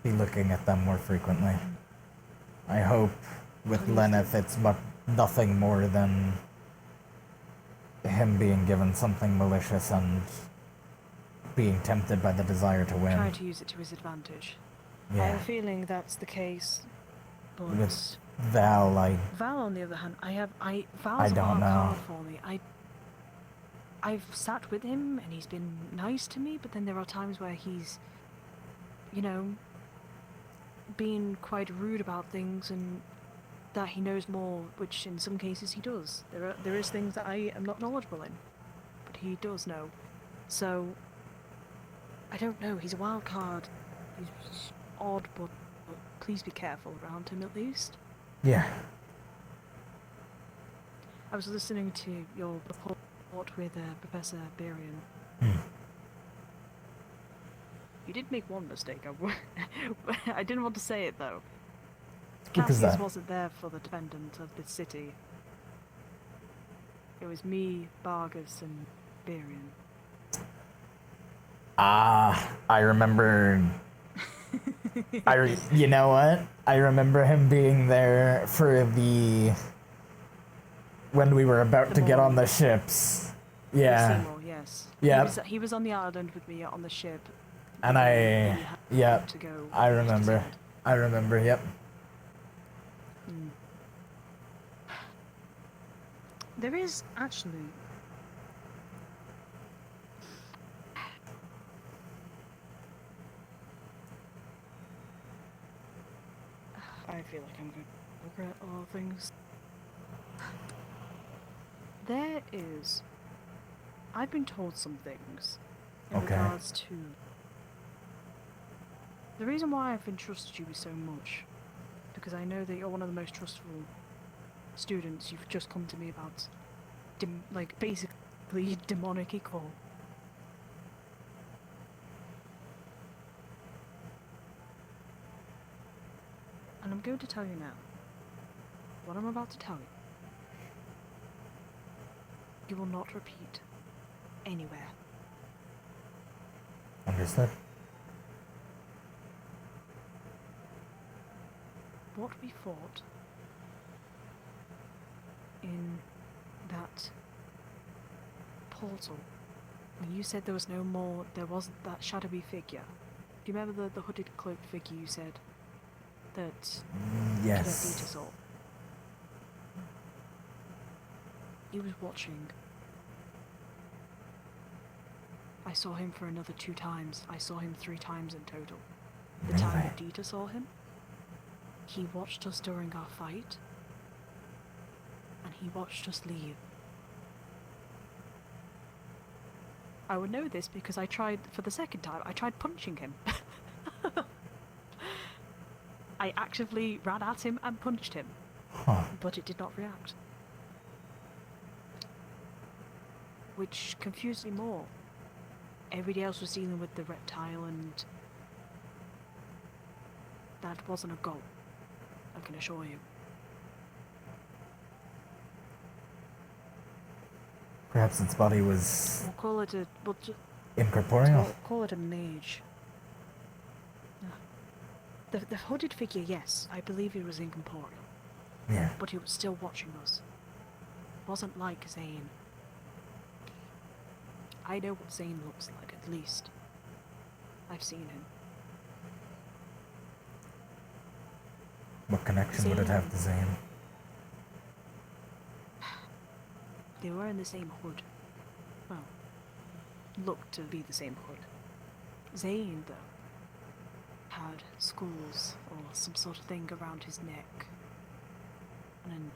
be looking at them more frequently. I hope with Lenneth it's nothing more than him being given something malicious and being tempted by the desire to win. Try to use it to his advantage. I Yeah. have a feeling that's the case, but With Val, Val, on the other hand, Val's I a don't hard know. card for me. I've sat with him and he's been nice to me, but then there are times where he's, you know, being quite rude about things and that he knows more, which in some cases he does. There is things that I am not knowledgeable in, but he does know. So I don't know. He's a wild card. He's odd, but please be careful around him at least. Yeah. I was listening to your report with Professor Barian. You did make one mistake. I didn't want to say it though. What is Cassius that? wasn't there for the defendant of the city. It was me, Vargas, and Barian. I remember... you know what? I remember him being there for when we were about to get on the ships. Yeah. Seymour, yes. Yep. He was on the island with me on the ship. And yep. to go I remember. Yep. There is actually... I feel like I'm going to regret a lot of things. There is... I've been told some things in Okay. regards to... The reason why I've entrusted you with so much, because I know that you're one of the most trustful students. You've just come to me about, basically demonic equal. And I'm going to tell you now. What I'm about to tell you. You will not repeat anywhere. Understood. What we fought in that portal, when you said there was no more, there wasn't that shadowy figure. Do you remember the hooded cloaked figure you said that Yes. Cadet Dita saw? He was watching. I saw him for another 2 times. I saw him 3 times in total. The time that Dita saw him, he watched us during our fight, and he watched us leave. I would know this because I tried, for the second time, I tried punching him. I actively ran at him and punched him, but it did not react. Which confused me more. Everybody else was dealing with the reptile, and that wasn't a goal, I can assure you. Perhaps its body was We'll call it a... We'll incorporeal. call it a mage. The hooded figure, yes, I believe it was incorporeal. Yeah. But he was still watching us. It wasn't like Zane. I know what Zane looks like, at least. I've seen him. What connection would it have to Zane? They were in the same hood. Well, looked to be the same hood. Zane, though, had schools or some sort of thing around his neck. And then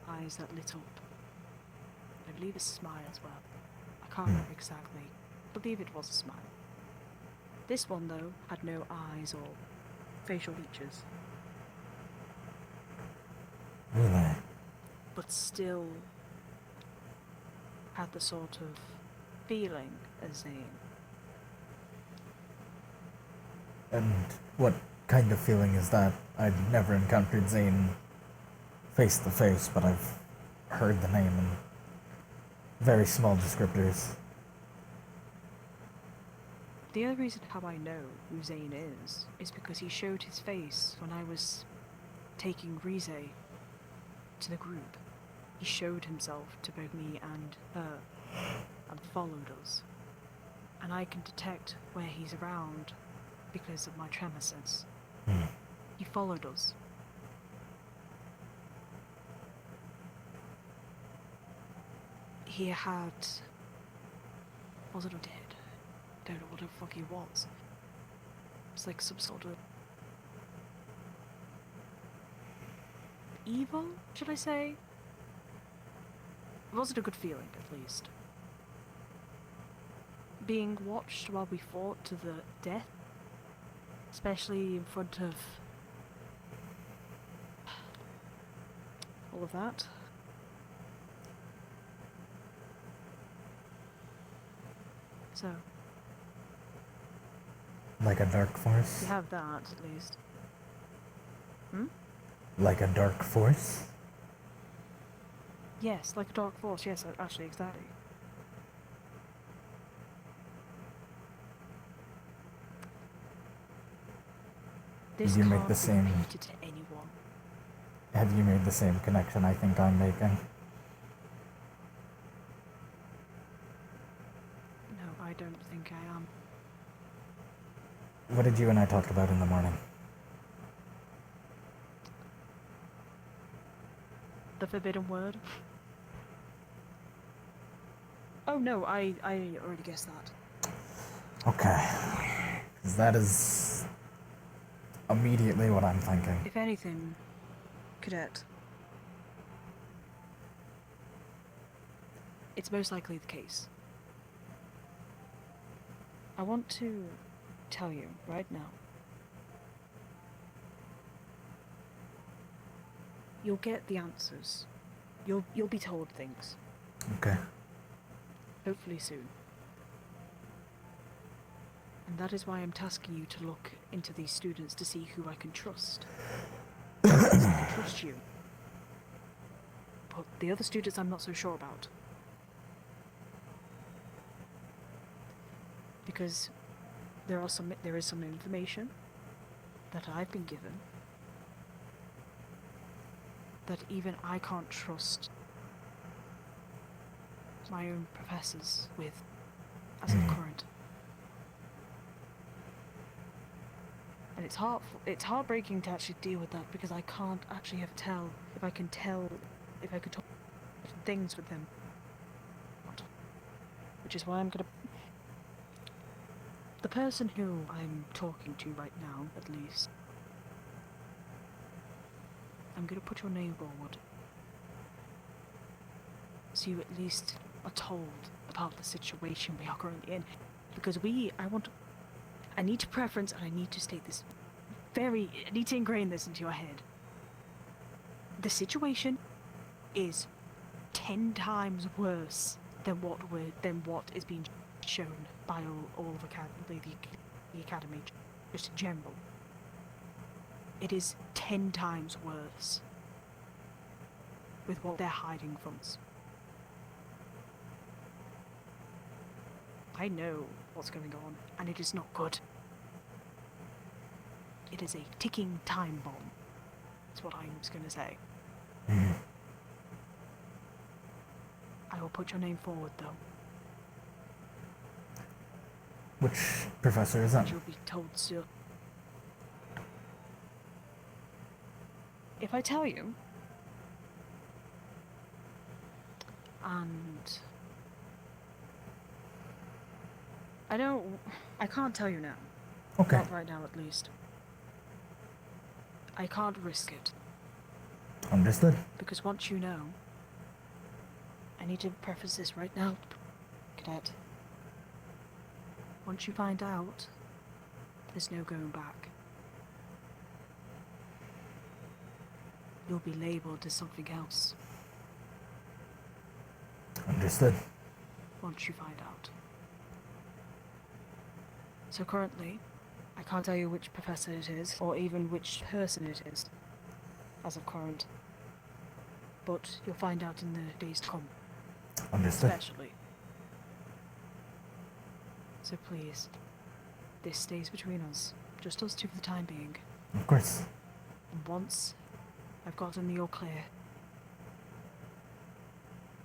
eyes that lit up. I believe a smile as well. I can't remember exactly. I believe it was a smile. This one, though, had no eyes or facial features. Really? But still had the sort of feeling as Zane. And what kind of feeling is that? I've never encountered Zane face to face, but I've heard the name in very small descriptors. The other reason how I know who Zane is because he showed his face when I was taking Rize to the group. He showed himself to both me and her, and followed us. And I can detect where he's around because of my tremor sense. He followed us. He had... was it dead? Don't know what the fuck he was. It's like some sort of... evil, should I say? It wasn't a good feeling, at least. Being watched while we fought to the death, especially in front of all of that. So, Like a dark force? you have that, at least. Like a dark force? Yes, like a dark force, yes, actually, exactly. This Did you make can't the be same... repeated to anyone. Have you made the same connection I think I'm making? No, I don't think I am. What did you and I talk about in the morning? The forbidden word? Oh no, I already guessed that. Okay. 'Cause that is immediately what I'm thinking. If anything, Cadet, it's most likely the case. I want to tell you right now. You'll get the answers. You'll be told things. Okay. Hopefully soon. And that is why I'm tasking you to look into these students to see who I can trust. because I can trust you. But the other students I'm not so sure about. Because there is some information that I've been given that even I can't trust my own professors with as of current. And it's heartbreaking to actually deal with that because I can't actually tell if I could talk things with them. Which is why I'm gonna... The person who I'm talking to right now, at least, I'm gonna put your name forward. So you at least are told about the situation we are currently in. Because I need to preference, and I need to state this I need to ingrain this into your head. The situation is 10 times worse than what is being shown by all of the academy, just in general. It is 10 times worse with what they're hiding from us. I know what's going on, and it is not good. It is a ticking time bomb. That's what I'm just going to say. I will put your name forward, though. Which professor is that? You'll be told soon. If I tell you, and I can't tell you now. Okay. Not right now, at least. I can't risk it. Understood. Because once you know, I need to preface this right now, Cadet. Once you find out, there's no going back. You'll be labeled as something else. Understood. Once you find out. So currently, I can't tell you which professor it is, or even which person it is, as of current. But you'll find out in the days to come. Understood. Especially. So please, this stays between us. Just us two for the time being. Of course. And once I've gotten the all clear,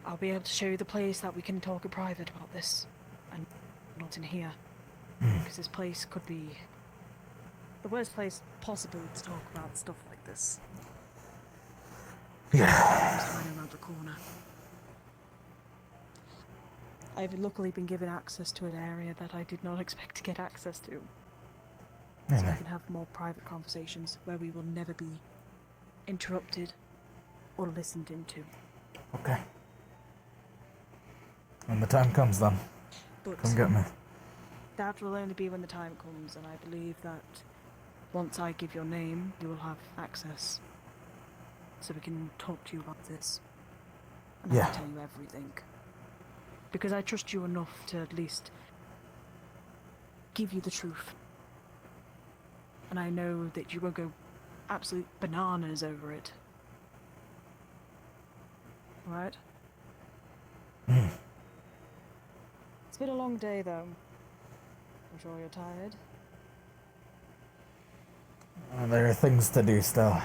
I'll be able to show you the place that we can talk in private about this, and not in here. Because this place could be the worst place possible to talk about stuff like this. Yeah. Just right around the corner. I've luckily been given access to an area that I did not expect to get access to. So I can have more private conversations where we will never be interrupted or listened into. Okay. When the time comes then, But come get me. that will only be when the time comes, and I believe that once I give your name, you will have access. So we can talk to you about this. And I Yeah. can tell you everything. Because I trust you enough to at least give you the truth. And I know that you won't go absolute bananas over it. Right? It's been a long day, though. I'm sure you're tired. There are things to do still.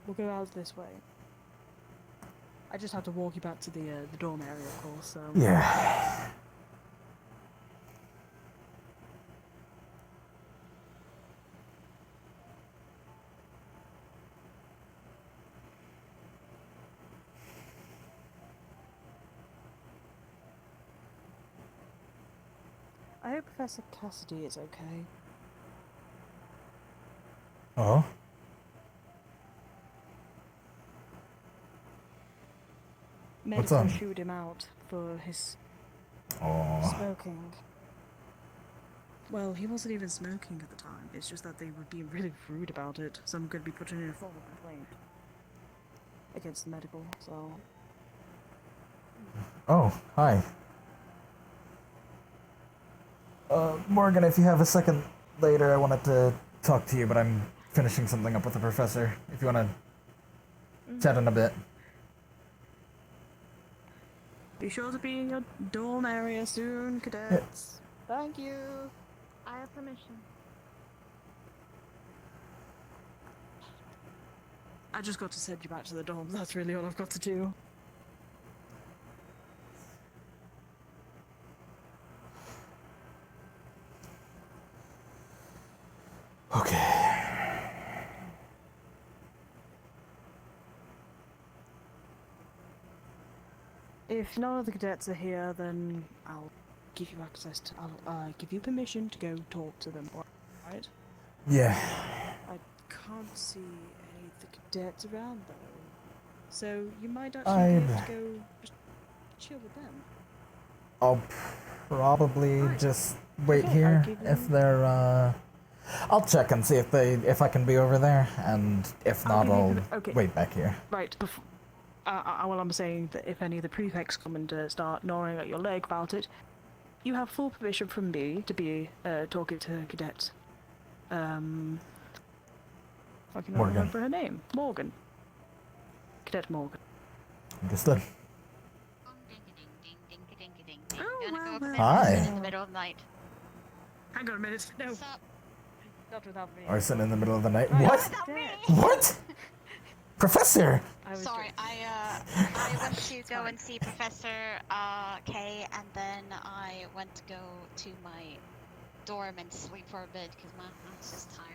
We'll go out this way. I just have to walk you back to the dorm area, of course, so... Yeah. I hope Professor Cassidy is okay. Oh? What's Medical up? chewed him out for his Oh. smoking. Well, he wasn't even smoking at the time. It's just that they were being really rude about it, so I'm going to be putting in a formal complaint against the medical, so... Oh, hi. Morgan, if you have a second later, I wanted to talk to you, but I'm finishing something up with the professor. If you want to chat in a bit. Be sure to be in your dorm area soon, cadets. Thank you. I have permission. I just got to send you back to the dorm. That's really all I've got to do. Okay. If none of the cadets are here, then I'll give you access to. I'll give you permission to go talk to them. Right? Yeah. I can't see any of the cadets around though, so you might actually be able to go just chill with them. I'll probably just wait here if they're. I'll check and see if I can be over there, and if not, I'll wait back here. Right. Well, I'm saying that if any of the prefects come and start gnawing at your leg about it, you have full permission from me to be talking to cadets. I can Morgan. remember her name. Morgan. Cadet Morgan. Understood. Hi. In the middle of the night. Hang on a minute. No. Not without me. Arson in the middle of the night. Right. What? What? Professor! Sorry, I went to go and see Professor K, and then I went to go to my dorm and sleep for a bit because I'm just tired.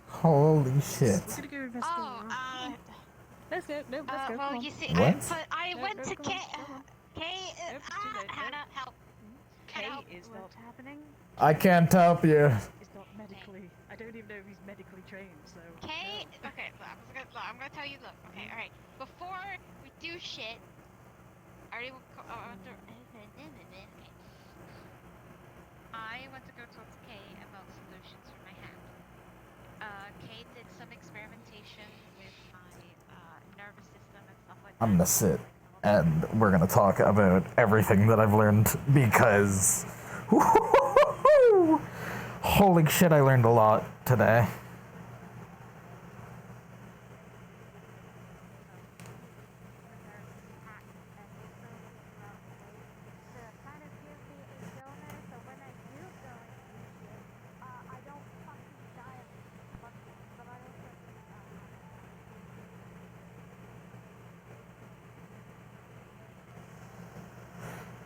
Holy shit. We're gonna go investigate. Let's go. No, let's go. Well, you see, What? I went to come K. on. Hannah, help. K is not happening. I can't help you. It's not medically. I don't even know if he's medically trained. So. K. Okay, I'm gonna tell you. Look. Okay, all right. Before we do shit, I went to go talk to Kay about solutions for my hand. Kay did some experimentation with my nervous system and stuff like that. I'm gonna sit and we're gonna talk about everything that I've learned because holy shit, I learned a lot today.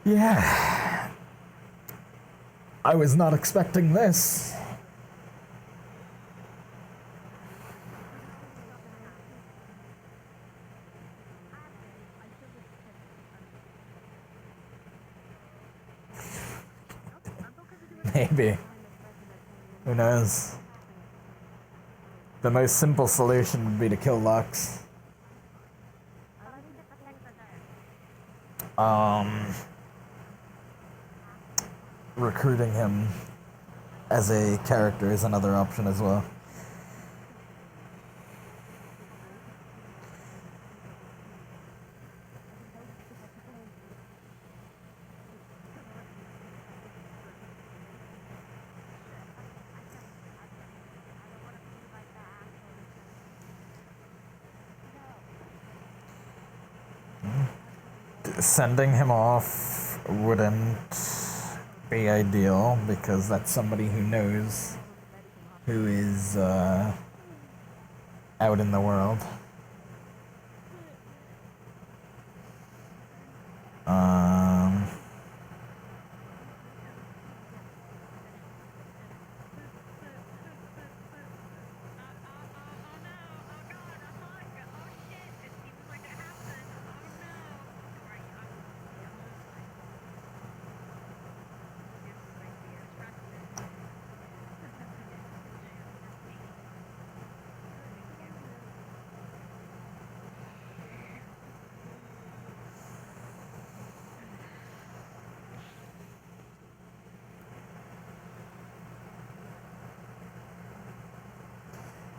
Yeah. I was not expecting this. Maybe. Who knows? The most simple solution would be to kill Lux. Recruiting him as a character is another option as well. Sending him off wouldn't be ideal because that's somebody who knows who is out in the world.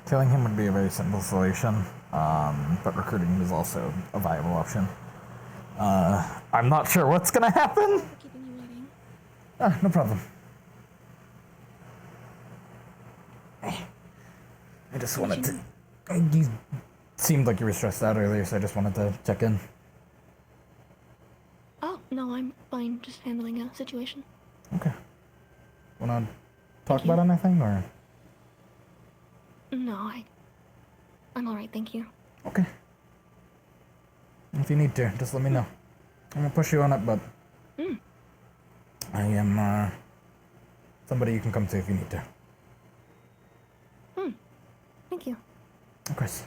Killing him would be a very simple solution, but recruiting him is also a viable option. I'm not sure what's gonna happen. No problem. I just wanted to... You seemed like you were stressed out earlier, so I just wanted to check in. Oh, no, I'm fine. Just handling a situation. Okay. Wanna talk about anything, or...? No, I'm alright, thank you. Okay. If you need to, just let me know. I'm gonna push you on it, but... I am, somebody you can come to if you need to. Thank you. Of course.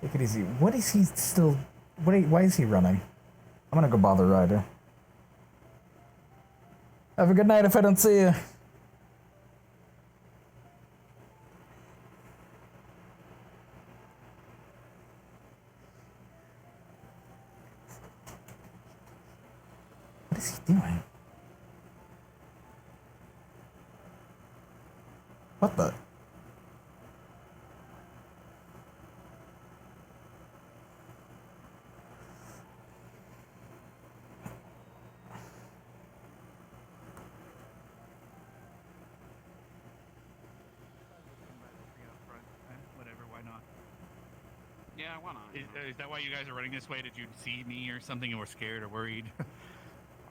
Take it easy. What is he still... why is he running? I'm gonna go bother Ryder. Have a good night if I don't see you. What is he doing? What the? Whatever, why not? Yeah, why not? Is that why you guys are running this way? Did you see me or something and were scared or worried?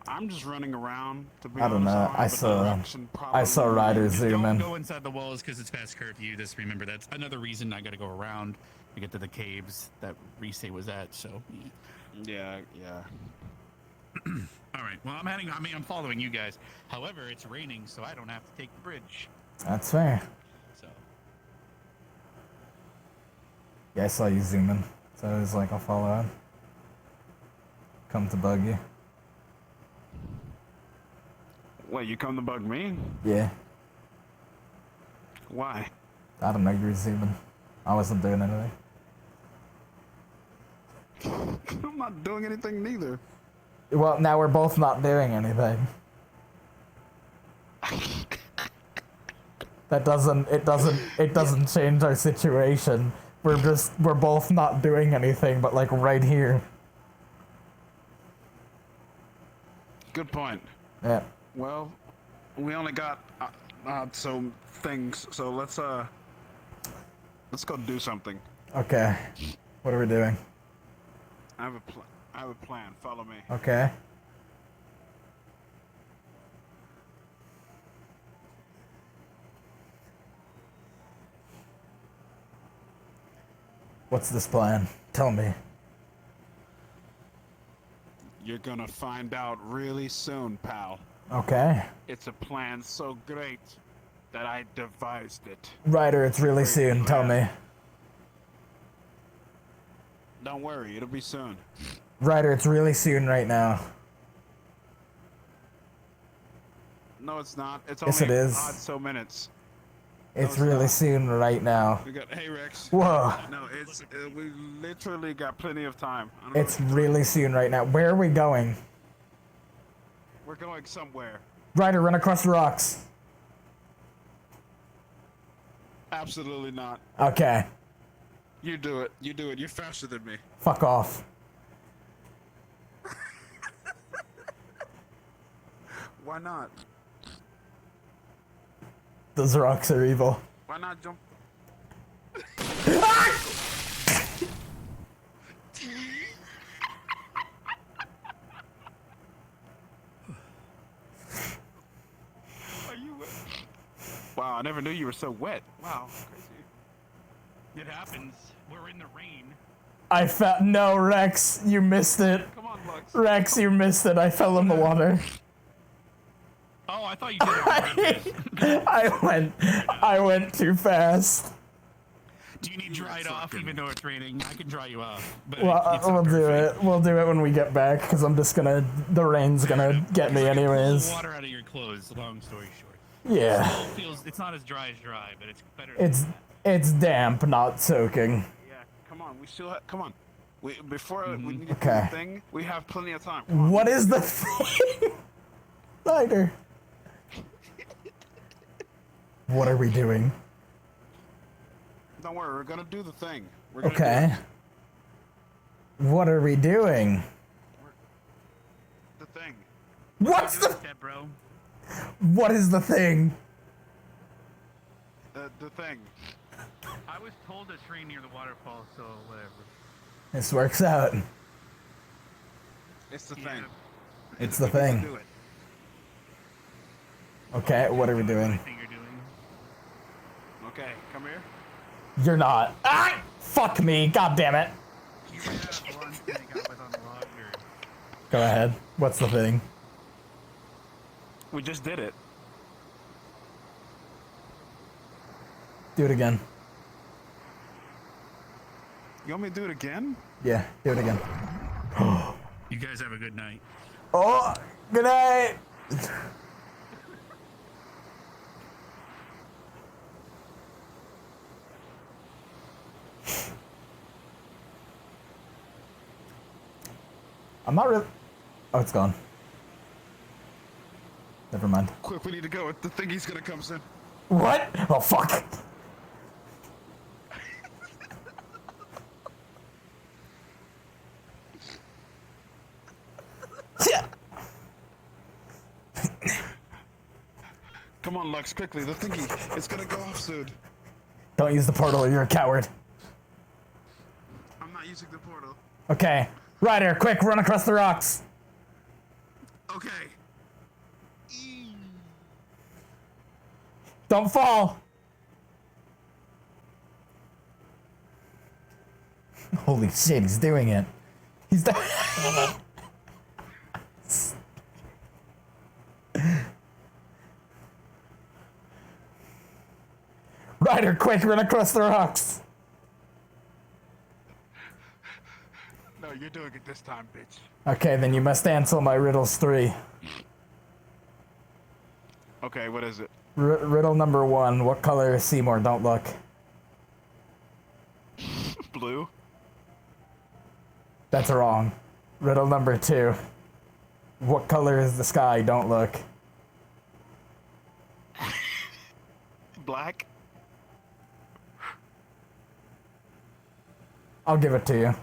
I'm just running around, to be I don't honest. know. I saw Ryder zoom Don't in. go inside the walls because it's past curfew. Just remember, that's another reason I got to go around to get to the caves that Rise was at. So, yeah. All right. Well, I'm following you guys. However, it's raining, so I don't have to take the bridge. That's fair. So. Yeah, I saw you zoom in, so I was like, I'll follow him. Come to bug you. Wait, you come to bug me? Yeah. Why? I don't know, you were zooming. I wasn't doing anything. I'm not doing anything neither. Well, now we're both not doing anything. It doesn't change our situation. We're both not doing anything, but like right here. Good point. Yeah. Well, we only got some things, so let's go do something. Okay. What are we doing? I have a plan. Follow me. Okay. What's this plan? Tell me. You're gonna find out really soon, pal. Okay. It's a plan so great that I devised it. Ryder, it's really soon. Tell me. Don't worry, it'll be soon. Ryder, it's really soon right now. No, it's not. It's Yes, only it is. odd so minutes. It's really soon right now. We got hey Rex. Whoa. No, it's we literally got plenty of time. I don't It's really soon right now. Where are we going? We're going somewhere. Ryder, run across the rocks. Absolutely not. Okay. You do it. You do it. You're faster than me. Fuck off. Why not? Those rocks are evil. Why not jump? Are you wet? Wow, I never knew you were so wet. Wow, crazy. It happens. We're in the rain. I felt no, Rex, you missed it. Come on, Lux. Rex, you missed it. I fell in the water. Oh, I thought you did it. I went too fast. Do you need dried off even though it's raining? I can dry you off. But Well, it's we'll not do perfect. it. We'll do it when we get back, because I'm just gonna. The rain's gonna get me anyways. Water out of your clothes. Long story short. Yeah. It still feels. It's not as dry as dry, but it's better. Than It's damp, not soaking. Yeah, come on. We still come on. Before we need to do Okay. the thing, we have plenty of time. What is the thing? Ryder. What are we doing? Don't worry, we're gonna do the thing. We're gonna Okay. What are we doing? do the thing. What's the... bro? What is the thing? The thing. I was told to train near the waterfall, so whatever. This works out. It's the thing. It's the We can thing. do it. Okay, what are we doing? Okay, come here. You're not. Ah! Fuck me. God damn it. Go ahead. What's the thing? We just did it. Do it again. You want me to do it again? Yeah, do it again. You guys have a good night. Oh, good night. I'm not really... Oh, it's gone. Never mind. Quick, we need to go. The thingy's gonna come soon. What? Oh, fuck. Come on, Lux, quickly. The thingy. It's gonna go off soon. Don't use the portal, you're a coward. I'm not using the portal. Okay. Ryder, quick, run across the rocks. Okay. Don't fall. Holy shit, he's doing it. He's doing Ryder, quick, run across the rocks. No, you're doing it this time, bitch. Okay, then you must answer my riddles 3. Okay, what is it? Riddle number 1, what color is Seymour? Don't look. Blue. That's wrong. Riddle number 2, what color is the sky? Don't look. Black. I'll give it to you.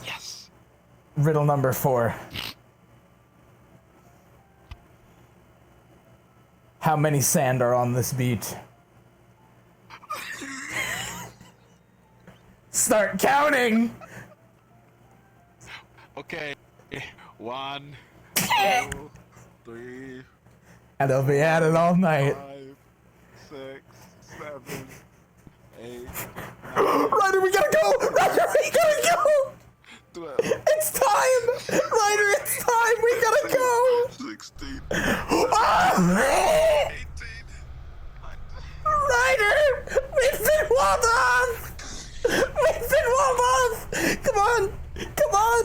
Yes. Riddle number 4. How many sand are on this beach? Start counting! Okay. 1, 2, 3. And they'll be at it all night. 5, 6, 7, 8. Ryder, we gotta go! Ryder, we gotta go! 12. It's time! Ryder, it's time! We gotta go! 16. Ah! Ryder! We've been walled off! We've been walled off! Come on! Come on!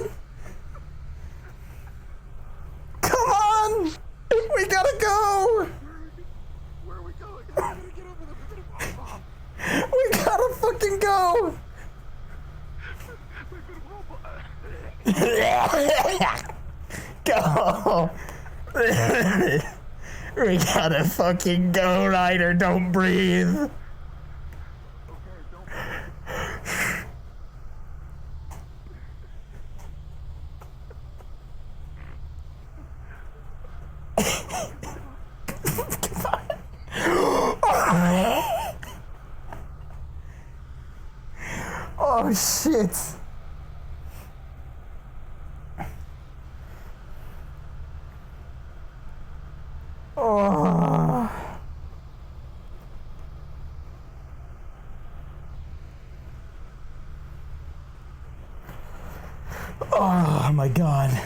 Come on! We gotta go! Where are we going? We gotta get over there. We gotta fucking go! Go! We gotta fucking go, Ryder, don't breathe! Oh shit! Oh. Oh my god.